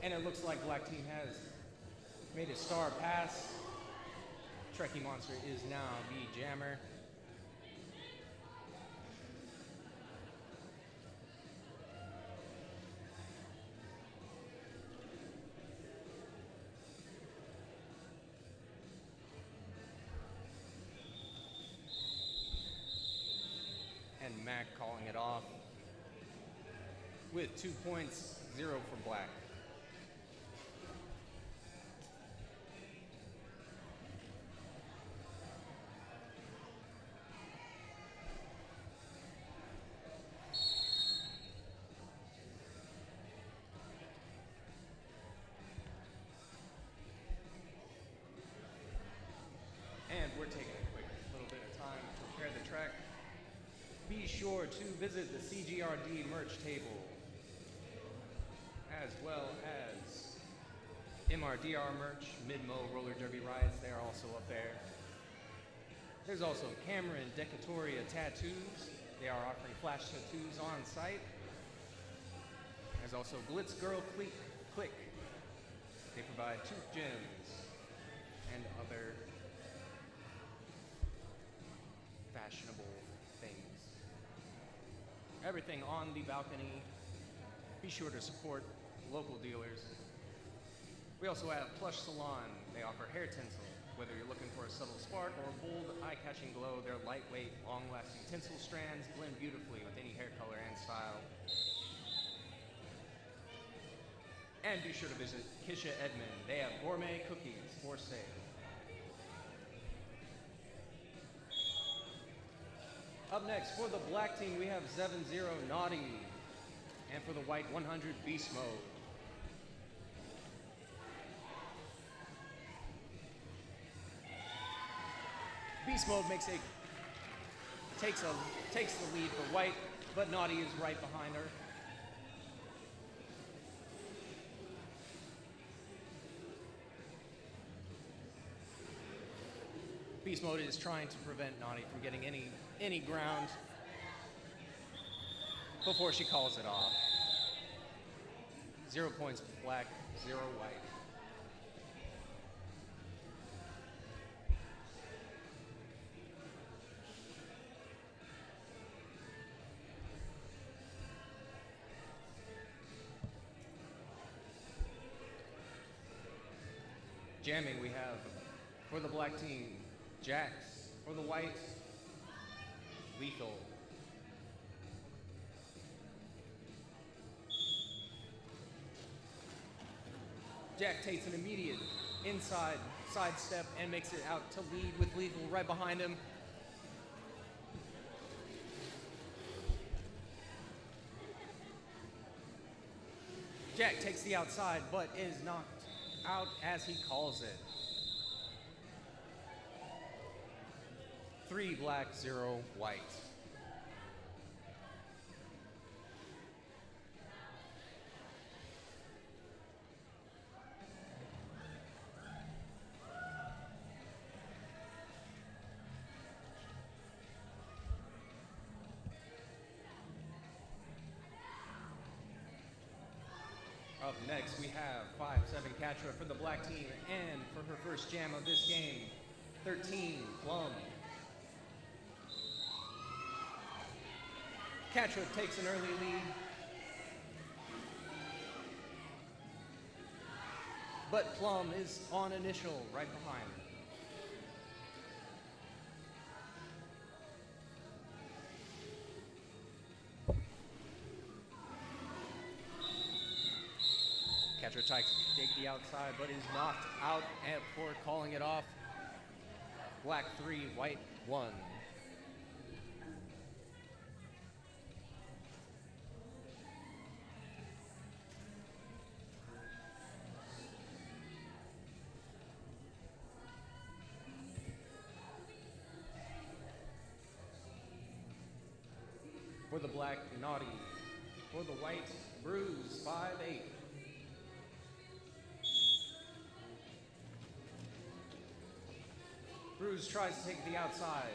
And it looks like black team has made a star pass. Trekkie Monster is now the jammer. And Mac calling it off with 2 points, 0 for black. And we're taking a quick little bit of time to prepare the track. Be sure to visit the CGRD merch table, as well as MRDR merch, Mid-Mo Roller Derby rides, they're also up there. There's also Cameron Decatoria tattoos. They are offering flash tattoos on site. There's also Blitz Girl Click. They provide tooth gems and other fashionable things. Everything on the balcony. Be sure to support local dealers. We also have Plush Salon. They offer hair tinsel. Whether you're looking for a subtle spark or a bold, eye-catching glow, their lightweight, long-lasting tinsel strands blend beautifully with any hair color and style. And be sure to visit Kisha Edmond. They have gourmet cookies for sale. Up next, for the black team, we have 7-0 Naughty. And for the white 100 Beast Mode. Beast Mode takes the lead for white, but Naughty is right behind her. Beast Mode is trying to prevent Naughty from getting any ground before she calls it off. 0 points for black, 0 white. Jamming we have for the black team, Jax. For the white, Lethal. Jack takes an immediate inside sidestep and makes it out to lead with Lethal right behind him. Jack takes the outside but is knocked out as he calls it. 3 black, 0 white. Up next, we have 5-7 Katra for the black team, and for her first jam of this game, 13 Plum. Katra takes an early lead, but Plum is on initial right behind her. Katra tries to take the outside, but is knocked out for calling it off. Black 3, white 1. For the black, Naughty. For the white, Bruise, 5-8. Bruise tries to take the outside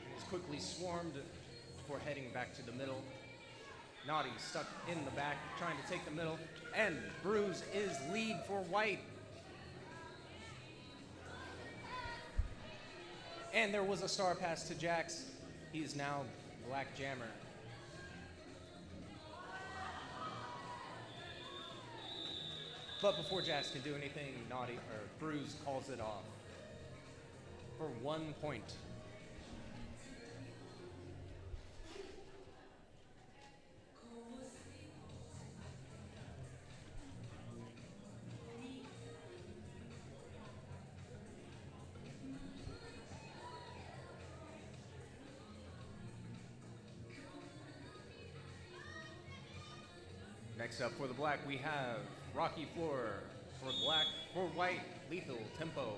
and is quickly swarmed before heading back to the middle. Naughty stuck in the back, trying to take the middle. And Bruise is lead for white. And there was a star pass to Jax. He is now Black Jammer. But before Jax can do anything, Naughty or Bruise calls it off for 1 point. Next up for the black, we have Rocky Floor. For white, Lethal Tempo.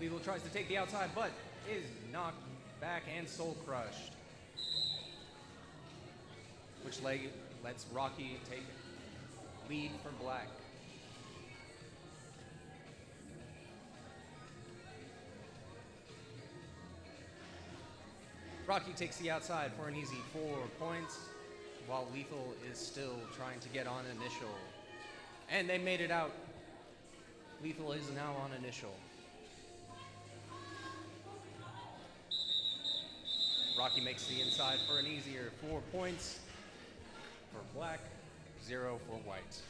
Lethal tries to take the outside, but is knocked back and soul crushed. Which leg lets Rocky take lead for black. Rocky takes the outside for an easy 4 points, while Lethal is still trying to get on initial. And they made it out. Lethal is now on initial. Rocky makes the inside for an easier 4 points for black, 0 for white.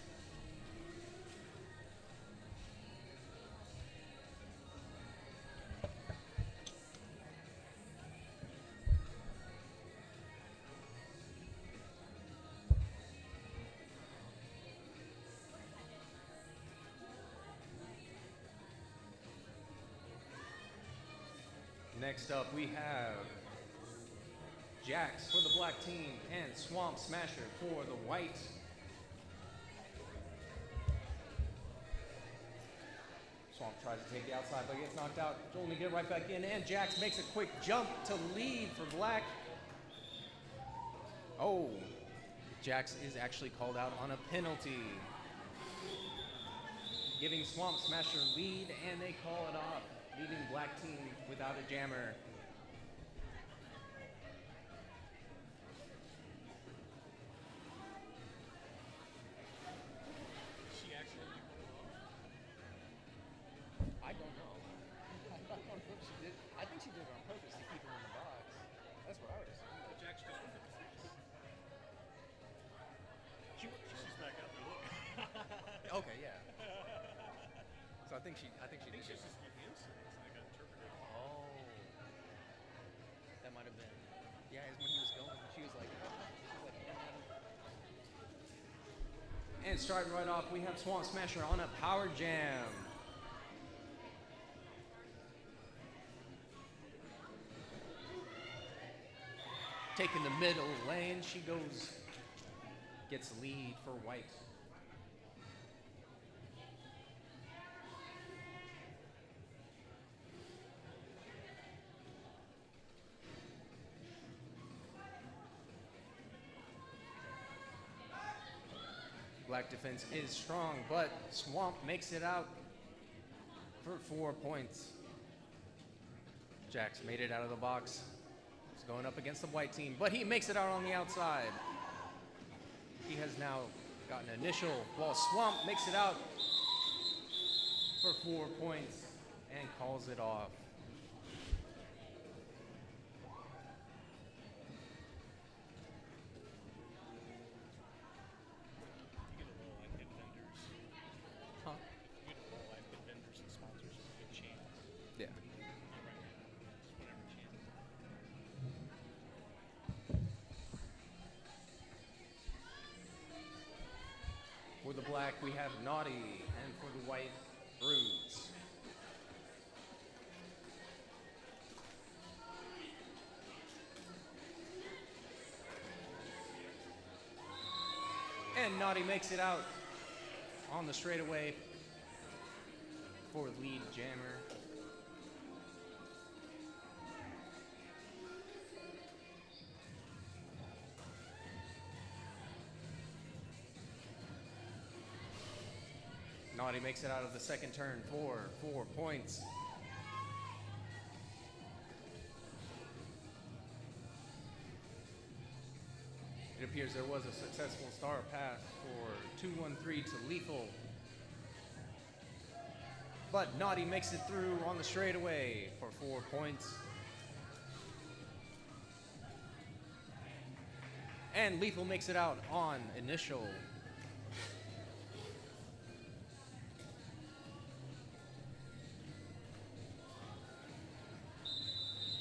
Next up, we have Jax for the black team and Swamp Smasher for the white. Swamp tries to take the outside, but gets knocked out. Only get right back in, and Jax makes a quick jump to lead for black. Oh, Jax is actually called out on a penalty, giving Swamp Smasher lead, and they call it off, leaving black team without a jammer. She accidentally pulled off? I don't know. I don't know if she did. I think she did it on purpose to keep him in the box. That's what I would assume. Jax just went to the face. She's back out there looking. Okay, yeah. So I think she did She's it. just the incidents that got interpreted. Oh, that might have been. Yeah, when he was going, she was like. And starting right off, we have Swamp Smasher on a power jam. Taking the middle lane, she gets the lead for white. Black defense is strong, but Swamp makes it out for 4 points. Jax made it out of the box. He's going up against the white team, but he makes it out on the outside. He has now gotten initial, while Swamp makes it out for 4 points and calls it off. You get a little like vendors. Huh? You get a little like vendors and sponsors with good chance. Yeah. Just whatever chance. For the black, we have Naughty, and for the white, Bruise. And Naughty makes it out on the straightaway for lead jammer. Naughty makes it out of the second turn for 4 points. It appears there was a successful star pass for 213 to Lethal. But Naughty makes it through on the straightaway for 4 points. And Lethal makes it out on initial.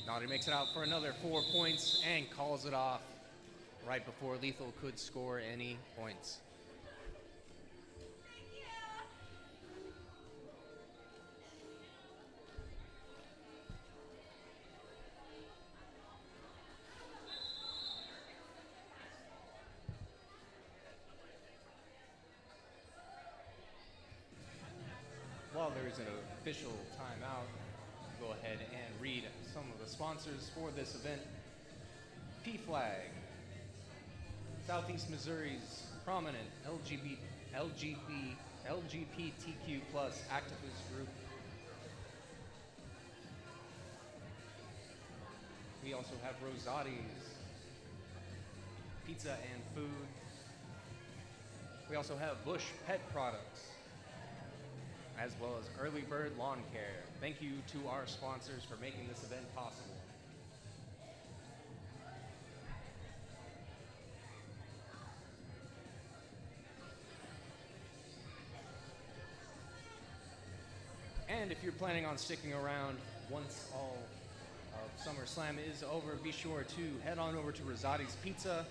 Naughty makes it out for another 4 points and calls it off right before Lethal could score any points. While there is an official timeout, go ahead and read some of the sponsors for this event. P-Flag, Southeast Missouri's prominent LGBTQ plus activist group. We also have Rosati's Pizza and Food. We also have Bush Pet Products, as well as Early Bird Lawn Care. Thank you to our sponsors for making this event possible. And if you're planning on sticking around once all of SummerSlam is over, be sure to head on over to Rosati's Pizza.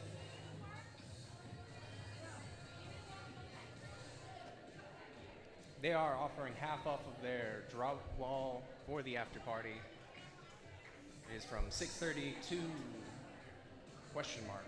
They are offering half off of their drop wall for the after party. It is from 6:30 to question mark.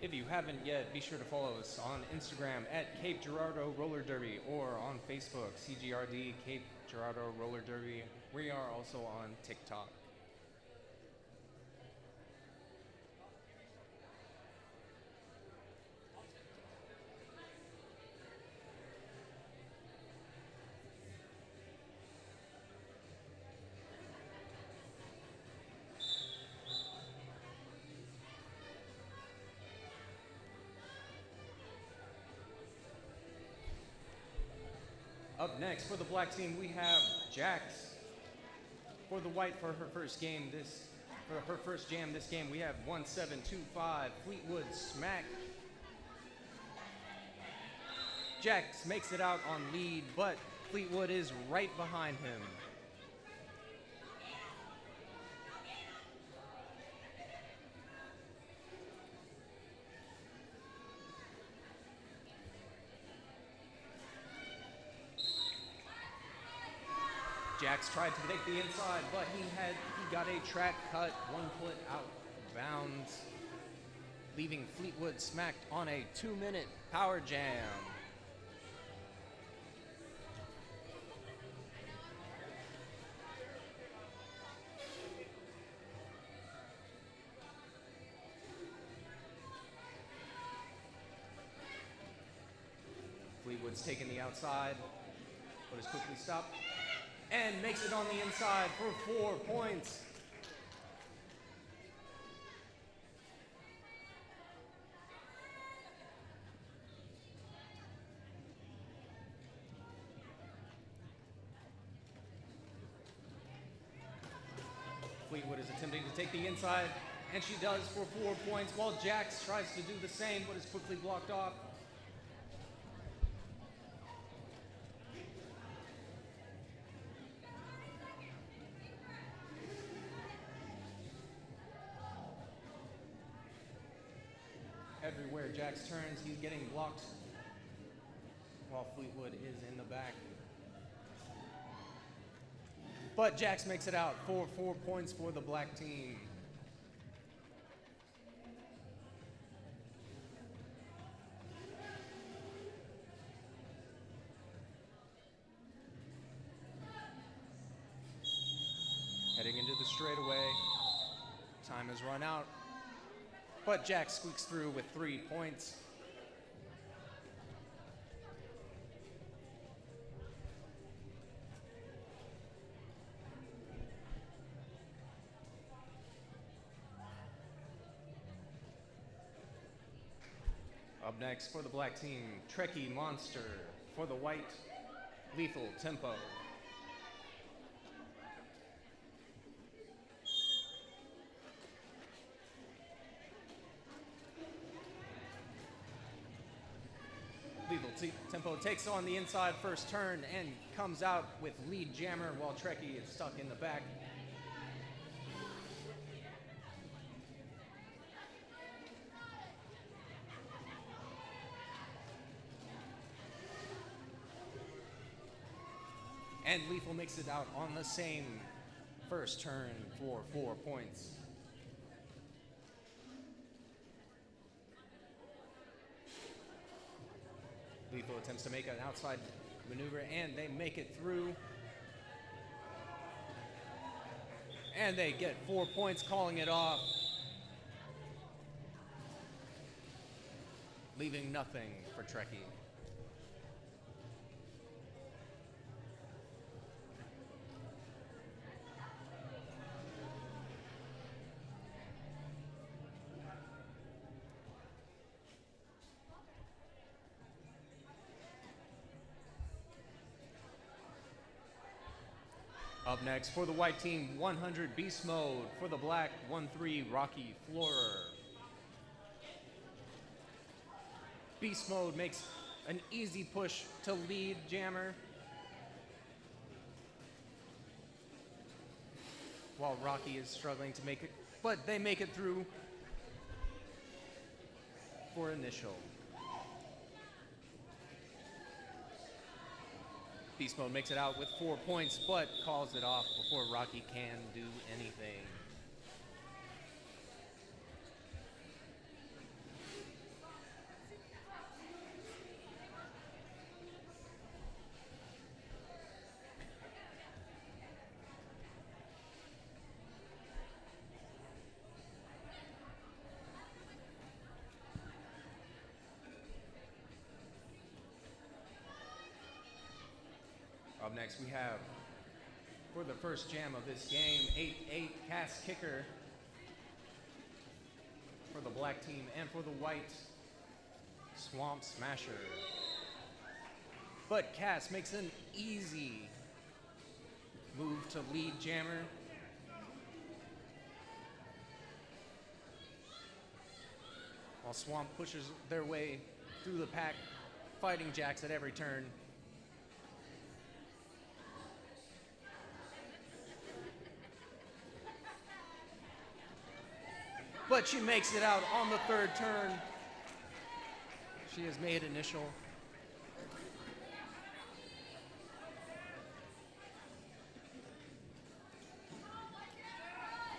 If you haven't yet, be sure to follow us on Instagram at Cape Girardeau Roller Derby or on Facebook, CGRD Cape Girardeau Roller Derby. We are also on TikTok. Up next for the black team, we have Jax. For the white, for her first jam this game, we have 1725 Fleetwood Smack. Jax makes it out on lead, but Fleetwood is right behind him. Jax tried to take the inside, but he got a track cut 1 foot out of bounds, leaving Fleetwood smacked on a 2-minute power jam. Fleetwood's taken the outside, but is quickly stopped and makes it on the inside for 4 points. Fleetwood is attempting to take the inside, and she does for 4 points, while Jax tries to do the same, but is quickly blocked off. Everywhere Jax turns, he's getting blocked, while Fleetwood is in the back. But Jax makes it out for 4 points for the black team. Heading into the straightaway. Time has run out. But Jax squeaks through with 3 points. Up next for the black team, Trekkie Monster. For the white, Lethal Tempo. Lethal Tempo takes on the inside first turn and comes out with lead jammer while Trekkie is stuck in the back. And Lethal makes it out on the same first turn for 4 points. Lethal attempts to make an outside maneuver, and they make it through. And they get 4 points, calling it off. Leaving nothing for Trekkie. Up next for the white team, 100 Beast Mode. For the black, 1-3 Rocky Florer. Beast Mode makes an easy push to lead jammer, while Rocky is struggling to make it, but they make it through for initial. Beast Mode makes it out with 4 points, but calls it off before Rocky can do anything. Up next we have, for the first jam of this game, 8-8 Cast Kicker for the black team, and for the white, Swamp Smasher. But Cass makes an easy move to lead jammer. While Swamp pushes their way through the pack, fighting Jax at every turn. But she makes it out on the third turn. She has made initial.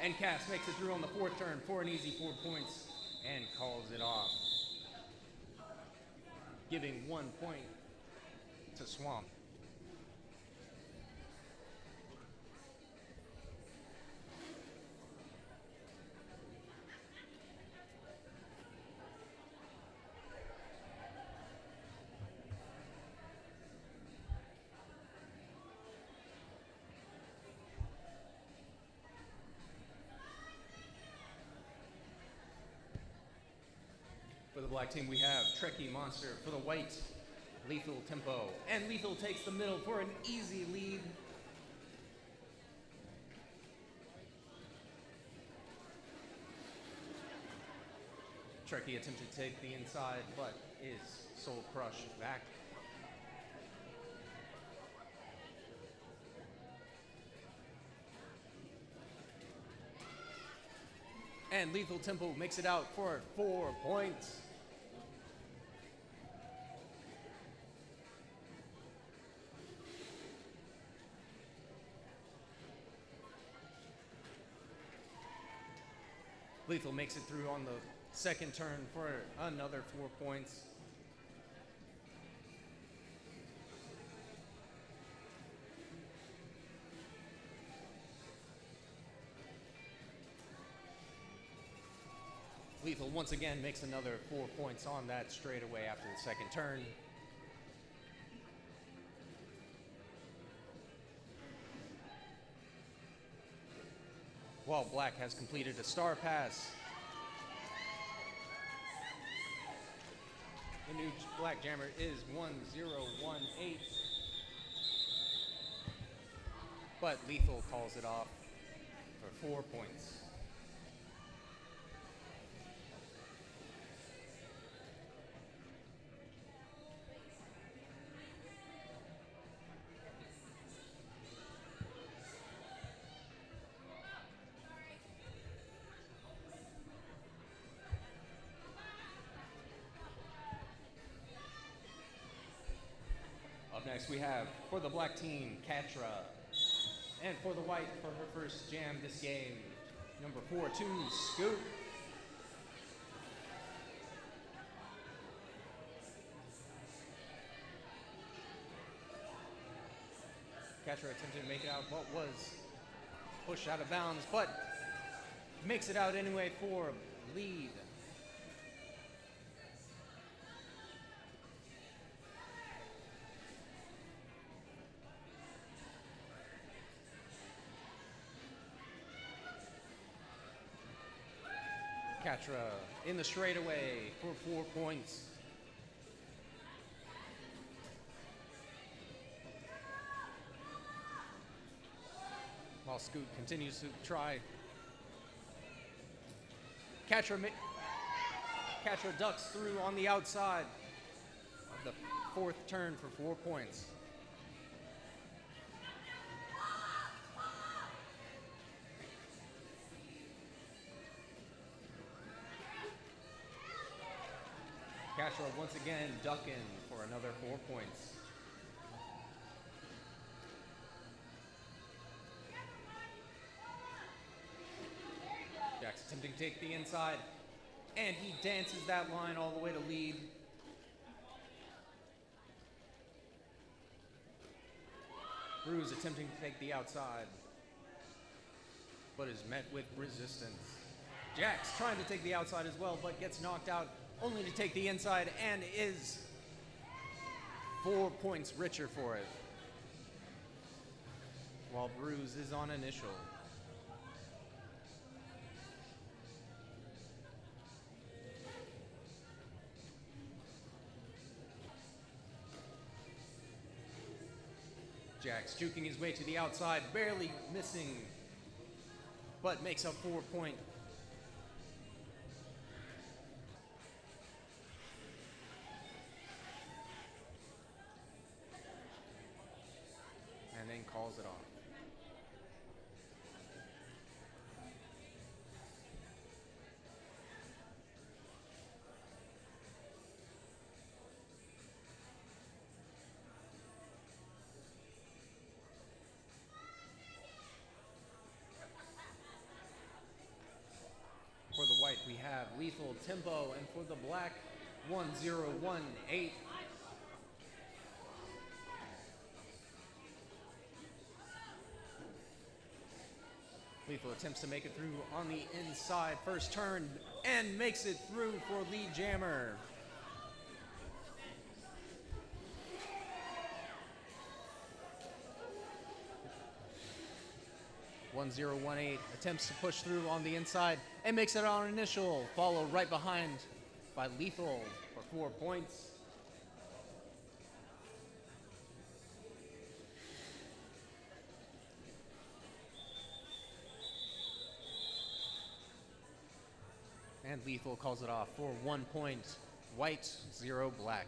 And Cass makes it through on the fourth turn for an easy 4 points and calls it off, giving 1 point to Swamp. For the black team, we have Trekkie Monster. For the white, Lethal Tempo. And Lethal takes the middle for an easy lead. Trekkie attempted to take the inside, but is soul crushed back. And Lethal Tempo makes it out for 4 points. Lethal makes it through on the second turn for another 4 points. Lethal once again makes another 4 points on that straightaway after the second turn. While Black has completed a star pass. The new Black Jammer is 1018. But Lethal calls it off for 4 points. Up next we have, for the black team, Katra. And for the white, for her first jam this game, number 4-2, Scoop. Katra attempted to make it out what was pushed out of bounds, but makes it out anyway for lead. Katra in the straightaway for 4 points. While Scoot continues to try. Katra ducks through on the outside of the fourth turn for 4 points. Katra once again ducking for another 4 points. Jack's attempting to take the inside, and he dances that line all the way to lead. Bruce attempting to take the outside, but is met with resistance. Jack's trying to take the outside as well, but gets knocked out, only to take the inside, and is 4 points richer for it. While Bruce is on initial. Jack's juking his way to the outside, barely missing, but makes up 4 points. And then calls it off. For the white, we have Lethal Tempo, and for the black, 1018. Lethal attempts to make it through on the inside first turn and makes it through for lead jammer. (1018) attempts to push through on the inside and makes it on initial, followed right behind by Lethal for 4 points. And Lethal calls it off for 1 point. White, 0 black.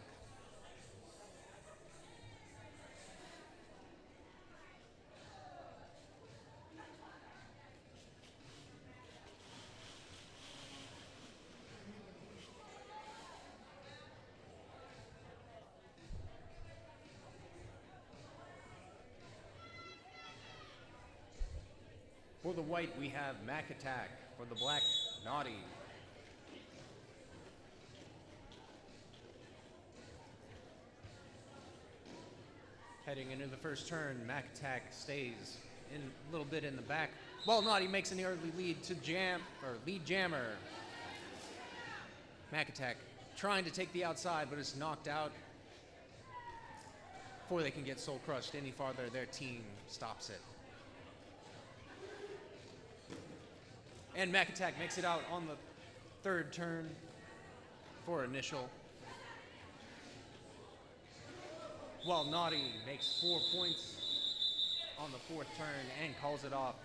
For the white, we have Mac Attack. For the black, Naughty. Heading into the first turn, Mac Attack stays in a little bit in the back. Well, Naughty makes an early lead to lead jammer. Mac Attack trying to take the outside, but is knocked out before they can get soul crushed any farther. Their team stops it. And Mac Attack makes it out on the third turn for initial. While Naughty makes 4 points on the fourth turn and calls it off,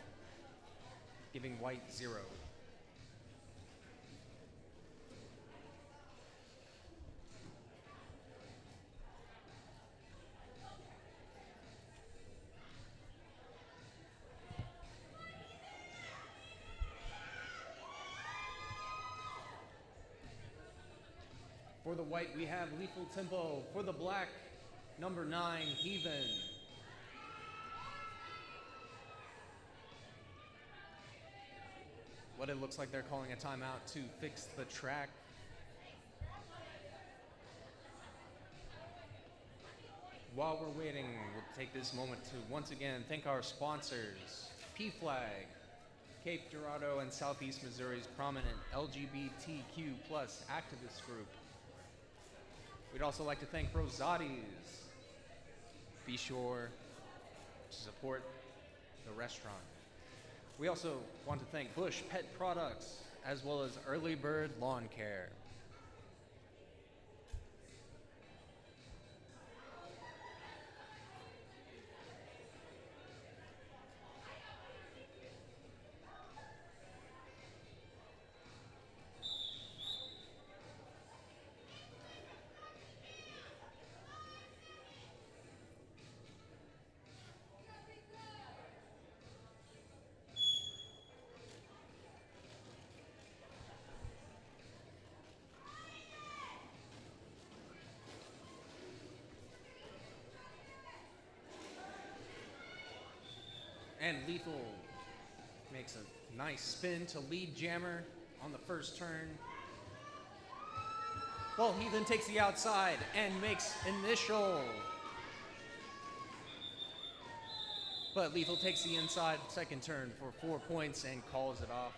giving white 0. For the white, we have Lethal Tempo. For the black, number 9, Heathen. What it looks like they're calling a timeout to fix the track. While we're waiting, we'll take this moment to once again thank our sponsors, P-Flag, Cape Girardeau and Southeast Missouri's prominent LGBTQ plus activist group. We'd also like to thank Rosati's. Be sure to support the restaurant. We also want to thank Bush Pet Products, as well as Early Bird Lawn Care. And Lethal makes a nice spin to lead jammer on the first turn. Well, he then takes the outside and makes initial. But Lethal takes the inside second turn for 4 points and calls it off.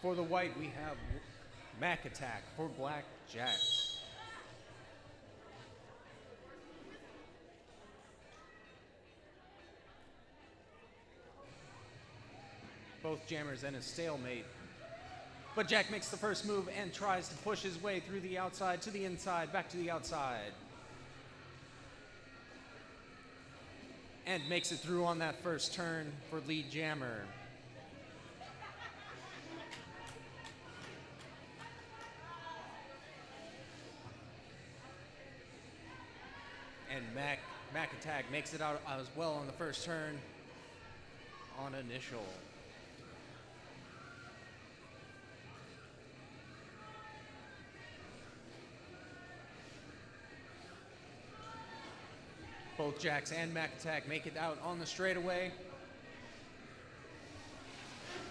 For the white, we have Mac Attack. For black, Jacks. Both jammers in a stalemate. But Jack makes the first move and tries to push his way through the outside to the inside, back to the outside. And makes it through on that first turn for lead jammer. And Mac Attack makes it out as well on the first turn on initial. Both Jacks and Mac Attack make it out on the straightaway,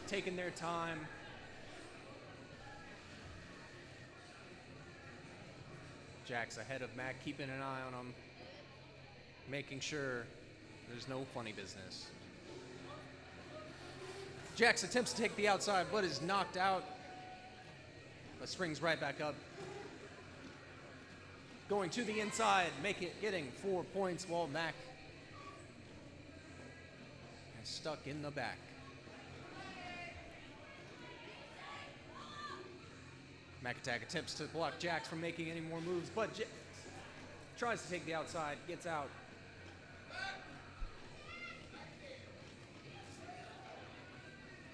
taking their time. Jacks ahead of Mac, keeping an eye on him, making sure there's no funny business. Jax attempts to take the outside, but is knocked out, but springs right back up. going to the inside, getting 4 points while Mac is stuck in the back. Mac Attack attempts to block Jax from making any more moves, but Jax tries to take the outside, gets out.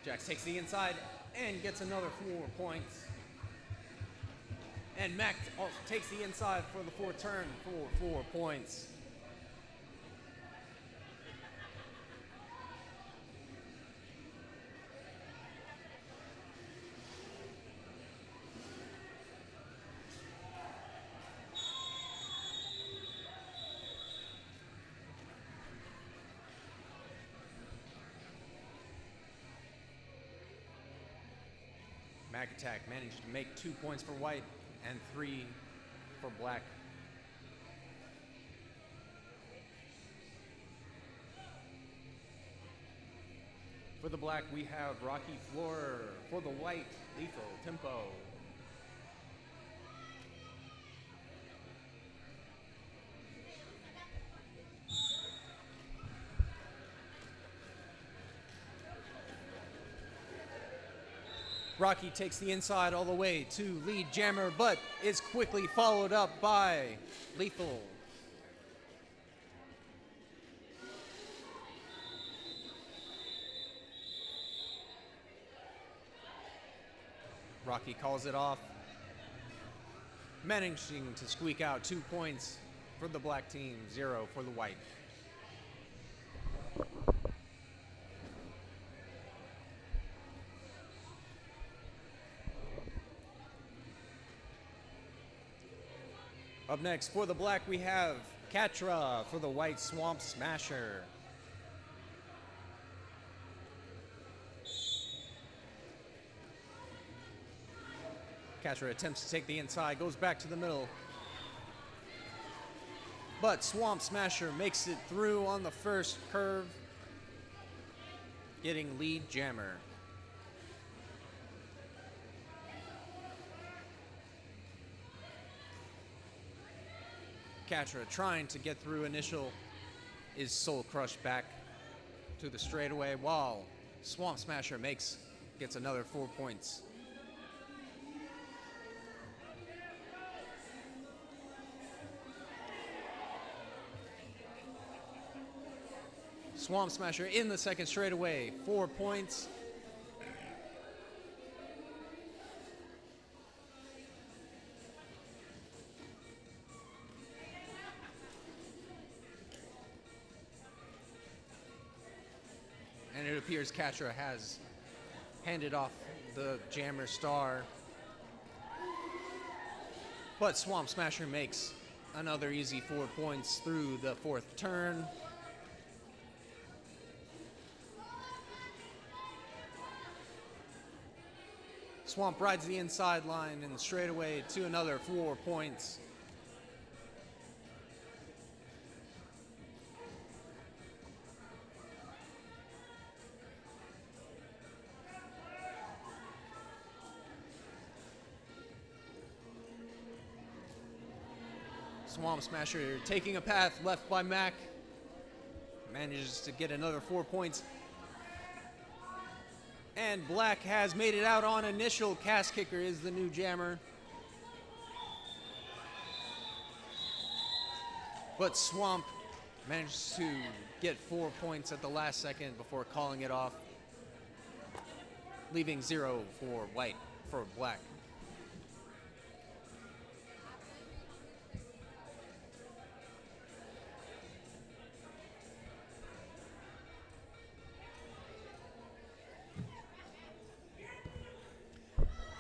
Jax takes the inside and gets another 4 points. And Mac also takes the inside for the fourth turn for 4 points. Mac Attack managed to make 2 points for white and 3 for black. For the black, we have Rocky Floor. For the white, Lethal Tempo. Rocky takes the inside all the way to lead Jammer, but is quickly followed up by Lethal. Rocky calls it off, managing to squeak out 2 points for the black team, 0 for the white. Up next, for the black, we have Katra. For the white, Swamp Smasher. Katra attempts to take the inside, goes back to the middle. But Swamp Smasher makes it through on the first curve, getting lead Jammer. Katra trying to get through initial is soul crushed back to the straightaway, while Swamp Smasher gets another 4 points. Swamp Smasher in the second straightaway, 4 points. And it appears Katra has handed off the Jammer Star. But Swamp Smasher makes another easy 4 points through the fourth turn. Swamp rides the inside line and straightaway to another 4 points. Swamp Smasher taking a path left by Mac. Manages to get another 4 points. And black has made it out on initial. Cast Kicker is the new Jammer. But Swamp managed to get 4 points at the last second before calling it off, leaving 0 for black.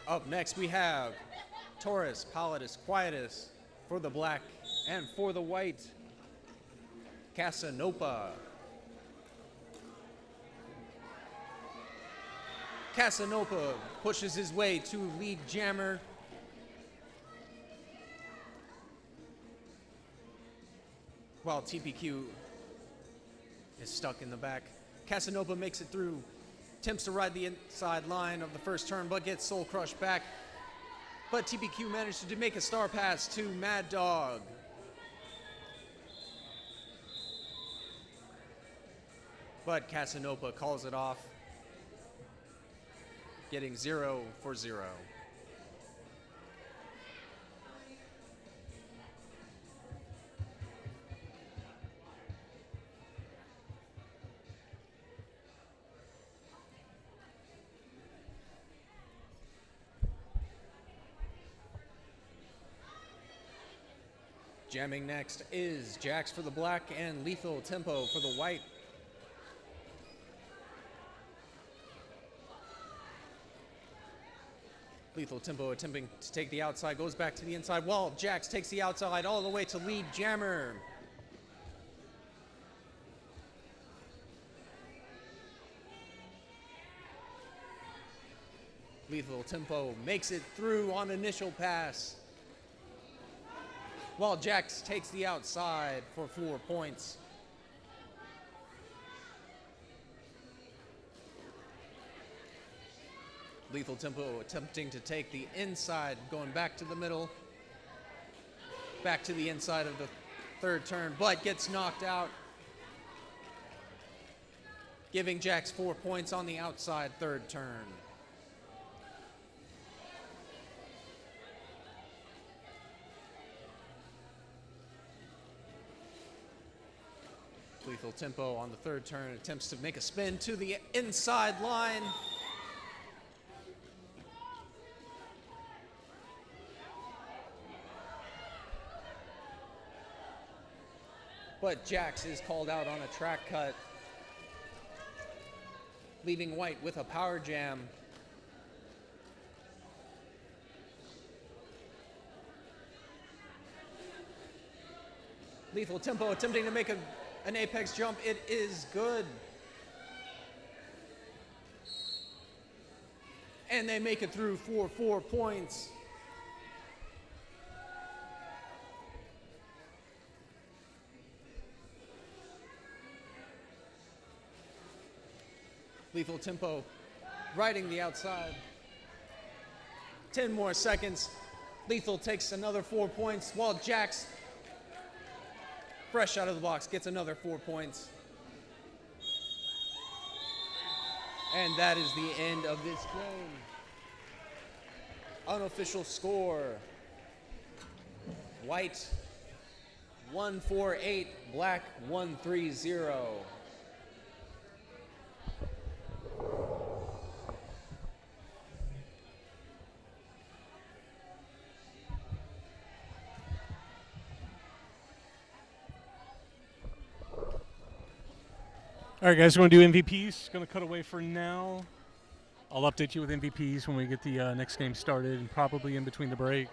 Up next, we have Taurus, Pallidus, Quietus for the black, and for the white, Casanopa. Casanopa pushes his way to lead Jammer. While TPQ is stuck in the back. Casanopa makes it through. Attempts to ride the inside line of the first turn, but gets soul crushed back. but TBQ managed to make a star pass to Mad Dog. But Casanova calls it off, getting 0 for 0. Jamming next is Jax for the black and Lethal Tempo for the white. Lethal Tempo attempting to take the outside, goes back to the inside wall. Jax takes the outside all the way to lead Jammer. Lethal Tempo makes it through on initial pass, while Jax takes the outside for 4 points. Lethal Tempo attempting to take the inside, going back to the middle, back to the inside of the third turn, but gets knocked out, giving Jax 4 points on the outside third turn. Lethal Tempo on the third turn attempts to make a spin to the inside line. But Jax is called out on a track cut, leaving white with a power jam. Lethal Tempo attempting to make an apex jump. It is good. And they make it through for 4 points. Lethal Tempo riding the outside. 10 more seconds. Lethal takes another 4 points, while Jax, fresh out of the box, gets another 4 points. And that is the end of this game. Unofficial score: white 148, black 130. All right, guys, we're going to do MVPs. Going to cut away for now. I'll update you with MVPs when we get the next game started, and probably in between the break.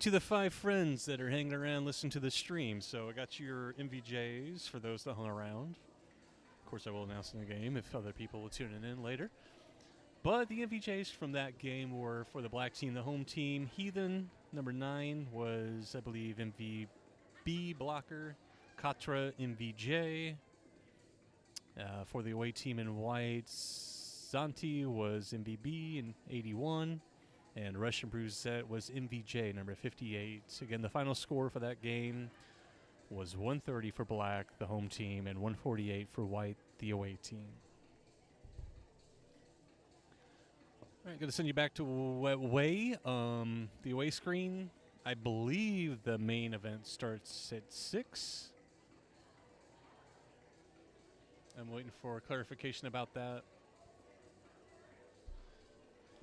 to the 5 friends that are hanging around listening to the stream. So I got your MVJs for those that hung around. Of course, I will announce in the game if other people will tune in later. But the MVJs from that game were for the black team, the home team. Heathen, number 9, was, I believe, MVB blocker. Katra, MVJ. For the away team in white, Zanti was MVB in 81. And Russian Bruzette was MVJ, number 58. Again, the final score for that game was 130 for black, the home team, and 148 for white, the away team. All right, going to send you back to away. The away screen, I believe the main event starts at 6. I'm waiting for clarification about that.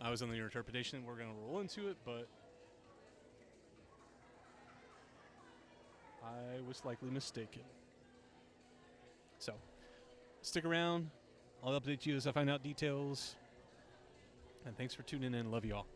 I was under your interpretation we're going to roll into it, but I was likely mistaken. So, stick around. I'll update you as I find out details. And thanks for tuning in. Love you all.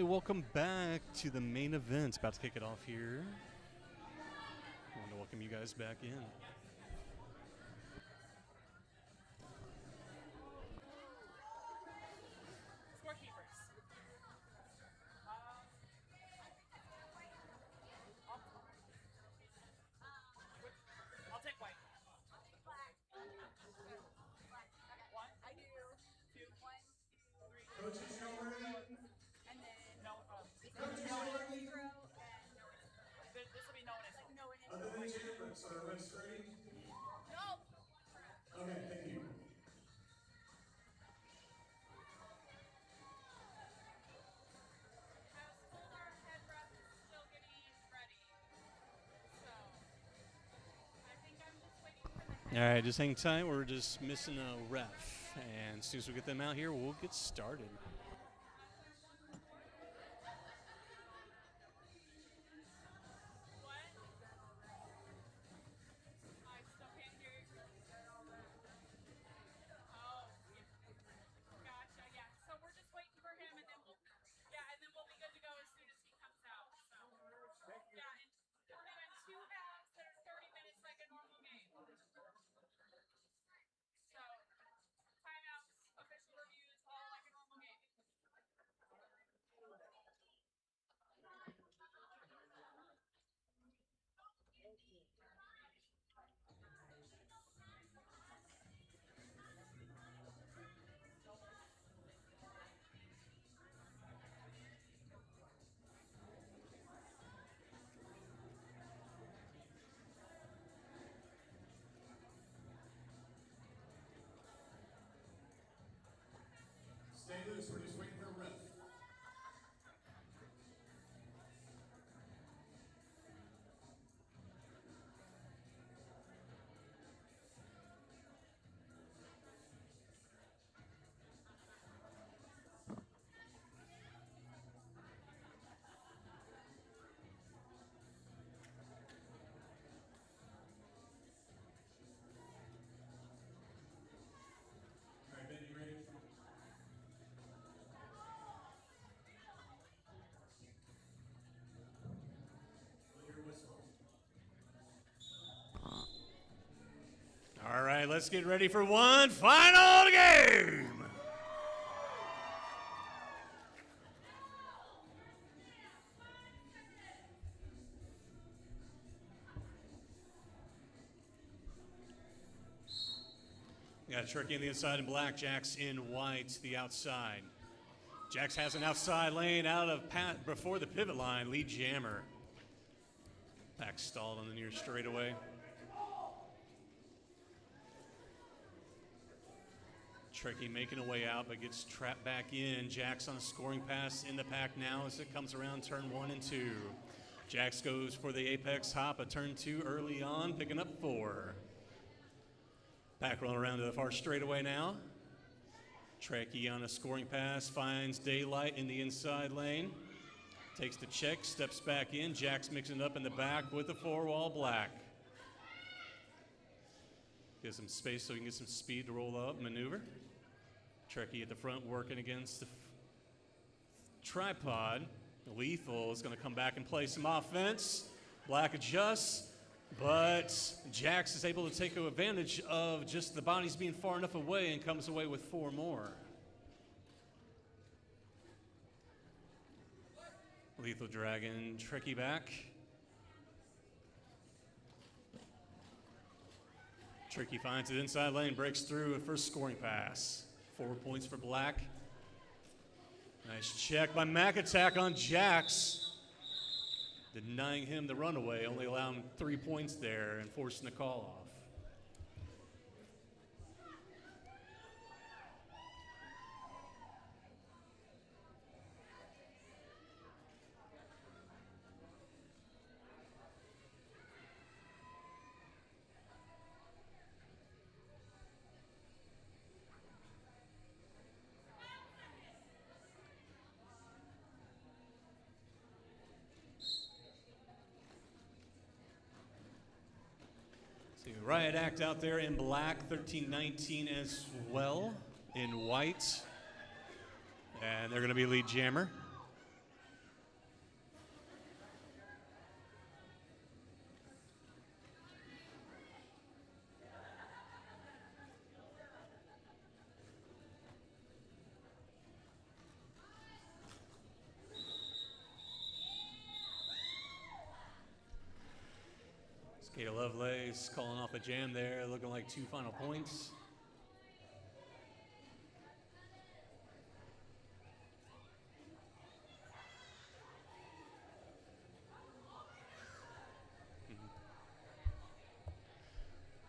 welcome back to the main event. About to kick it off here. I want to welcome you guys back in. I'll take white. Coaches, y'all ready? And then coaches, y'all ready? This will be known as Other than Chamberlain, so are refs ready? no. Okay, thank you. Head ref is still getting ready. So I think I'm just waiting for the All right, just hang tight. We're just missing a ref. And as soon as we get them out here, we'll get started. what? I still can't hear you. Oh, yeah. Gotcha. Yeah. So we're just waiting for him, and then we'll be good to go as soon as he comes out. So yeah, and we're doing 2 halves that are 30 minutes like a normal game. So timeouts, official reviews, all like a normal game. Stay loose, we're just waiting for a ref. All right, Ben, you ready? We'll hear a whistle. All right, let's get ready for one final game. We got Tricky on the inside and Black, Jax in white, the outside. Jax has an outside lane out of Pat before the pivot line, lead jammer. Back stalled on the near straightaway. Tricky making a way out, but gets trapped back in. Jax on a scoring pass in the pack now as it comes around turn 1 and 2. Jax goes for the apex hop, a turn 2 early on, picking up 4. Back rolling around to the far straightaway now. Trekkie on a scoring pass, finds daylight in the inside lane. Takes the check, steps back in. Jax mixing it up in the back with the 4-wall Black. Gives some space so he can get some speed to roll up, maneuver. Trekkie at the front working against the tripod. Lethal is going to come back and play some offense. Black adjusts, but Jax is able to take advantage of just the bodies being far enough away and comes away with 4 more. Lethal Dragon, Trekkie back. Trekkie finds it inside lane, breaks through a first scoring pass. 4 points for Black. Nice check by Mac attack on Jax. Denying him the runaway, only allowing 3 points there and forcing the call off. See, Riot Act out there in black, 13-19 as well in white. And they're going to be lead jammer. Skate Lovelace calling off a jam there, looking like 2 final points.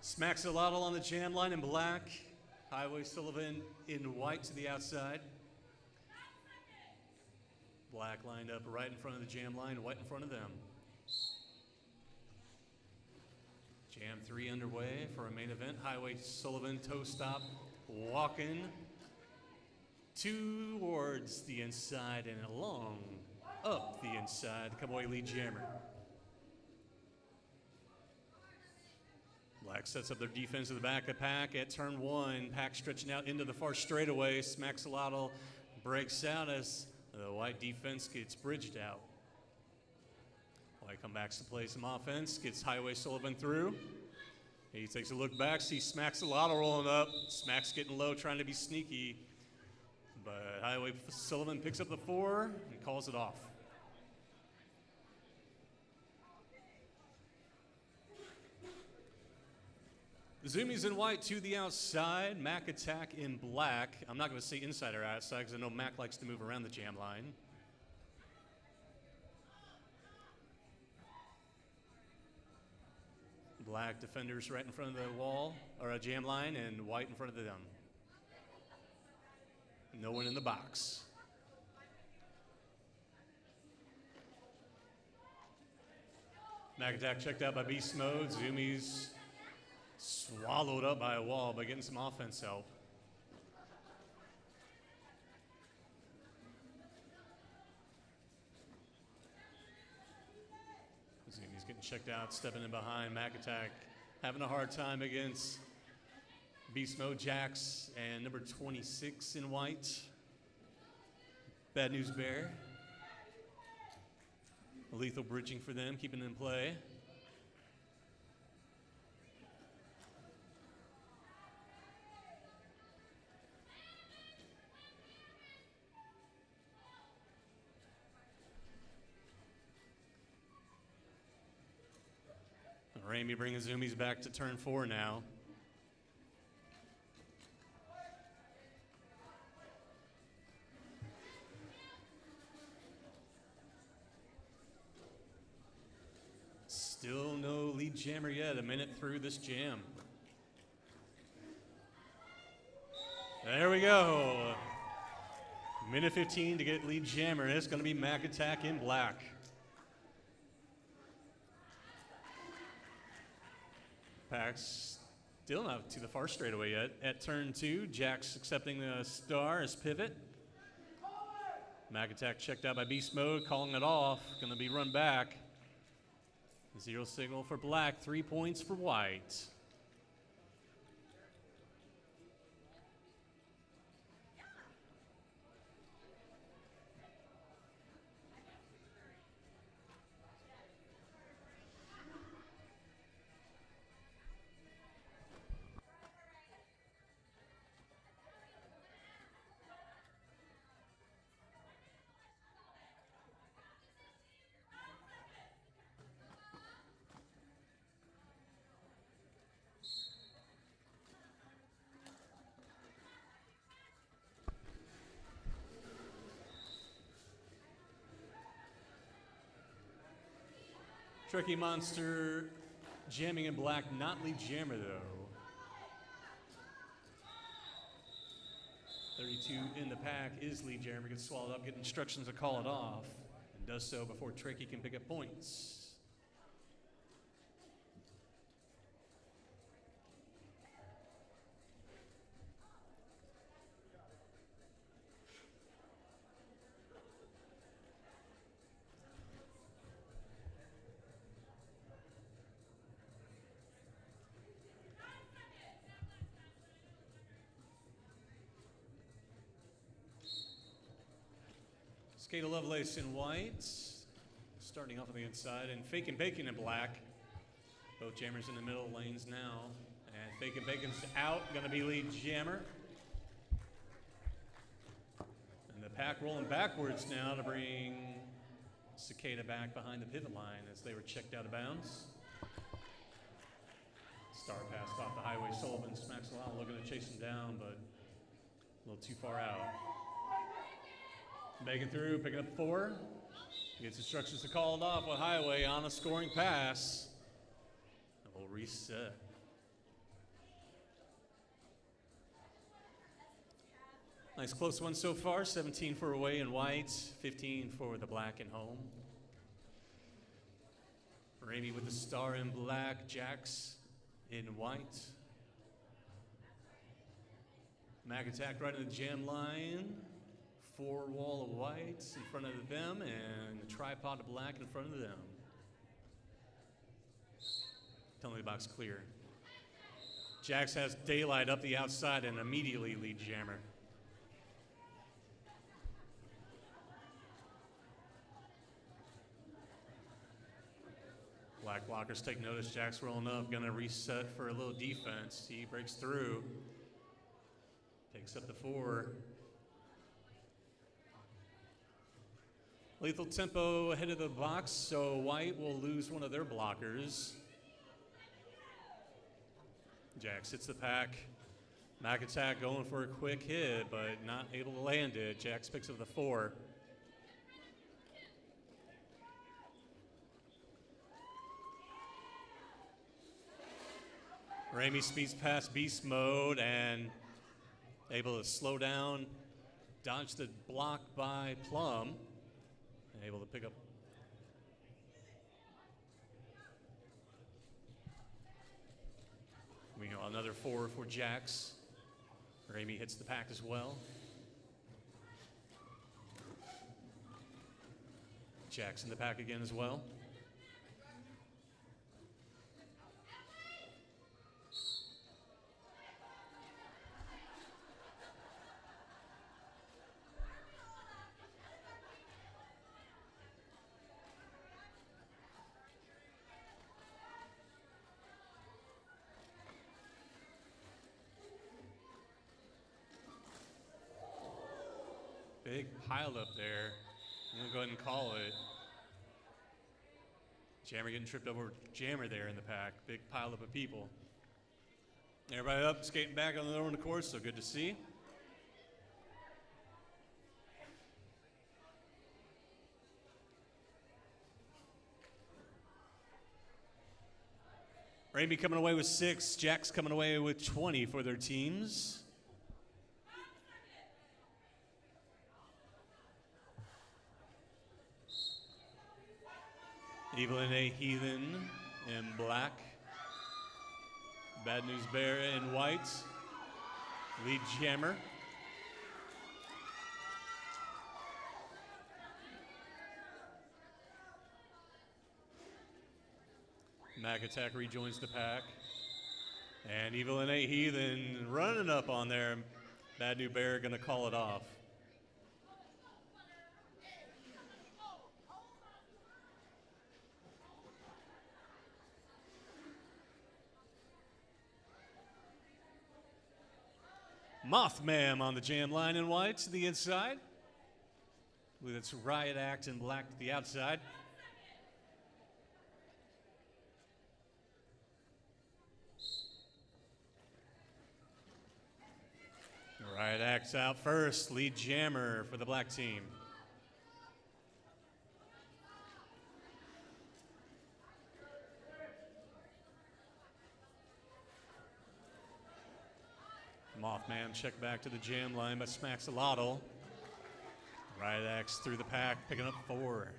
Smaxolotl on the jam line in black. Highway Sullivan in white to the outside. Black lined up right in front of the jam line, white in front of them. Jam 3 underway for a main event. Highway Sullivan toe stop, walking towards the inside and along up the inside. Come away lead jammer. Black sets up their defense to the back of pack at turn 1. Pack stretching out into the far straightaway. Smaxolotl breaks out as the white defense gets bridged out. White comes back to play some offense, gets Highway Sullivan through. He takes a look back, sees Smaxolotl rolling up. Smack's getting low, trying to be sneaky. But Highway Sullivan picks up the 4 and calls it off. Zoomies in white to the outside. Mac attack in black. I'm not going to say inside or outside because I know Mac likes to move around the jam line. Black defenders right in front of the wall, or a jam line, and white in front of them. No one in the box. Mac attack checked out by Beast Mode. Zoomies swallowed up by a wall, but getting some offense help. Zoomies getting checked out, stepping in behind. Mac attack having a hard time against Beast Mode Jax and number 26 in white. Bad News Bear. Lethal bridging for them, keeping in play. Ramey bringing Zoomies back to turn 4 now. Still no lead jammer yet, a minute through this jam. There we go. Minute 15 to get lead jammer. It's going to be Mac attack in black. Pack's still not to the far straightaway yet. At turn 2, Jax accepting the star as pivot. Mac attack checked out by Beast Mode, calling it off. Going to be run back. 0 signal for black, 3 points for white. Tricky Monster jamming in black, not lead jammer though. 32 in the pack is lead jammer, gets swallowed up, get instructions to call it off, and does so before Tricky can pick up points. Skate Lovelace in white, starting off on the inside, and Fake and Bacon in black. Both jammers in the middle lanes now. And Fake and Bacon's out, gonna be lead jammer. And the pack rolling backwards now to bring Cicada back behind the pivot line as they were checked out of bounds. Star pass off the highway. Sullivan smacks a lot, looking to chase him down, but a little too far out. Making through, picking up 4. Gets instructions to call it off with highway on a scoring pass. And we'll reset. Nice close one so far. 17 for away in white, 15 for the black and home. Ramey with the star in black, Jax in white. Mac attack right in the jam line. 4 wall of white in front of them and the tripod of black in front of them. Penalty box clear. Jax has daylight up the outside and immediately lead jammer. Black blockers take notice. Jack's rolling up, gonna reset for a little defense. He breaks through, takes up the 4. Lethal tempo ahead of the box, so white will lose one of their blockers. Jax hits the pack. Mac attack going for a quick hit, but not able to land it. Jax picks up the 4. Ramey speeds past beast mode and able to slow down, dodge the block by Plum, and able to pick up. We know another 4 for Jax. Ramey hits the pack as well. Jax in the pack again as well. Big pile up there. I'm gonna go ahead and call it. Jammer getting tripped over. Jammer there in the pack. Big pile up of people. Everybody up, skating back on the over in the course, so good to see. Ramey coming away with 6. Jack's coming away with 20 for their teams. Evil and a Heathen in black. Bad News Bear in white. Lead Jammer. Mac Attack rejoins the pack. And Evil and a Heathen running up on there. Bad News Bear gonna call it off. Mothman on the jam line in white to the inside, with its riot act in black to the outside. Riot act's out first, lead jammer for the black team. Mothman check back to the jam line, but smacks a lotto. Riot Axe through the pack, picking up 4.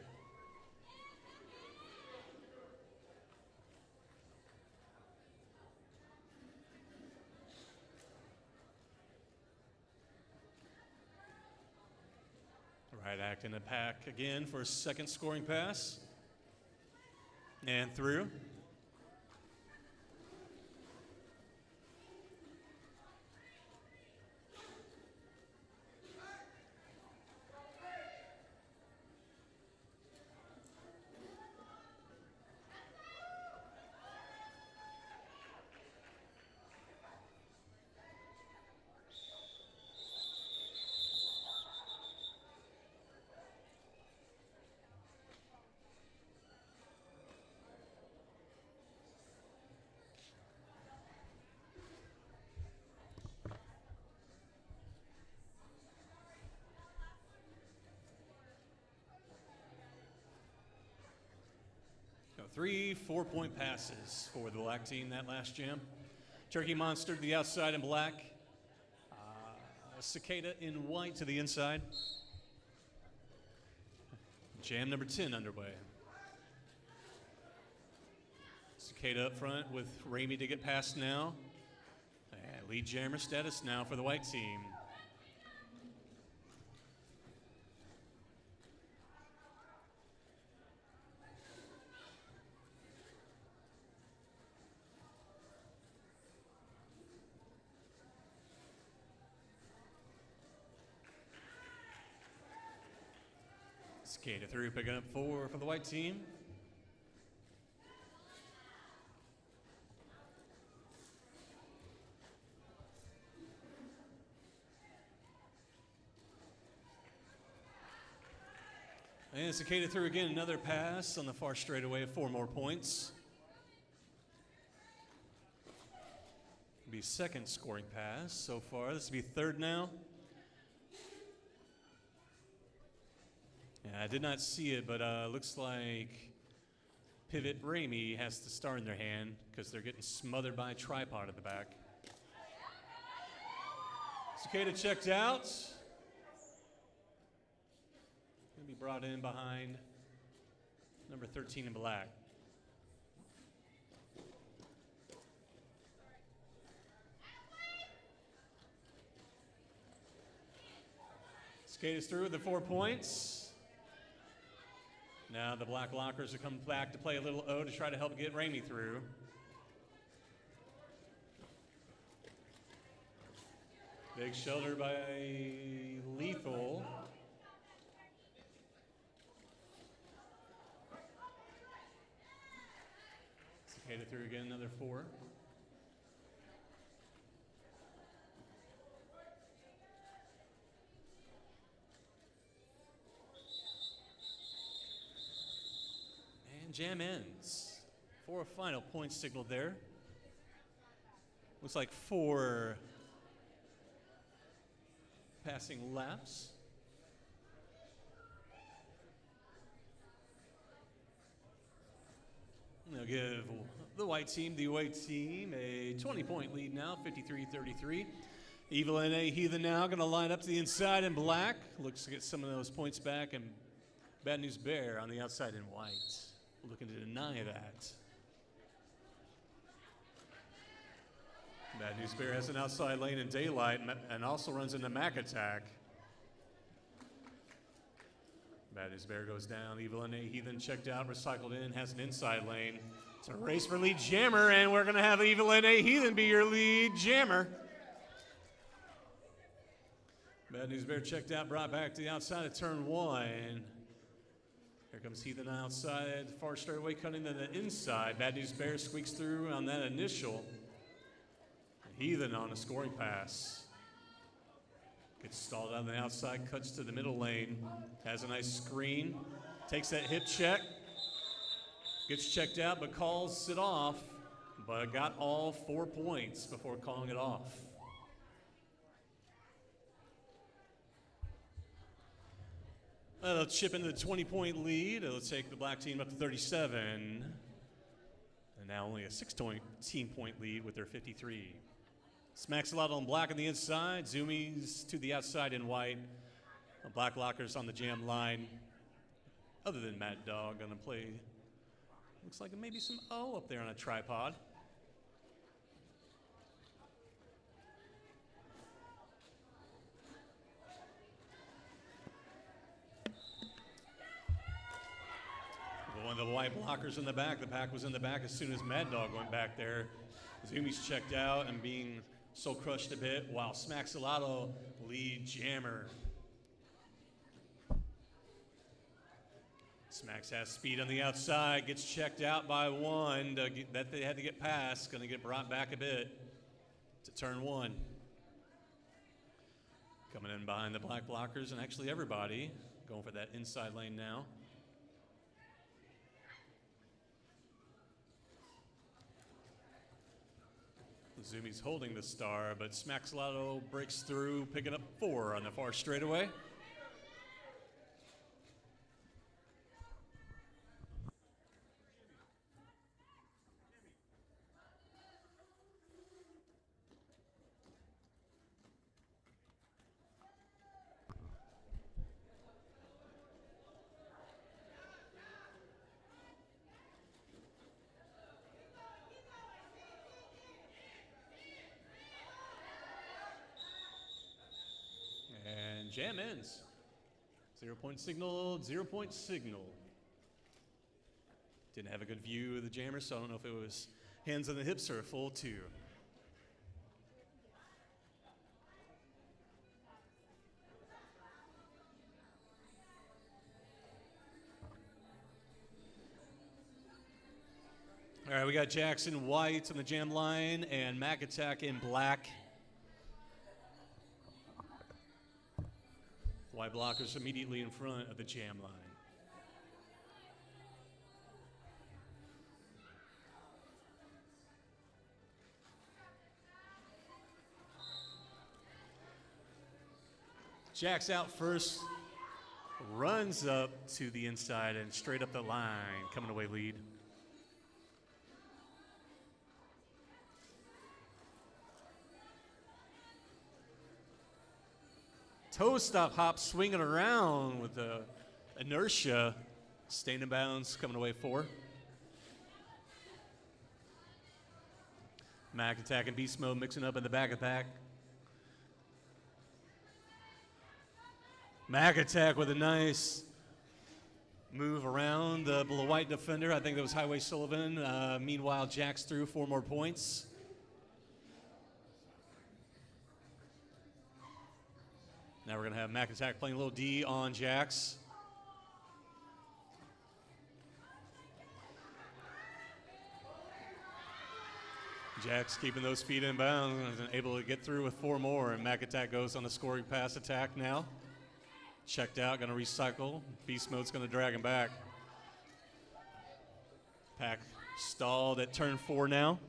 Riot Act in the pack again for a second scoring pass. And through. 3 4-point passes for the black team that last jam. Turkey Monster to the outside in black. Cicada in white to the inside. Jam number 10 underway. Cicada up front with Ramey to get past now. And lead jammer status now for the white team. Cicada through, picking up 4 for the white team. And Cicada through again, another pass on the far straightaway of 4 more points. Be second scoring pass so far. This will be third now. Yeah, I did not see it, but looks like Pivot Ramey has the star in their hand because they're getting smothered by a tripod at the back. Cicada checked out. Going to be brought in behind number 13 in black. Cicada's through with the 4 points. Now the Black Lockers are coming back to play a little O to try to help get Ramey through. Big shoulder by Lethal. Cicada through again, another 4. Jam ends. 4 final points signaled there. Looks like 4 passing laps. And they'll give the white team, the away team, a 20-point lead now, 53-33. Evil NA Heathen now going to line up to the inside in black. Looks to get some of those points back. And Bad News Bear on the outside in white. Looking to deny that. Bad News Bear has an outside lane in daylight and also runs into Mac Attack. Bad News Bear goes down. Evil NA Heathen checked out, recycled in, has an inside lane. It's a race for lead jammer, and we're going to have Evil NA Heathen be your lead jammer. Bad News Bear checked out, brought back to the outside of turn 1. Here comes Heathen outside, far straightaway, cutting to the inside. Bad News Bear squeaks through on that initial. Heathen on a scoring pass. Gets stalled on the outside, cuts to the middle lane. Has a nice screen. Takes that hip check. Gets checked out, but calls it off. But got all 4 points before calling it off. They'll chip into the 20-point lead. It'll take the black team up to 37. And now only a 16-point lead with their 53. Smacks a lot on black on the inside. Zoomies to the outside in white. The Black Lockers on the jam line. Other than Mad Dog, gonna play. Looks like maybe some O up there on a tripod. One of the white blockers in the back. The pack was in the back as soon as Mad Dog went back there. Zoomies checked out and being soul crushed a bit while Smaxalato lead jammer. Smacks has speed on the outside, gets checked out by 1 that they had to get past. Going to get brought back a bit to turn 1. Coming in behind the black blockers and actually everybody going for that inside lane now. Zoomies holding the star, but Smaxalato breaks through, picking up 4 on the far straightaway. jam ends. 0 point signal, 0 point signal. Didn't have a good view of the jammer, so I don't know if it was hands on the hips or a full 2. All right, we got Jackson White on the jam line and Mac Attack in black. White blockers immediately in front of the jam line. Jack's out first, runs up to the inside and straight up the line, coming away lead. Toe stop hop swinging around with the inertia, staying in bounds, coming away 4. Mac Attack and Beast Mode mixing up in the back of the pack. Mac Attack with a nice move around the white defender. I think that was Highway Sullivan. Meanwhile, Jack's through 4 more points. Now we're going to have Mac Attack playing a little D on Jax. Jax keeping those feet in bounds and able to get through with 4 more. And Mac Attack goes on the scoring pass attack now. Checked out, going to recycle. Beast Mode's going to drag him back. Pack stalled at turn 4 now.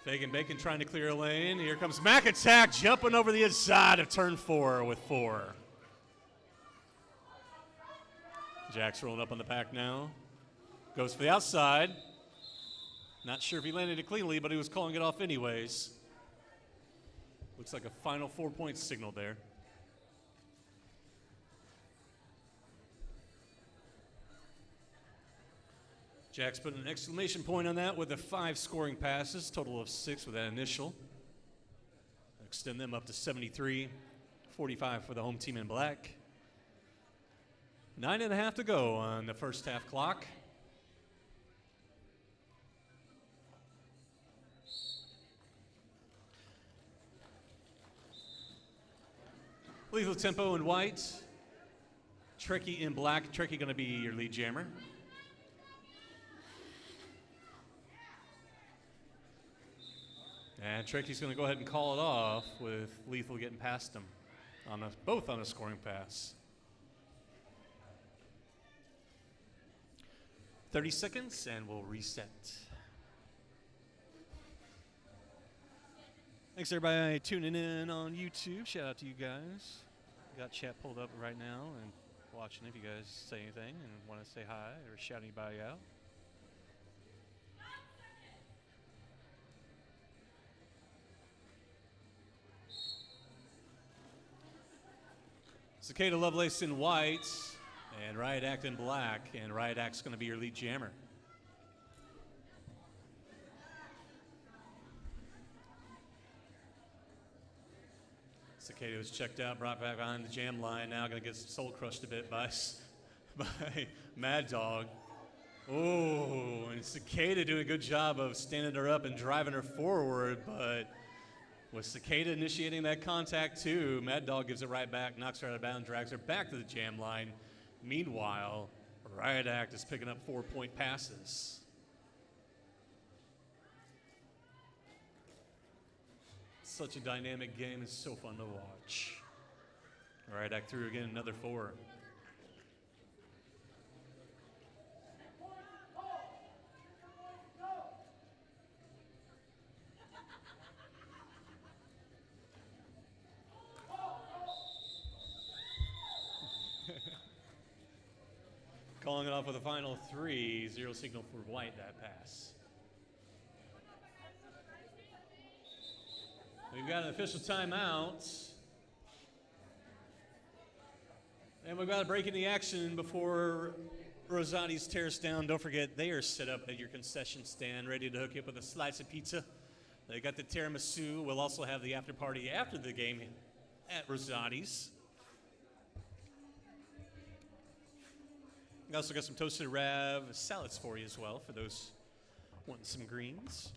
Fake and Bacon trying to clear a lane. Here comes Mac Attack jumping over the inside of turn 4 with 4. Jack's rolling up on the pack now. Goes for the outside. Not sure if he landed it cleanly, but he was calling it off anyways. Looks like a final 4-point signal there. Jack's putting an exclamation point on that with the 5 scoring passes, total of 6 with that initial. Extend them up to 73, 45 for the home team in black. 9.5 to go on the first half clock. Lethal Tempo in white. Tricky in black. Tricky going to be your lead jammer. And Tricky's going to go ahead and call it off with Lethal getting past him, both on a scoring pass. 30 seconds and we'll reset. Thanks everybody tuning in on YouTube. Shout out to you guys. Got chat pulled up right now and watching if you guys say anything and want to say hi or shout anybody out. Cicada Lovelace in white and Riot Act in black, and Riot Act's going to be your lead jammer. Cicada was checked out, brought back on the jam line. Now going to get soul crushed a bit by Mad Dog. Oh, and Cicada doing a good job of standing her up and driving her forward, but with Cicada initiating that contact too, Mad Dog gives it right back, knocks her out of bounds, drags her back to the jam line. Meanwhile, Riot Act is picking up 4-point passes. Such a dynamic game, it's so fun to watch. Riot Act through again, another 4. Calling it off with a final 3, 0 signal for white that pass. We've got an official timeout. And we've got a break in the action before Rosati's tears down. Don't forget, they are set up at your concession stand, ready to hook you up with a slice of pizza. They got the tiramisu. We'll also have the after party after the game at Rosati's. We also got some toasted Rav salads for you as well, for those wanting some greens.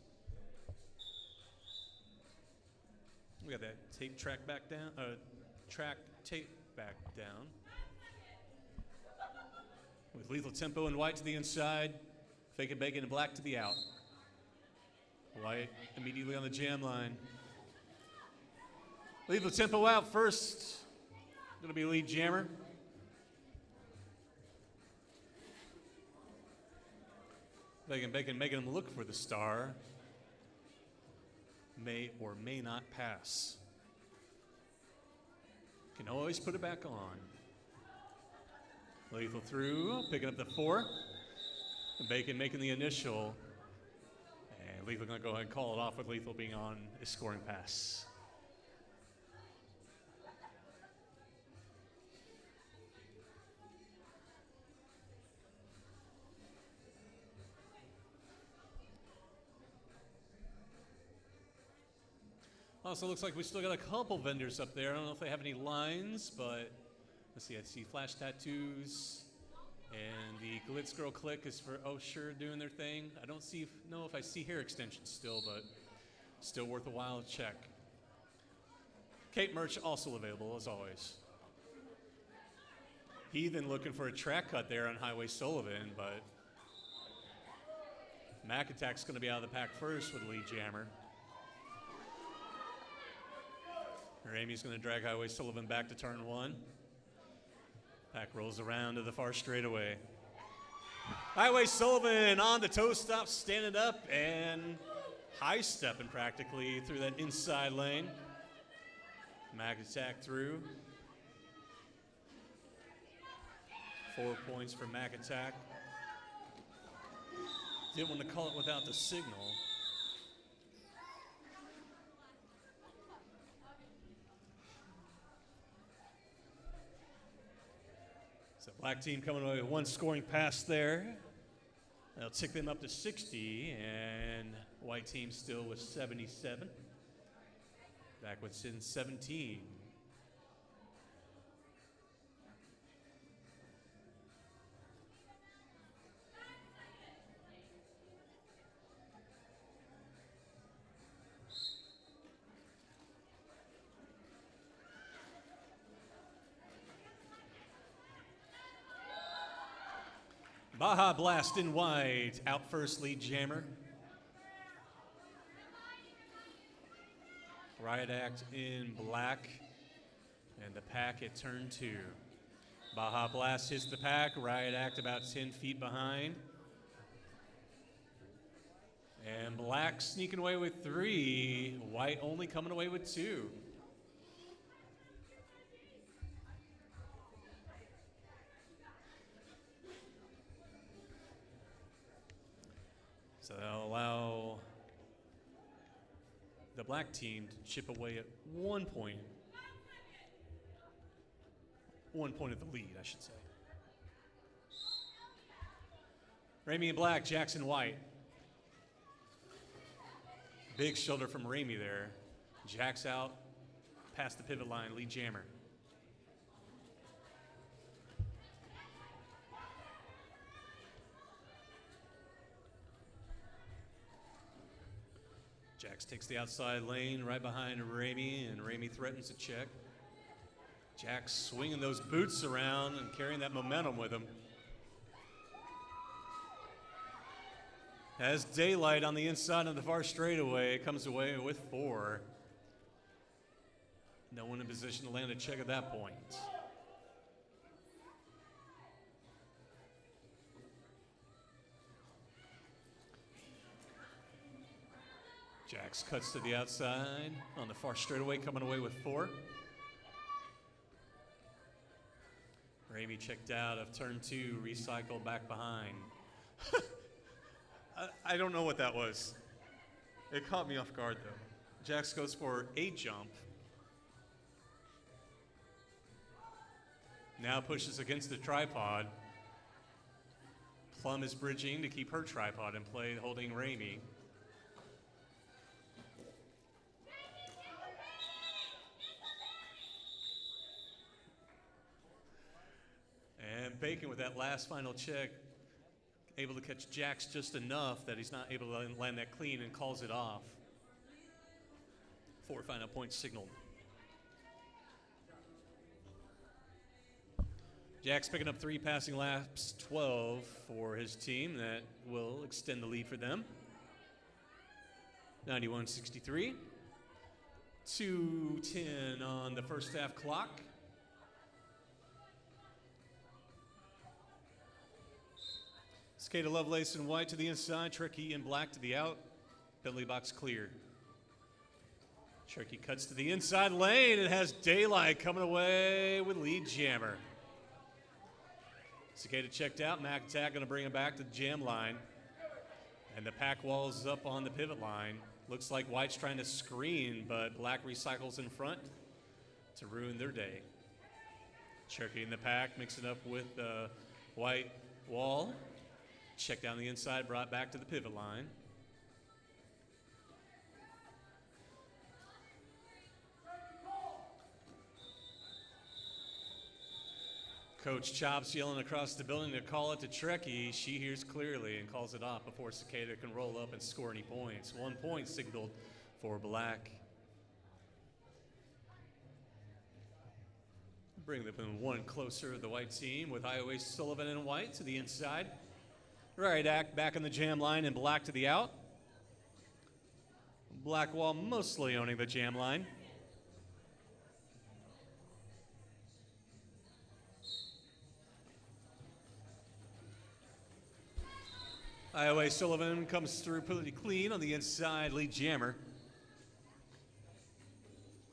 We got that tape track back down, track tape back down. With Lethal Tempo and White to the inside, Fake and Bacon and Black to the out. White immediately on the jam line. Lethal Tempo out first. Gonna be lead jammer. Fake and Bacon making him look for the star. May or may not pass. Can always put it back on. Lethal through, picking up the 4. Bacon making the initial. And Lethal going to go ahead and call it off with Lethal being on a scoring pass. Also looks like we still got a couple vendors up there. I don't know if they have any lines, but let's see. I see flash tattoos, and the Glitz Girl Click is for sure doing their thing. I don't know if I see hair extensions still, but still worth a while to check. Cape merch also available as always. Heathen looking for a track cut there on Highway Sullivan, but Mac Attack's going to be out of the pack first with lead jammer. Ramey's going to drag Highway Sullivan back to turn 1. Pack rolls around to the far straightaway. Highway Sullivan on the toe stop, standing up and high stepping practically through that inside lane. Mac Attack through. 4 points for Mac Attack. Didn't want to call it without the signal. So black team coming away with 1 scoring pass there. That'll tick them up to 60, and white team still with 77. Back with 17. Baja Blast in white, out first, lead jammer. Riot Act in black, and the pack at turn 2. Baja Blast hits the pack, Riot Act about 10 feet behind. And black sneaking away with 3, white only coming away with 2. So that'll allow the black team to chip away at 1 point. 1 point of the lead, I should say. Ramey in black, Jackson white. Big shoulder from Ramey there. Jack's out past the pivot line, lead jammer. Jax takes the outside lane right behind Ramey, and Ramey threatens a check. Jax swinging those boots around and carrying that momentum with him. Has daylight on the inside of the far straightaway, comes away with 4. No one in position to land a check at that point. Jax cuts to the outside on the far straightaway, coming away with 4. Ramey checked out of turn 2, recycle back behind. I don't know what that was. It caught me off guard though. Jax goes for a jump. Now pushes against the tripod. Plum is bridging to keep her tripod in play, holding Ramey. Bacon with that last final check, able to catch Jax just enough that he's not able to land that clean and calls it off. 4 final points signaled. Jack's picking up 3 passing laps, 12 for his team. That will extend the lead for them. 91-63. 2:10 on the first half clock. Skate Lovelace in white to the inside, Tricky in black to the out. Penalty box clear. Tricky cuts to the inside lane. It has Daylight coming away with lead jammer. Cicada checked out. Mac Attack going to bring him back to the jam line. And the pack wall's up on the pivot line. Looks like White's trying to screen, but Black recycles in front to ruin their day. Cherokee in the pack, mixing up with White wall. Check down the inside, brought back to the pivot line. Coach Chops yelling across the building to call it to Trekkie. She hears clearly and calls it off before Cicada can roll up and score any points. 1 point signaled for Black. Bring them in one closer, the white team, with Iowa Sullivan and White to the inside. Right act back in the jam line and Black to the out. Blackwall mostly owning the jam line. Iowa Sullivan comes through pretty clean on the inside, lead jammer.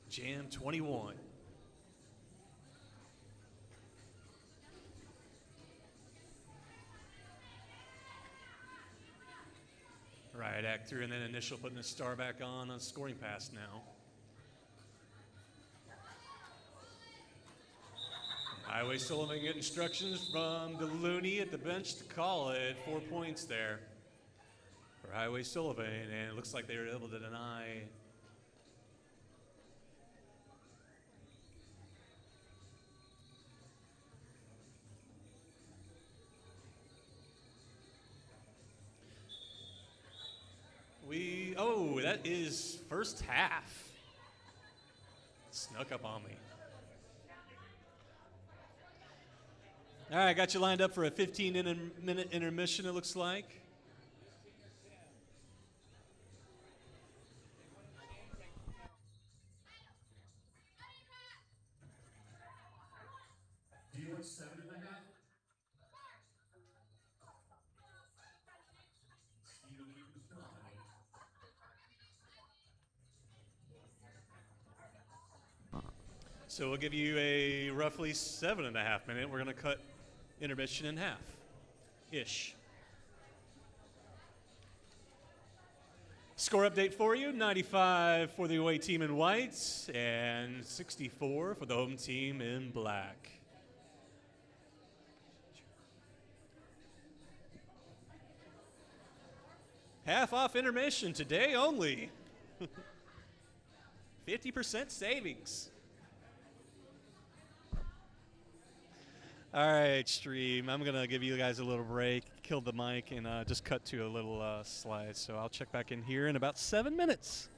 Jam 21. Right act through and then initial putting the star back on scoring pass now. Highway Sullivan get instructions from DeLuny at the bench to call it. 4 points there for Highway Sullivan, and it looks like they were able to deny. That is first half. Snuck up on me. All right, got you lined up for a 15-minute intermission, it looks like. Do you want 7.5? So we'll give you a roughly 7.5 minute. We're going to cut intermission in half-ish. Score update for you, 95 for the away team in white and 64 for the home team in black. Half off intermission today only. 50% savings. All right, stream. I'm going to give you guys a little break, kill the mic, and just cut to a little slide. So I'll check back in here in about 7 minutes.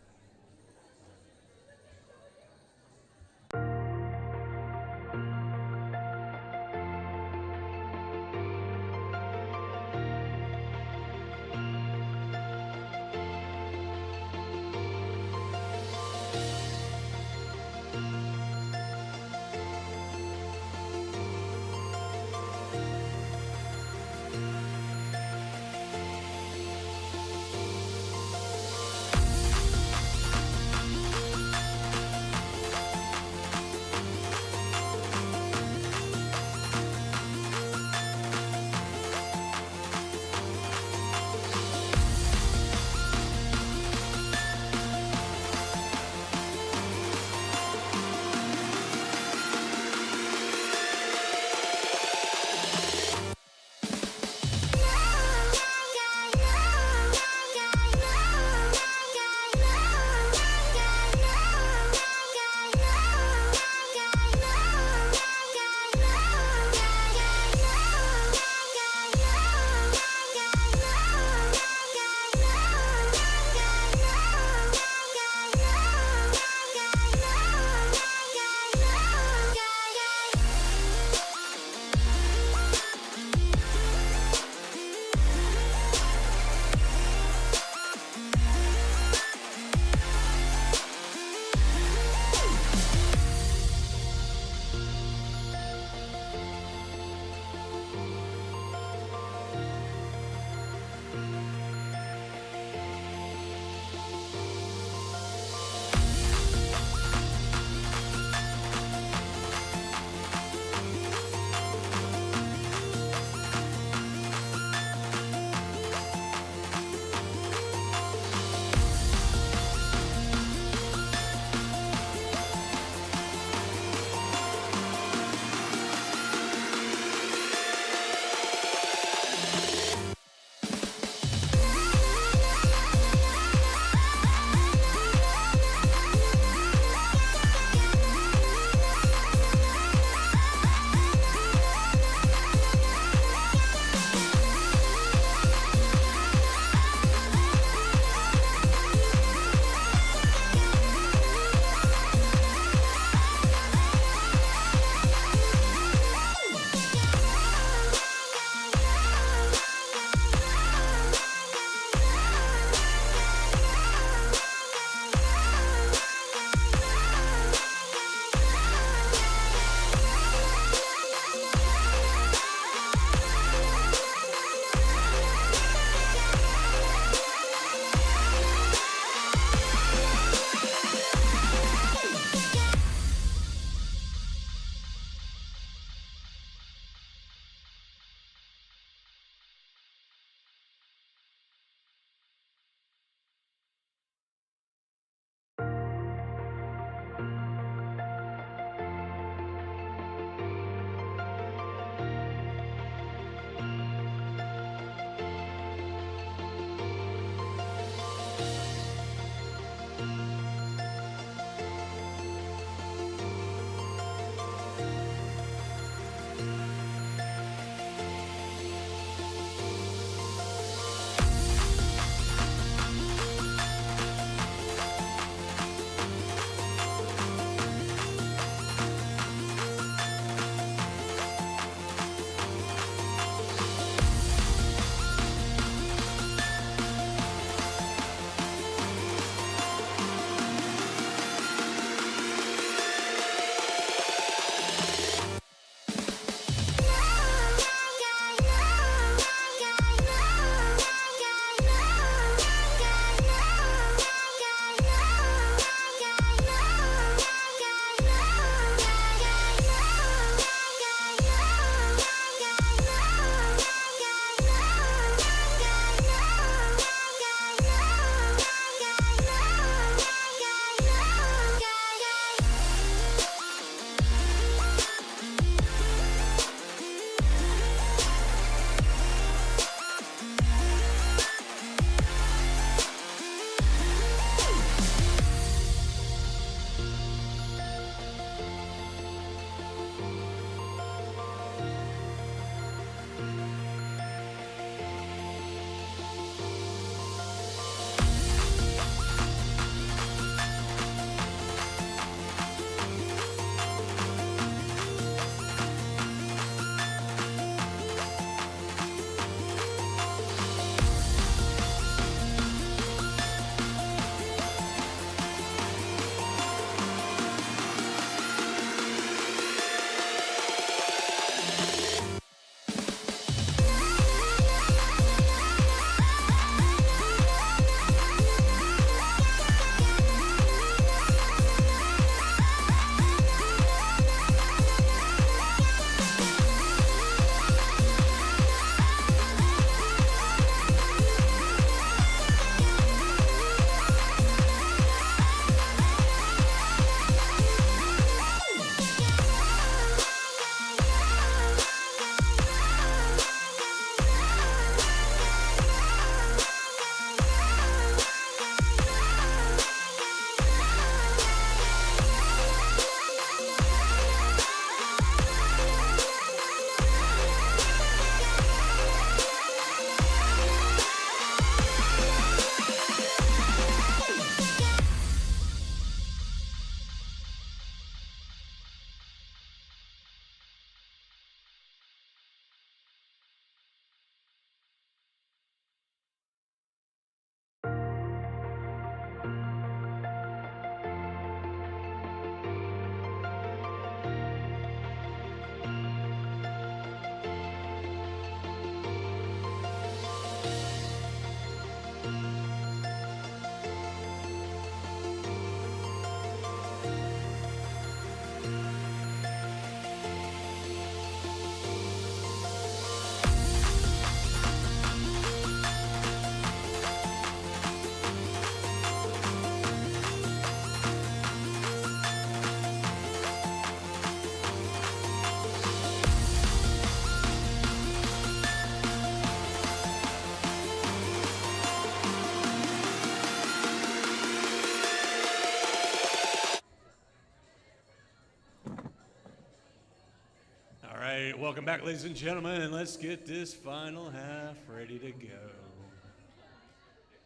Welcome back, ladies and gentlemen, and let's get this final half ready to go.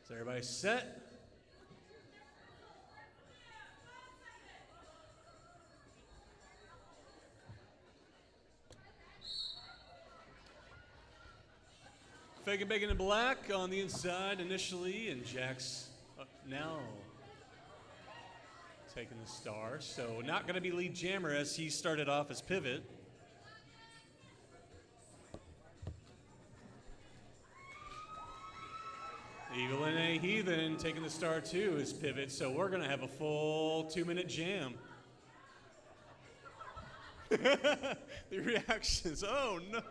Is everybody set? Fake and Bacon in black on the inside initially, and Jack's now taking the star. So not going to be lead jammer as he started off as pivot. Eagle and a Heathen taking the star too as pivot. So we're going to have a full 2-minute jam. The reactions, oh no.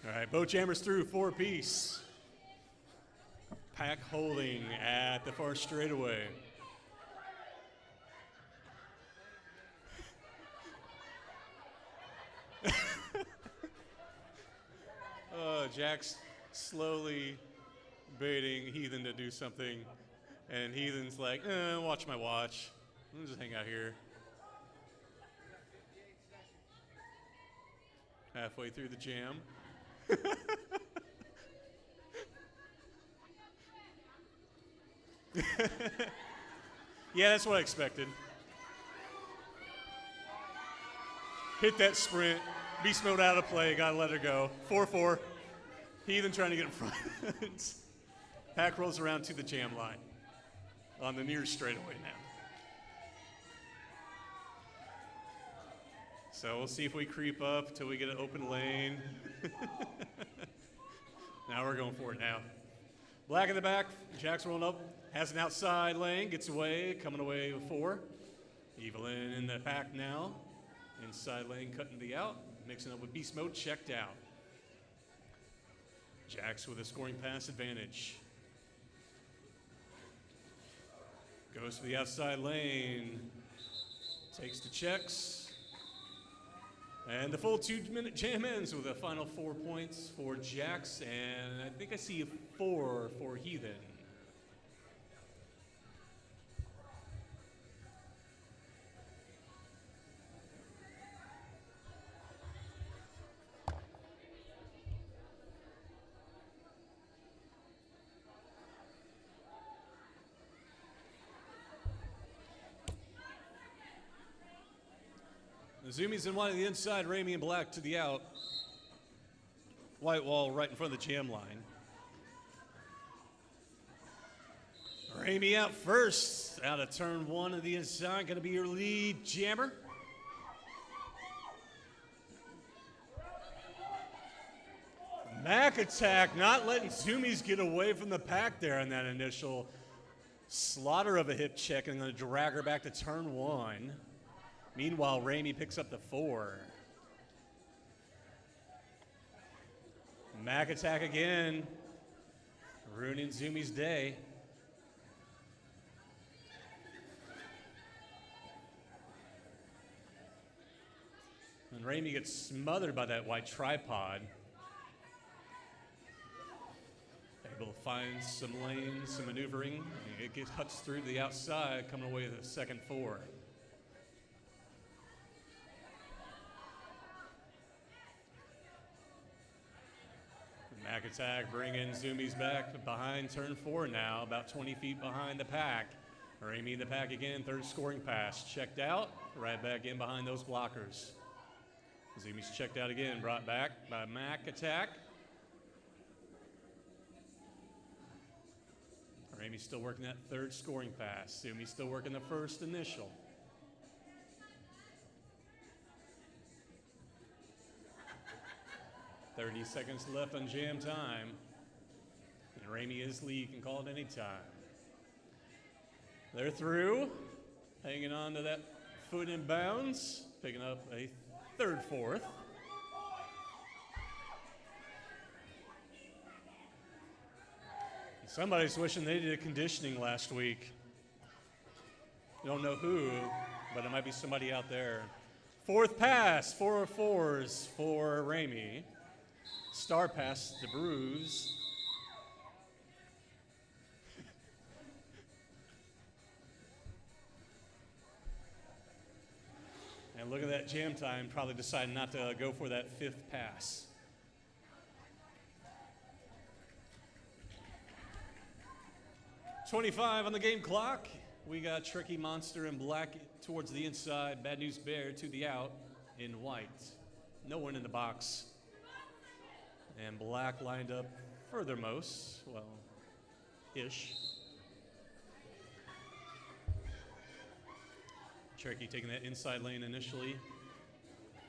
All right, both jammers through 4-piece. Pack holding at the far straightaway. Jack's slowly baiting Heathen to do something, and Heathen's like, watch my watch. Let me just hang out here. Halfway through the jam. Yeah, that's what I expected. Hit that sprint. Beast mode out of play. Gotta let her go. 4-4. Heathen trying to get in front. Pack rolls around to the jam line on the near straightaway now. So we'll see if we creep up till we get an open lane. Now we're going for it now. Black in the back, Jack's rolling up, has an outside lane, gets away, coming away with 4. Evelyn in the pack now. Inside lane cutting the out, mixing up with beast mode, checked out. Jack's with a scoring pass advantage. Goes to the outside lane, takes the checks. And the full 2-minute jam ends with a final 4 points for Jax, and I think I see a 4 for Heathen. Zoomies in white on the inside, Ramey in black to the out. White wall right in front of the jam line. Ramey out first, out of turn 1 of the inside, going to be your lead jammer. Mac attack, not letting Zoomies get away from the pack there on that initial slaughter of a hip check, and going to drag her back to turn 1. Meanwhile, Ramey picks up the 4. Mac attack again, ruining Zoomies' day. And Ramey gets smothered by that white tripod. Able to find some lanes, some maneuvering. It gets cuts through to the outside, coming away with a second 4. Mac attack bringing Zoomies back behind turn 4 now, about 20 feet behind the pack. Ramey in the pack again, third scoring pass. Checked out, right back in behind those blockers. Zoomies checked out again, brought back by Mac attack. Ramey still working that third scoring pass. Zoomies still working the first initial. .30 seconds left on jam time. And Ramey is lead, can call it any time. They're through, hanging on to that foot in bounds, picking up a third 4th. Somebody's wishing they did conditioning last week. Don't know who, but it might be somebody out there. 4th pass, 4 4s for Ramey. Star pass to Bruise. And look at that jam time, probably decided not to go for that 5th pass. .25 on the game clock. We got Tricky Monster in black towards the inside, Bad News Bear to the out in white. No one in the box. And black lined up furthermost, well, ish. Tricky taking that inside lane initially.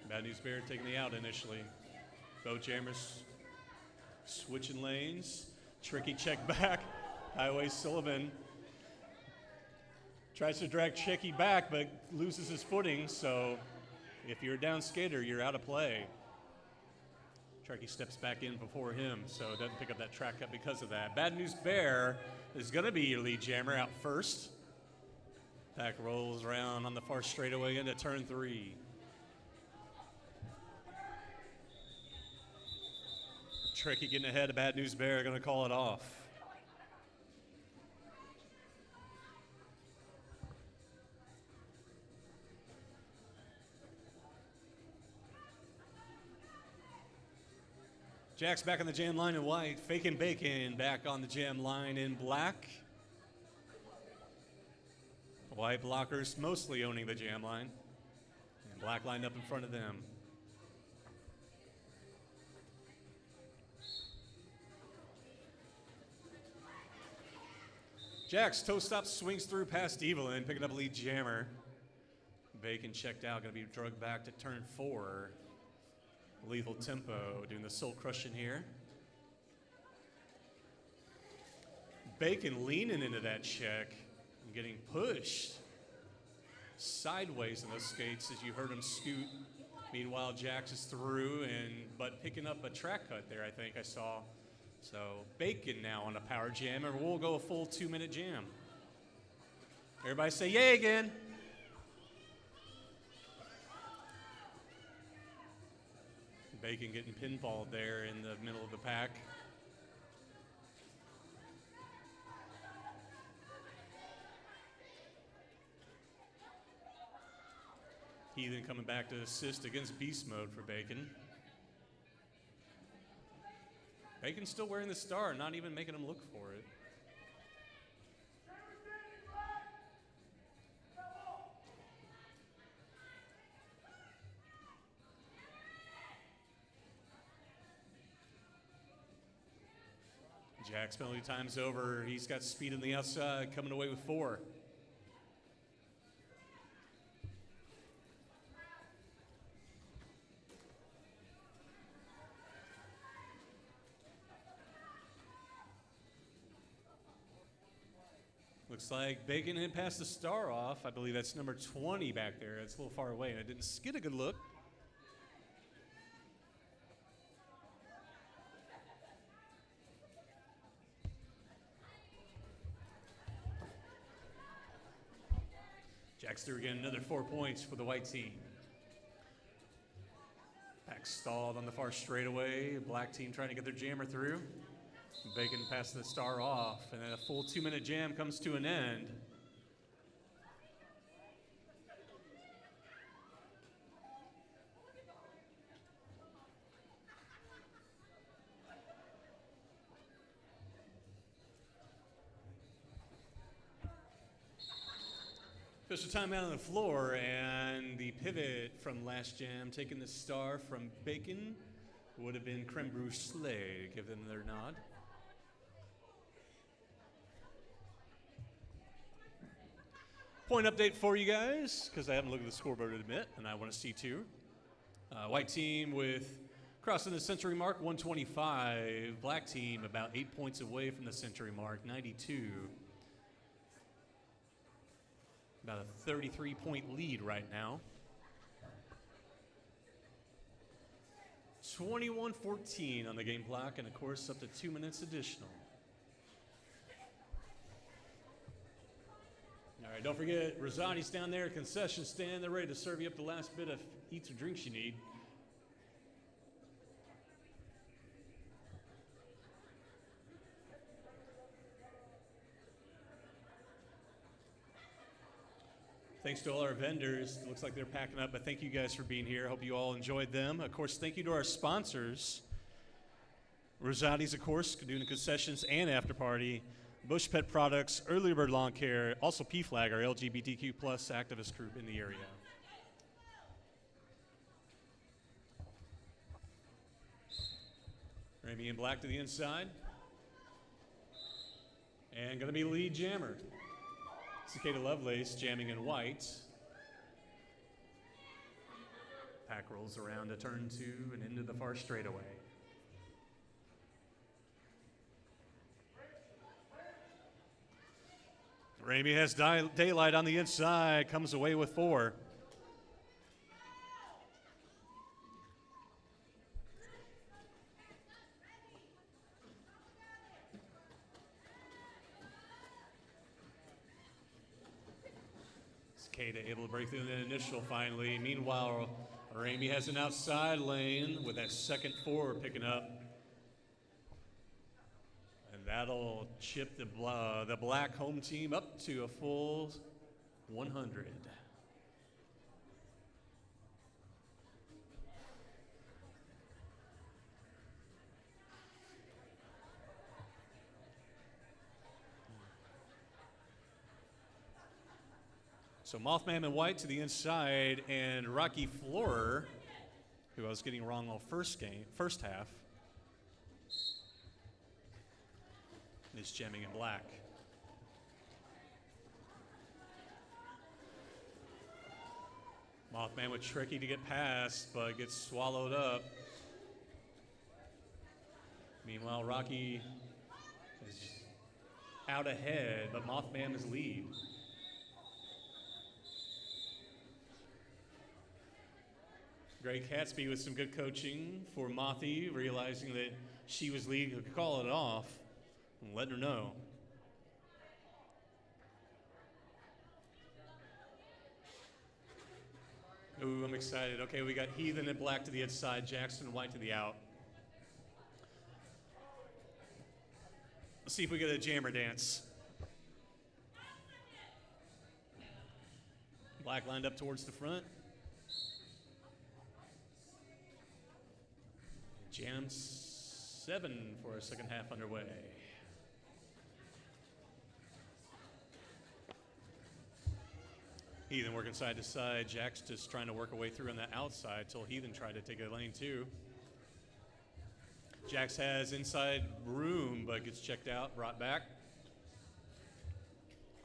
Bad News Bear taking the out initially. Both jammers switching lanes. Tricky check back. Highway Sullivan tries to drag Tricky back, but loses his footing. So if you're a down skater, you're out of play. Tricky steps back in before him, so doesn't pick up that track cut because of that. Bad News Bear is going to be your lead jammer out first. Pack rolls around on the far straightaway into turn 3. Tricky getting ahead of Bad News Bear, going to call it off. Jack's back on the jam line in white. Faking Bacon back on the jam line in black. White blockers mostly owning the jam line. And black lined up in front of them. Jack's toe stop swings through past Evelyn, picking up a lead jammer. Bacon checked out, going to be drugged back to turn 4. Lethal Tempo doing the soul crushing here. Bacon leaning into that check and getting pushed sideways in those skates as you heard him scoot. Meanwhile, Jax is through but picking up a track cut there, I think I saw. So Bacon now on a power jam, and we'll go a full 2-minute jam. Everybody say yay again. Bacon getting pinballed there in the middle of the pack. Heathen coming back to assist against beast mode for Bacon. Bacon's still wearing the star, not even making him look for it. Jack's penalty time's over. He's got speed on the outside, coming away with 4. Looks like Bacon had passed the star off. I believe that's number 20 back there. It's a little far away, and I didn't get a good look. Jack's through again, another 4 points for the white team. Pack stalled on the far straightaway. Black team trying to get their jammer through. Bacon passed the star off, and then a full 2-minute jam comes to an end. Official timeout on the floor, and the pivot from last jam, taking the star from Bacon, would have been Creme Brulee. Give them their nod. Point update for you guys, because I haven't looked at the scoreboard in a bit, and I want to see too. White team with crossing the century mark, 125. Black team about 8 points away from the century mark, 92. About a 33-point lead right now. 21-14 on the game clock, and of course up to 2 minutes additional. All right, don't forget, Rosati's down there, concession stand. They're ready to serve you up the last bit of eats or drinks you need. Thanks to all our vendors. It looks like they're packing up, but thank you guys for being here. Hope you all enjoyed them. Of course, thank you to our sponsors. Rosati's, of course, Kaduna Concessions and After Party, Bush Pet Products, Early Bird Lawn Care, also PFLAG, our LGBTQ plus activist group in the area. Ramey in black to the inside. And going to be lead jammer. Cicada Lovelace jamming in white. Pack rolls around to turn 2 and into the far straightaway. Ramey has daylight on the inside, comes away with 4. Cicada able to break through the initial finally. Meanwhile, Ramey has an outside lane with that second 4 picking up. And that'll chip the black home team up to a full 100. So Mothman in white to the inside, and Rocky Florer, who I was getting wrong all first half, is jamming in black. Mothman was tricky to get past, but gets swallowed up. Meanwhile, Rocky is out ahead, but Mothman is lead. Greg Catsby with some good coaching for Mothy, realizing that she was lead, could call it off and let her know. Ooh, I'm excited. Okay, we got Heathen in black to the inside, Jackson white to the out. Let's see if we get a jammer dance. Black lined up towards the front. Jam 7 for our second half underway. Heathen working side to side. Jack's just trying to work her way through on the outside till Heathen tried to take a lane 2. Jax has inside room, but gets checked out, brought back.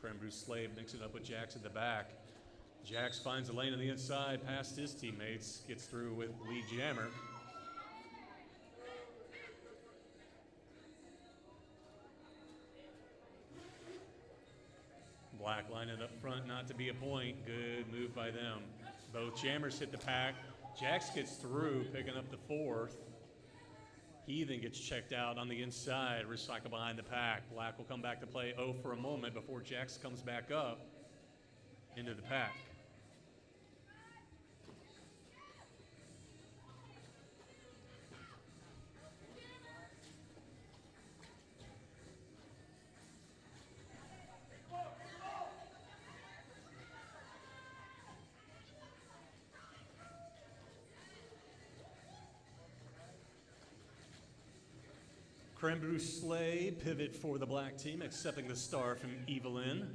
Creme Bruce Slave mixing it up with Jax at the back. Jax finds a lane on the inside past his teammates, gets through with lead jammer. Black lining up front, not to be a point. Good move by them. Both jammers hit the pack. Jax gets through, picking up the 4th. Heathen gets checked out on the inside, recycle behind the pack. Black will come back to play O for a moment before Jax comes back up into the pack. Creme Bruce Slay pivot for the black team, accepting the star from Evelyn.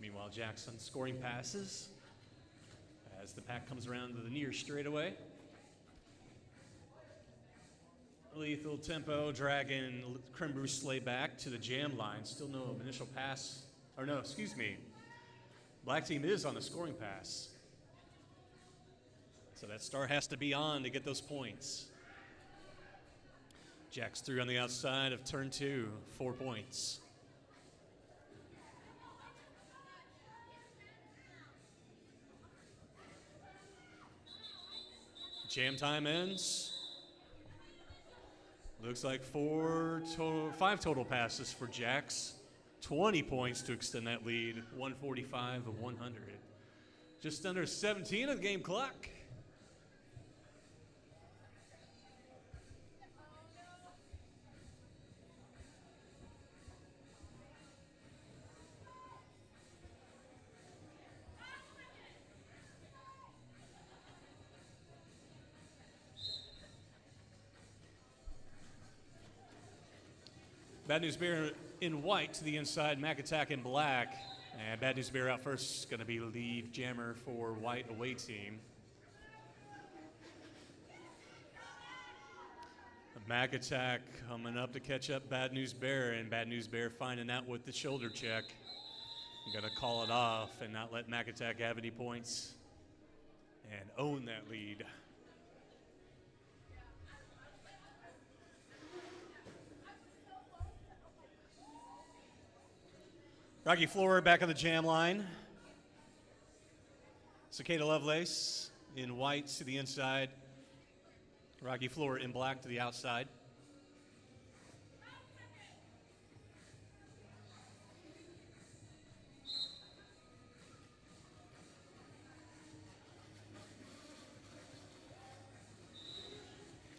Meanwhile, Jackson scoring passes as the pack comes around to the near straightaway. Lethal tempo, dragging Creme Bruce Slay back to the jam line. Still no initial pass, or no, excuse me. Black team is on the scoring pass. So that star has to be on to get those points. Jack's through on the outside of turn 2, 4 points. Jam time ends. Looks like 5 total passes for Jax. 20 points to extend that lead, 145 of 100. Just under 17 of the game clock. Bad News Bear in white to the inside, Mac Attack in black. And Bad News Bear out first is going to be lead jammer for white away team. Mac Attack coming up to catch up Bad News Bear, and Bad News Bear finding out with the shoulder check. You got to call it off and not let Mac Attack have any points and own that lead. Rocky Floor back on the jam line. Cicada Lovelace in white to the inside. Rocky Floor in black to the outside.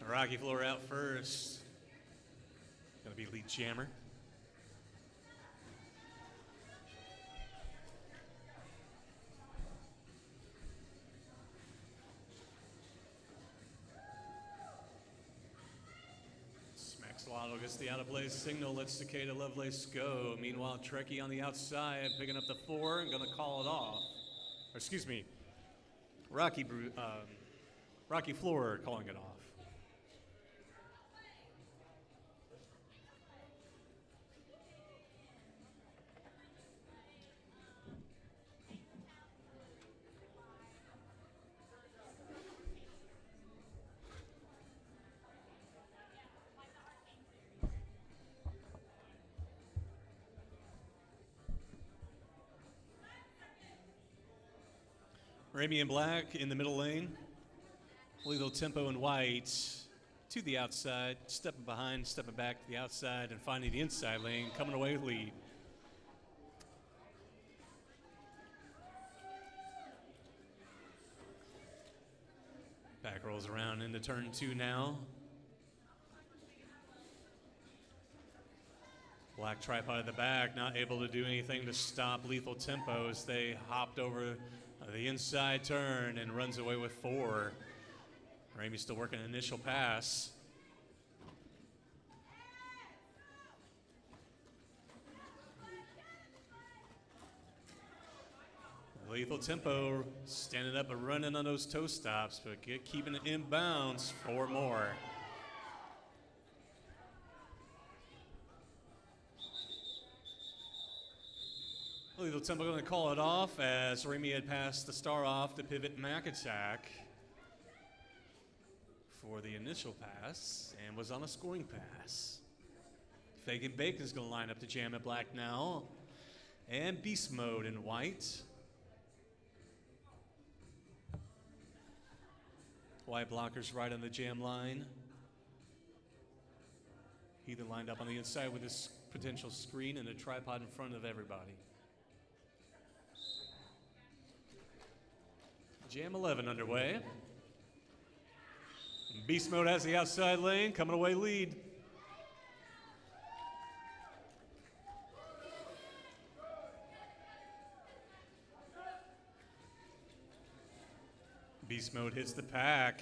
Rocky Floor out first. Gonna be lead jammer. Slotto gets the out of play signal, lets Cicada Lovelace go. Meanwhile, Trekkie on the outside, picking up the 4 and going to call it off. Or, excuse me, Rocky Floor calling it off. Ramy in black in the middle lane. Lethal Tempo in white to the outside, stepping behind, stepping back to the outside, and finding the inside lane, coming away with lead. Back rolls around into turn 2 now. Black tripod at the back, not able to do anything to stop Lethal Tempo as they hopped over the inside turn and runs away with 4. Ramey's still working an initial pass. Lethal Tempo standing up and running on those toe stops, but keeping it inbounds. 4 more. Lethal Tempo going to call it off as Remy had passed the star off to pivot Mac Attack for the initial pass and was on a scoring pass. Fagan Bacon's going to line up to jam at black now. And Beast Mode in white. White blockers right on the jam line. Heathen lined up on the inside with his potential screen and a tripod in front of everybody. Jam 11 underway. Beast Mode has the outside lane, coming away lead. Beast Mode hits the pack.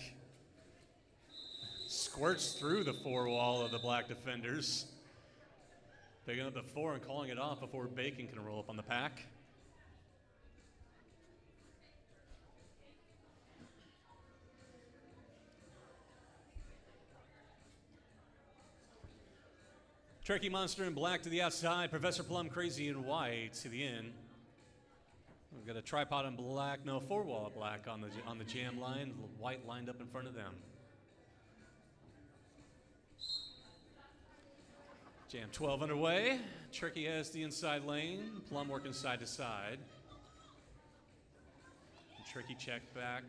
Squirts through the 4 wall of the black defenders. Picking up the 4 and calling it off before Bacon can roll up on the pack. Turkey Monster in black to the outside. Professor Plum Crazy in white to the in. We've got a tripod in black, no 4 wall black on the jam line. White lined up in front of them. Jam 12 underway. Turkey has the inside lane. Plum working side to side. And Turkey check back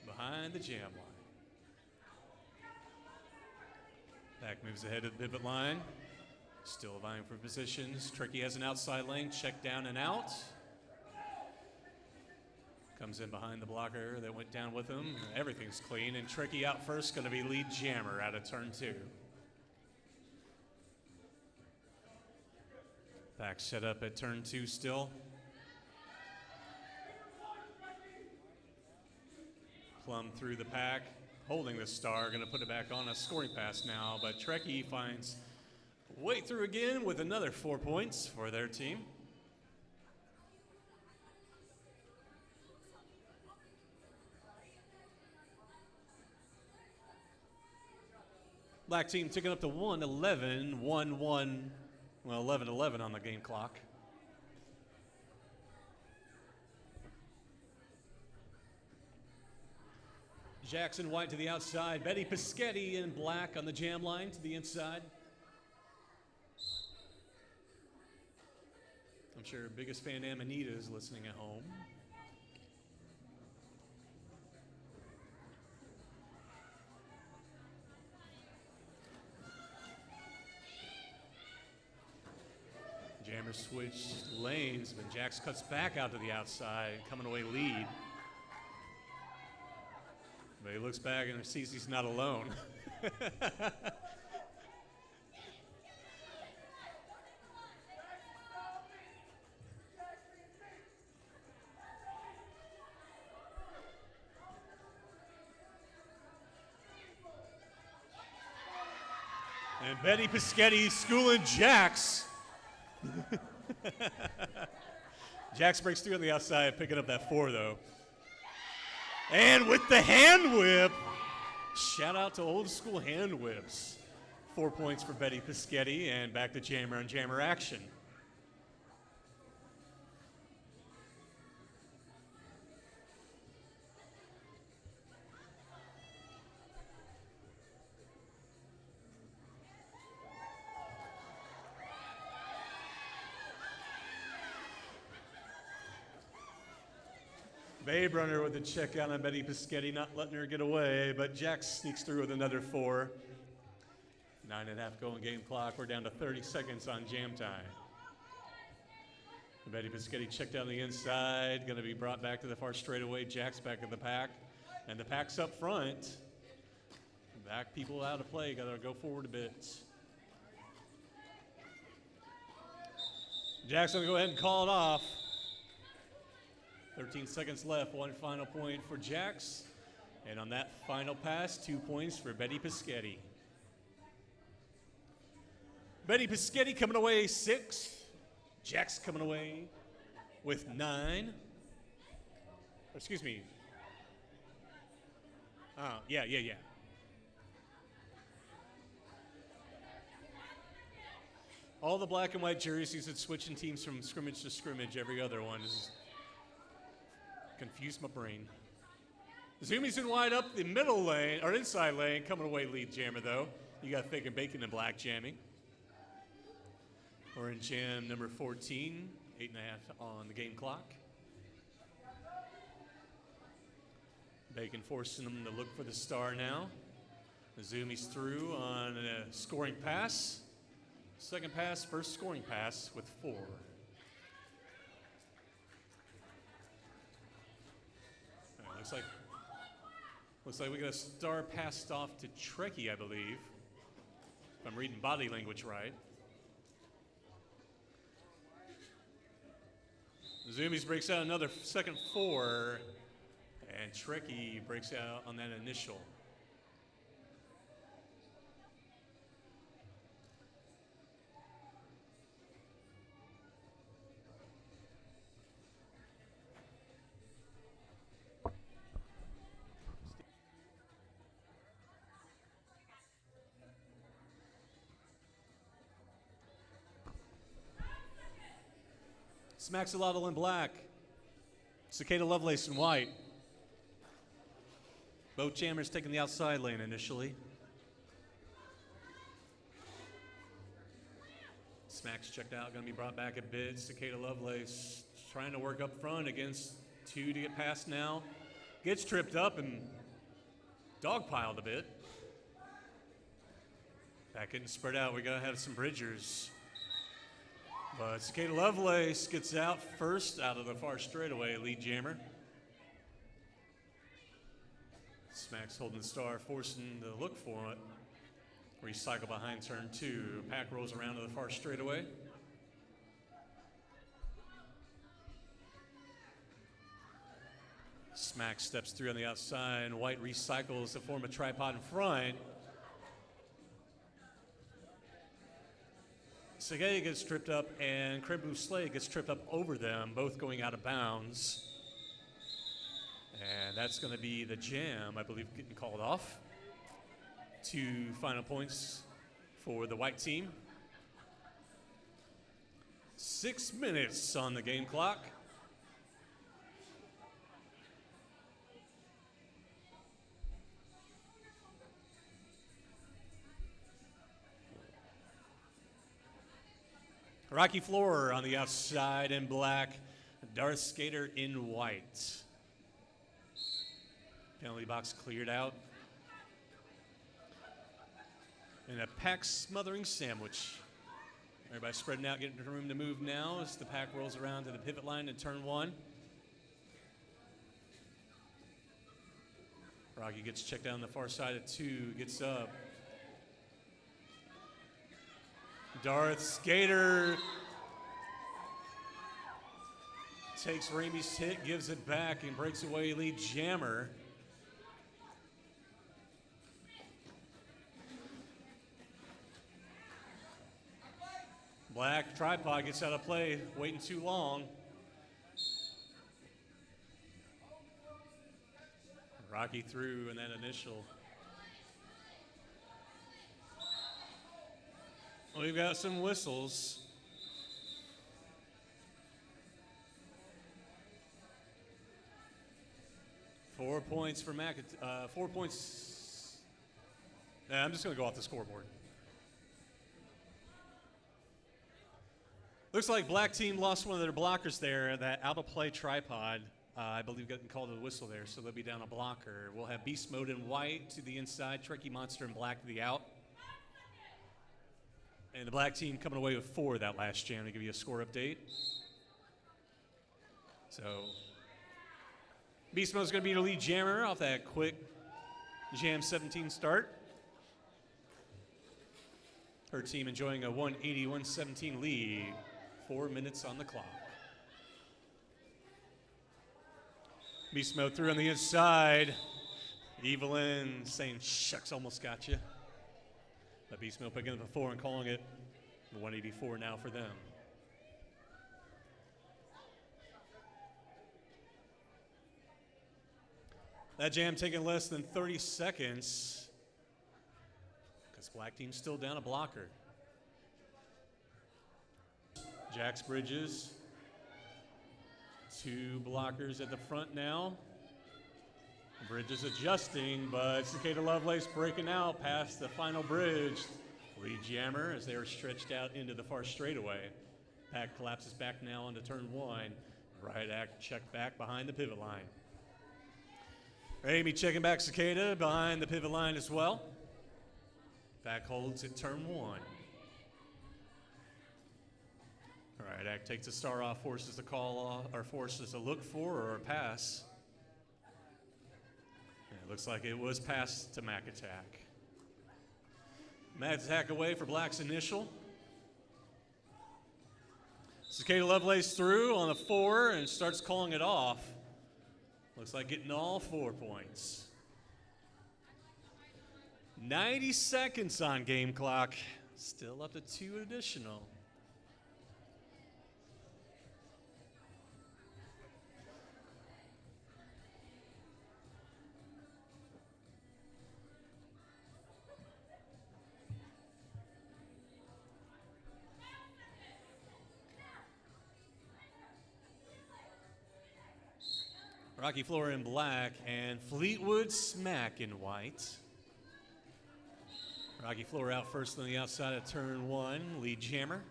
behind the jam line. Back moves ahead of the pivot line. Still vying for positions. Tricky has an outside lane, check down and out. Comes in behind the blocker that went down with him. Everything's clean, and Tricky out first, going to be lead jammer out of turn 2. Back set up at turn 2 still. Plum through the pack. holding the star, going to put it back on a scoring pass now, but Trekkie finds a way through again with another 4 points for their team. Black team taking up to 1-11, 1-1, well, 11-11 on the game clock. Jackson White to the outside. Betty Pischetti in black on the jam line to the inside. I'm sure biggest fan Amanita is listening at home. Jammer switched lanes, but Jax cuts back out to the outside, coming away lead. But he looks back and sees he's not alone. And Betty Pischetti schooling Jax. Jax breaks through on the outside, picking up that 4 though. And with the hand whip, shout out to old school hand whips. 4 points for Betty Pischetti, and back to Jammer on Jammer action. Babe Runner with the check out on Betty Pischetti, not letting her get away, but Jax sneaks through with another 4. 9.5 going game clock. We're down to 30 seconds on jam time. Betty Pischetti checked down the inside, going to be brought back to the far straightaway. Jax back in the pack, and the pack's up front. Back people out of play, got to go forward a bit. Jax going to go ahead and call it off. 13 seconds left, one final point for Jax. And on that final pass, 2 points for Betty Pischetti. Betty Pischetti coming away 6. Jax coming away with 9. Excuse me. Oh, yeah. All the black and white jerseys that switching teams from scrimmage to scrimmage, every other one is confused my brain. Zoomies in wide up the middle lane, or inside lane, coming away lead Jammer though. You got Thick and Bacon and Black jamming. We're in jam number 14, 8.5 on the game clock. Bacon forcing them to look for the star now. The Zoomies through on a scoring pass. Second pass, first scoring pass with 4. Looks like we got a star passed off to Trekkie, I believe, if I'm reading body language right. Zoomies breaks out another second 4, and Trekkie breaks out on that initial. Smaxolotl in black. Cicada Lovelace in white. Both jammers taking the outside lane initially. Smacks checked out, going to be brought back a bit. Cicada Lovelace trying to work up front against 2 to get past now. Gets tripped up and dogpiled a bit. Back getting spread out. We got to have some bridgers. But Cicada Lovelace gets out first out of the far straightaway, lead jammer. Smacks holding the star, forcing to look for it. Recycle behind turn 2. Pack rolls around to the far straightaway. Smack steps through on the outside, and White recycles to form a tripod in front. Segay gets tripped up, and Creme Brulee gets tripped up over them, both going out of bounds. And that's going to be the jam, I believe, getting called off. 2 final points for the white team. 6 minutes on the game clock. Rocky Floor on the outside in black, Darth Skater in white. Penalty box cleared out. And a pack smothering sandwich. Everybody spreading out, getting room to move now as the pack rolls around to the pivot line in turn 1. Rocky gets checked down the far side of 2, gets up. Darth Skater takes Ramey's hit, gives it back, and breaks away lead jammer. Black tripod gets out of play, waiting too long. Rocky through in that initial. We've got some whistles. Four points for 4 points. I'm just going to go off the scoreboard. Looks like black team lost one of their blockers there. That out of play tripod, I believe, getting called a whistle there, so they'll be down a blocker. We'll have Beast Mode in white to the inside, Tricky Monster in black to the out. And the black team coming away with 4 that last jam to give you a score update. So, Beast Mode's going to be the lead jammer off that quick jam 17 start. Her team enjoying a 180-117 lead. 4 minutes on the clock. Beast Mode through on the inside. Evelyn saying, shucks, almost got you. But Beast Mode picking up a 4 and calling it 184 now for them. That jam taking less than 30 seconds because black team's still down a blocker. Jax Bridges, 2 blockers at the front now. Bridges adjusting, but Cicada Lovelace breaking out past the final bridge. Lead jammer as they were stretched out into the far straightaway. Pack collapses back now onto turn 1. Right act checked back behind the pivot line. Amy checking back Cicada behind the pivot line as well. Back holds at turn 1. All right, act takes a star off, forces the call off, or forces a look for or a pass. It looks like it was passed to Mac Attack. Mac Attack away for Black's initial. Cicada Lovelace through on the 4 and starts calling it off. Looks like getting all 4 points. 90 seconds on game clock. Still up to 2 additional. Rocky Floor in black and Fleetwood Smack in white. Rocky Floor out first on the outside of turn 1, lead jammer.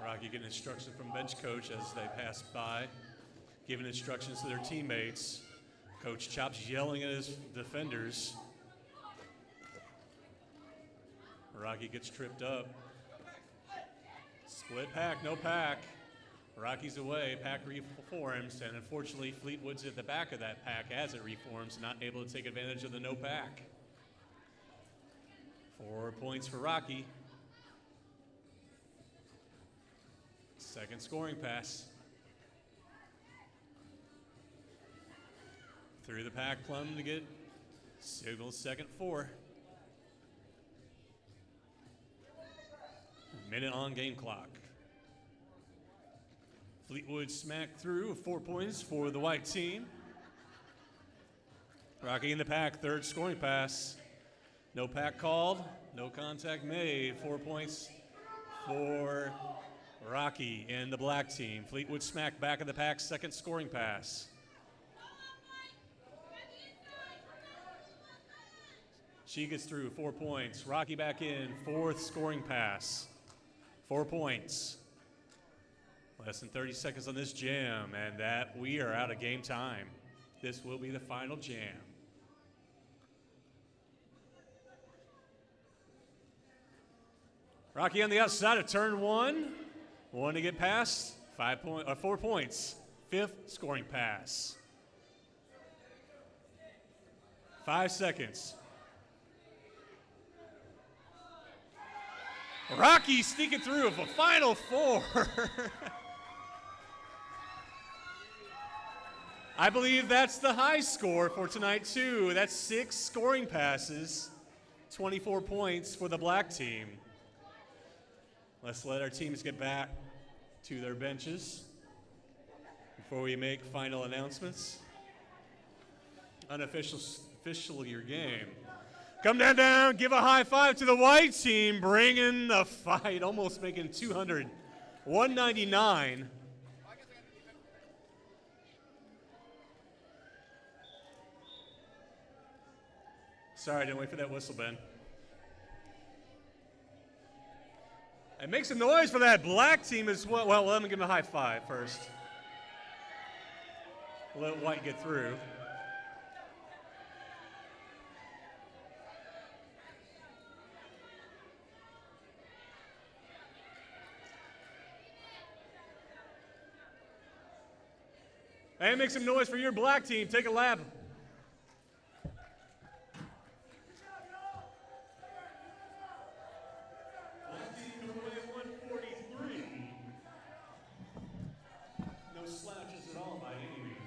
Rocky getting instruction from bench coach as they pass by, giving instructions to their teammates. Coach Chops yelling at his defenders. Rocky gets tripped up. Split pack, no pack. Rocky's away, pack reforms, and unfortunately Fleetwood's at the back of that pack as it reforms, not able to take advantage of the no pack. 4 points for Rocky. Second scoring pass. Through the pack plum to get signal second 4. Minute on game clock. Fleetwood smacked through with 4 points for the white team. Rocky in the pack, third scoring pass. No pack called, no contact made. 4 points for Rocky and the black team. Fleetwood smack back in the pack, second scoring pass. She gets through, 4 points. Rocky back in, fourth scoring pass. 4 points. Less than 30 seconds on this jam, and that we are out of game time. This will be the final jam. Rocky on the outside of turn 1. 1 to get past, 4 points. Fifth scoring pass. 5 seconds. Rocky sneaking through with a final 4. I believe that's the high score for tonight, too. That's 6 scoring passes, 24 points for the black team. Let's let our teams get back to their benches before we make final announcements. Official your game. Come down, give a high five to the white team, bringing the fight, almost making 200. 199. Sorry, I didn't wait for that whistle, Ben. And make some noise for that black team as well. Well, let me give them a high five first. Let white get through. And make some noise for your black team. Take a lap. Black team number 143. No slouches at all by any means.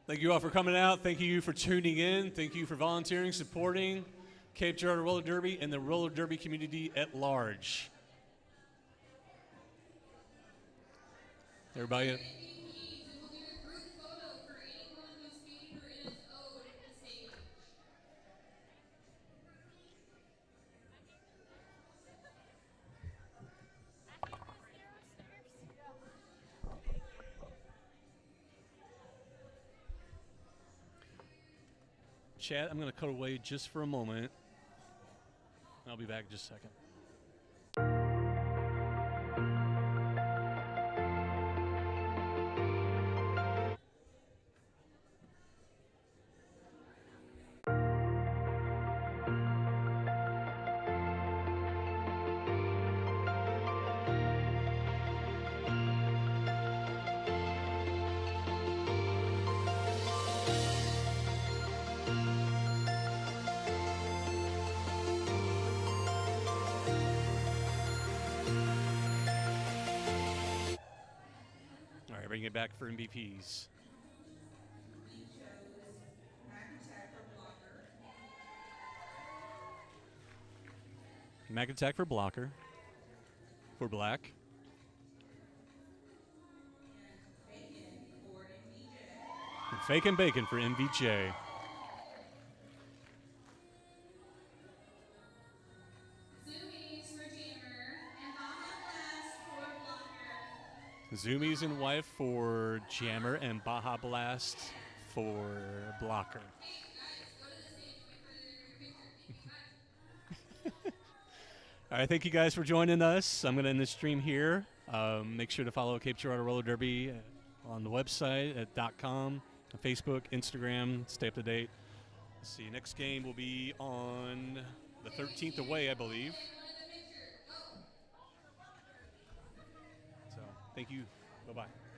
Thank you all for coming out. Thank you for tuning in. Thank you for volunteering, supporting Cape Girardeau Roller Derby and the roller derby community at large. Everybody. Chat, I'm going to cut away just for a moment. I'll be back in just a second. Bring it back for MVPs. Mac attack for blocker. For black. And fake and bacon for MVJ. Zoomies in white for Jammer and Baja Blast for blocker. All right, thank you guys for joining us. I'm going to end the stream here. Make sure to follow Cape Girardeau Roller Derby on the website at .com, Facebook, Instagram. Stay up to date. Let's see. Next game will be on the 13th away, I believe. So thank you. Bye-bye.